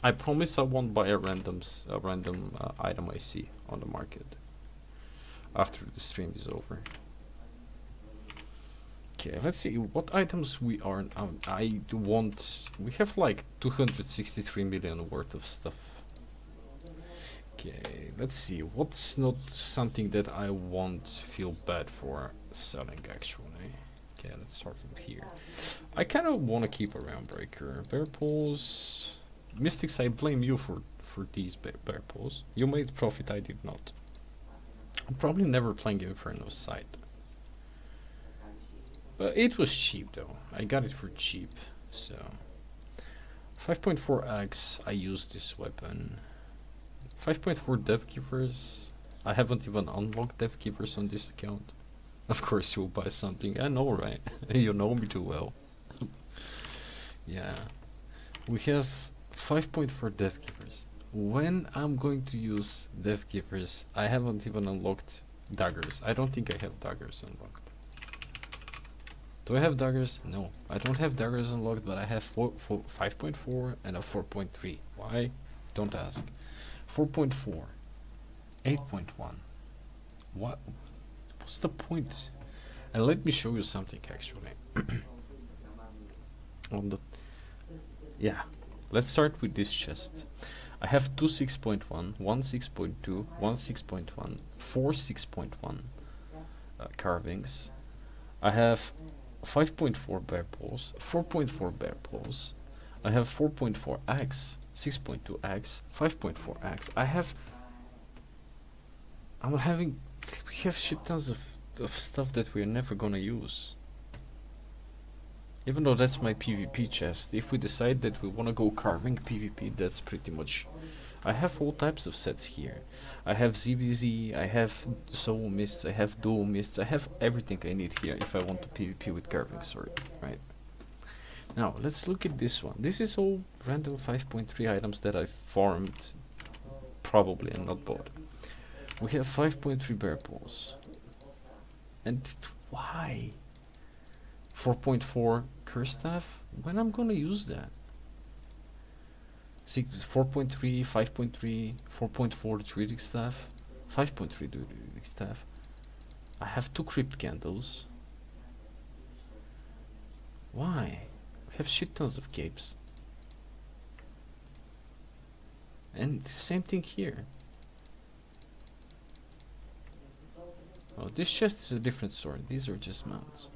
I promise I won't buy a random item I see on the market after the stream is over. Okay, let's see what items we are. I want. We have like 263 million worth of stuff. Okay, let's see what's not something that I won't feel bad for selling actually. Okay, let's start from here. I kind of want to keep a round breaker. Bear pulls. Mystics, I blame you for these bear pulls. You made profit, I did not. I'm probably never playing Inferno's side. But it was cheap though. I got it for cheap. So 5.4x, I use this weapon. 5.4 Death Givers. I haven't even unlocked Death Givers on this account. Of course you'll buy something. I know, right? You know me too well. Yeah. We have 5.4 Death Givers. When I'm going to use Death Givers, I haven't even unlocked daggers. I don't think I have daggers unlocked. Do I have daggers? No, I don't have daggers unlocked, but I have 5.4 and a 4.3. Why? Don't ask. 4.4, 8.1. What? What's the point? And let me show you something actually. On the let's start with this chest. I have 2 6.1, 1 6.2, 1 6.1, 4 6.1 carvings. I have 5.4 bear pulls, 4.4 bear pulls. I have 4.4 axe, 6.2 axe, 5.4 axe. We have shit tons of stuff that we're never gonna use. Even though that's my PvP chest, if we decide that we wanna go carving PvP, that's pretty much. I have all types of sets here. I have ZVZ, I have Soul Mists, I have Dual Mists, I have everything I need here if I want to PvP with carving sword, right? Now, let's look at this one. This is all random 5.3 items that I farmed, probably, and not bought. We have 5.3 bear pulls. And why? 4.4 curse staff? When I'm gonna use that? 4.3, 5.3, 4.4 druidic staff, 5.3 druidic staff. I have 2 crypt candles. Why? We have shit tons of capes. And same thing here. Oh, this chest is a different sword. These are just mounts.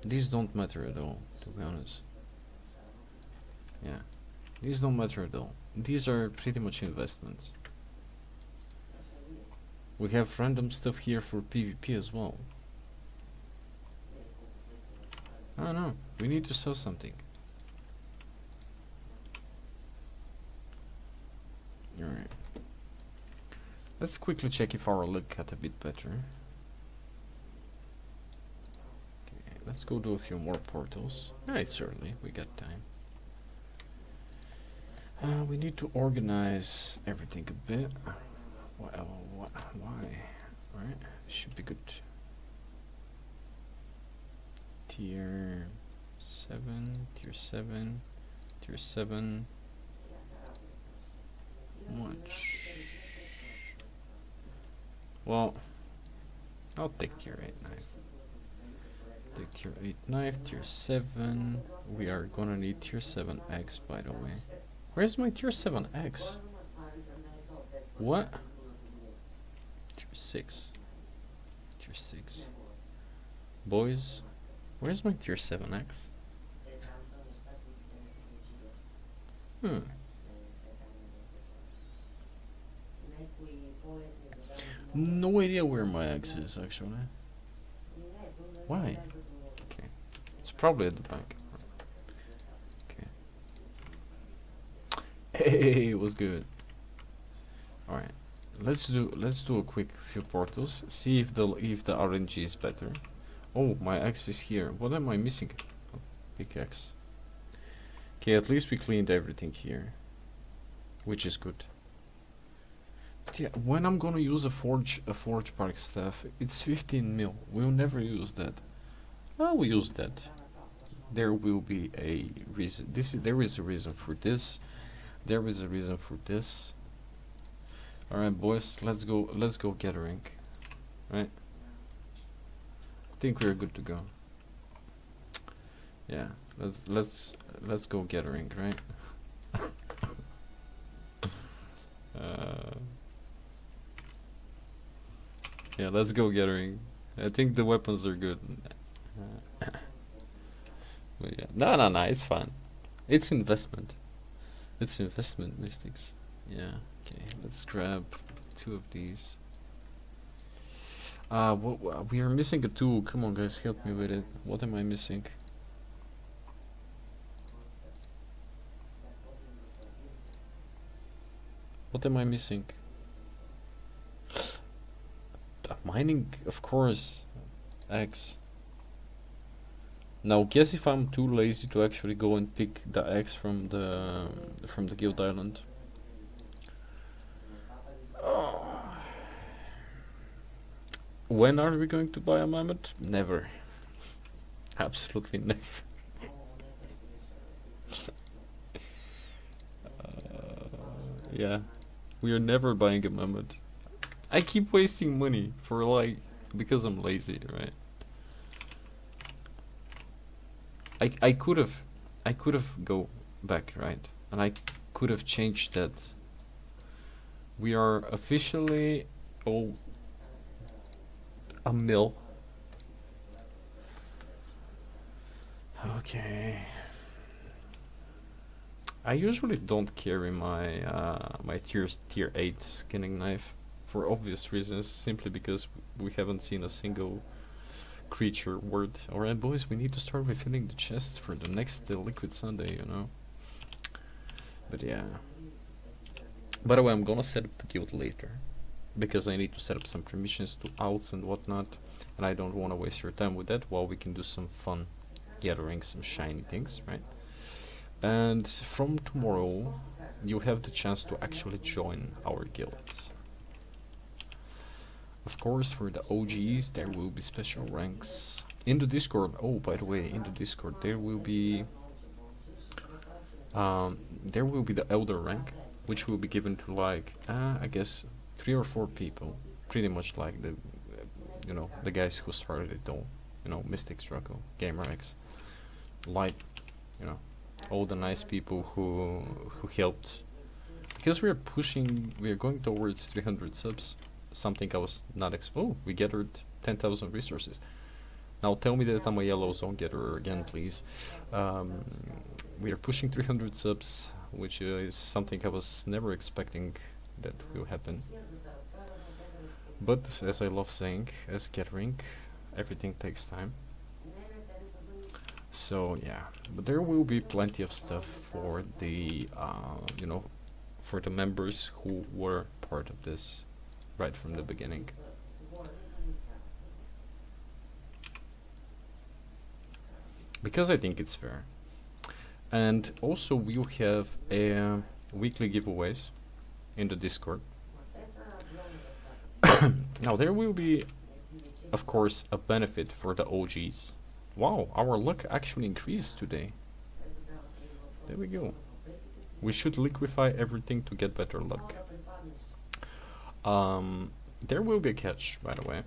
These don't matter at all, to be honest. Yeah. These don't matter at all. These are pretty much investments. We have random stuff here for PvP as well. I don't know. We need to sell something. Alright. Let's quickly check if our luck got a bit better. Okay, let's go do a few more portals. It's early. We got time. We need to organize everything a bit. Why? Alright, should be good. Tier 7, tier 7, tier 7. Much. Well, I'll take tier 8 knife. Take tier 8 knife, tier 7. We are gonna need tier 7x, by the way. Where's my tier 7x? What? Tier 6. Tier 6. Boys, where's my tier 7x? No idea where my axe is actually. Why? Okay. It's probably at the back. Okay. Hey, it was good. Alright. Let's do a quick few portals. See if the RNG is better. Oh, my axe is here. What am I missing? Oh, pickaxe. Okay, at least we cleaned everything here, which is good. But yeah, when I'm gonna use a forge park staff, it's 15 mil. We'll never use that. I will use that. There will be a reason. There is a reason for this. There is a reason for this. All right, boys, let's go gathering. Right? I think we're good to go. Yeah, let's go gathering, right? Yeah, let's go gathering. I think the weapons are good. But yeah, no, it's fun. It's investment. It's investment, mystics. Yeah. Okay, let's grab 2 of these. We are missing a tool. Come on, guys, help me with it. What am I missing? What am I missing? Mining, of course. Axe. Now, guess if I'm too lazy to actually go and pick the axe from the guild island. When are we going to buy a mammoth? Never. Absolutely never. Yeah, we are never buying a mammoth. I keep wasting money for like because I'm lazy, right? I could have go back, right? And I could have changed that. We are officially a mil. Okay. I usually don't carry my my tier 8 skinning knife for obvious reasons, simply because we haven't seen a single creature worth. Alright, boys, we need to start refilling the chests for the next Liquid Sunday, you know. But yeah. By the way, I'm gonna set up the guild later, because I need to set up some permissions to outs and whatnot, and I don't want to waste your time with that while we can do some fun gathering some shiny things, right? And from tomorrow, you have the chance to actually join our guild. Of course, for the OGs, there will be special ranks. In the Discord, oh, by the way, in the Discord, there will be the Elder rank, which will be given to like, I guess, 3 or 4 people. Pretty much like the, you know, the guys who started it all. You know, Mystic Struggle, GamerX, Light, you know, all the nice people who helped. Because we are going towards 300 subs. Something I was not oh, we gathered 10,000 resources. Now tell me that I'm a yellow zone gatherer again, please. We are pushing 300 subs, which is something I was never expecting that will happen. But as I love saying, as gathering, everything takes time. So yeah, but there will be plenty of stuff for the you know, for the members who were part of this right from the beginning. Because I think it's fair. And also we'll have a weekly giveaways in the Discord. Now there will be, of course, a benefit for the OGs. Wow, our luck actually increased today. There we go. We should liquefy everything to get better luck. There will be a catch, by the way.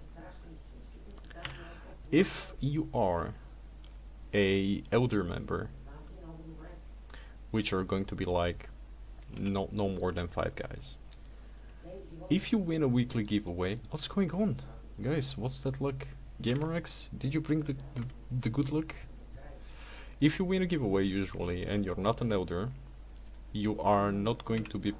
If you are a Elder member, which are going to be like no more than 5 guys. If you win a weekly giveaway, what's going on? Guys, what's that luck? GamerX, did you bring the good luck? If you win a giveaway usually and you're not an Elder, you are not going to be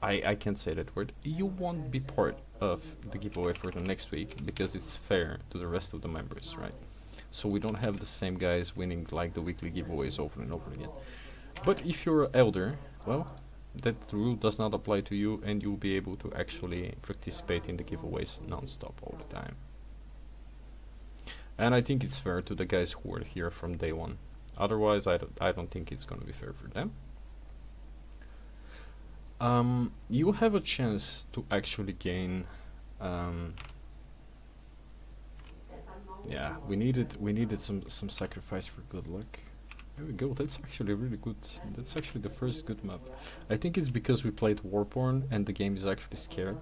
I can't say that word. You won't be part of the giveaway for the next week because it's fair to the rest of the members, right? So we don't have the same guys winning like the weekly giveaways over and over again. But if you're an elder, well, that rule does not apply to you, and you'll be able to actually participate in the giveaways non-stop all the time. And I think it's fair to the guys who were here from day one. Otherwise, I don't think it's gonna be fair for them. You have a chance to actually gain. Yeah, we needed some sacrifice for good luck. There we go. That's actually really good. That's actually the first good map. I think it's because we played WARBORNE and the game is actually scared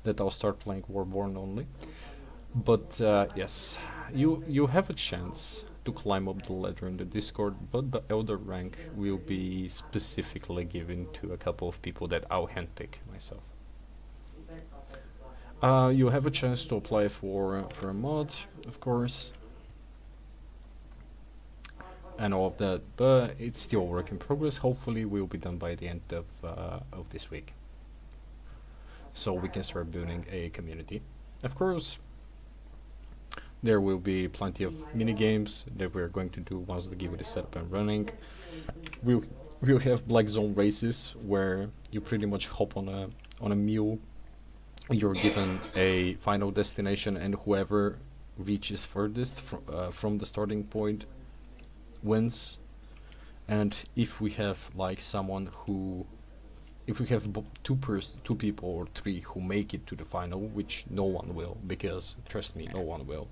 that I'll start playing WARBORNE only. But yes, you have a chance to climb up the ladder in the Discord, but the elder rank will be specifically given to a couple of people that I'll handpick myself. You have a chance to apply for a mod, of course, and all of that, but it's still a work in progress. Hopefully we'll be done by the end of this week, so we can start building a community. Of course, there will be plenty of mini games that we're going to do once the giveaway is set up and running. We'll have black zone races where you pretty much hop on a mule. You're given a final destination, and whoever reaches furthest from the starting point wins. And if we have like someone who, if we have two people or three who make it to the final, which no one will, because trust me, no one will,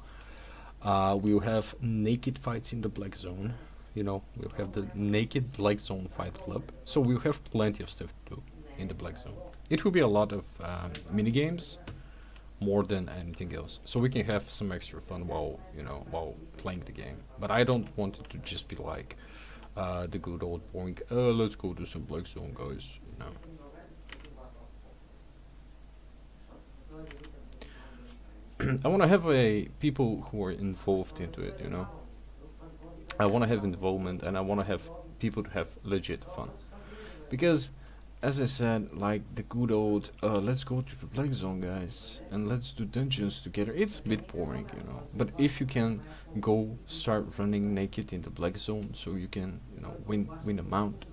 we'll have naked fights in the black zone. You know, we'll have the naked black zone fight club, so we'll have plenty of stuff to do in the black zone. It will be a lot of mini games more than anything else, so we can have some extra fun while playing the game. But I don't want it to just be like the good old boring let's go do some black zone, guys, you know. I want to have people who are involved into it, you know. I want to have involvement, and I want to have people to have legit fun, because as I said, like the good old let's go to the black zone, guys, and let's do dungeons together, it's a bit boring, you know. But if you can go start running naked in the black zone, so you can, you know, win a mount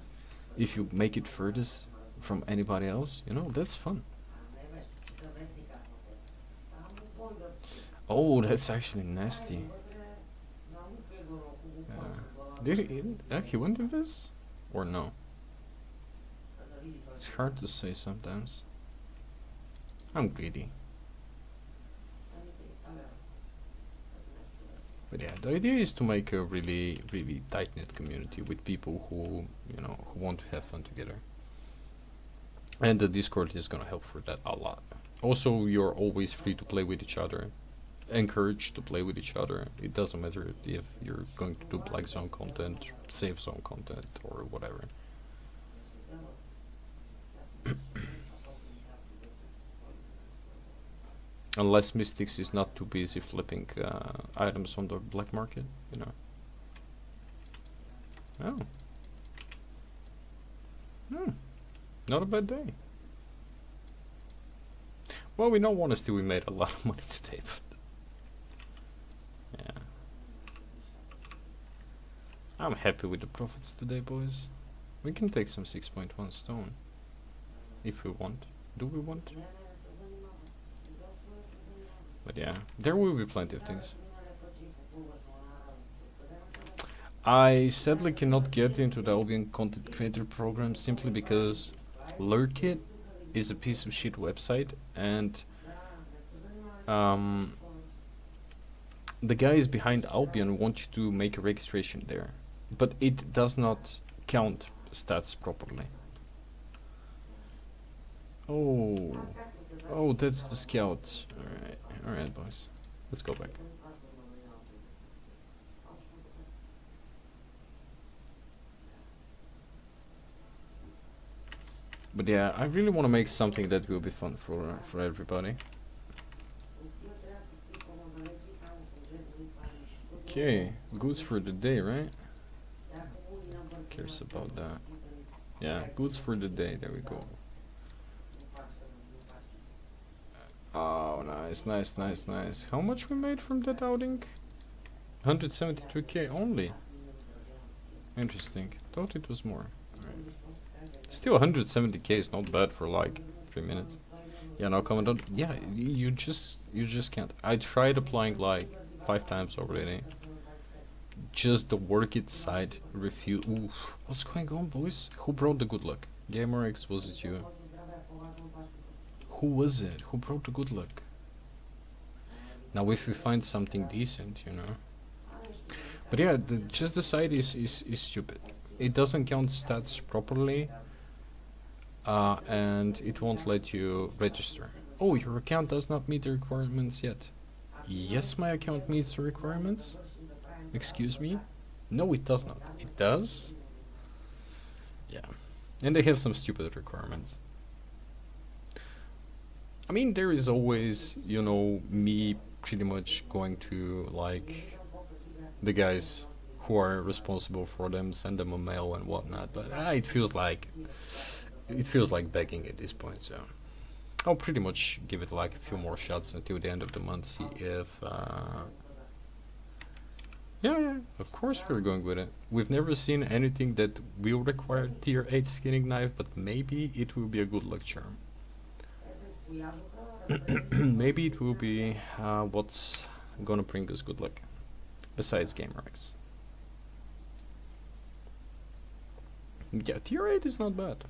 if you make it furthest from anybody else, you know, that's fun. Oh, that's actually nasty. Did he went to this or no? It's hard to say sometimes. I'm greedy. But yeah, the idea is to make a really tight-knit community with people who, you know, who want to have fun together. And the Discord is gonna help for that a lot. Also, you're always free to play with each other. Encouraged to play with each other. It doesn't matter if you're going to do black zone content, safe zone content, or whatever. Unless Mystics is not too busy flipping items on the black market, you know. Oh. Not a bad day. Well, in all honesty, we made a lot of money today, but yeah. I'm happy with the profits today, boys. We can take some 6.1 stone. If we want. Do we want? But yeah, there will be plenty of things. I sadly cannot get into the Albion content creator program simply because Lurkit is a piece of shit website, and the guys behind Albion want you to make a registration there, but it does not count stats properly. Oh, that's the scout. Alright, boys, let's go back. But yeah, I really want to make something that will be fun for everybody. Okay, goods for the day, right? Who cares about that? Yeah, goods for the day, there we go. Oh, nice, nice, nice, nice. How much we made from that outing? 172k only. Interesting. Thought it was more. Alright. Still 170k is not bad for like 3 minutes. Yeah, no comment on. Yeah, you just can't. I tried applying like 5 times already. Just the work it side refuse. Oof. What's going on, boys? Who brought the good luck? GamerX, was it you? Who was it? Who brought the good luck? Now, if we find something decent, you know. But yeah, just the side is stupid. It doesn't count stats properly, and it won't let you register. Oh, your account does not meet the requirements yet. Yes, my account meets the requirements. Excuse me? No, it does not. It does? Yeah. And they have some stupid requirements. I mean, there is always, you know, me pretty much going to, like, the guys who are responsible for them, send them a mail and whatnot, but it feels like begging at this point, so I'll pretty much give it like a few more shots until the end of the month, see if yeah, of course we're going with it. We've never seen anything that will require tier 8 skinning knife, but maybe it will be a good luck charm. Maybe it will be what's gonna bring us good luck, besides GamerX. Yeah, tier 8 is not bad.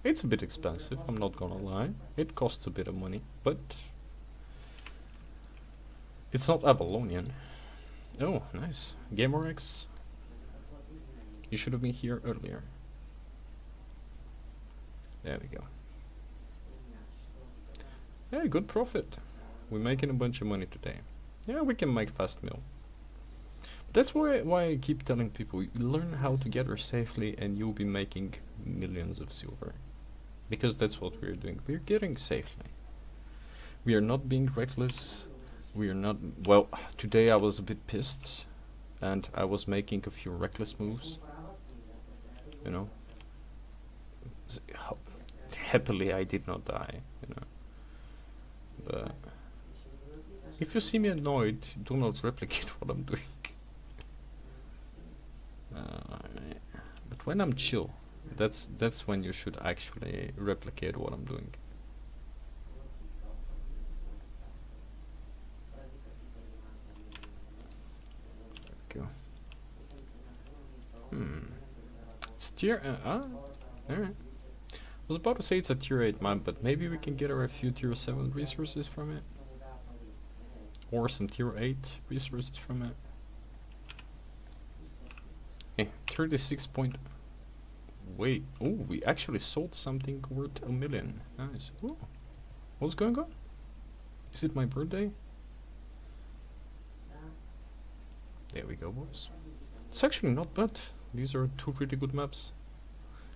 It's a bit expensive, I'm not gonna lie. It costs a bit of money, but it's not Avalonian. Oh, nice. GamerX, you should have been here earlier. There we go. Hey, good profit. We're making a bunch of money today. Yeah, we can make fast meal. That's why I keep telling people, learn how to gather safely and you'll be making millions of silver. Because that's what we're doing. We're getting safely. We are not being reckless. We are not... Well, today I was a bit pissed. And I was making a few reckless moves. You know. Happily I did not die, you know. But if you see me annoyed, do not replicate what I'm doing. But when I'm chill, that's when you should actually replicate what I'm doing. There we go. It's tier... alright. I was about to say it's a tier 8 map, but maybe we can get a few tier 7 resources from it. Or some tier 8 resources from it. Hey, 36 point... Wait, oh, we actually sold something worth $1 million. Nice. Ooh. What's going on? Is it my birthday? There we go, boys. It's actually not bad. These are 2 really good maps.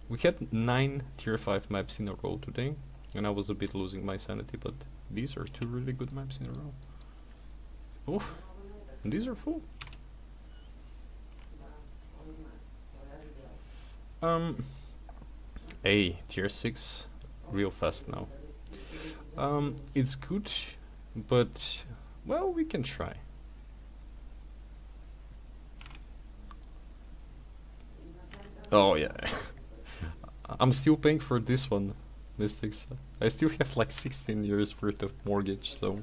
We had 9 tier 5 maps in a row today, and I was a bit losing my sanity, but these are 2 really good maps in a row. Oh, and these are full. Hey, tier 6, real fast now. It's good, but, well, we can try. Oh yeah. I'm still paying for this one, Mystics. I still have like 16 years worth of mortgage, so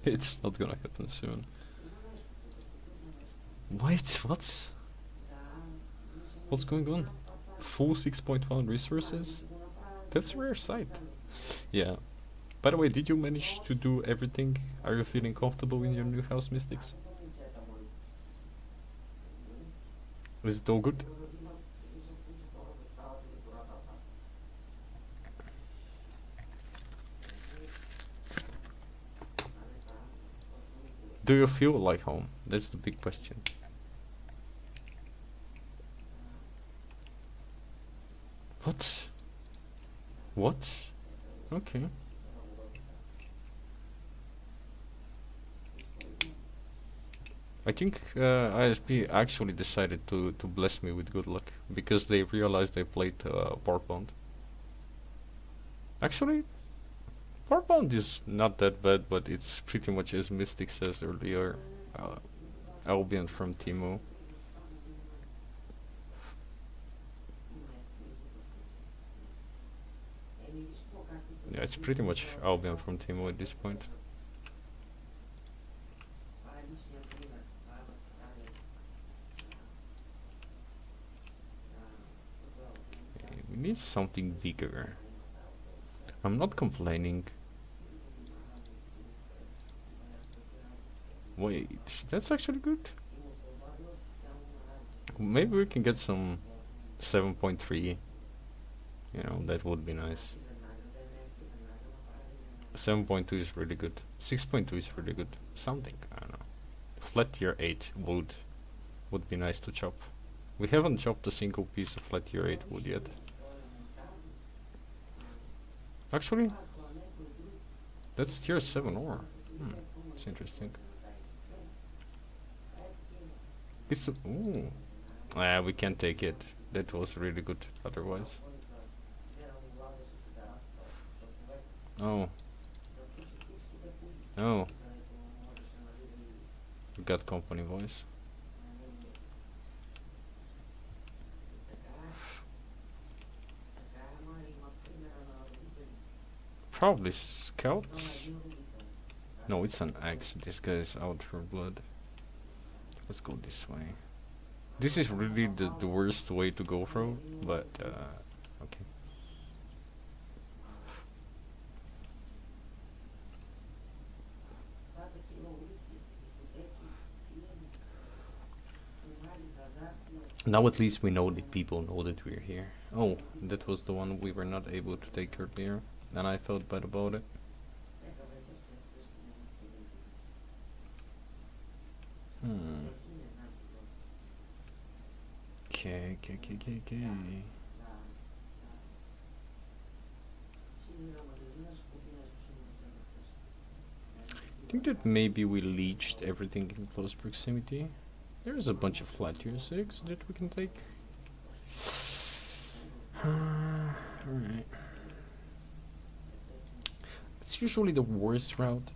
it's not gonna happen soon. Wait, what? What's going on? Full 6.1 resources? That's rare sight. Yeah. By the way, did you manage to do everything? Are you feeling comfortable in your new house, Mystics? Is it all good? Do you feel like home? That's the big question. What? What? Okay. I think ISP actually decided to bless me with good luck because they realized I played WARBORNE. Actually, Warbond is not that bad, but it's pretty much as Mystic says earlier. Albion from Timo. Yeah, it's pretty much Albion from Timo at this point. Okay, we need something bigger. I'm not complaining. Wait, that's actually good. Maybe we can get some 7.3. You know, that would be nice. 7.2 is really good. 6.2 is really good. Something, I don't know. Flat tier 8 would be nice to chop. We haven't chopped a single piece of flat tier 8 wood yet. Actually, that's tier 7 ore. It's interesting. It's a, ooh. We can't take it. That was really good otherwise. Oh. Oh. We got company voice. Probably scouts? No, it's an axe. This guy is out for blood. Let's go this way. This is really the worst way to go through, but okay. Now at least we know that people know that we're here. Oh, that was the one we were not able to take earlier, and I felt bad about it. Okay. I think that maybe we leached everything in close proximity. There's a bunch of flat tier 6 that we can take. Alright. It's usually the worst route.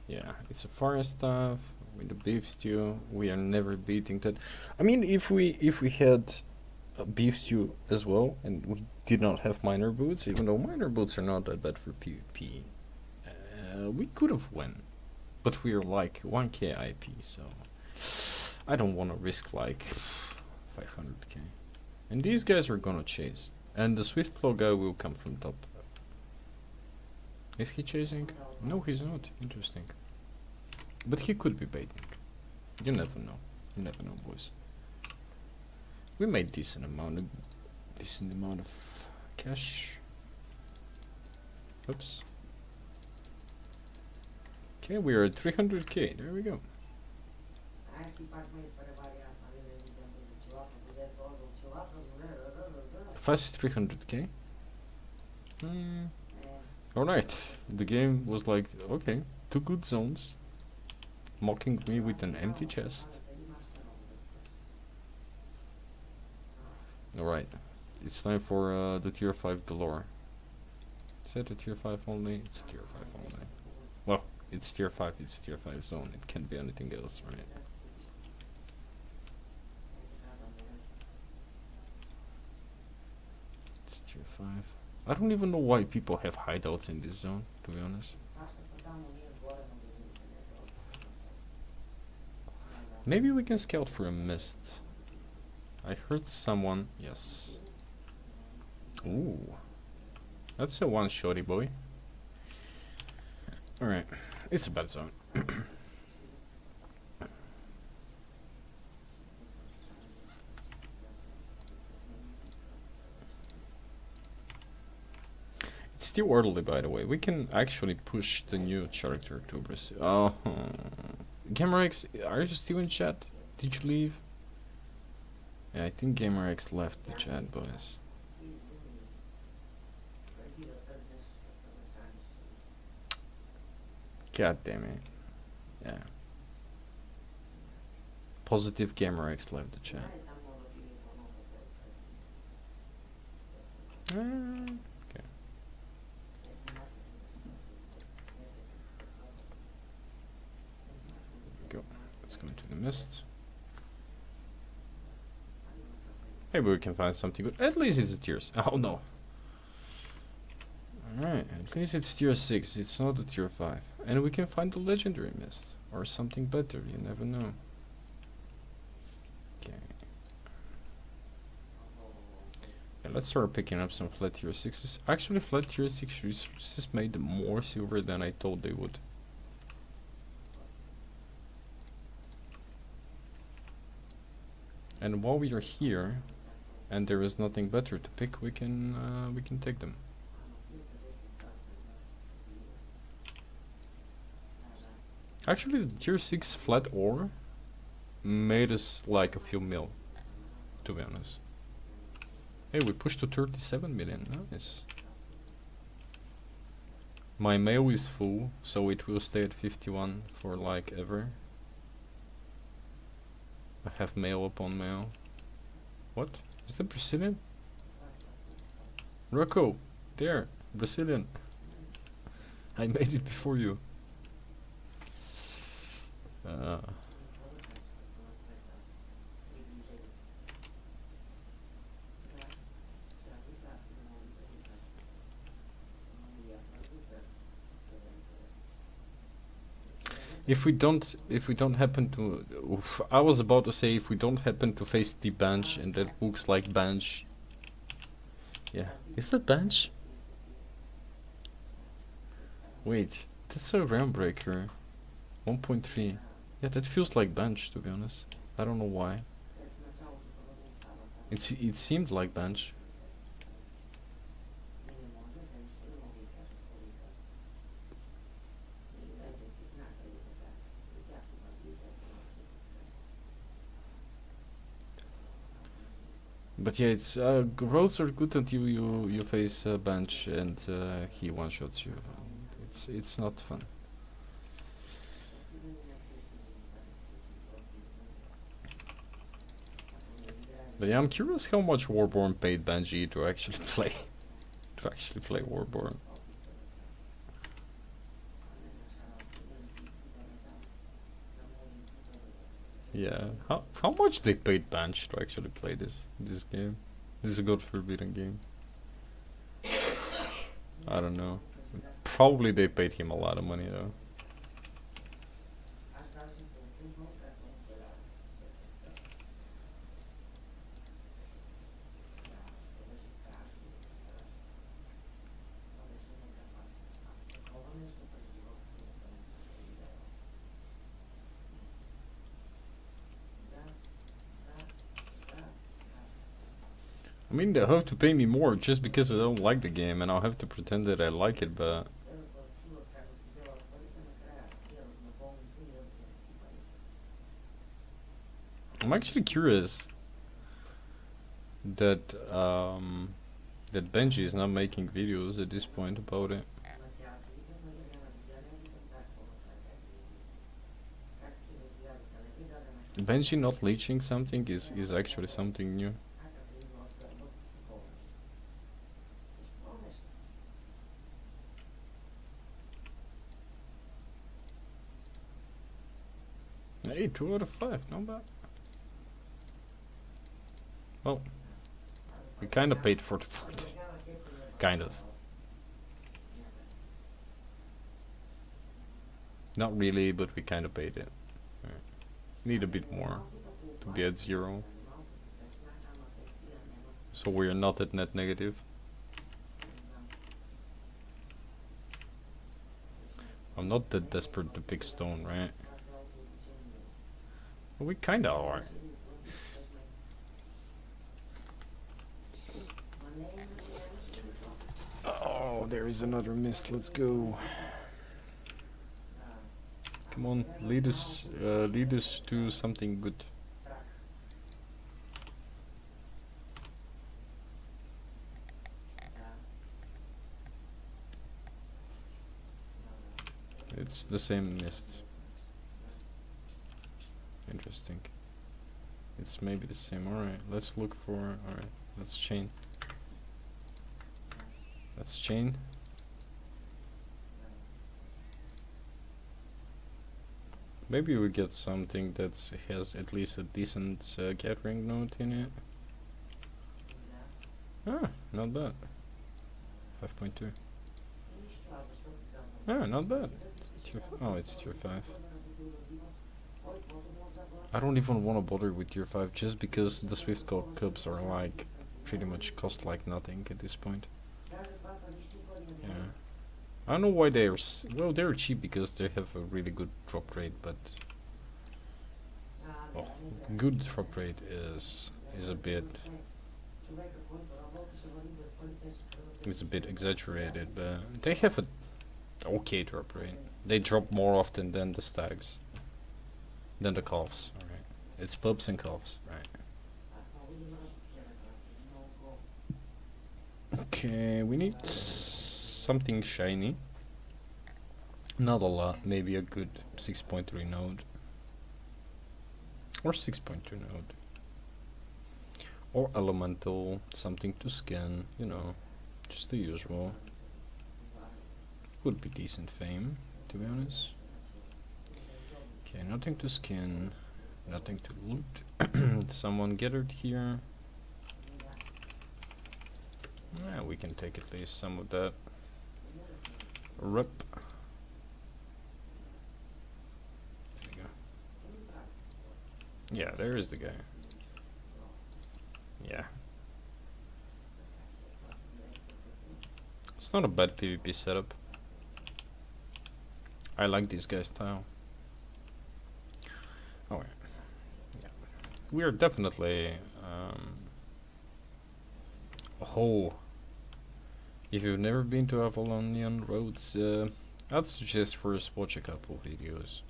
Yeah, it's a forest stuff with the beef stew. We are never beating that. I mean, if we had a beef stew as well, and we did not have miner boots, even though miner boots are not that bad for PvP, we could have won. But we are like 1k IP, so I don't want to risk like 500k. And these guys are gonna chase, and the swift claw guy will come from top. Is he chasing? No, he's not. Interesting. But he could be baiting. You never know. You never know, boys. We made decent amount of cash. Oops. Okay, we are at 300k. There we go. Fast 300k. Alright, the game was like, okay, 2 good zones, mocking me with an empty chest. Alright, it's time for the tier 5 galore. Is that a tier 5 only? It's a tier 5 only. Well, it's tier 5, it's tier 5 zone, it can't be anything else, right? It's tier 5. I don't even know why people have hideouts in this zone, to be honest. Maybe we can scout for a mist. I heard someone. Yes. Ooh. That's a one-shotty boy. Alright. It's a bad zone. It's still early, by the way. We can actually push the new character to Brazil. Oh. GamerX, are you still in chat? Did you leave? Yeah, I think GamerX left the chat, boys. God damn it. Yeah. Positive GamerX left the chat. Okay. Go. Let's go into the mist. Maybe we can find something good. At least it's a tier. Oh no. Alright, at least it's tier 6. It's not a tier 5. And we can find the legendary mist. Or something better. You never know. Okay. Yeah, let's start picking up some flat tier 6s. Actually, flat tier 6 resources made more silver than I thought they would. And while we are here, and there is nothing better to pick, we can take them. Actually, the tier 6 flat ore made us like a few mil, to be honest. Hey, we pushed to 37 million, nice. My mail is full, so it will stay at 51 for like ever. I have mail upon mail. What? Is that Brazilian? Rocco, there, Brazilian. I made it before you. If we don't happen to, oof, I was about to say if we don't happen to face the bench, and that looks like bench. Yeah, is that bench? Wait, that's a realm breaker. 1.3. Yeah, that feels like bench, to be honest. I don't know why. It seemed like bench. But yeah, it's rolls are good until you face a bench and he one shots you. It's not fun. But yeah, I'm curious how much WARBORNE paid Benji to actually play WARBORNE. Yeah, how much they paid Bench to actually play this game? This is a God forbidden game. I don't know. Probably they paid him a lot of money though. I mean, they'll have to pay me more just because I don't like the game, and I'll have to pretend that I like it, but... I'm actually curious that, that Benji is not making videos at this point about it. Benji not leeching something is actually something new. Hey, 2 out of 5, not bad. Well, we kinda paid for the 40. Kind of. Not really, but we kinda paid it. Right. Need a bit more to be at 0. So we're not at net negative. I'm not that desperate to pick stone, right? Well, we kinda are. Oh, there is another mist. Let's go. Come on, lead us to something good. It's the same mist. Interesting. It's maybe the same. Alright, let's look for... Alright, let's chain. Let's chain. Maybe we get something that has at least a decent gathering node in it. Ah, not bad. 5.2. Ah, not bad. Oh, it's tier 5. I don't even want to bother with tier 5 just because the Swift Cubs are like pretty much cost like nothing at this point. Yeah. I don't know why they're well, they're cheap because they have a really good drop rate, but oh, good drop rate is a bit exaggerated, but they have a okay drop rate. They drop more often than the stags, than the calves. All right, it's pups and calves, right? Okay, we need something shiny. Not a lot, maybe a good 6.3 node. Or 6.2 node. Or elemental, something to scan, you know, just the usual. Would be decent fame, to be honest. Okay, nothing to scan, nothing to loot. Someone gathered here. Yeah, we can take at least some of that. Rip. There we go. Yeah, there is the guy. Yeah. It's not a bad PvP setup. I like this guy's style. Oh yeah. We are definitely oh, if you've never been to Avalonian Roads, I'd suggest first watch a couple videos,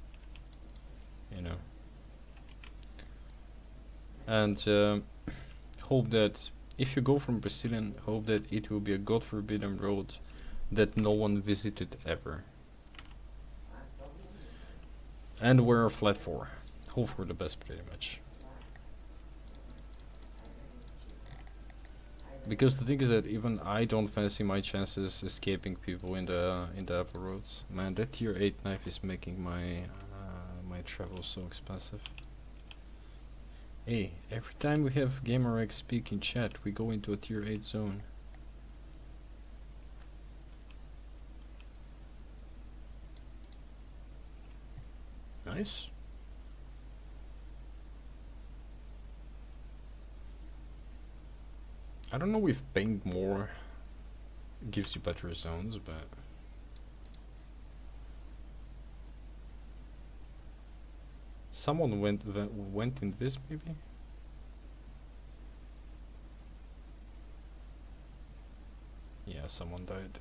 you know, and hope that if you go from Brazilian, hope that it will be a God forbidden road that no one visited ever, and wear a flat 4. Hope for the best, pretty much. Because the thing is that even I don't fancy my chances escaping people in the Ava roads. Man, that tier 8 knife is making my my travel so expensive. Hey, every time we have GamerX speak in chat, we go into a tier 8 zone. Nice. I don't know if paying more gives you better zones, but someone went in this maybe. Yeah, someone died.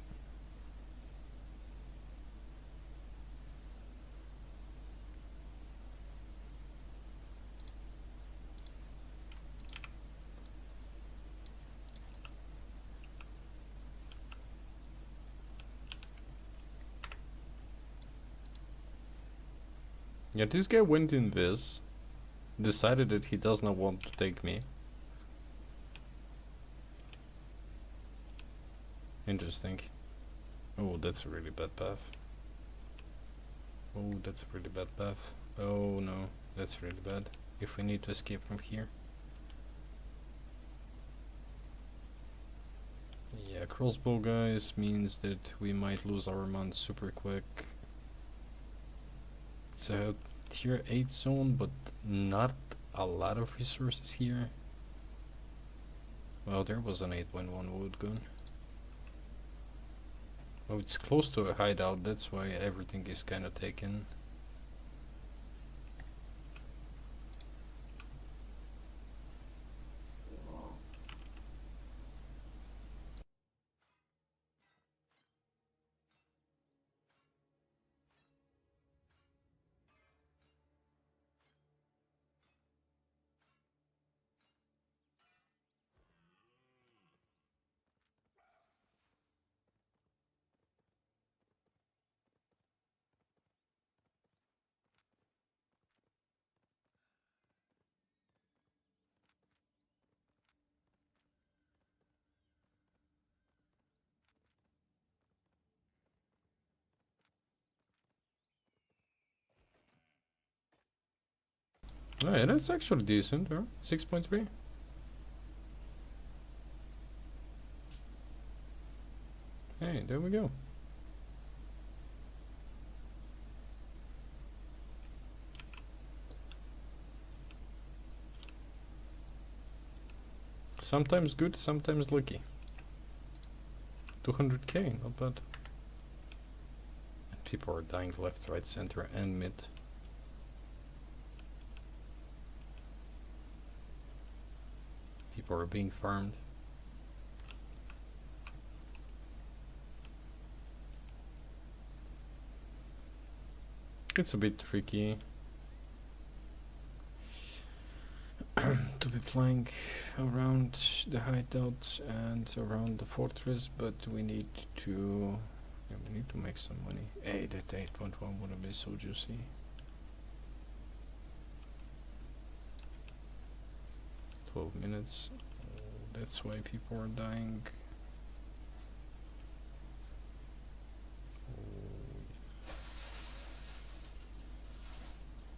Yeah, this guy went in this, decided that he does not want to take me. Interesting. Oh, that's a really bad path. Oh, that's a really bad path. Oh no, that's really bad. If we need to escape from here. Yeah, crossbow guys means that we might lose our mount super quick. It's a tier 8 zone, but not a lot of resources here. Well, there was an 8.1 wood gun. Oh, it's close to a hideout, that's why everything is kinda taken. Oh, yeah, that's actually decent, huh? 6.3. Hey, there we go. Sometimes good, sometimes lucky. 200k, not bad. And people are dying left, right, center, and mid. People are being farmed. It's a bit tricky to be playing around the hideout and around the fortress, but we need to make some money. Hey, that 8.1 wouldn't be so juicy. "12 minutes. Oh, that's why people are dying.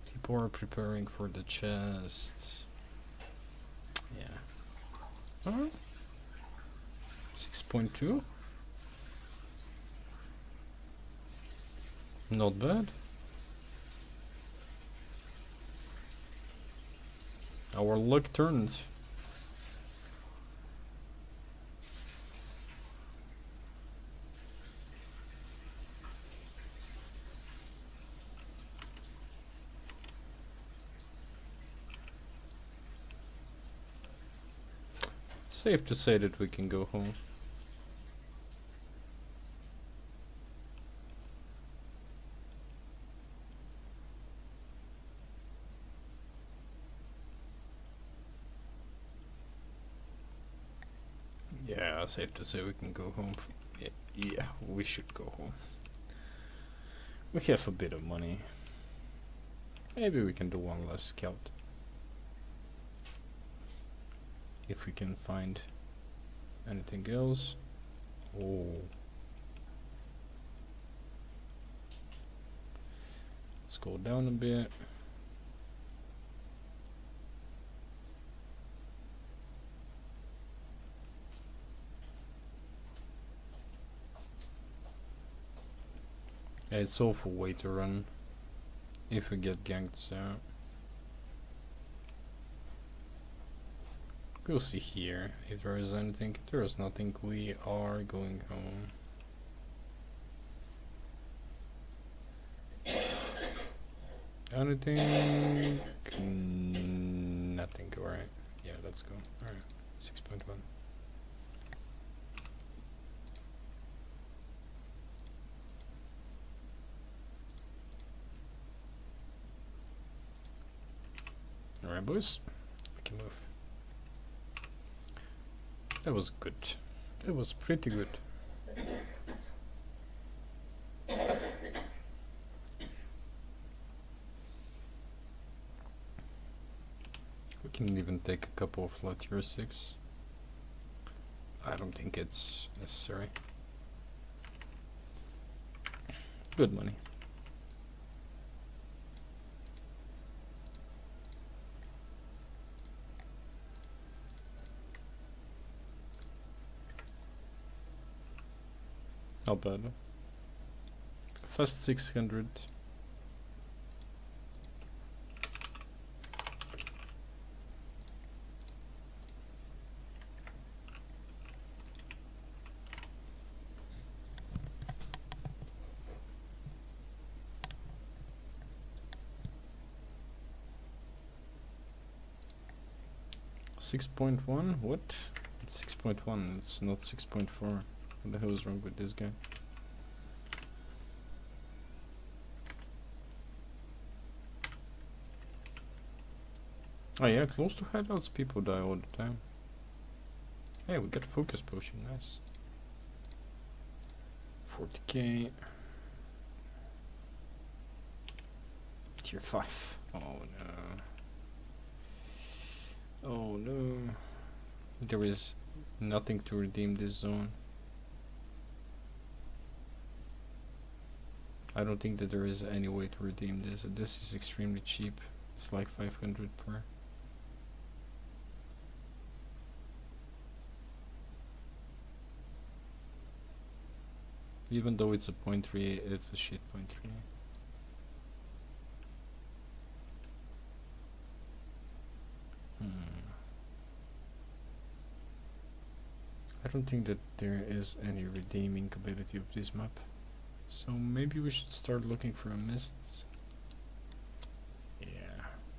People are preparing for the chest. Yeah. Alright. 6.2. Not bad. Our luck turned. Safe to say that we can go home. Yeah, safe to say we can go home. Yeah, we should go home. We have a bit of money. Maybe we can do one last scout. If we can find anything else. Oh. Let's go down a bit. Yeah, it's awful way to run if we get ganked, so we'll see here if there is anything. If there is nothing, we are going home. Anything? Nothing. Alright. Yeah, let's go. Alright. 6.1. Alright, boys. We can move. That was good. That was pretty good. We can even take a couple of flat tier 6. I don't think it's necessary. Good money. Not bad. Fast 600. .1? What? It's 6.1. It's not 6.4. What the hell is wrong with this guy? Oh yeah, close to hideouts people die all the time. Hey, we got a focus potion, nice. 40k. Tier 5. Oh no. Oh no. There is nothing to redeem this zone. I don't think that there is any way to redeem this. This is extremely cheap. It's like 500 per. Even though it's a 0.3, it's a shit 0.3. I don't think that there is any redeeming ability of this map. So maybe we should start looking for a mist. Yeah,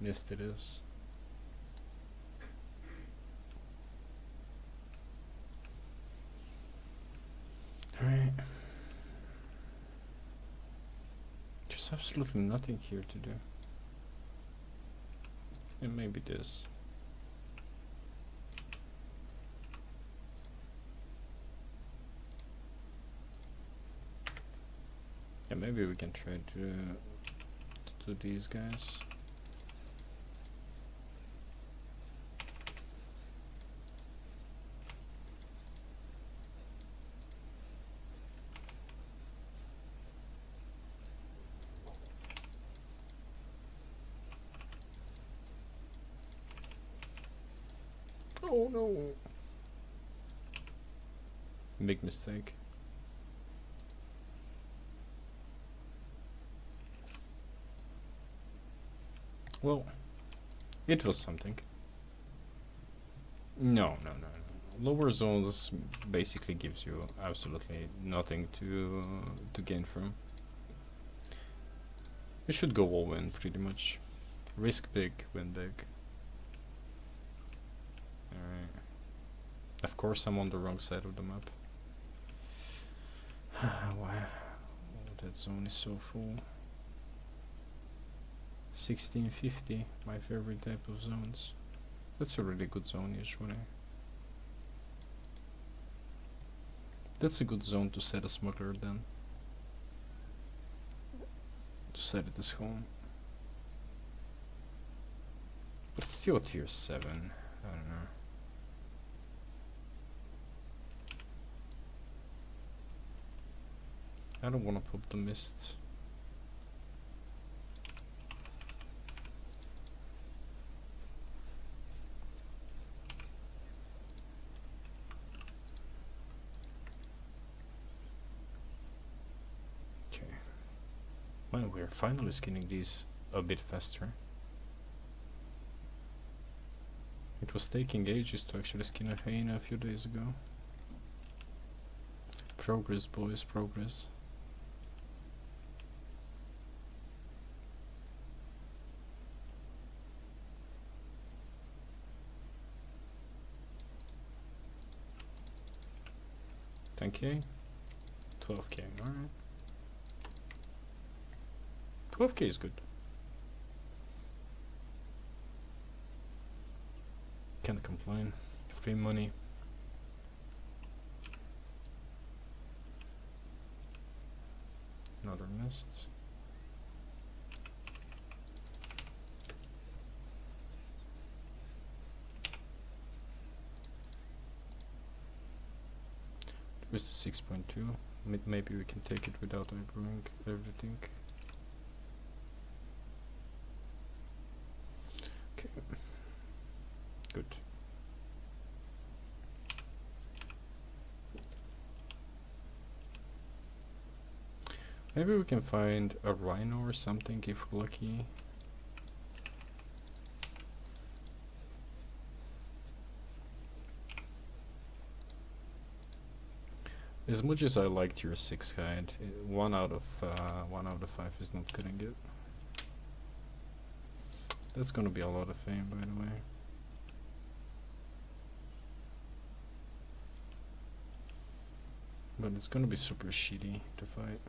mist it is. Alright. There's absolutely nothing here to do. And maybe this. Yeah, maybe we can try to do these guys. Oh no! Big mistake. Well, it was something. No. Lower zones basically gives you absolutely nothing to gain from. You should go all in pretty much. Risk big, win big. Alright. Of course I'm on the wrong side of the map. Why? Oh, that zone is so full. 1650, my favorite type of zones. That's a really good zone usually. That's a good zone to set a smuggler then. To set it as home. But it's still tier 7. I don't know. I don't want to pop the mist. Okay. Well, we're finally skinning these a bit faster. It was taking ages to actually skin a hyena a few days ago. Progress, boys, progress. $10K? 12K, alright. 12K is good. Can't complain. Free money. Another nest. Where's the 6.2? Maybe we can take it without aggroing everything. Okay. Good. Maybe we can find a rhino or something if we're lucky. As much as I liked your 6 guide, 1 out of 5 is not cutting it. That's gonna be a lot of fame, by the way. But it's gonna be super shitty to fight.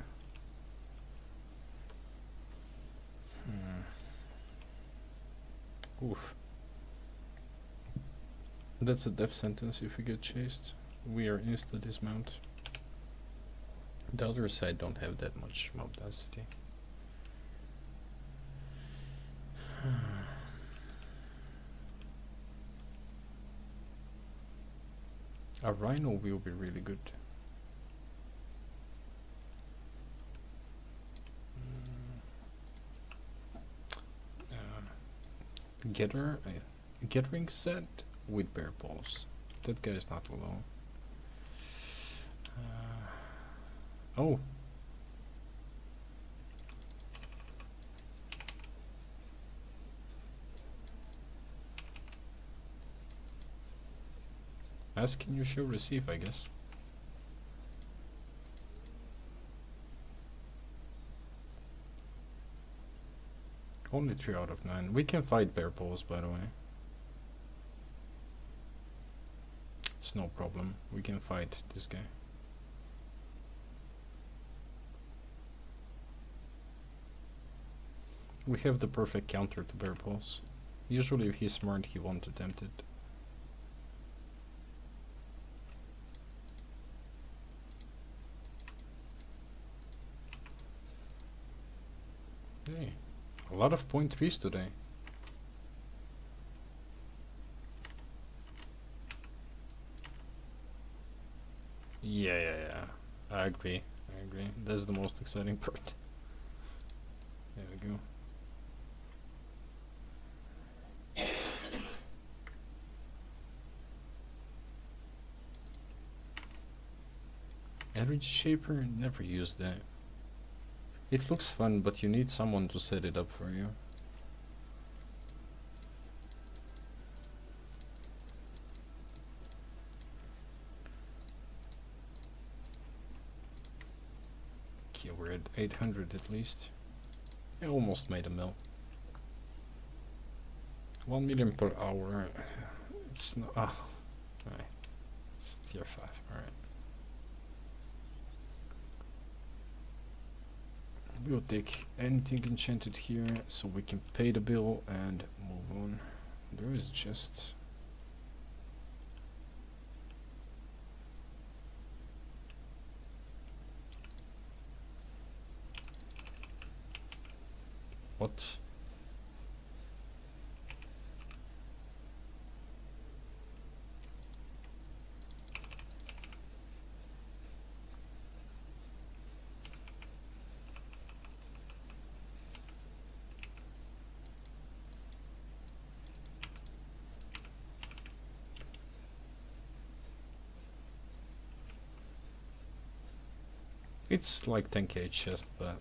Oof. That's a death sentence if we get chased. We are insta dismount. The other side don't have that much mob density. A rhino will be really good. gathering set with bear balls. That guy is not alone. Oh. Asking you show receive, I guess. Only 3 out of 9. We can fight bear balls, by the way. It's no problem. We can fight this guy. We have the perfect counter to bear balls. Usually if he's smart, he won't attempt it. Hey, a lot of point 3s today. Yeah. I agree. That's the most exciting part. There we go. Energy Shaper, never used that. It looks fun, but you need someone to set it up for you. Okay, we're at 800 at least. I almost made a mil. 1 million per hour. It's not. Ah, alright. It's tier 5. Alright. We'll take anything enchanted here so we can pay the bill and move on. There is just. What? It's like 10k chest, but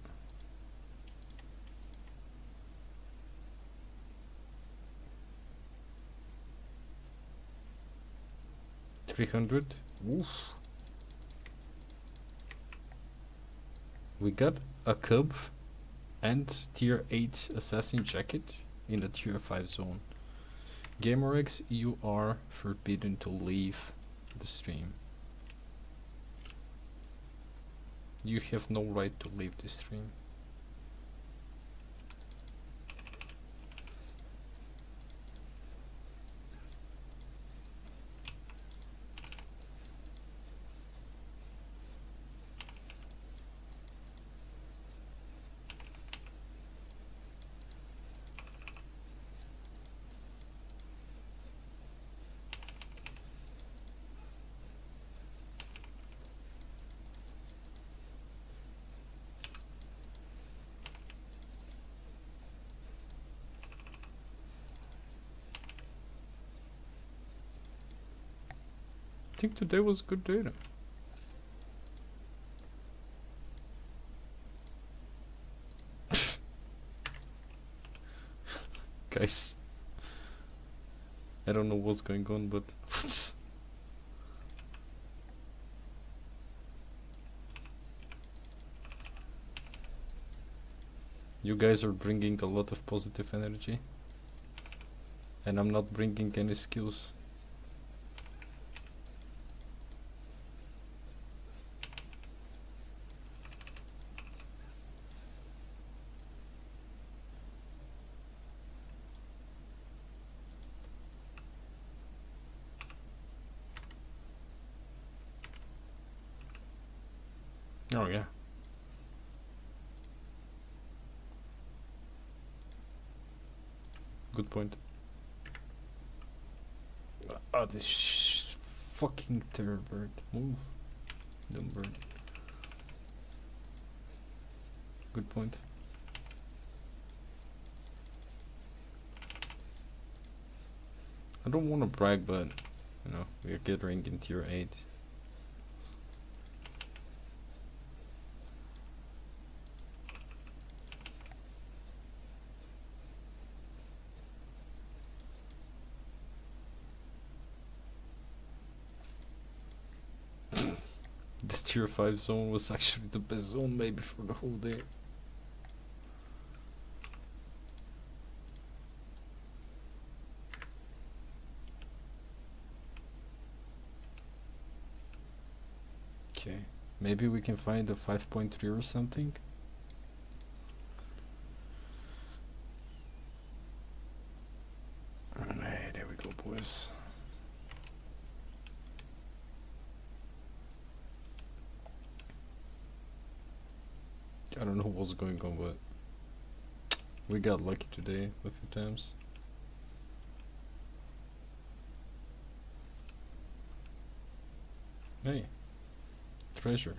300. Oof. We got a cub and tier 8 assassin jacket in the tier 5 zone. GamerX, you are forbidden to leave the stream. You have no right to leave the stream. I think today was good data. Guys, I don't know what's going on, but you guys are bringing a lot of positive energy, and I'm not bringing any skills. Oh yeah. Good point. Ah, this fucking terror bird. Move. Dumb bird. Good point. don't want to brag, but you know, we're gathering in tier 8. The tier 5 zone was actually the best zone maybe for the whole day. Okay, maybe we can find a 5.3 or something. Hey, there we go, boys. I don't know what's going on, but we got lucky today a few times. Hey, treasure.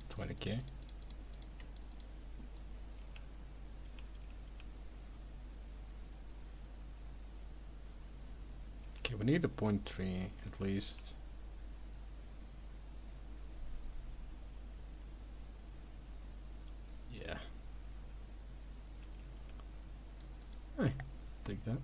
20k. Okay, we need a 0.3 at least. Yeah. Hey, take that.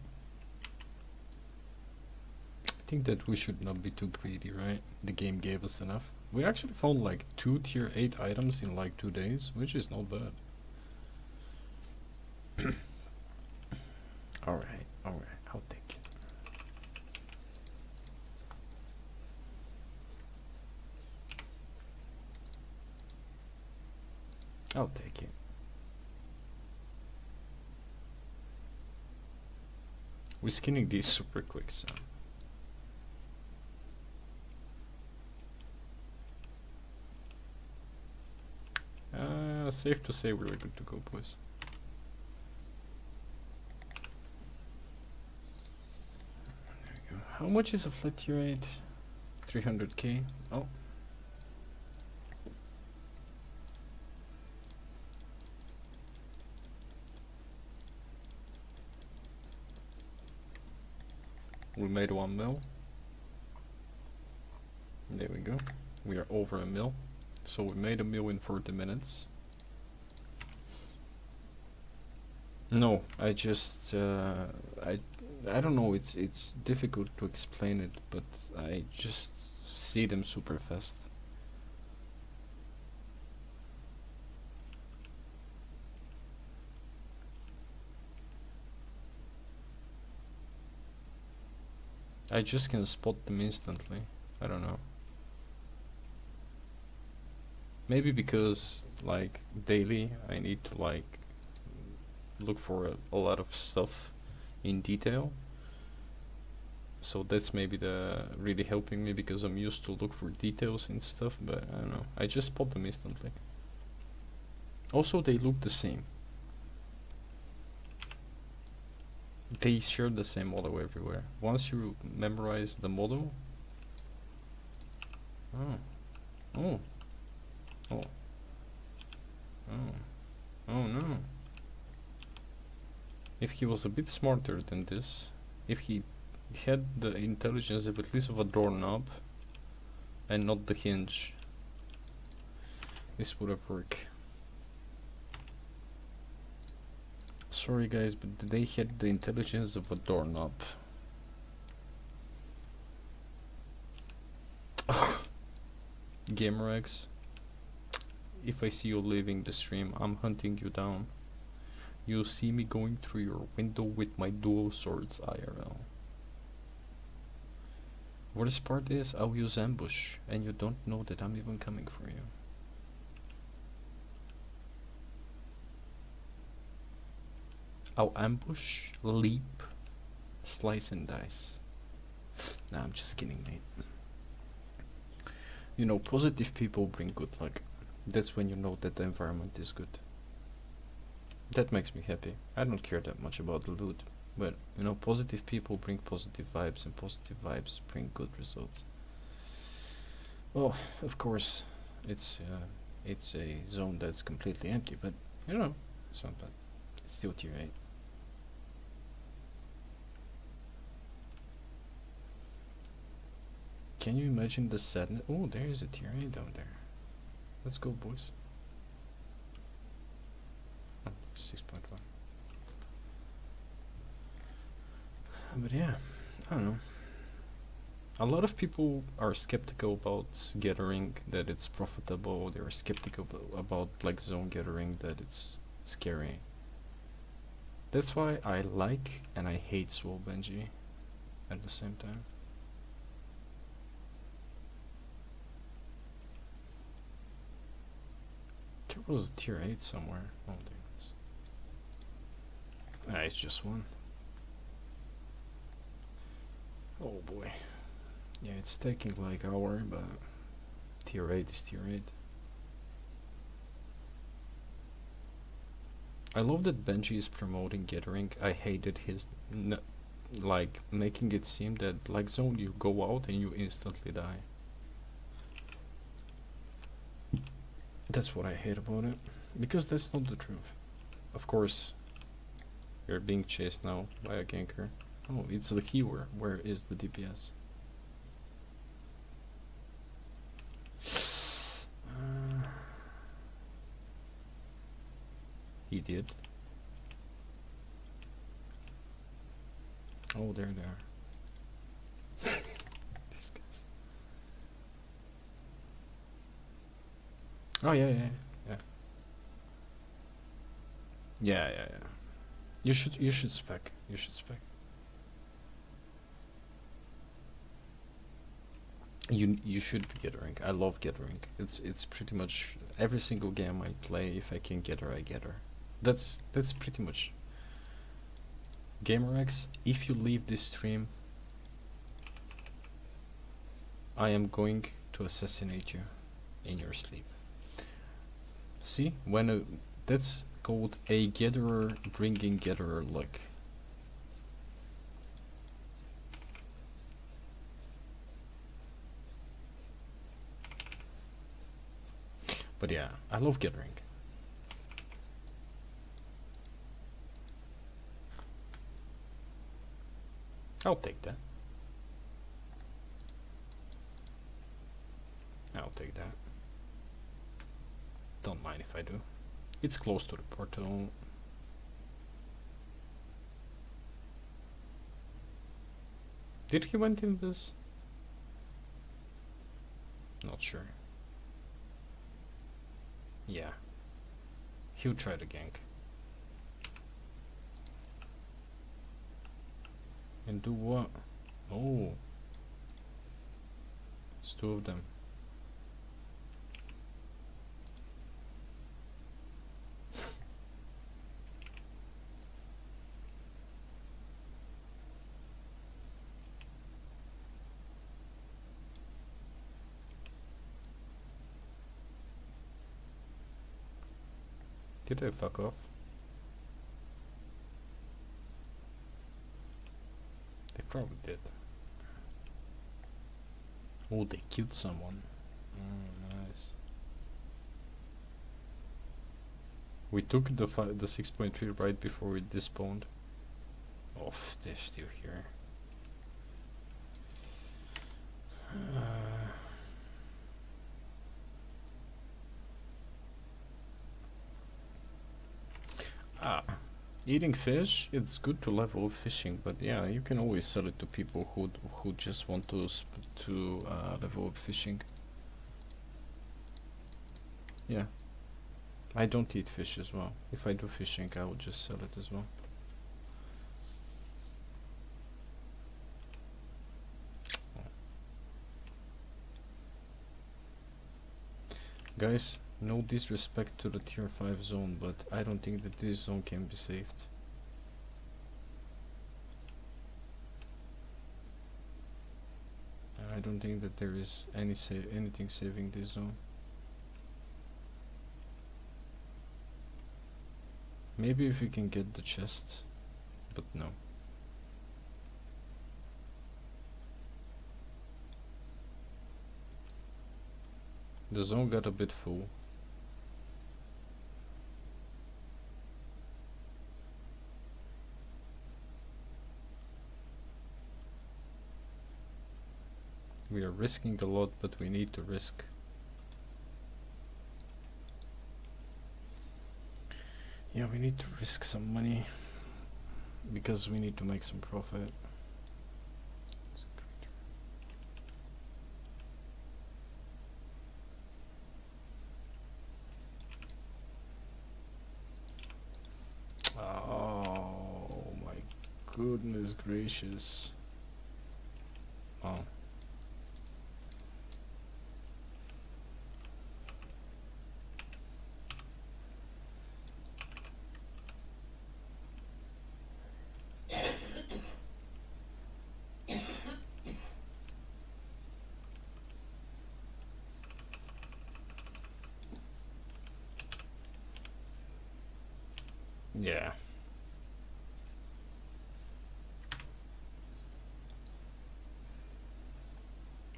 I think that we should not be too greedy, right? The game gave us enough. We actually found like 2 tier 8 items in like 2 days, which is not bad. Alright, I'll take it. I'll take it. We're skinning these super quick, so. Safe to say we're good to go, boys. There we go. How much is a flat tier 8? 300k? Oh. We made 1 mil. There we go. We are over a mil. So we made a mil in 40 minutes. No, I just I don't know, it's difficult to explain it, but I just see them super fast. I just can spot them instantly. I don't know. Maybe because like daily I need to like look for a lot of stuff in detail, so that's maybe the really helping me, because I'm used to look for details and stuff, but I don't know, I just spot them instantly. Also, they look the same. They share the same model everywhere. Once you memorize the model. Oh. Oh. Oh. Oh. Oh no. If he was a bit smarter than this, if he had the intelligence of at least of a doorknob and not the hinge, this would have worked. Sorry guys, but they had the intelligence of a doorknob. GamerX, if I see you leaving the stream, I'm hunting you down. You'll see me going through your window with my dual swords IRL. Worst part is, I'll use ambush, and you don't know that I'm even coming for you. I'll ambush, leap, slice and dice. Nah, I'm just kidding, mate. You know, positive people bring good luck. That's when you know that the environment is good. That makes me happy. I don't care that much about the loot, but you know, positive people bring positive vibes, and positive vibes bring good results. Well, of course, it's a zone that's completely empty, but you know, it's not bad. It's still tier 8. Can you imagine the sadness? Oh, there is a tier 8 down there. Let's go, boys. Oh, 6.1. But yeah, I don't know. A lot of people are skeptical about gathering, that it's profitable. They're skeptical about Black Zone gathering, that it's scary. That's why I like and I hate Swole Benji at the same time. There was a tier 8 somewhere. Oh, there it is. Ah, it's just one. Oh boy. Yeah, it's taking like an hour, but tier 8 is tier 8. I love that Benji is promoting gathering. I hated his like making it seem that Black Zone, you go out and you instantly die. That's what I hate about it, because that's not the truth. Of course, you're being chased now by a ganker. Oh, it's the healer. Where is the DPS? He did. Oh, there they are. These guys. Oh yeah. Yeah. You should spec. You should spec. You should be gathering. I love gathering. It's pretty much every single game I play. If I can get her, I get her. That's pretty much. GamerX, if you leave this stream, I am going to assassinate you in your sleep. See, when that's called a gatherer bringing gatherer luck. But yeah, I love gathering. I'll take that. I'll take that. Don't mind if I do. It's close to the portal. Did he went in this? Not sure. Yeah. He'll try to gank. And do what? Oh. It's two of them. Did they fuck off? They probably did. Oh, they killed someone. Nice. We took the 6.3 right before we despawned. Oh, they're still here. Eating fish, it's good to level up fishing, but yeah, you can always sell it to people who just want to level up fishing. Yeah, I don't eat fish as well. If I do fishing, I will just sell it as well. Guys, no disrespect to the tier 5 zone, but I don't think that this zone can be saved. I don't think that there is anything saving this zone. Maybe if we can get the chest, but no. The zone got a bit full. We are risking a lot, but we need to risk. Yeah, we need to risk some money because we need to make some profit. Oh my goodness gracious. Oh. Yeah.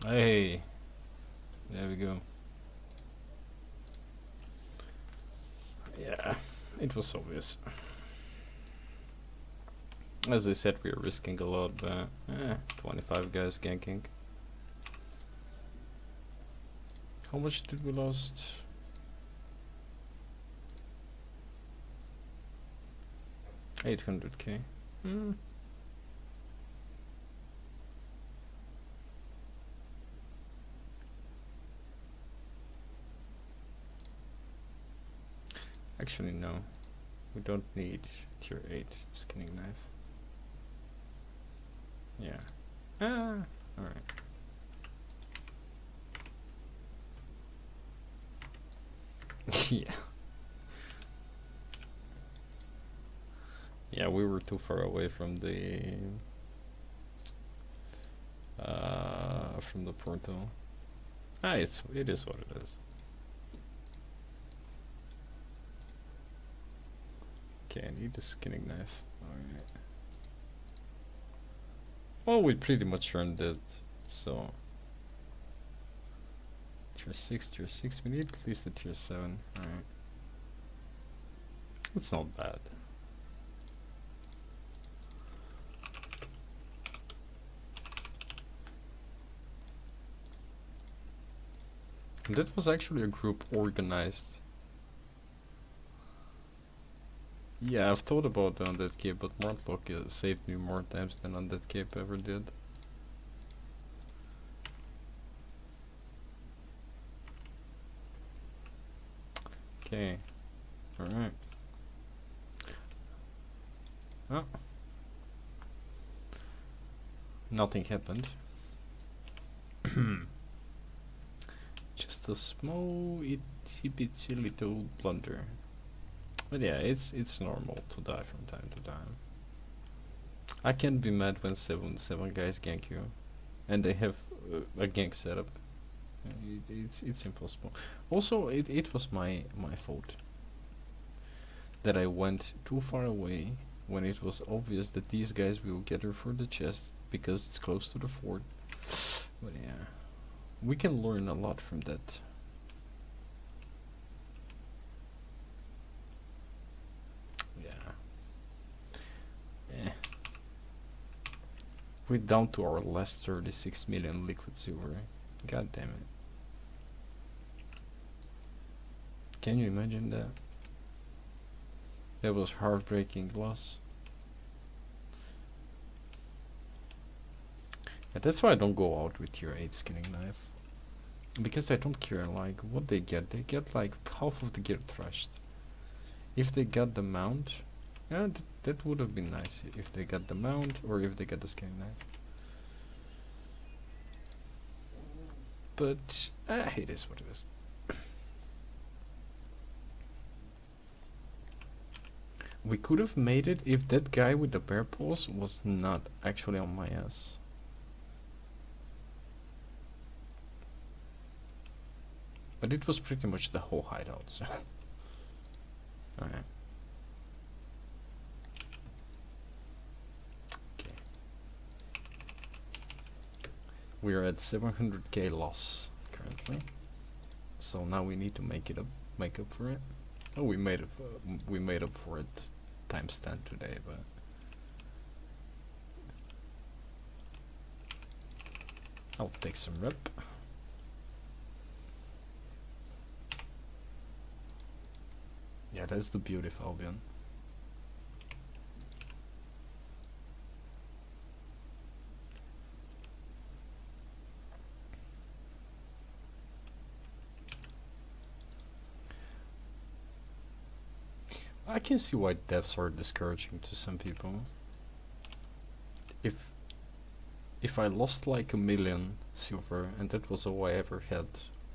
Hey. There we go. Yeah, it was obvious. As I said, we are risking a lot, but 25 guys ganking. How much did we lost? $800k. Actually, no. We don't need tier 8 skinning knife. Yeah. Alright. Yeah. Yeah, we were too far away from the portal. It is what it is. Okay, I need a skinning knife. Alright. Well, we pretty much earned it, so tier 6, we need at least a tier 7. Alright. It's not bad. And that was actually a group organized. Yeah, I've thought about Undead Cape, but Mortlock saved me more times than Undead Cape ever did. Okay. Alright. Oh. Nothing happened. Just a small itsy bitsy little blunder. But yeah, it's normal to die from time to time. I can't be mad when 7 guys gank you, and they have a gank setup. It's impossible. Also, it was my fault that I went too far away when it was obvious that these guys will gather for the chest because it's close to the fort. But yeah, we can learn a lot from that. We're down to our last 36 million liquid silver. God damn it. Can you imagine that? That was heartbreaking loss. And that's why I don't go out with tier 8 skinning knife. Because I don't care like what they get. They get like half of the gear thrashed. If they got the mount, yeah, that would have been nice if they got the mount or if they got the skinning knife. But it is what it is. We could have made it if that guy with the bear paws was not actually on my ass. But it was pretty much the whole hideout, so. Alright. Okay. We are at 700k loss currently. So now we need to make up for it. Oh, we made up for it times 10 today, but I'll take some rep. Yeah, that's the beauty of Albion. I can see why devs are discouraging to some people. If I lost like 1,000,000 silver and that was all I ever had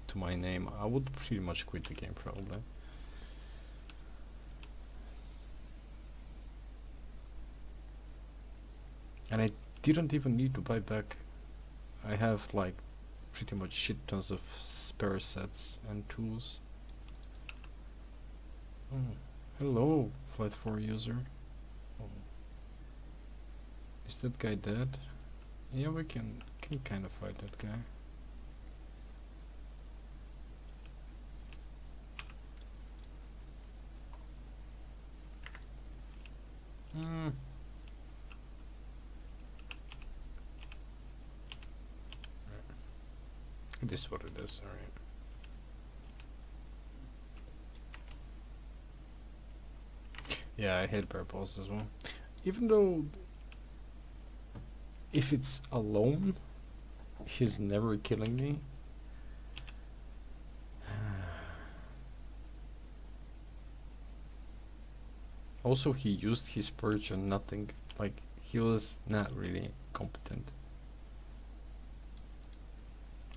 to my name, I would pretty much quit the game probably. And I didn't even need to buy back. I have like pretty much shit tons of spare sets and tools. Oh, hello, Flight 4 user. Oh. Is that guy dead? Yeah, we can kind of fight that guy. This is what it is, alright. Yeah, I hate bear balls as well. Even though if it's alone, he's never killing me. Also, he used his perch on nothing. Like, he was not really competent.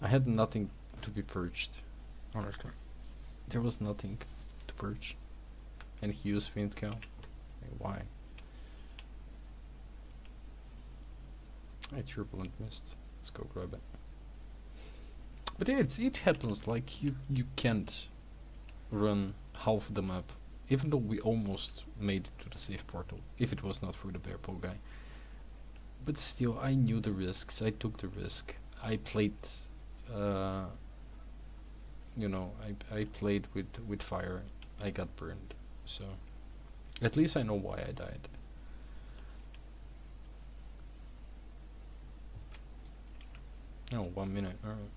I had nothing to be perched, honestly. There was nothing to perch. And he used Fiend Cow. Like, why? I turbulent missed. Let's go grab it. But yeah, it happens. Like, you can't run half the map. Even though we almost made it to the safe portal, if it was not for the bear pole guy. But still, I knew the risks. I took the risk. I played, you know, I played with fire. I got burned. So, at least I know why I died. Oh, 1 minute. Alright.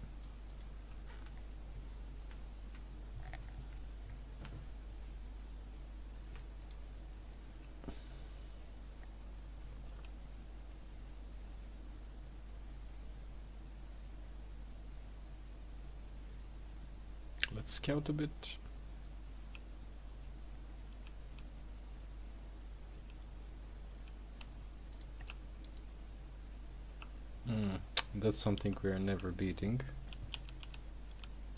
Let's scout a bit. That's something we are never beating.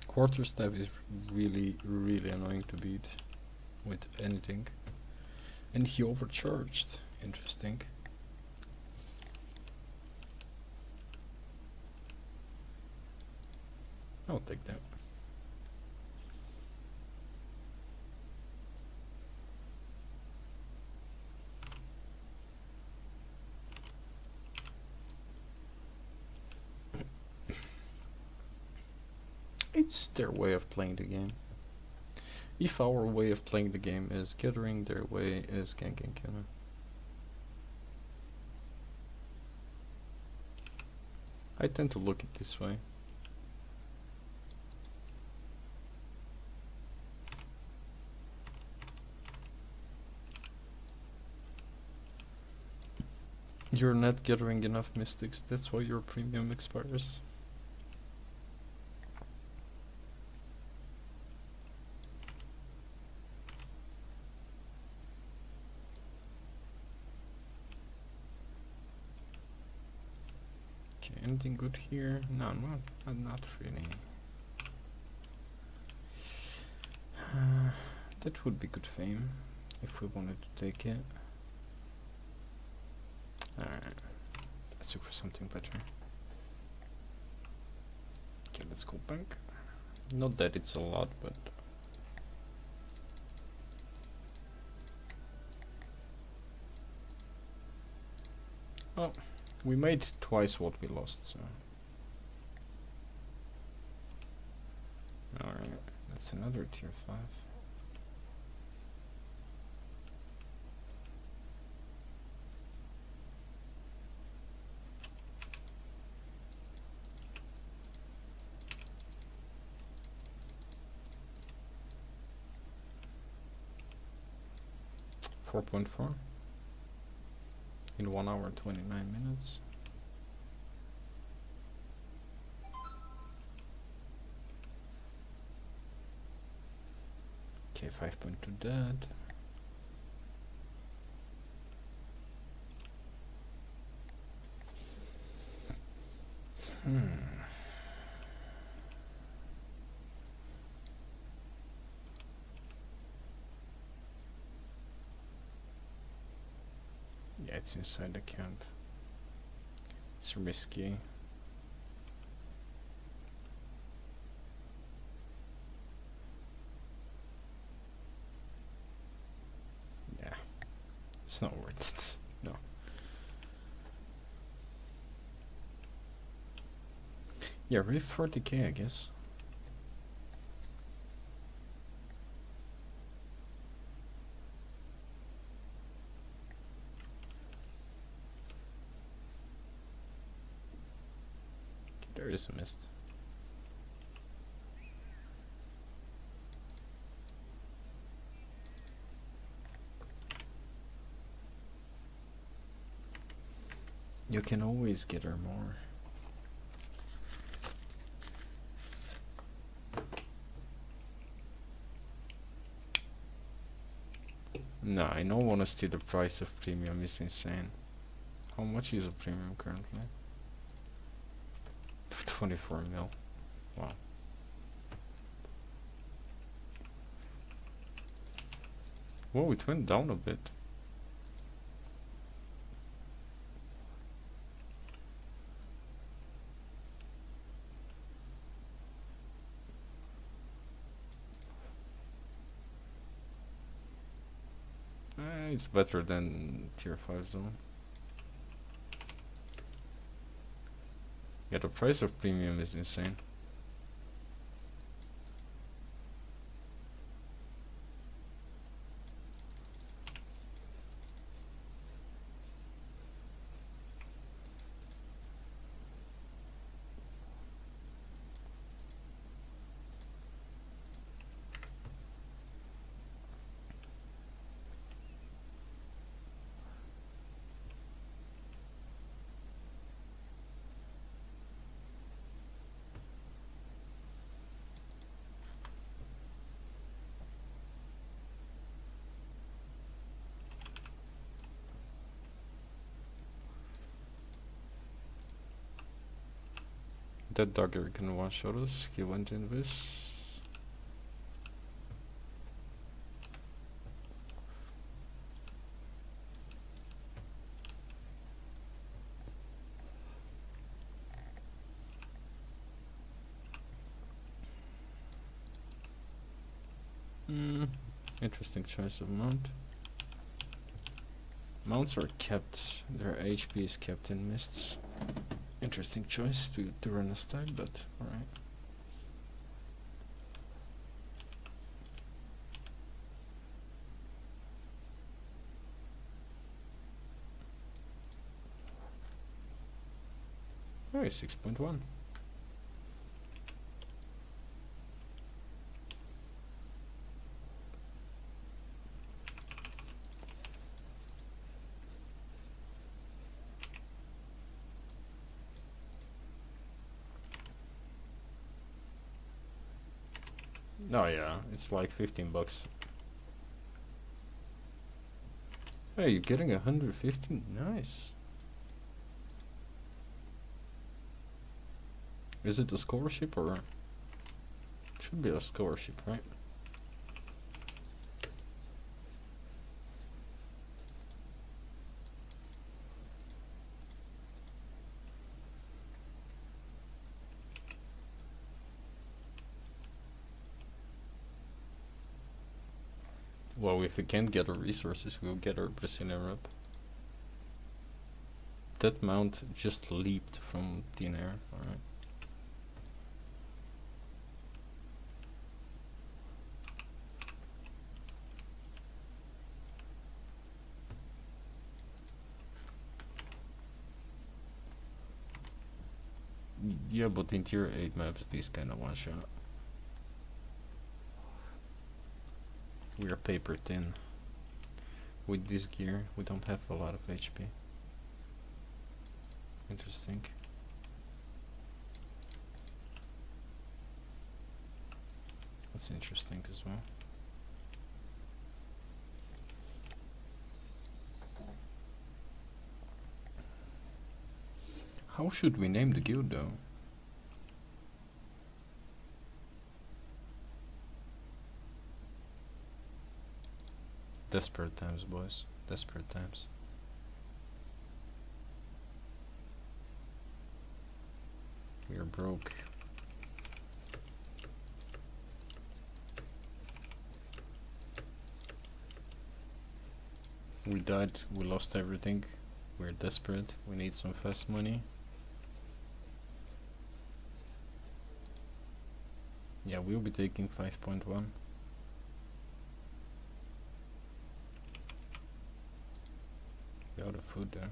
Quarterstaff is really annoying to beat with anything. And he overcharged. Interesting. I'll take that. It's their way of playing the game. If our way of playing the game is gathering, their way is ganking, you know. I tend to look at it this way. You're not gathering enough mystics, that's why your premium expires. Anything good here? No, not really. That would be good fame if we wanted to take it. Alright, let's look for something better. Okay, let's go back. Not that it's a lot, but oh, we made twice what we lost, so alright, that's another tier 5. 4.4 in 1 hour 29 minutes. Okay, 5.2 dead. Yeah, it's inside the camp. It's risky. Yeah, it's not worth it. No. Yeah, Rift 40k, I guess. There is a mist. You can always get her more. No, I don't want to steal the price of premium. It's insane. How much is a premium currently? 24 mil. Wow. Whoa, it went down a bit. It's better than tier 5 zone. Yeah, the price of premium is insane. That dogger can one-shot us. He went in this. Interesting choice of mount. Mounts are kept, their HP is kept in mists. Interesting choice to run a stack, but alright. Alright, 6.1. Oh yeah, it's like 15 bucks. Hey, you're getting 150? Nice. Is it a scholarship or? Should be a scholarship, right? Well, if we can't get our resources, we'll get our Brazilian rep. That mount just leaped from thin air, alright. Yeah, but in tier 8 maps, these kind of one shot. We are paper thin. with this gear. We don't have a lot of HP. Interesting. That's interesting as well. How should we name the guild though? Desperate times, boys. Desperate times. We are broke. We died, we lost everything. We're desperate, we need some fast money. Yeah, we'll be taking 5.1. We're out of food there.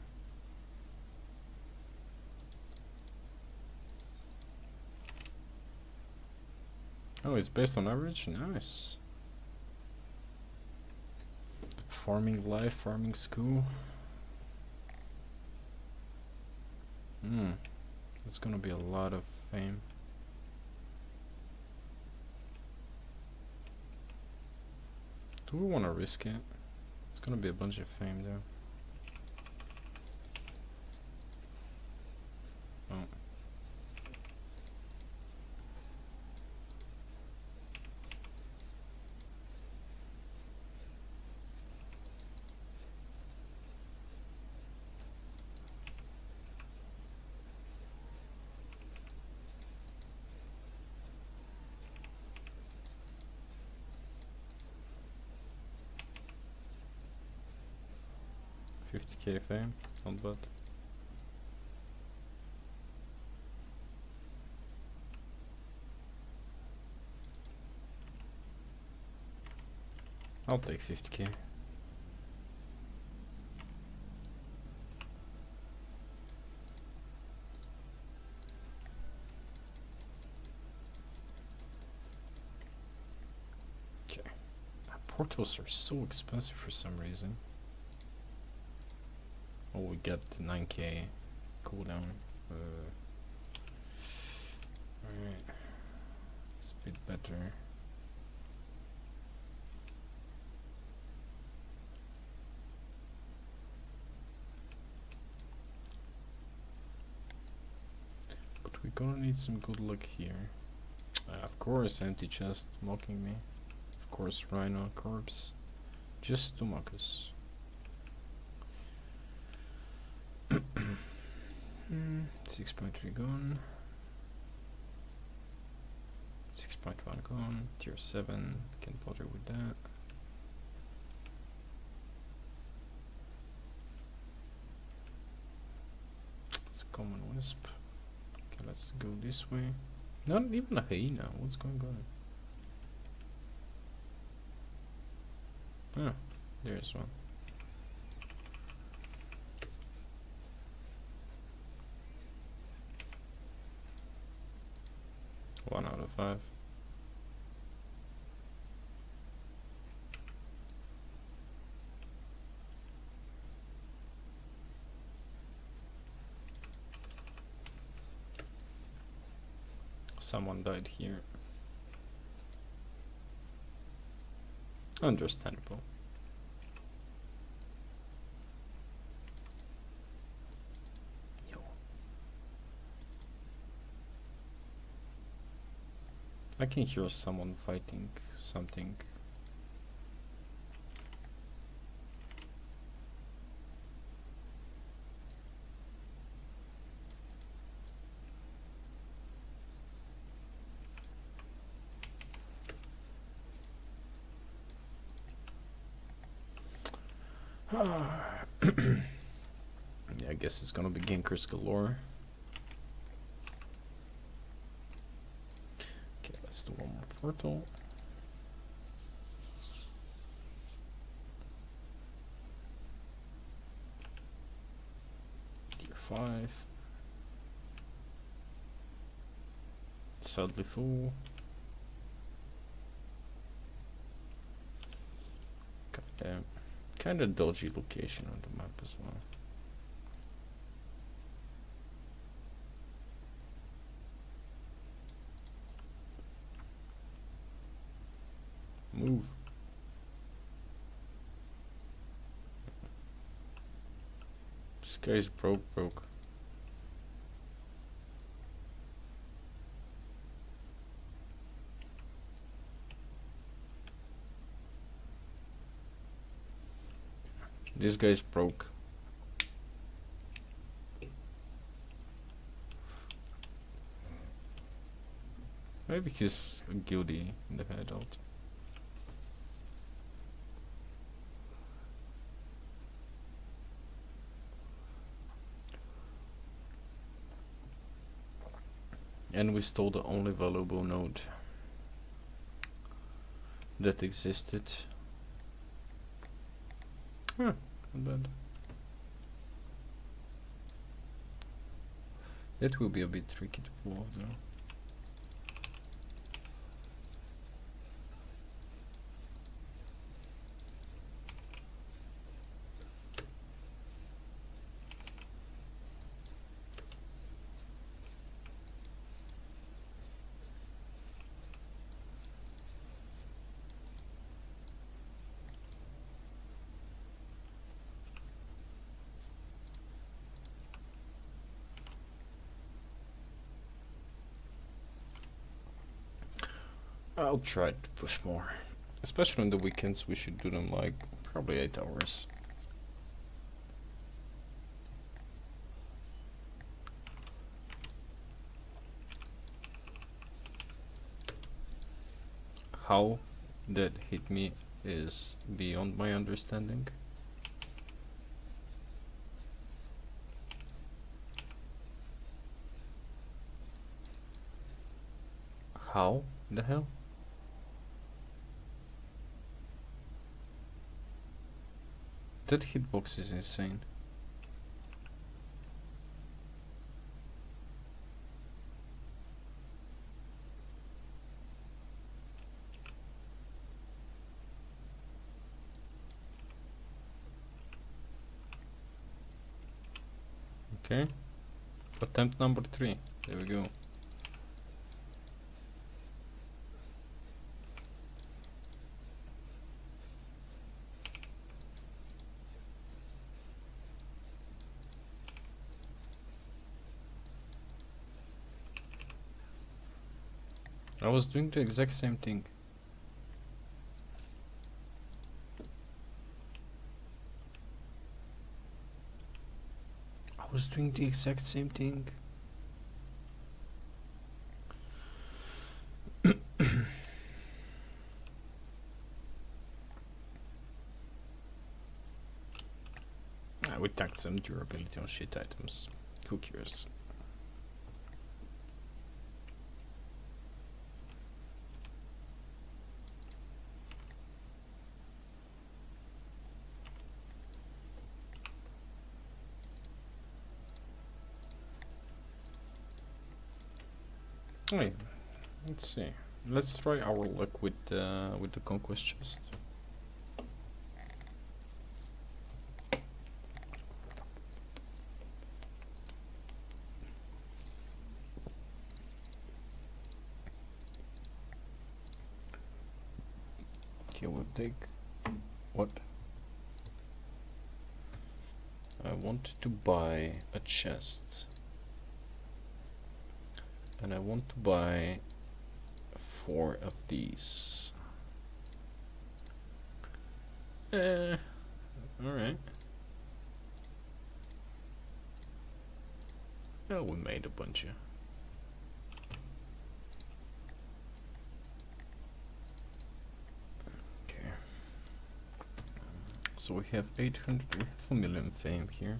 Oh, it's based on average? Nice. Farming life, farming school. It's gonna be a lot of fame. Do we wanna risk it? It's gonna be a bunch of fame there. Oh. $50k fame, not bad. I'll take 50k. Okay. Portals are so expensive for some reason. Oh, we get 9k cooldown. Alright. It's a bit better. But we're gonna need some good luck here. Of course, empty chest mocking me. Of course, Rhino corpse. Just to mock us. 6.3 gone. 6.1 gone. Tier 7. Can't bother with that. It's common wisp. Okay, let's go this way. Not even a hyena. What's going on? Ah, there's one. One out of 5. Someone died here. Understandable. I can hear someone fighting something. Yeah, I guess it's gonna be gankers galore. Let's do one more portal. Tier 5. Sadly full. God damn. Kind of dodgy location on the map as well. Move. This guy's broke. This guy's broke. Maybe he's guilty in the head also. And we stole the only valuable node that existed. Huh, not bad. That will be a bit tricky to pull off though. I'll try to push more. Especially on the weekends, we should do them like probably 8 hours. How that hit me is beyond my understanding. How the hell? That hitbox is insane. Okay. Attempt number 3. There we go. I was doing the exact same thing. I was doing the exact same thing. We tagged some durability on shit items. Who cares? Wait, let's see. Let's try our luck with the conquest chest. Okay, we'll take what? I want to buy a chest. And I want to buy 4 of these. Alright. Oh, we made a bunch of. Okay. So we have 800, we have a million fame here.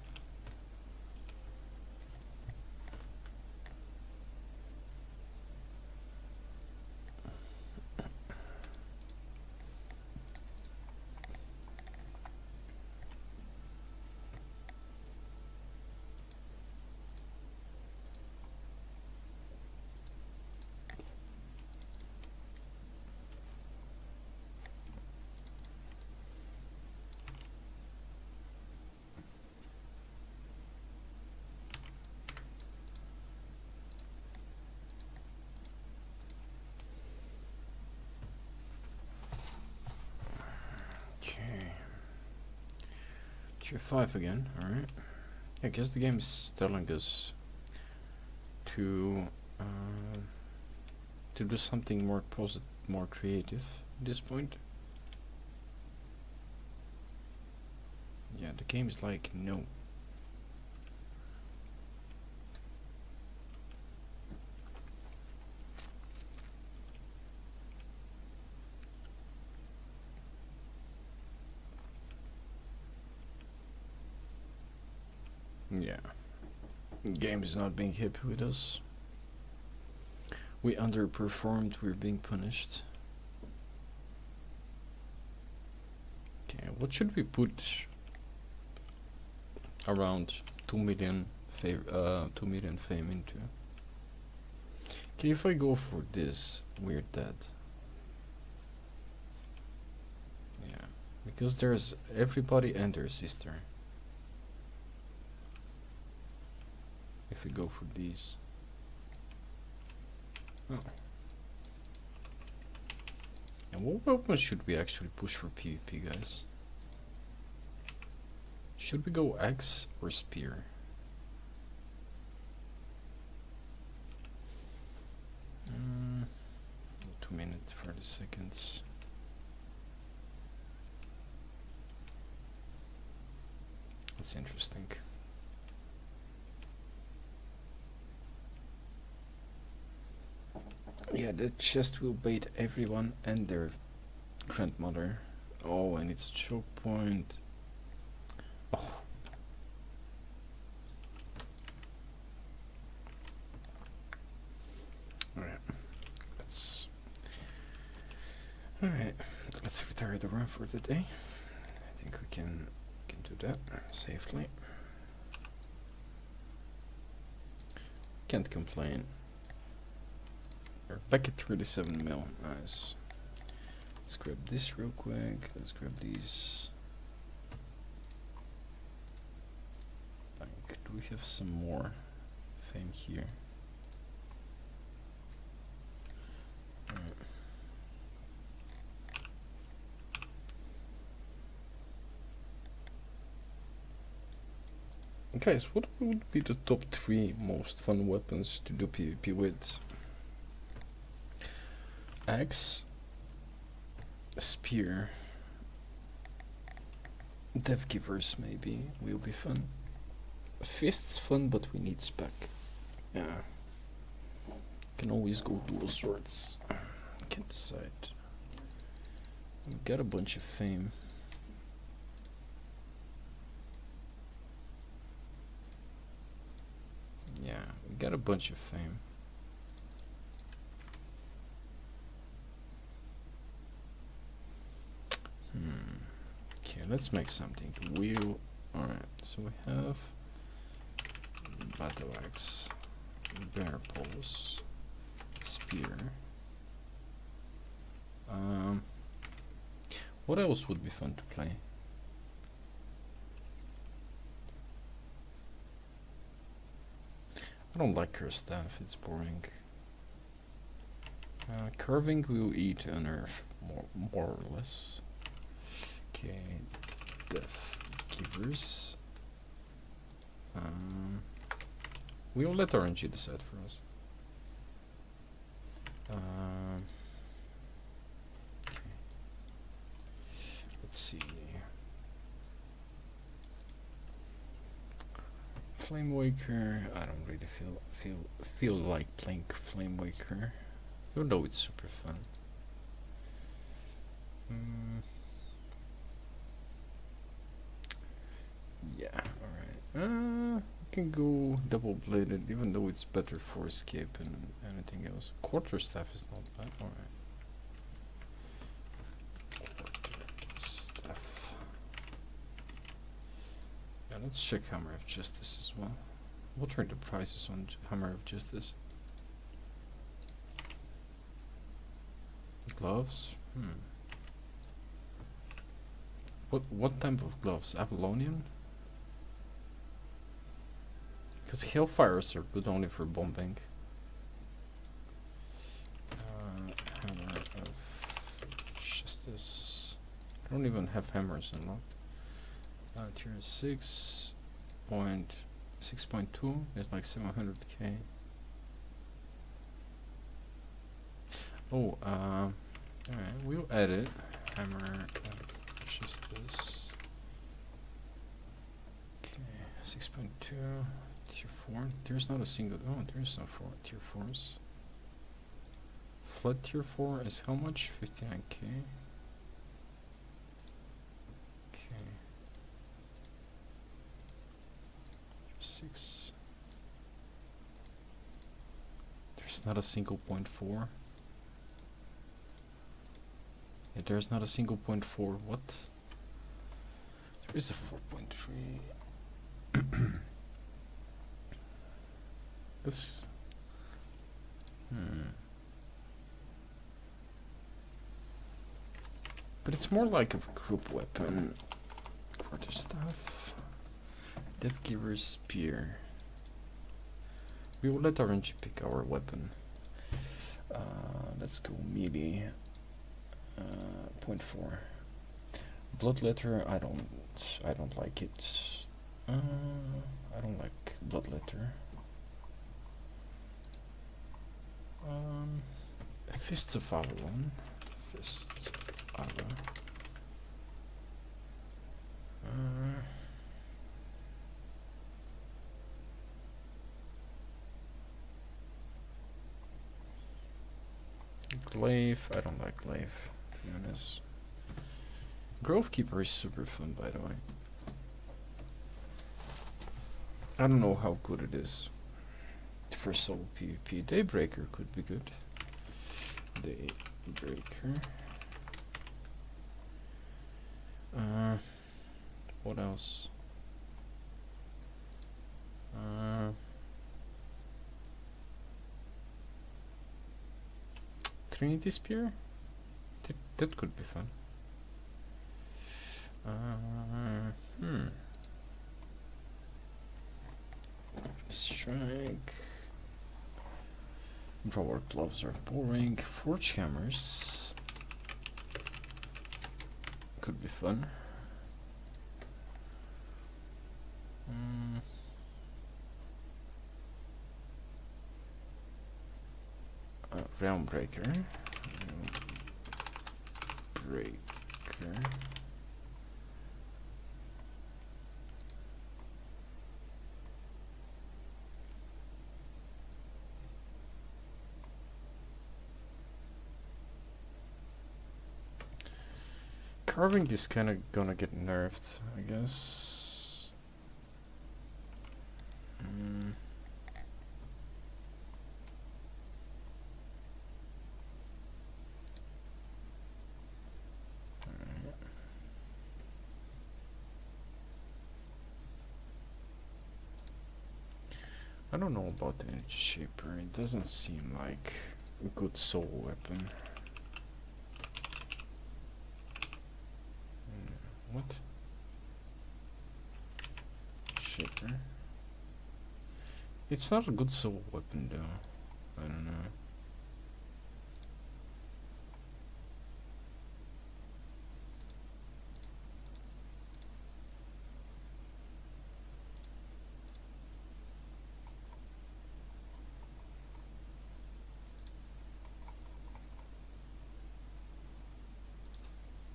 Q5 again, alright. I guess the game is telling us to do something more more creative at this point. Yeah, the game is like, no. Yeah. The game is not being happy with us. We underperformed, we're being punished. Okay, what should we put around 2 million fame into? Okay, if I go for this, we're dead. Yeah, because there's everybody and their sister. If we go for these. Oh. And what weapon should we actually push for PvP, guys? Should we go axe or spear? 2 minutes 30 seconds. That's interesting. Yeah, the chest will bait everyone and their grandmother. Oh, and it's a choke point. Oh. Alright. Let's retire the run for the day. I think we can do that safely. Can't complain. We're back at 37 mil. Nice. Let's grab this real quick. Let's grab these. Like, do we have some more fame here? Alright. Guys, what would be the top 3 most fun weapons to do PvP with? Axe, spear, death givers maybe will be fun. Fist's fun, but we need spec. Yeah, can always go dual swords. Can't decide. We got a bunch of fame. Yeah, we got a bunch of fame. Okay, let's make something. Wheel. Alright, so we have battle axe, bear pulse, spear. What else would be fun to play? I don't like her staff, it's boring. Curving will eat a nerf, more or less. Okay, death givers. We'll let RNG decide for us. Okay. Let's see. Flame Waker. I don't really feel like playing Flame Waker, even though it's super fun. Yeah, alright. We can go double bladed, even though it's better for escape and anything else. Quarterstaff is not bad, alright. Quarterstaff. Yeah, let's check Hammer of Justice as well. What are the prices on Hammer of Justice? Gloves? What type of gloves? Avalonian? Because Hellfires are good only for bombing. Hammer of Justice. I don't even have hammers unlocked. Tier 6.2 is like 700k. Oh, alright, we'll edit hammer of justice. Okay, 6.2 tier 4. There's not a single. Oh, there's some tier 4s. Flat tier 4 is how much? 59k. Okay. 6. There's not a single 0.4. Yeah, there's not a single 0.4. What? There is a 4.3. This. But it's more like a group weapon. Quarter staff. Death Giver's Spear. We will let RNG pick our weapon. Let's go melee. 0.4. Bloodletter, I don't like it. I don't like Bloodletter. Fists of Avalon. Fists of Avalon. Glaive, I don't like Glaive, to be honest. Grove Keeper is super fun, by the way. I don't know how good it is for solo PvP. Daybreaker could be good. Daybreaker. What else? Trinity Spear? That could be fun. Strike. Drawer gloves are boring. Forge hammers could be fun. Realm Breaker. Carving is kind of gonna get nerfed, I guess. I don't know about the Energy Shaper. It doesn't seem like a good soul weapon. What? Shaper. It's not a good soul weapon though. I don't know.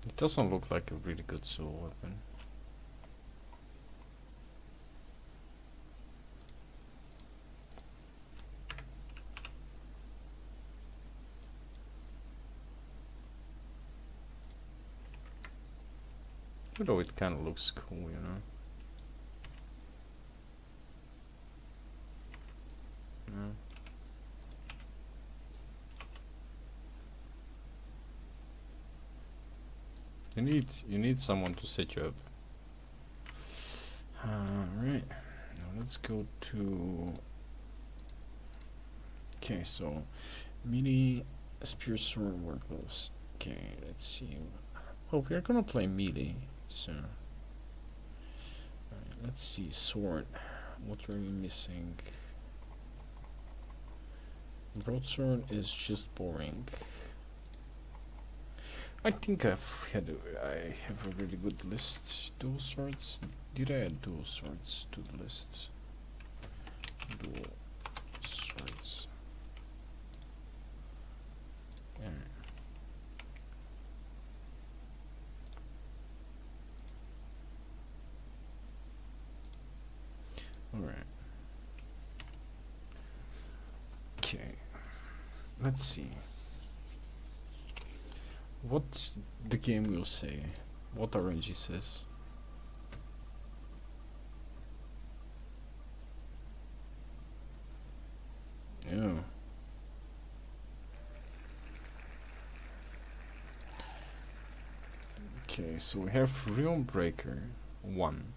It doesn't look like a really good soul weapon. Although it kind of looks cool, you know. Yeah. You need someone to set you up. Alright. Now let's go to. Okay, so melee, spear, sword, war gloves. Okay, let's see. Oh, we're gonna play melee, so. Alright, let's see. Sword. What are we missing? Broadsword is just boring. I think I have a really good list. Dual swords. Did I add dual swords to the list? Dual swords. Yeah. Alright. Okay. Let's see. What the game will say. What RNG says. Yeah. Okay, so we have Realm Breaker 1.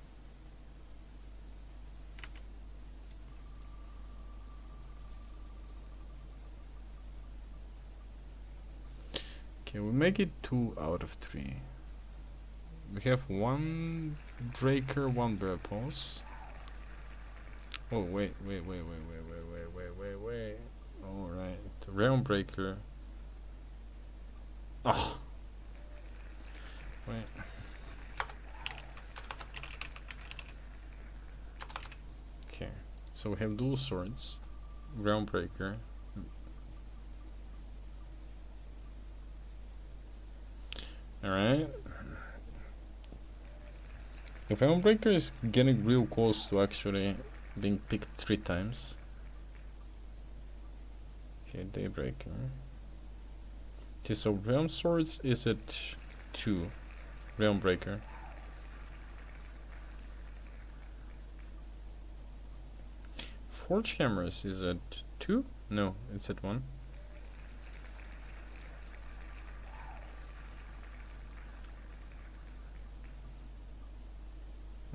Okay, we make it 2 out of 3. We have 1 breaker, 1 bear pulse. Oh wait. Alright, the realm breaker. Oh wait. Okay, so we have dual swords, realm breaker. Alright. The realm breaker is getting real close to actually being picked 3 times. Okay, daybreaker. Okay, so realm swords is at 2. Realm breaker. Forge hammers is at 2? No, it's at 1.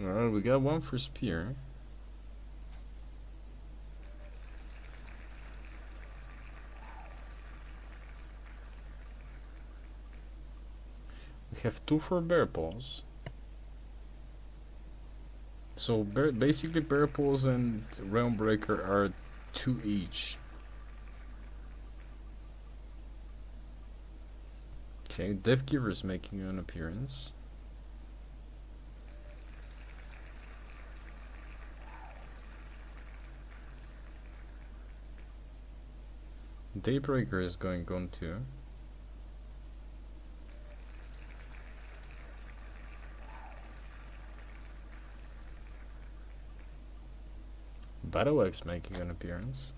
Alright, we got 1 for spear. We have 2 for bear paws. So basically bear paws and realm breaker are 2 each. Okay, Death Giver is making an appearance. Daybreaker is going on too. Battle Axe making an appearance.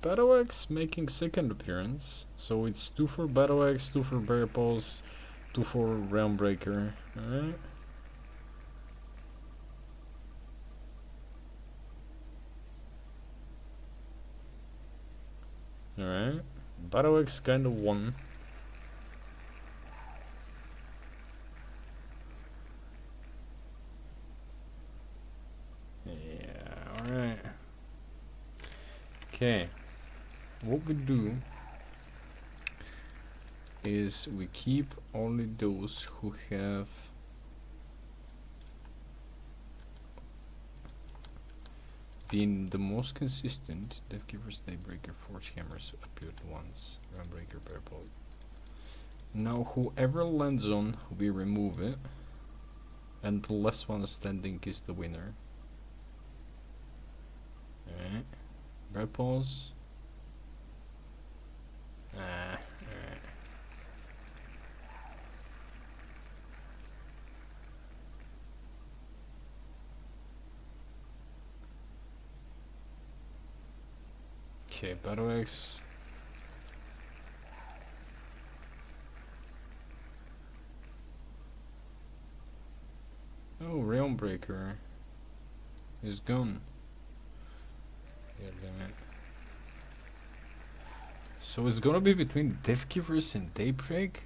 Battle Axe making second appearance. So it's 2 for Battle Axe, 2 for Bear Paws, 2 for Realm Breaker. Alright. Alright. Battle Axe kind of won. Yeah, alright. Okay. What we do is we keep only those who have been the most consistent. Death Givers, Daybreaker, Forge Hammers appeared once. Gunbreaker, Purple. Now whoever lands on, we remove it. And the last one standing is the winner. Alright. Ripples. Alright. Okay, Battle Axe. Oh, Realm Breaker is gone. Yeah, damn it. So it's gonna be between Death Givers and Daybreak?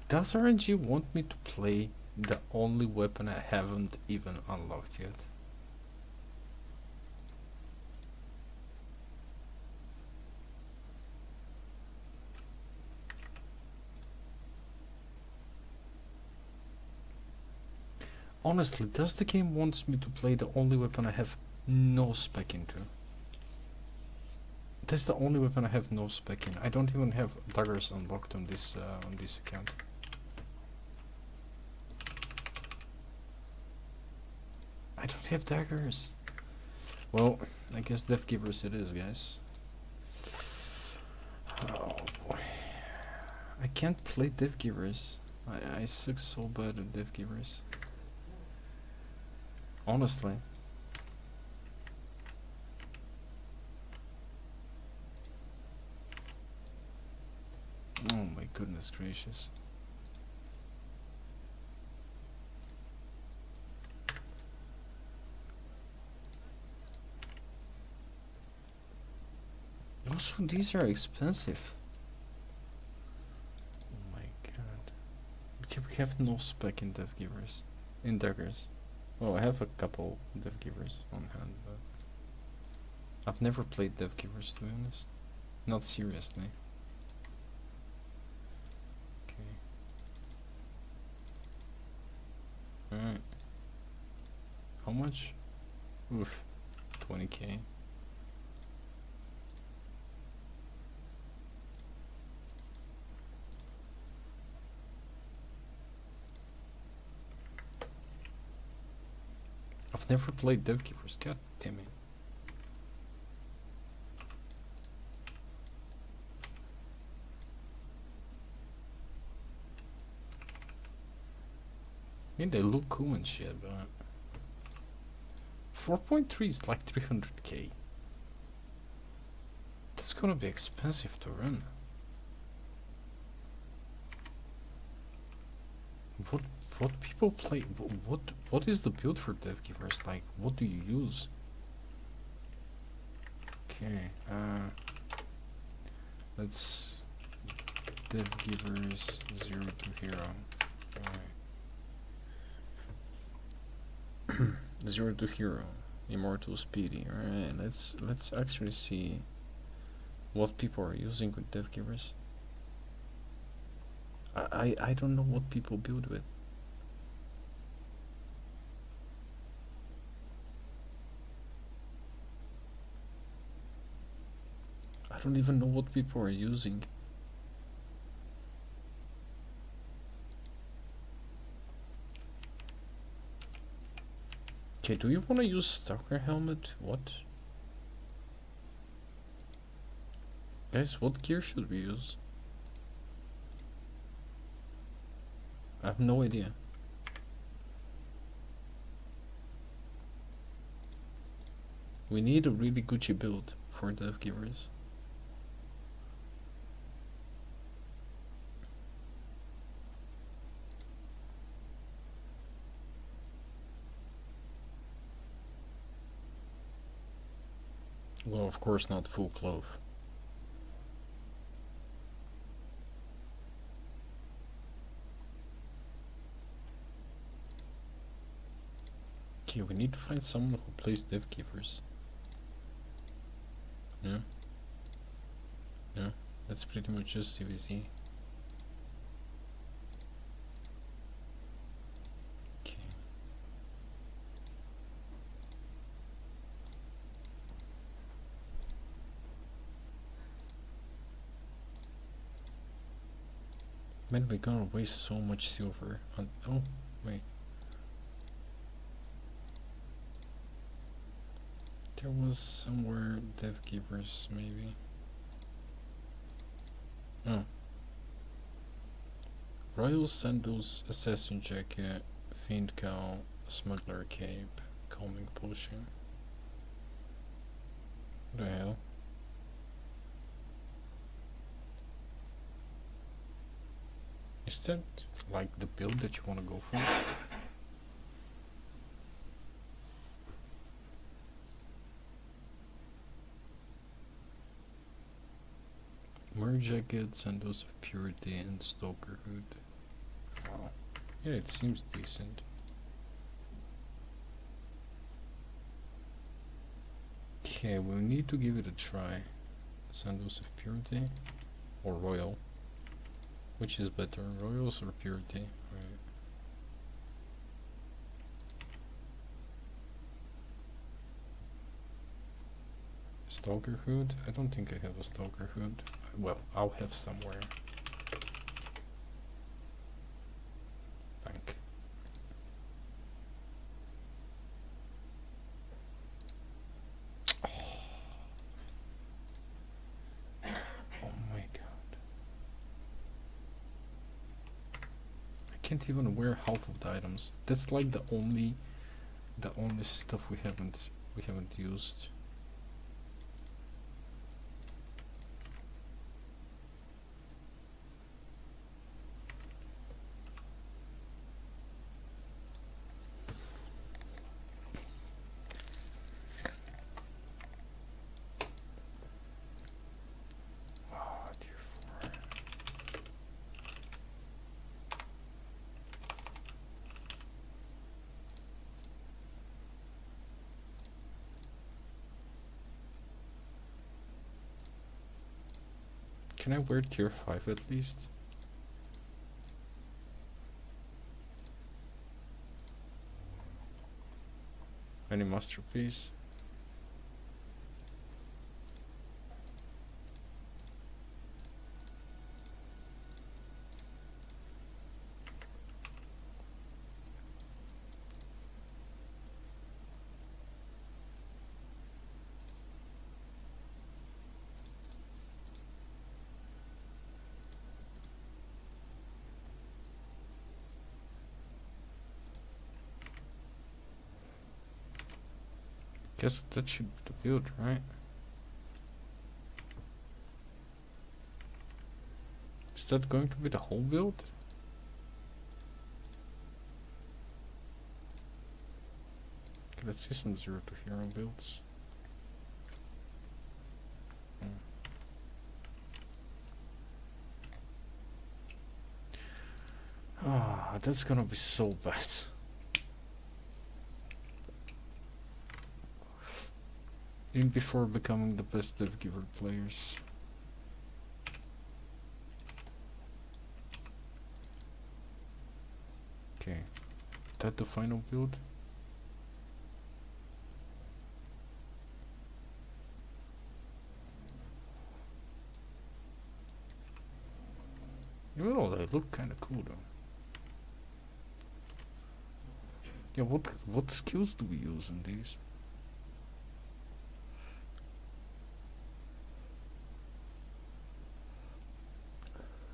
Does RNG want me to play the only weapon I haven't even unlocked yet. Honestly, does the game wants me to play the only weapon I have no spec into? That's the only weapon I have no spec in. I don't even have daggers unlocked on this account. I don't have daggers. Well, I guess Death Givers it is, guys. Oh boy. I can't play Death Givers. I suck so bad at Death Givers. Honestly. Oh my goodness gracious. Also, these are expensive. Oh my god. We have no spec in Death Givers. In daggers. Well, I have a couple Death Givers on hand, but I've never played Death Givers, to be honest. Not seriously. Okay. Alright. How much? Oof. 20k. I've never played Death Givers, god damn it. I mean, they look cool and shit, but 4.3 is like 300k. That's gonna be expensive to run. What people play? What is the build for Death Givers? Like, what do you use? Okay, let's Death Givers 0 to hero. Alright. 0 to hero, immortal speedy. Alright, let's actually see what people are using with Death Givers. I don't know what people build with. I don't even know what people are using. Okay, do you want to use Stalker Helmet? What? Guys, what gear should we use? I have no idea. We need a really Gucci build for Death Givers. Well, of course not full clove. Okay, we need to find someone who plays Death Givers. Yeah. Yeah, that's pretty much just CVZ. Okay. Man, we're gonna waste so much silver on. Oh, wait. There was somewhere Death Givers, maybe. Oh. Royal Sandals, Assassin Jacket, Fiend Cow, Smuggler Cape, Calming Potion. What the hell? Is that like the build that you want to go for? Mer Jacket, Sandals of Purity, and Stalker Hood. Wow. Yeah, it seems decent. Okay, we need to give it a try. Sandals of Purity or Royal? Which is better, Royals or Purity? Right. Stalker Hood? I don't think I have a Stalker Hood. Well, I'll have somewhere. Bank. Oh my god. I can't even wear half of the items. That's like the only stuff we haven't used. Oh, dear 4. Can I wear tier 5 at least? Any masterpiece? Guess that should be the build, right? Is that going to be the whole build? Okay, let's see some 0 to hero builds. Ah, that's gonna be so bad. Even before becoming the best dev giver players. Okay, that the final build? Even though they look kinda cool though. Yeah, what skills do we use in these?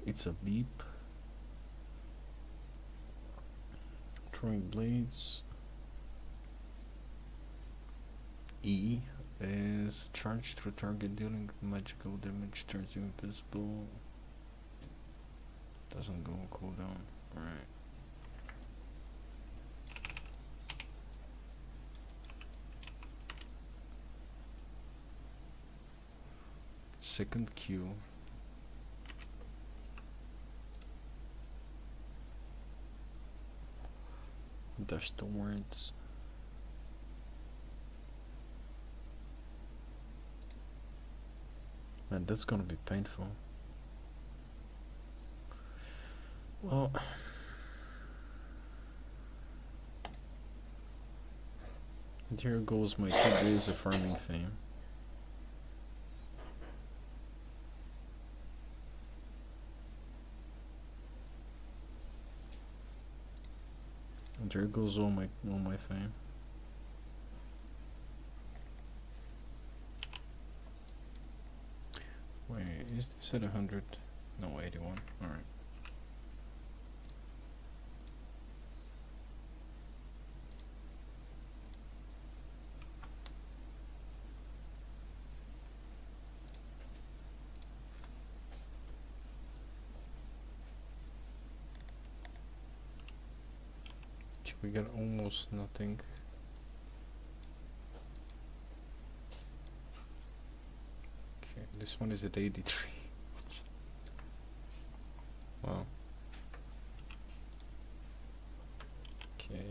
It's a beep. Throwing blades. E is charged for target dealing magical damage, turns you invisible. Doesn't go on cooldown. Alright. Second Q. Dash towards. Man, that's gonna be painful. Well, here goes my 2 days of farming fame. And there goes all my fame. Wait, is this at 100? No, 81. Alright. We got almost nothing. Okay, this one is at 83. Wow. Okay.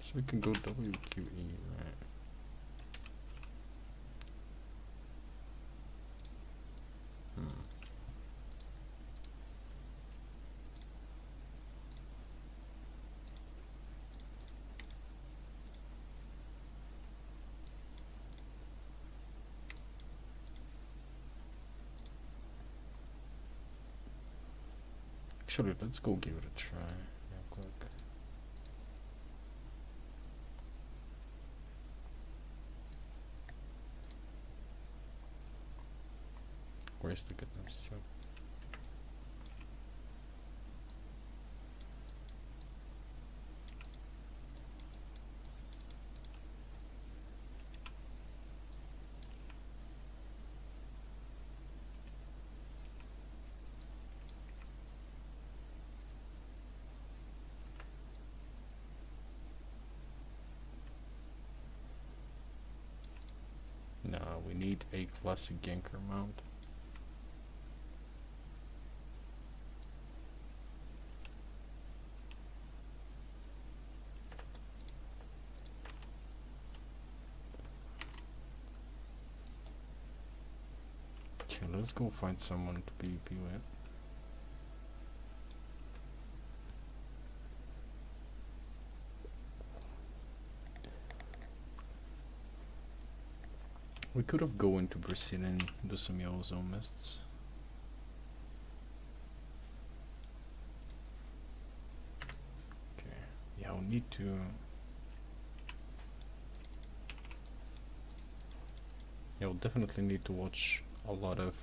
So we can go WQE, right? Actually, let's go give it a try real quick. Where's the goodness job? No, we need a classic ganker mount. Okay, let's go find someone to PvP with. We could have go into Brazilian, do some ozone mists. Okay, yeah, we need to. Yeah, we'll definitely need to watch a lot of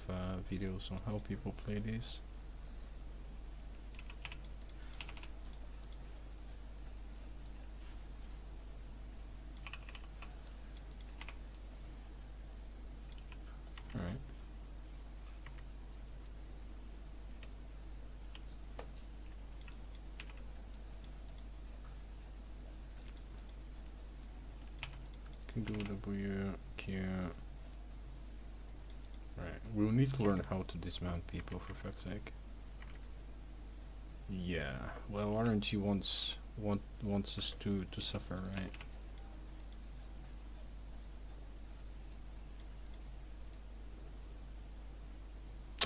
videos on how people play these. Alright. Can do WQ. Right, we'll need to learn how to dismount people for fuck's sake. Yeah, well, RNG wants us to suffer, right?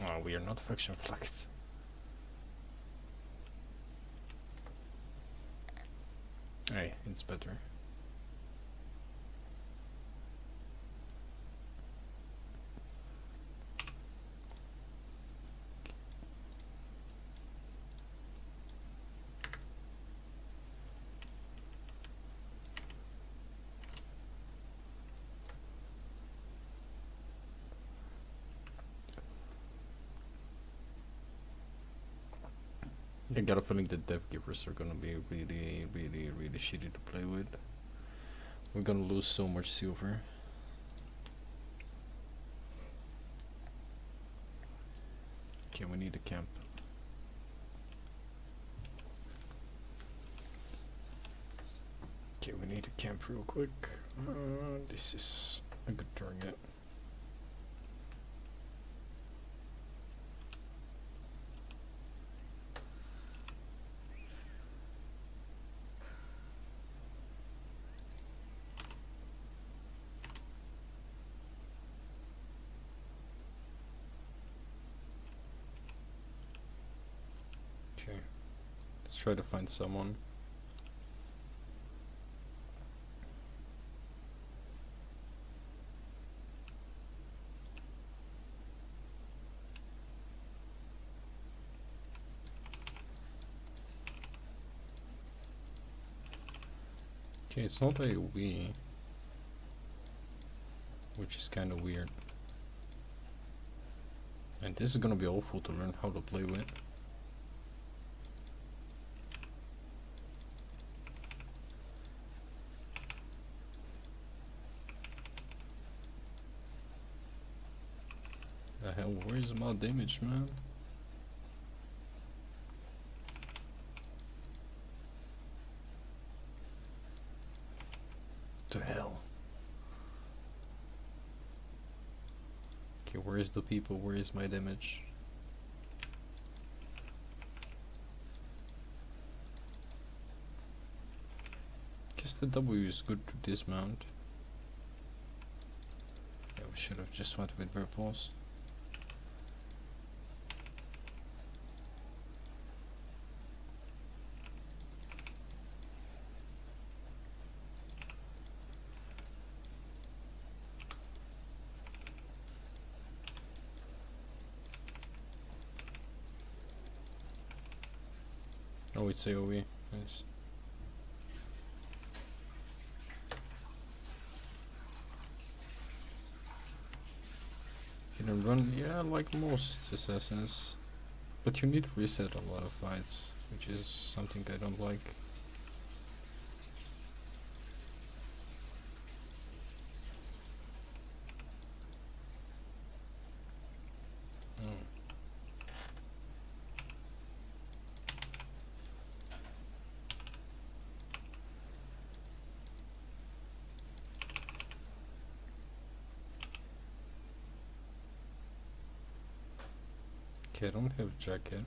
Oh, we are not faction flagged. Hey, it's better. I got a feeling that dev givers are gonna be really shitty to play with. We're gonna lose so much silver. Okay, we need a camp. Okay, we need a camp real quick. This is a good target. Okay, let's try to find someone. Okay, it's not a we, which is kind of weird. And this is gonna be awful to learn how to play with. The hell, where's my damage, man? To hell. Okay, where is the people? Where is my damage? Guess the W is good to dismount. Yeah, we should have just went with purples. Oh, it's AoE. Nice. Hit and run, yeah, like most assassins. But you need to reset a lot of fights, which is something I don't like. Oh. Okay, I don't have jacket.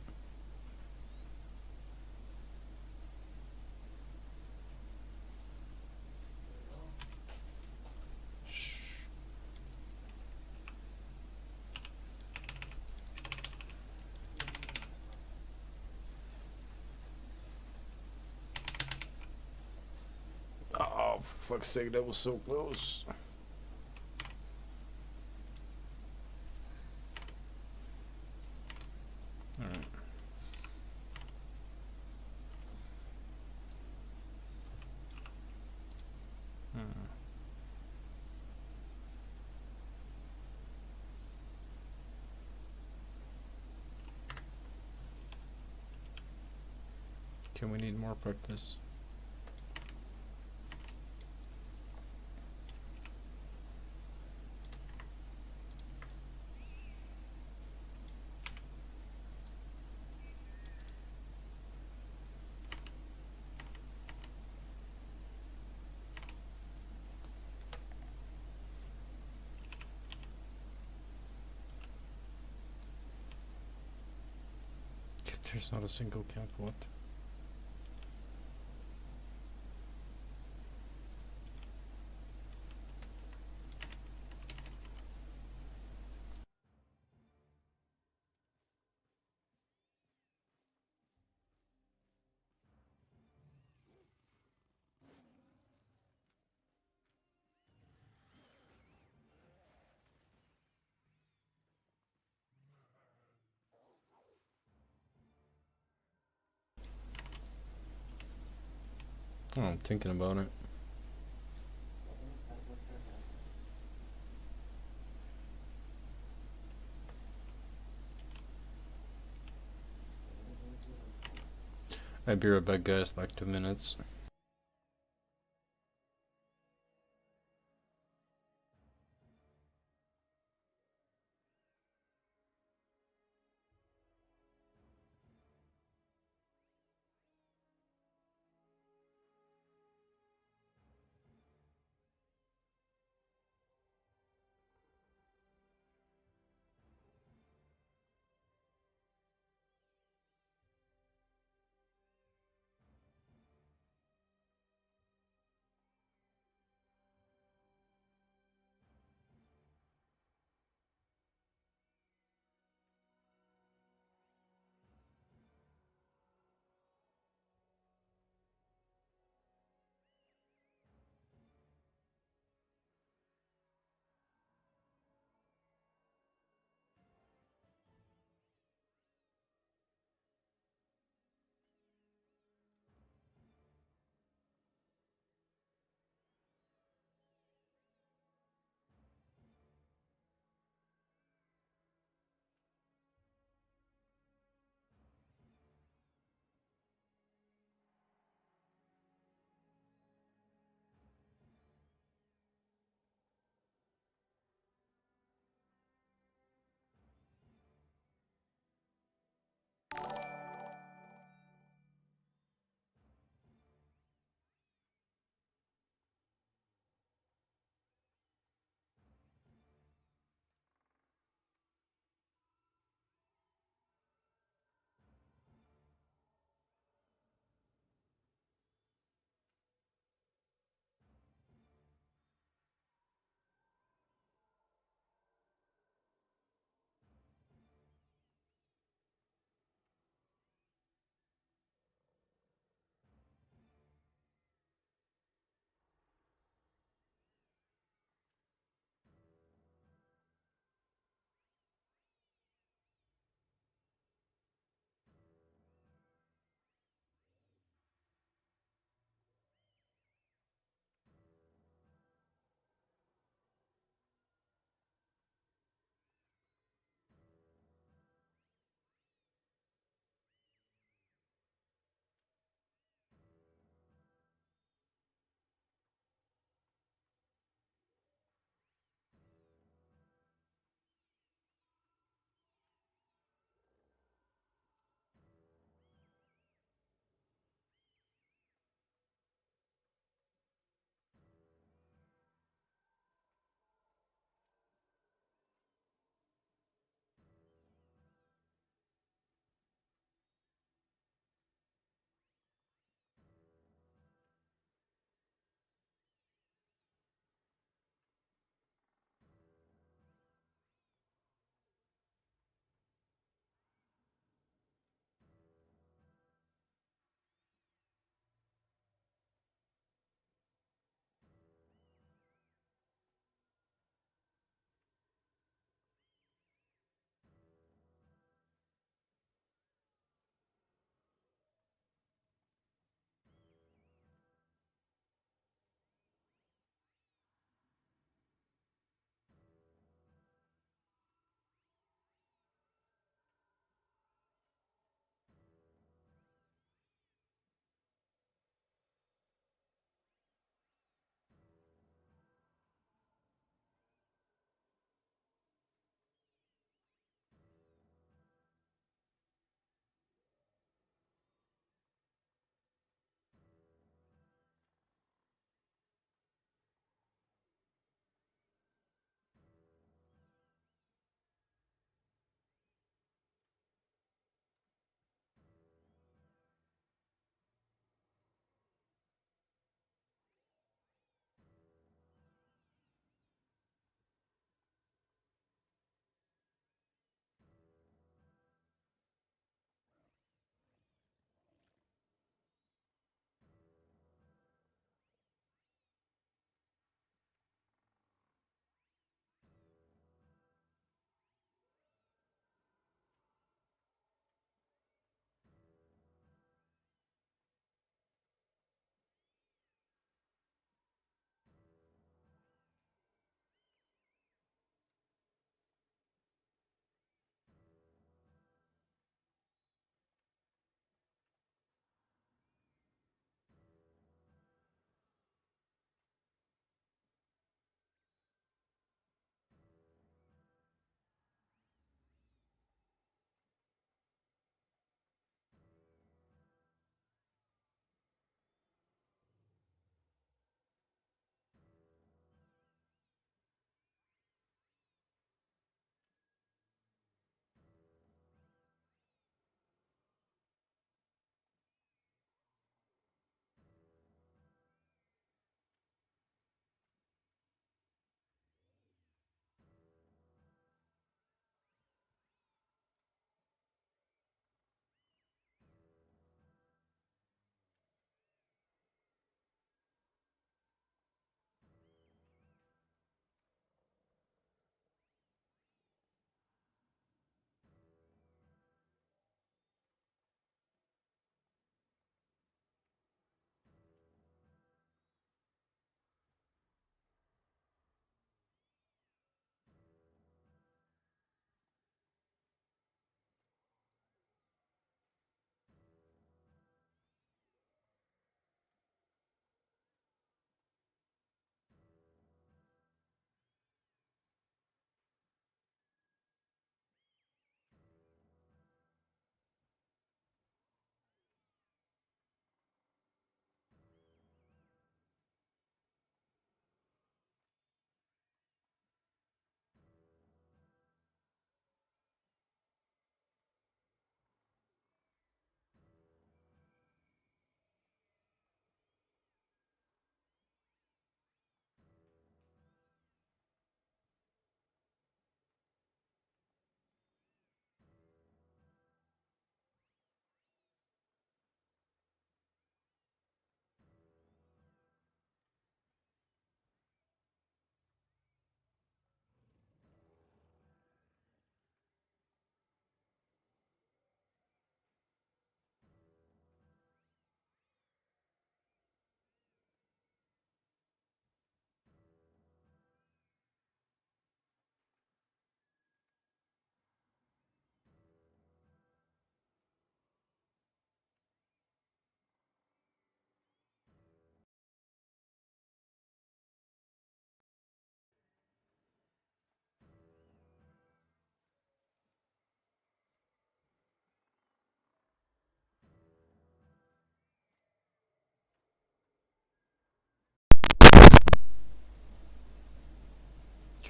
Shh. Oh, for fuck's sake, that was so close. Alright. Okay, we need more practice. There's not a single camp, what? Oh, I'm thinking about it. I'll be right back, guys, like 2 minutes.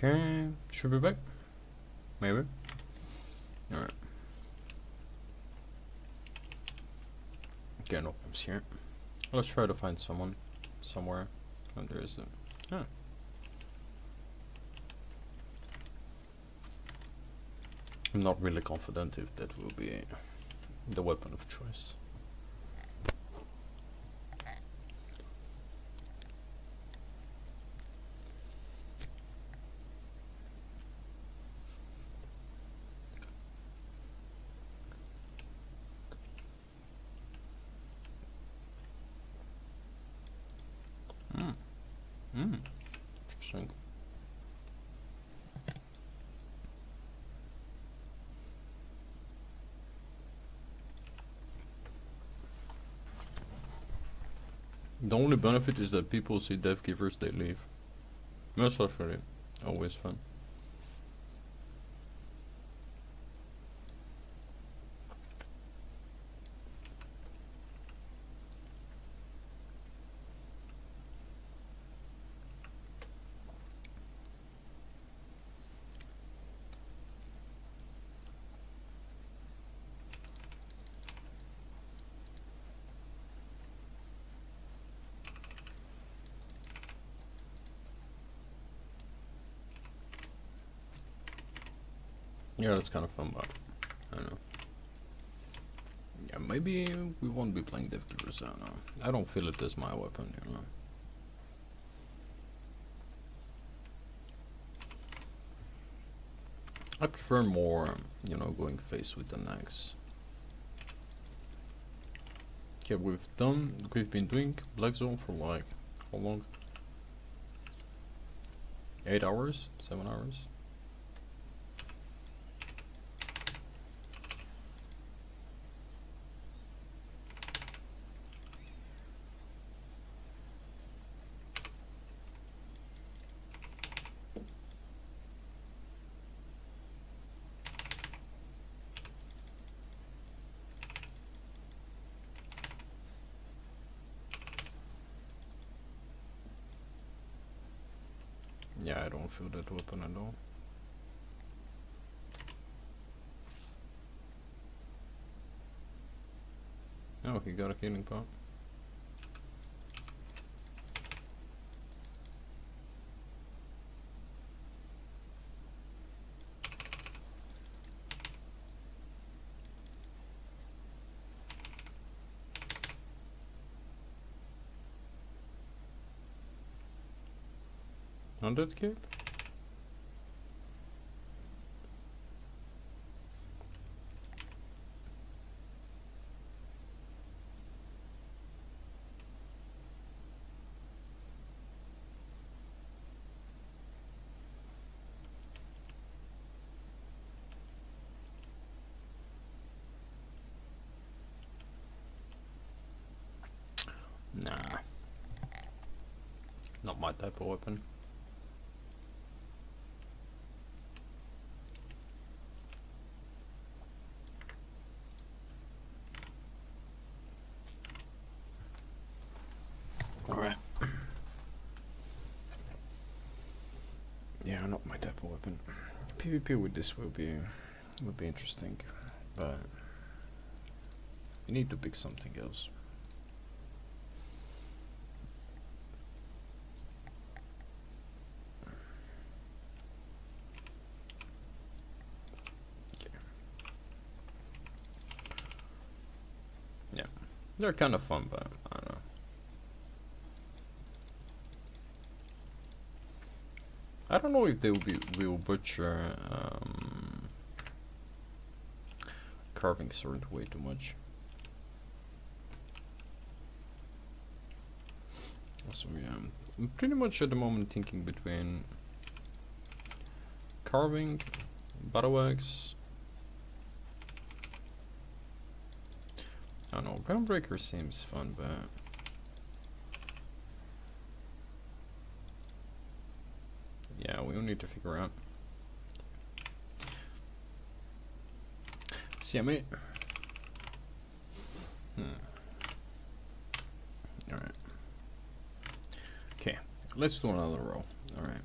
Okay, should be back. Maybe. Alright. Okay, no problems here. Let's try to find someone somewhere. And there is a. Ah. I'm not really confident if that will be the weapon of choice. Interesting. The only benefit is that people see death givers, they leave. That's actually always fun. Yeah, that's kind of fun, but I don't know. Yeah, maybe we won't be playing Death Givers, I don't know. I don't feel it as my weapon, you know. I prefer more, you know, going face with an axe. Okay, we've been doing Black Zone for like, how long? 8 hours? 7 hours? Yeah, I don't feel that weapon at all. Oh, he got a healing pot. On that cape? Nah. Not my type of weapon. Alright. Yeah, not my type of weapon. PvP with this will be interesting, but you need to pick something else. Okay. Yeah, they're kind of fun, but I don't know. I don't know if they will butcher carving sword way too much. So yeah, I'm pretty much at the moment thinking between carving, battle axe. I don't know, Groundbreaker seems fun, but yeah, we'll need to figure out. See, I may. Alright. Okay, let's do another roll. Alright.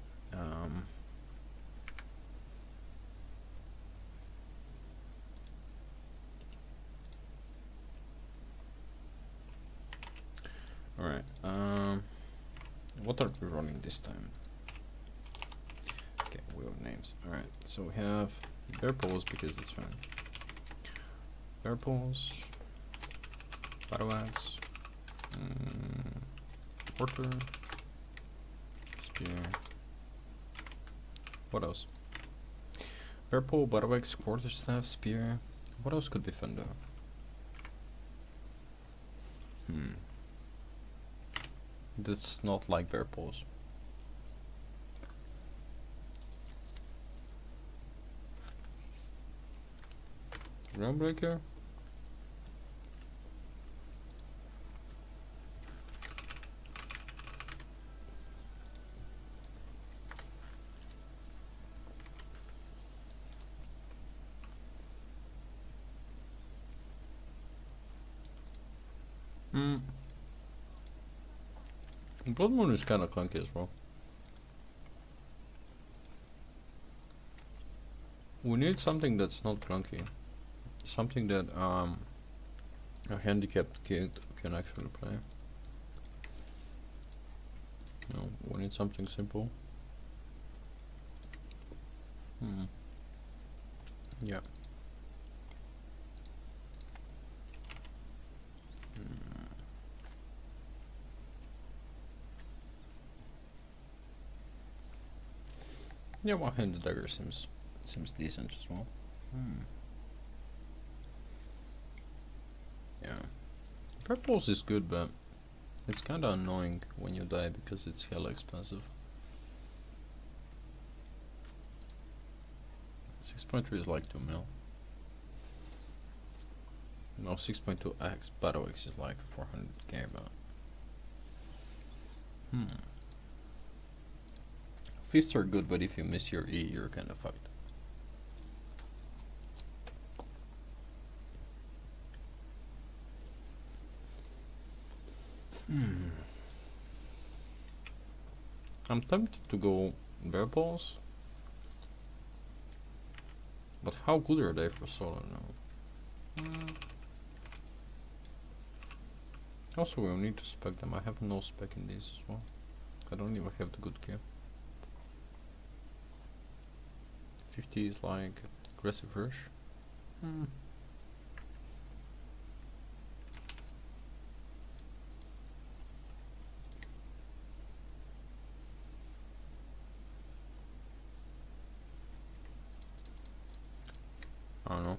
what are we running this time? Okay, we have names. Alright, so we have bear paws because it's fun. Bear paws, battle axe, mortar, spear. What else? Bear paw, battle axe, quarterstaff, spear. What else could be fun though? That's not like bear paws. Groundbreaker? Blood Moon is kind of clunky as well. We need something that's not clunky. Something that a handicapped kid can actually play. No, we need something simple. Yeah. Yeah, one-handed dagger seems decent as well. Yeah, purples is good, but it's kind of annoying when you die because it's hella expensive. 6.3 is like 2 mil. No, 6.2 X battle X is like 400k, but feasts are good, but if you miss your E, you're kind of fucked. I'm tempted to go bear balls, but how good are they for solo now? Also, we'll need to spec them. I have no spec in these as well. I don't even have the good gear. 50 is like aggressive rush. I don't know.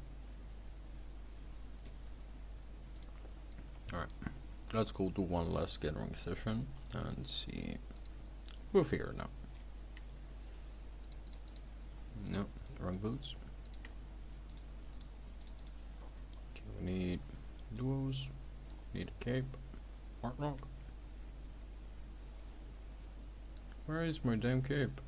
Alright, let's go do one last gathering session and see. We'll figure it out. No, wrong boots. Okay, we need duos, need a cape, Martlock. Where is my damn cape?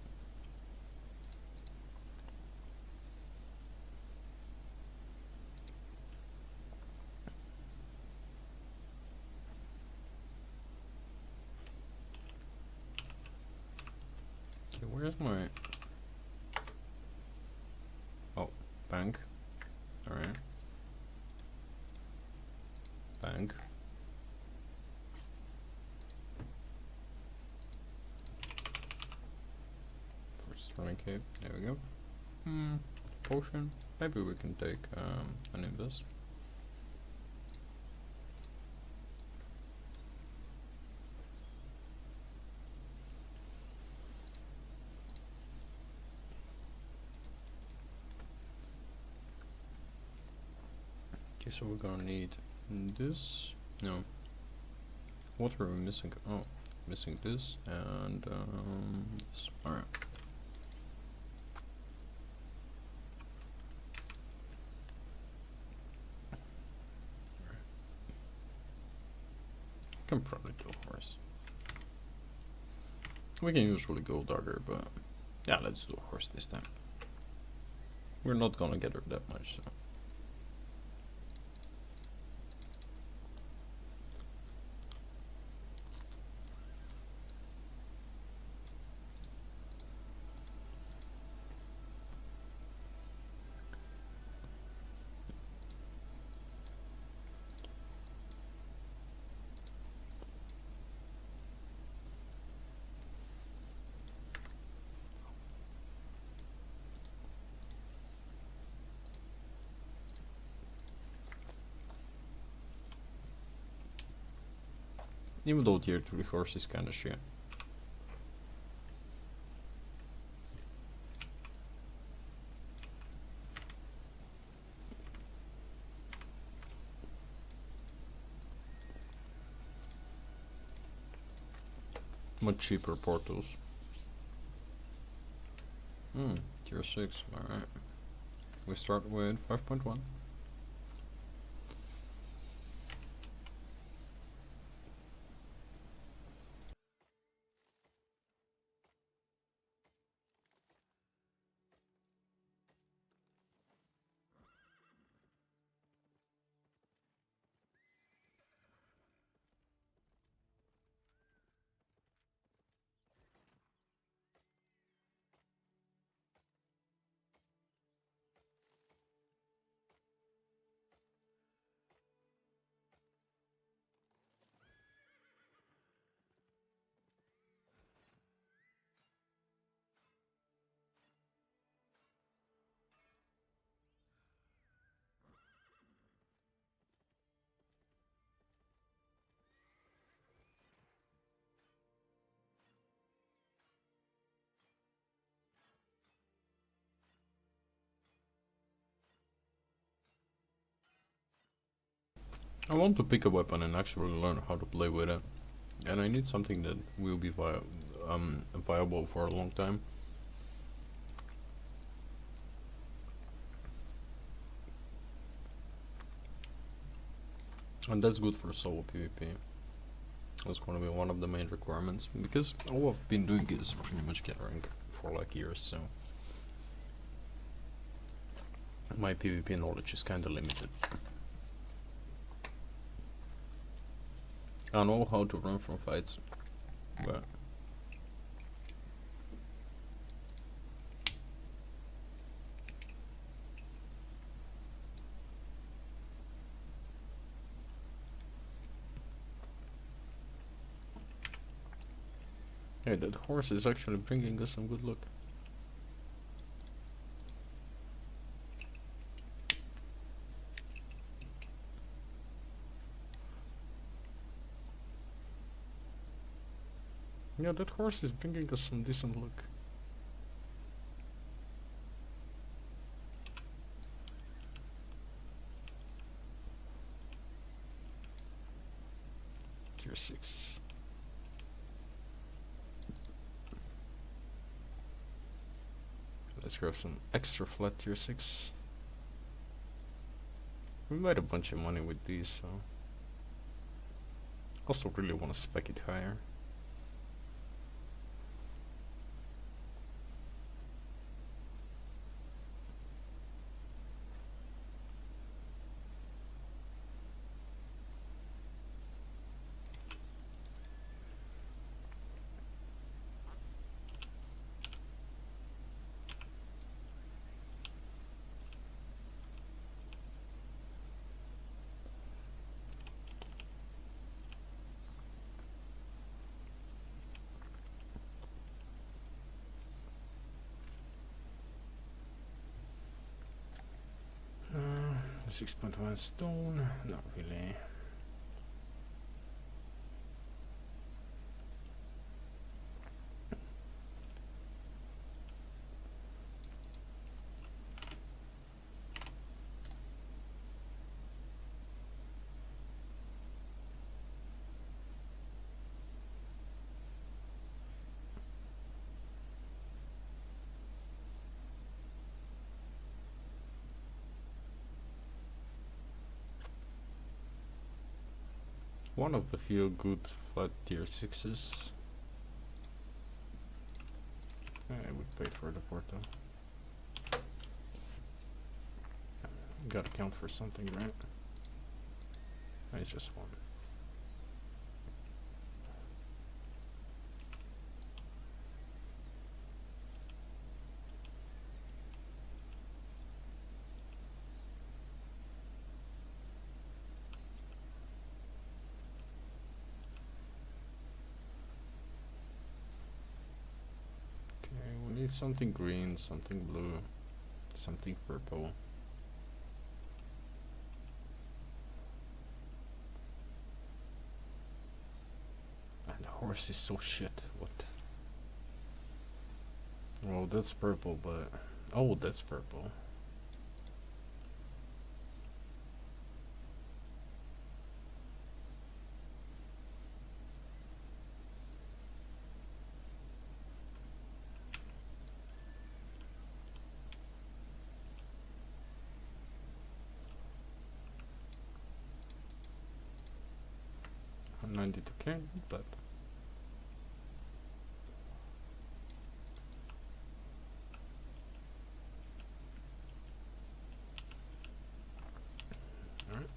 Okay, where's my... Oh, bank. Alright. Bank. First running cape, there we go. Potion. Maybe we can take an invest. Okay, so we're gonna need this. No. What are we missing? Oh, missing this and this. Alright. Can probably do horse. We can usually go dagger, but yeah, let's do horse this time. We're not gonna get her that much, so. Even though tier 3 horse is kinda shit. Much cheaper portals. Tier 6, alright. We start with 5.1. I want to pick a weapon and actually learn how to play with it. And I need something that will be viable for a long time. And that's good for solo PvP. That's gonna be one of the main requirements. Because all I've been doing is pretty much get rank for like years, so my PvP knowledge is kinda limited. I know how to run from fights, but hey, that horse is actually bringing us some good luck. Yeah, that horse is bringing us some decent luck. Tier 6. Let's grab some extra flat tier 6. We made a bunch of money with these, so also really want to spec it higher. Uh, 6.1 stone, not really. One of the few good flat tier 6s. I would pay for the portal. Gotta count for something, right? It's just one. Need something green, something blue, something purple. horse is so shit. What? Oh, that's purple, but... Oh, that's purple. I'm 92k, but... Alright.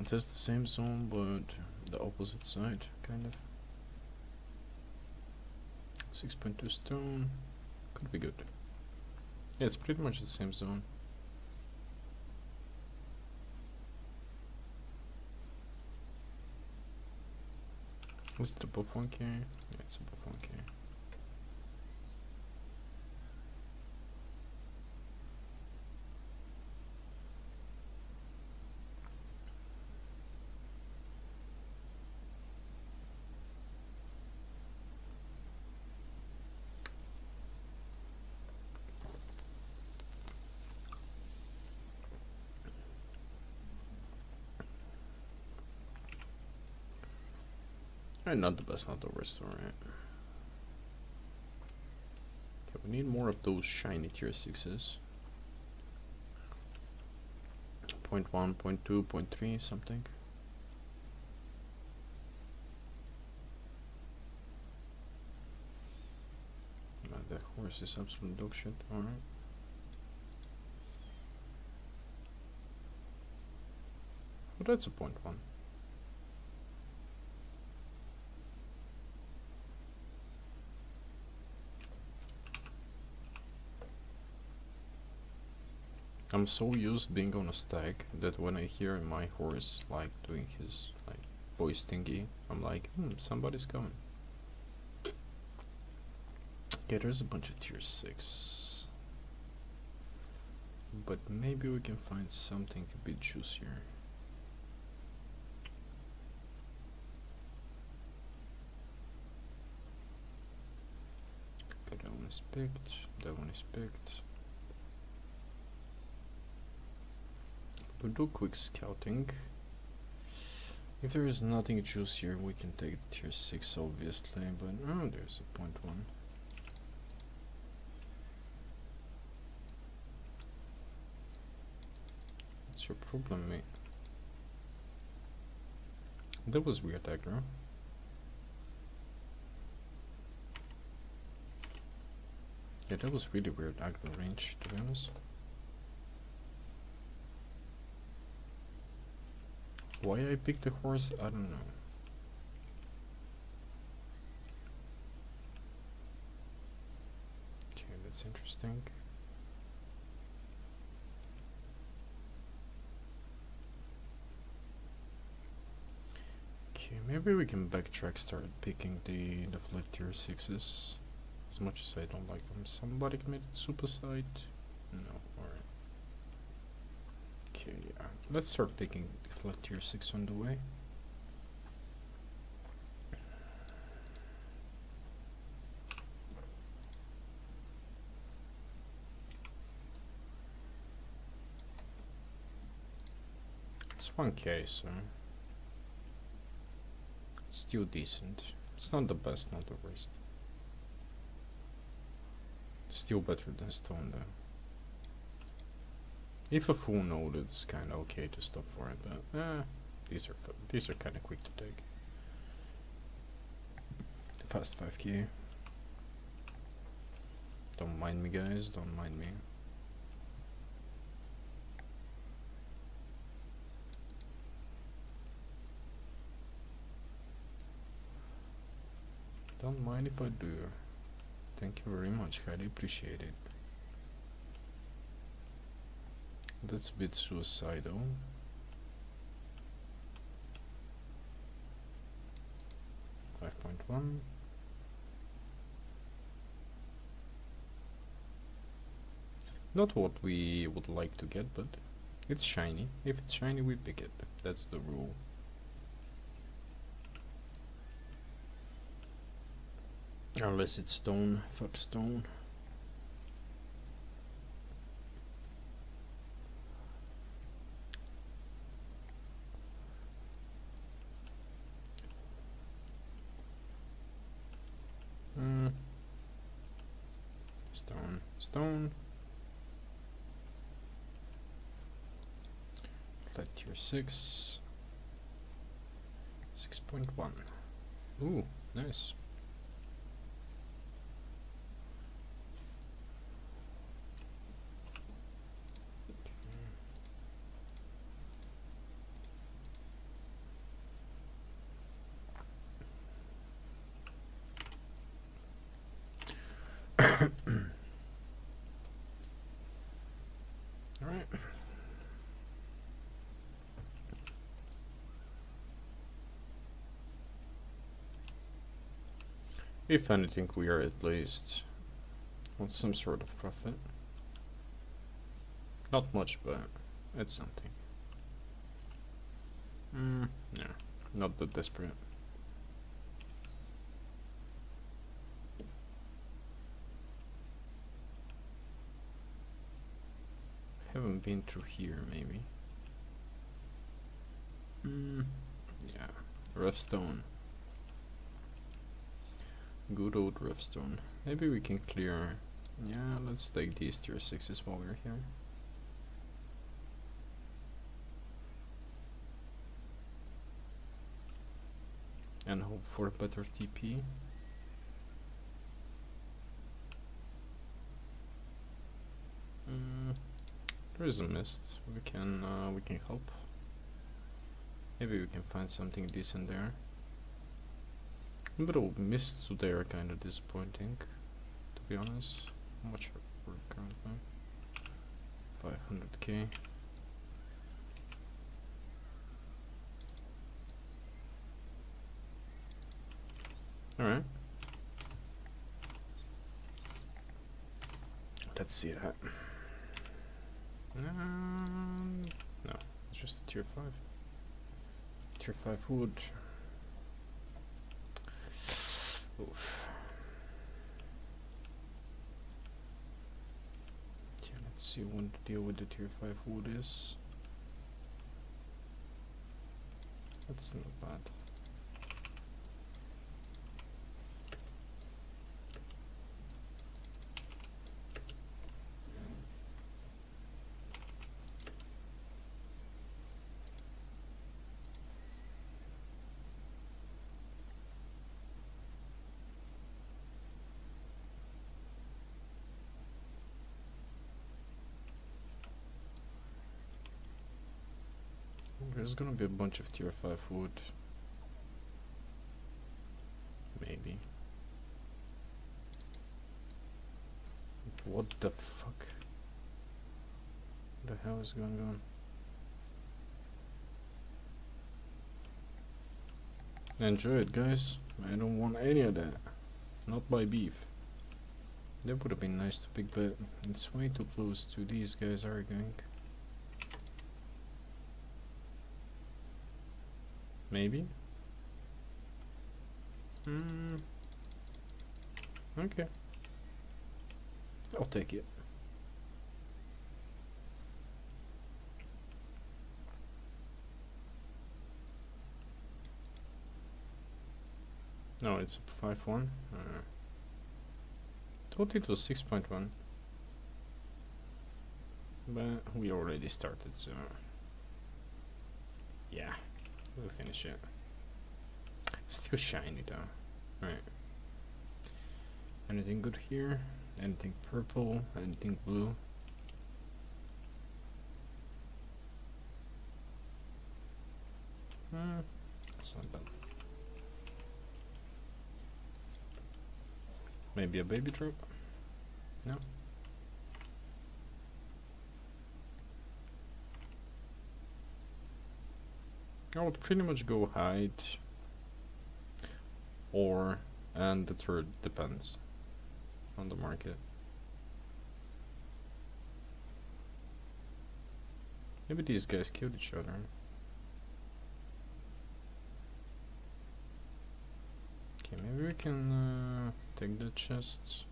It is the same zone, but the opposite side, kind of. 6.2 stone. Could be good. Yeah, it's pretty much the same zone. Was it above 1k? Yeah, it's above 1k. Not the best, not the worst, alright. Okay, we need more of those shiny tier 6s. 0.1, 0.2, 0.3, something. The horse is absolute dog shit, alright. Well, that's a 0.1. I'm so used being on a stag that when I hear my horse like doing his like voice thingy, I'm like, somebody's coming. Okay, there's a bunch of tier 6. But maybe we can find something a bit juicier. Okay, that one is picked, that one is picked. We'll do quick scouting. If there is nothing juicier, we can take tier 6 obviously, but oh, there's a 0.1. What's your problem, mate? That was weird aggro. Yeah, that was really weird aggro range, to be honest. Why I picked the horse, I don't know. Okay, that's interesting. Okay, maybe we can backtrack, start picking the flat tier 6s. As much as I don't like them. Somebody committed suicide? No, alright. Okay, yeah. Let's start picking flat tier 6 on the way. It's 1k, so it's still decent. It's not the best, not the worst. Still better than stone though. If a full node, it's kind of okay to stop for it, but these are kind of quick to take. Fast 5k. Don't mind me, guys. Don't mind me. Don't mind if I do. Thank you very much, highly appreciate it. That's a bit suicidal. .1. Not what we would like to get, but it's shiny. If it's shiny, we pick it. That's the rule. Unless it's stone. Fuck stone. Stone. Stone. Flat tier 6. 6.1. Ooh, nice. Alright. If anything, we are at least on some sort of profit. Not much, but it's something. Yeah, not that desperate. Haven't been through here, maybe. Yeah, rough stone. Good old rough stone. Maybe we can clear. Yeah, let's take these tier 6s while we're here. And hope for a better TP. There is a mist. We can help. Maybe we can find something decent there. Little mists today are kind of disappointing, to be honest. How much are we currently? 500k. Alright. Let's see that. No, it's just a tier 5. Tier 5 wood. Oof. Yeah, let's see when to deal with the tier 5 wood is. That's not bad. There's gonna be a bunch of tier 5 wood. Maybe. What the fuck? What the hell is going on? Enjoy it, guys. I don't want any of that. Not my beef. That would have been nice to pick, but it's way too close to these guys arguing. Maybe? Okay. I'll take it. No, it's 5-1. Thought it was 6.1. But we already started, so yeah, we'll finish it. It's still shiny though. Right. Anything good here? Anything purple? Anything blue? That's not bad. Maybe a baby drop? No? I would pretty much go height or, and the third depends on the market. Maybe these guys killed each other. Okay, maybe we can take the chests.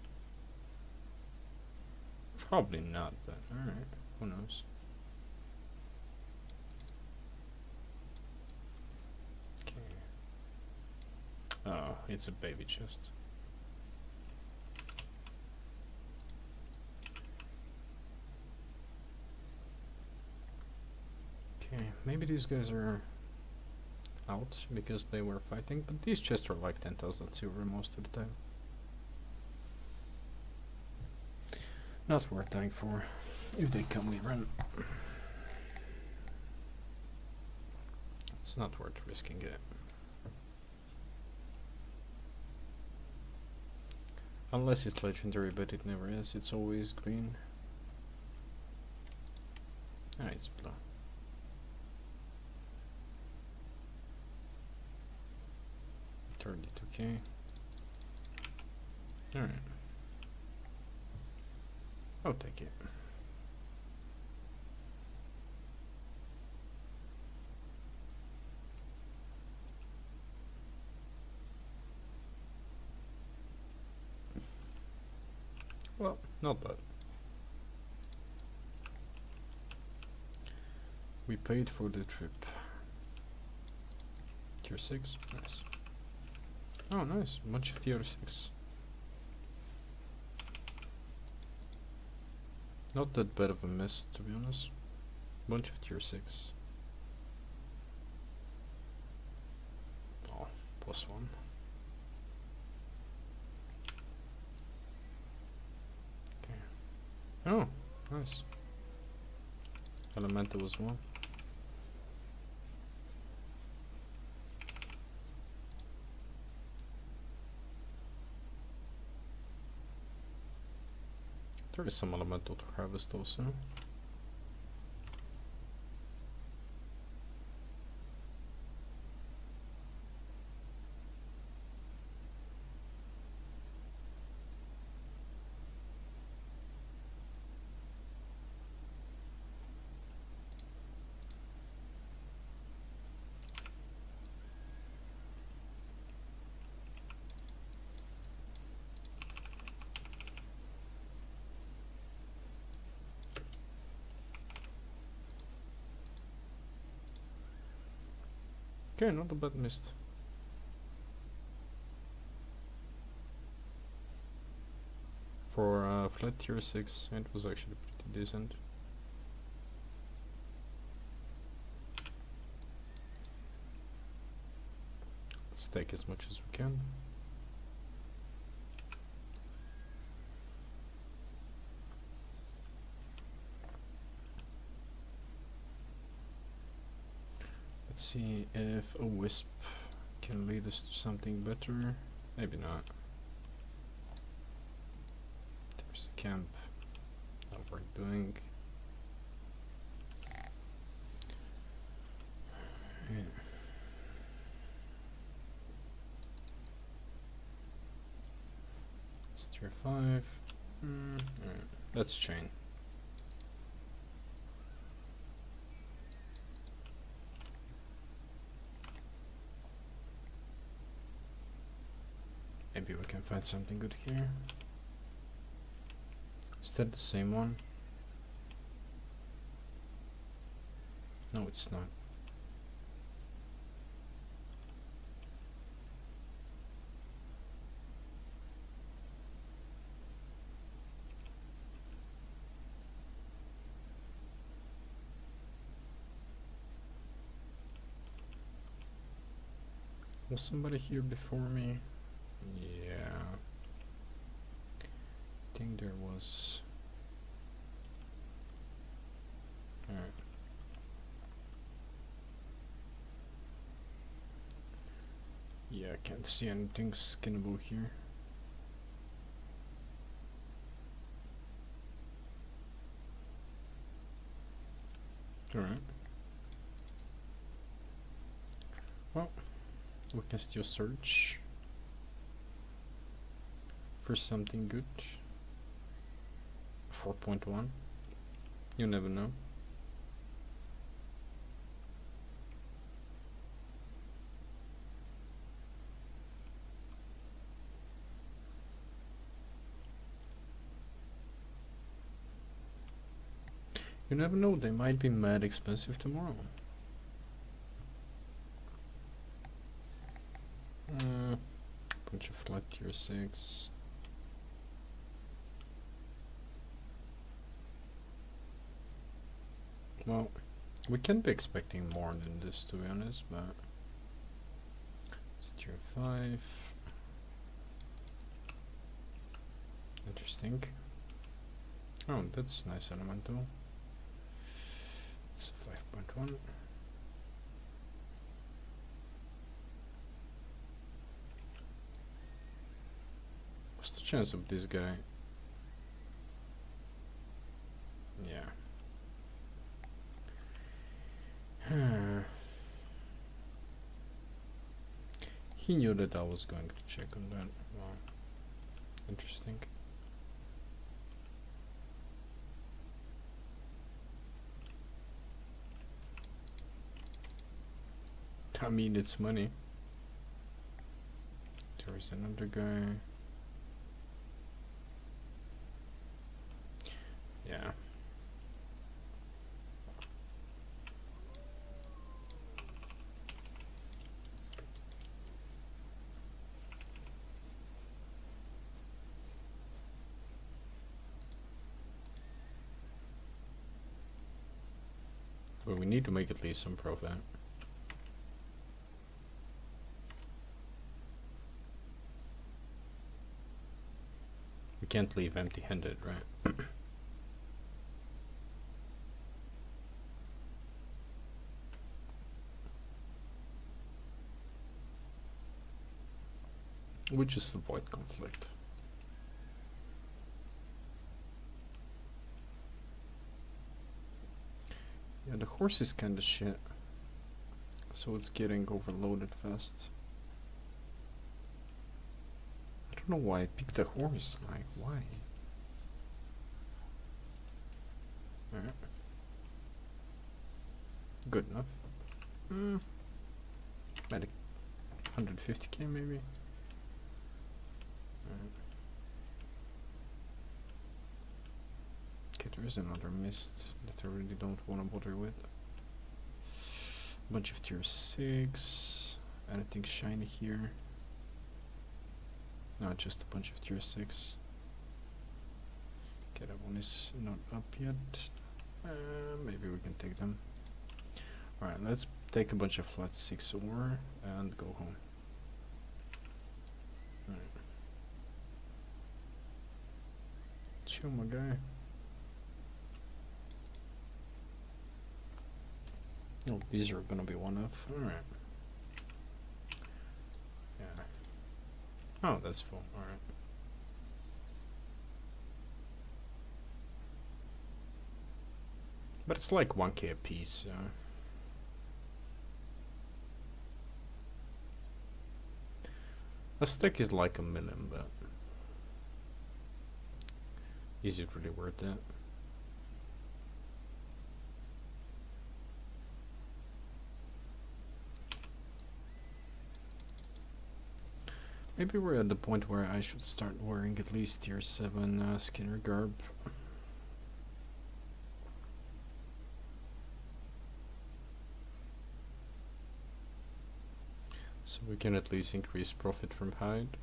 Probably not, but alright, who knows. Okay. Oh, it's a baby chest. Okay, maybe these guys are out because they were fighting, but these chests are like 10,000 silver most of the time. Not worth dying for. If they come, we run. It's not worth risking it. Unless it's legendary, but it never is. It's always green. Ah, it's blue. Okay. Alright. I'll take it. Well, not bad. We paid for the trip. Tier 6? Nice. Oh, nice. Bunch of tier 6. Not that bad of a miss, to be honest. Bunch of tier 6. Oh, +1. Okay. Oh, nice. Elemental as well. There is some elemental to harvest also. Okay, not a bad mist. For flat tier 6, it was actually pretty decent. Let's take as much as we can. Let's see if a wisp can lead us to something better. Maybe not. There's a camp. Not worth doing. Yeah. It's tier 5. Alright. Let's chain. Maybe we can find something good here. Is that the same one? No, it's not. Was somebody here before me? Yeah. I think there was. Alright. Yeah, I can't see anything skinnable here. Alright. Well, we can still search for something good. 4.1. You never know. You never know, they might be mad expensive tomorrow. Bunch of flat tier 6. Well, we can be expecting more than this, to be honest, but it's tier 5. Interesting. Oh, that's nice elemental. It's 5.1. What's the chance of this guy? Yeah. He knew that I was going to check on that. Wow. Interesting. I mean, it's money. There is another guy. Yeah. But we need to make at least some profit. We can't leave empty-handed, right? We just avoid conflict. Yeah, the horse is kinda shit. So it's getting overloaded fast. I don't know why I picked a horse, like, why? Alright. Good enough. Medic 150k maybe? Okay, there is another mist that I really don't want to bother with. Bunch of tier 6. Anything shiny here? No, just a bunch of tier 6. Okay, that one is not up yet. Maybe we can take them. Alright, let's take a bunch of flat 6 ore and go home. Alright. Chill, my guy. Oh, these are gonna be one of. Alright. Yeah. Oh, that's full. Alright. But it's like 1k a piece, so. A stack is like 1 million, but is it really worth that? Maybe we're at the point where I should start wearing at least tier 7 Skinner garb. So we can at least increase profit from hide.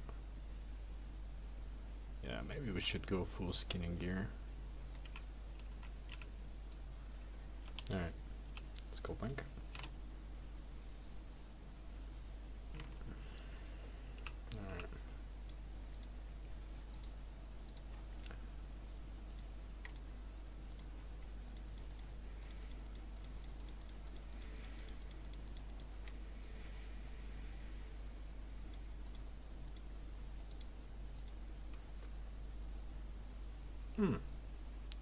Yeah, maybe we should go full skinning gear. Alright, let's go bank. Alright.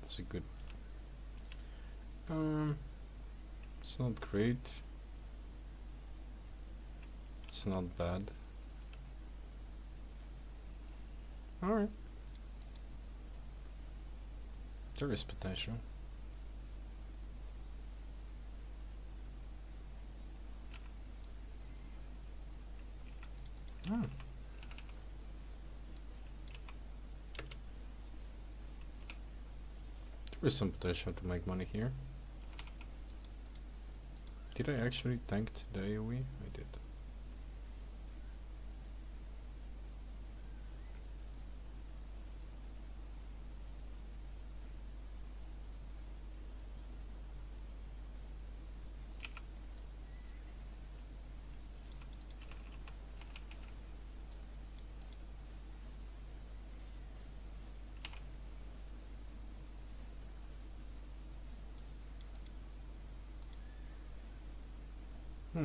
That's a good. It's not great. It's not bad. Alright. There is potential. Oh. There is some potential to make money here. Did I actually tank the AoE? I did.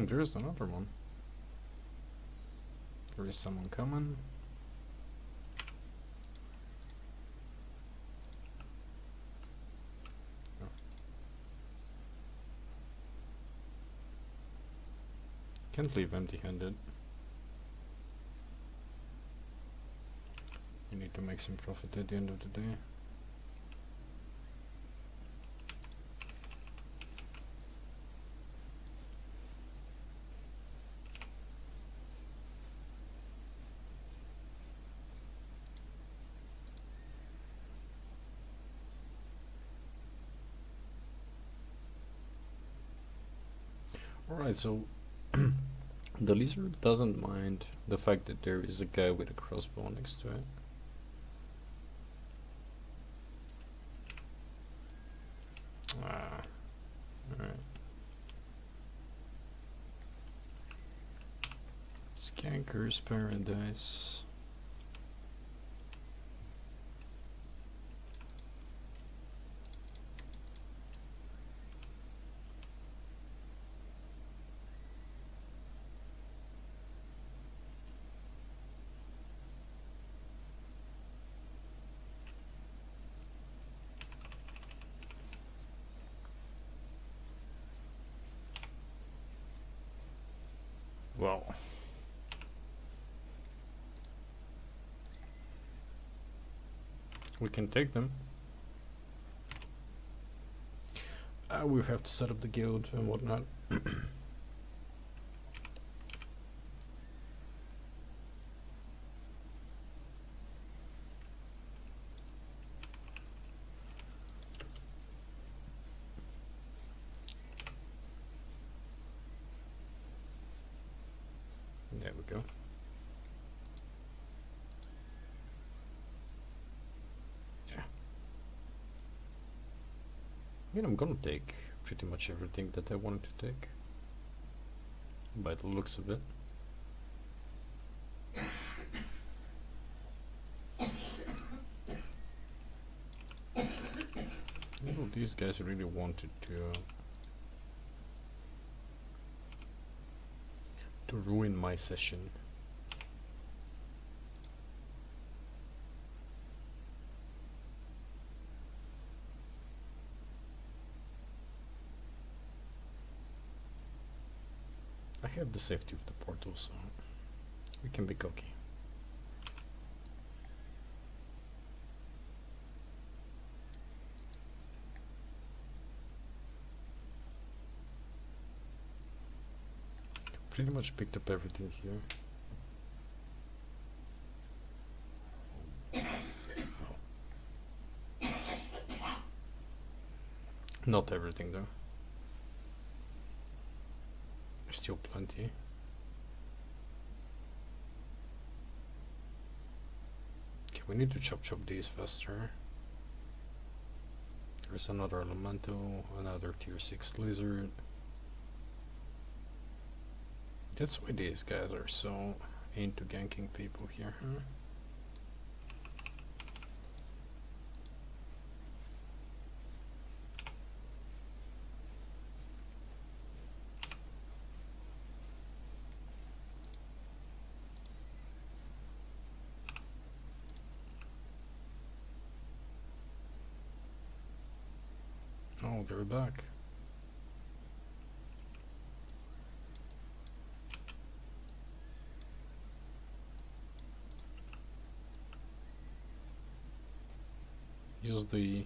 There is another one. There is someone coming. Oh. Can't leave empty-handed. We need to make some profit at the end of the day. Alright, so the lizard doesn't mind the fact that there is a guy with a crossbow next to it. Ah, alright. Skanker's Paradise. Well, we can take them. We have to set up the guild and whatnot. There we go. Yeah. I mean, I'm gonna take pretty much everything that I wanted to take, by the looks of it. Well, these guys really wanted to ruin my session. I have the safety of the portal, so we can be cocky. Pretty much picked up everything here. Oh. Not everything though. There's still plenty. Okay, we need to chop these faster. There's another elemental, another tier 6 lizard. That's why these guys are so into ganking people here, huh? Oh, they're back. use the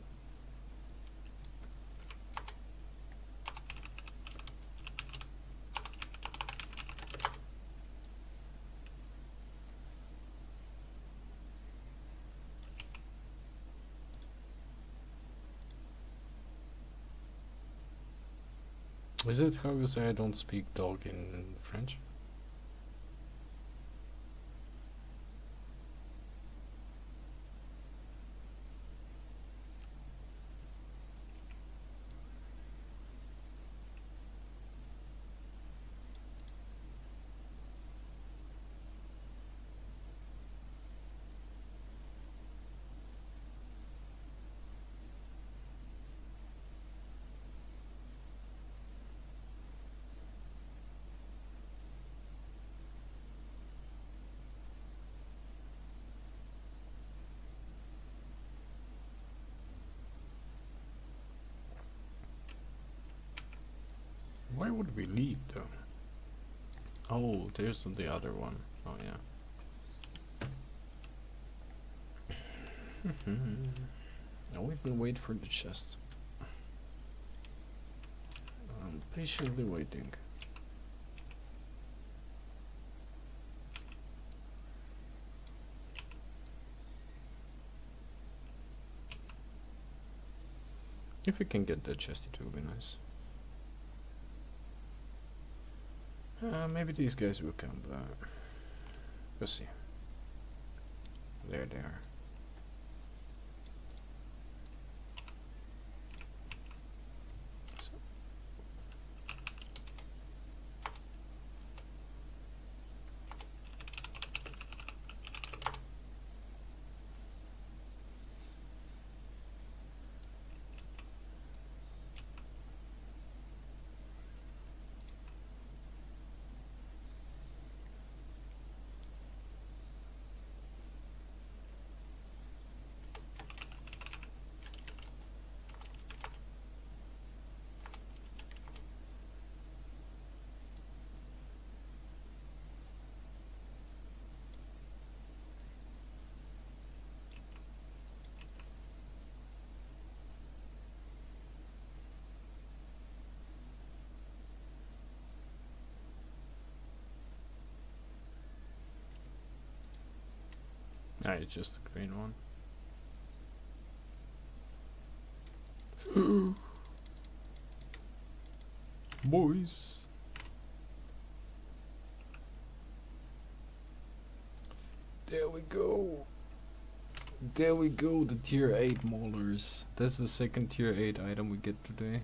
Is it how you say I don't speak dog in French? Why would we leave though? Oh, there's the other one. Oh yeah. Now we can wait for the chest. I'm patiently waiting. If we can get that chest, it will be nice. Maybe these guys will come, but we'll see. There they are. Ah, it's just the green one. Boys. There we go. There we go, the tier 8 maulers. That's the second tier 8 item we get today.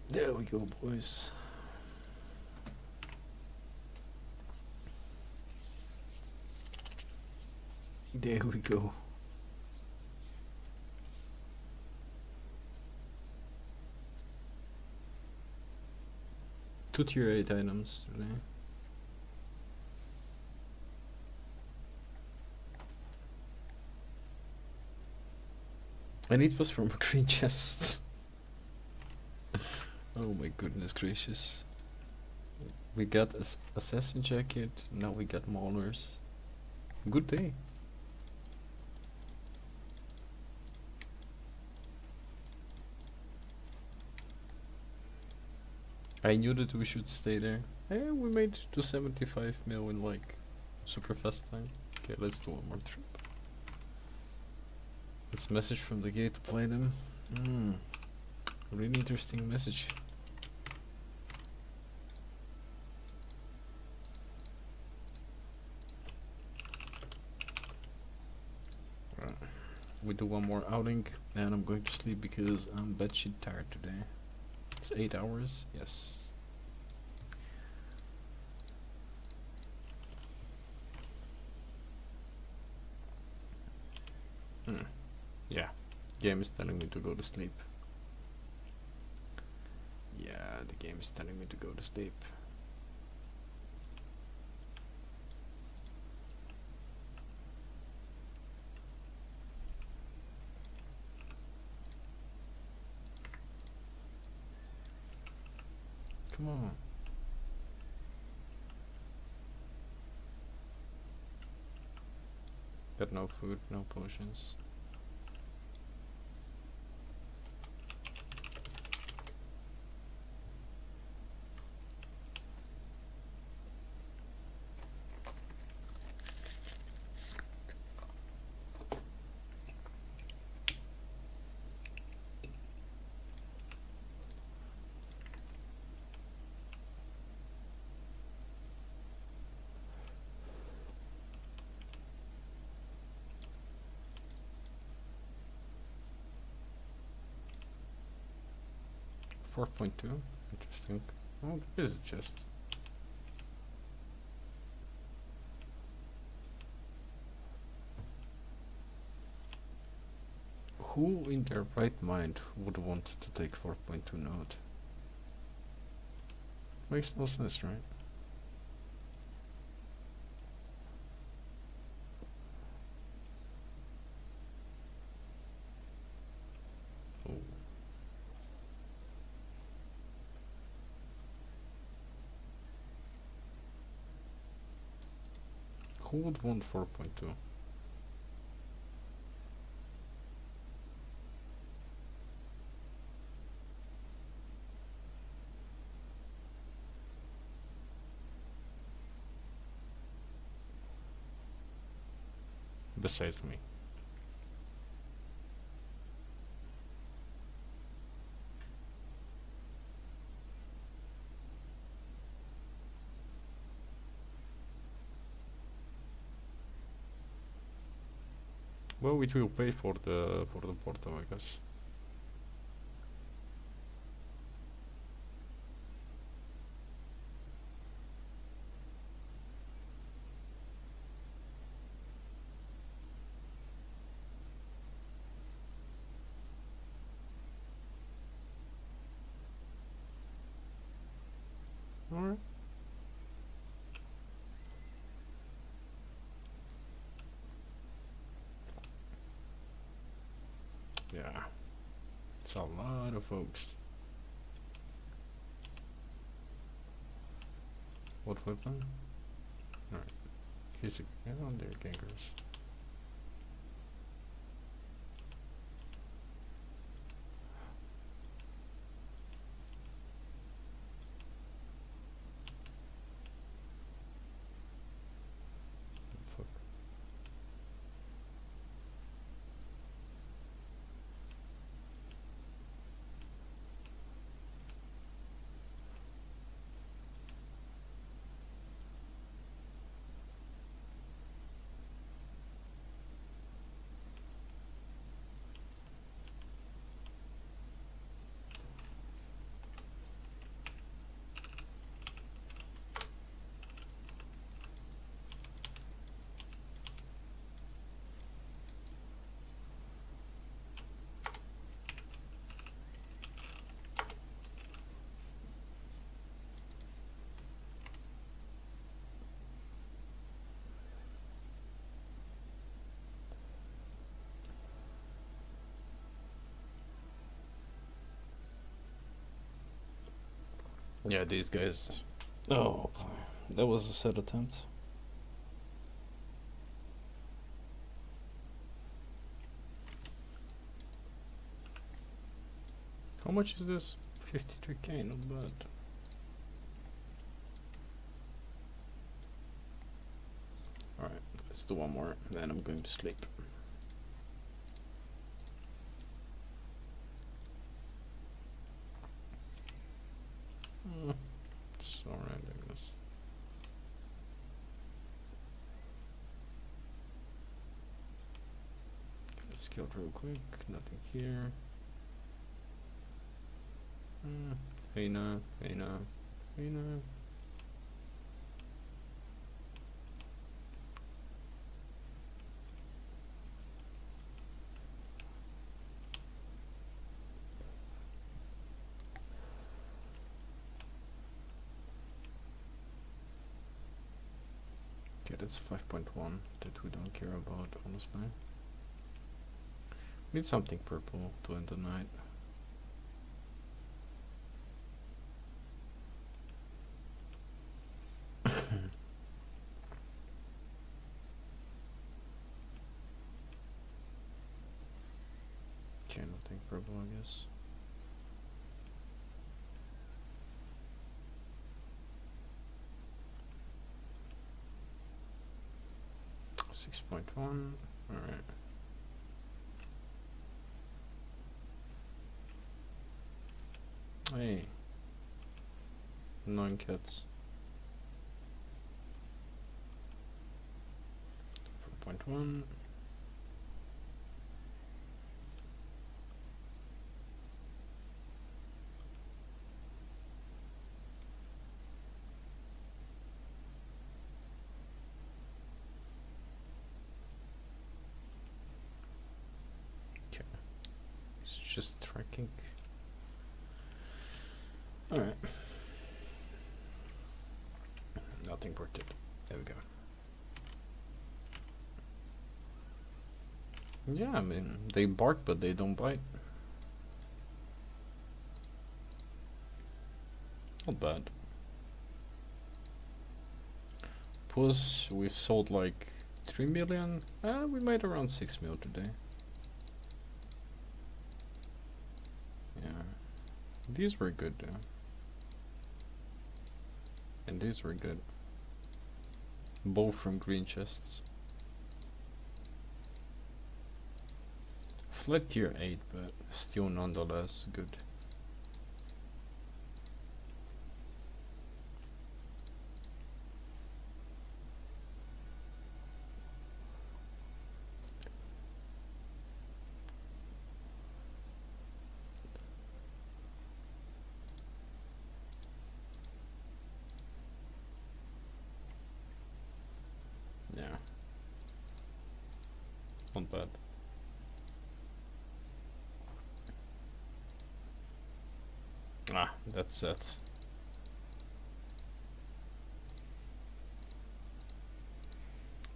There we go, boys. There we go. Two tier 8 items today. And it was from a green chest. Oh my goodness gracious. We got assassin jacket, now we got maulers. Good day. I knew that we should stay there. Hey, we made it to 75 mil in like super fast time. Okay, let's do one more trip. It's a message from the gate to play them. Really interesting message. We do one more outing and I'm going to sleep because I'm batshit tired today. It's 8 hours, yes. Yeah, game is telling me to go to sleep. Yeah, the game is telling me to go to sleep. Come on. Got no food, no potions. .2, interesting. Oh, there is a chest. Who in their right mind would want to take 4.2 note? Makes no sense, right? Oh. Who would want 4.2? Besides me. Well, it will pay for the portal, I guess. Alright. Yeah. It's a lot of folks. What weapon? Alright. Here's a... Oh, they're gangers. Fuck. Yeah, these guys. Oh, that was a sad attempt. How much is this? 53k, not bad. Alright, let's do one more, then I'm going to sleep. It's alright, I guess. Let's kill it real quick, nothing here. Hey no, hey no, hey no. Okay, that's 5.1 that we don't care about, honestly. Need something purple to end the night. Okay, nothing purple, I guess. $6.1. All right. Hey, 9 cats. 4.1. Okay, it's just tracking. All right. Nothing worth it. There we go. Yeah, I mean, they bark, but they don't bite. Not bad. Plus, we've sold like 3 million. We made around 6 mil today. Yeah. These were good though. And these were good. Both from green chests. Flat tier 8, but still nonetheless good. Yeah. Not bad. Ah, that's it.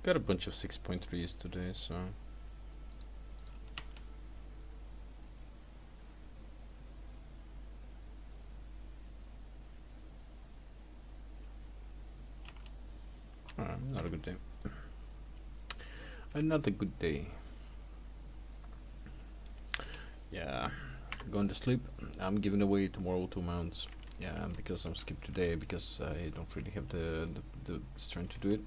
Got a bunch of 6.3s today, so... not a good day. Another good day. Yeah, going to sleep. I'm giving away tomorrow 2 mounts. Yeah, because I'm skipped today because I don't really have the strength to do it.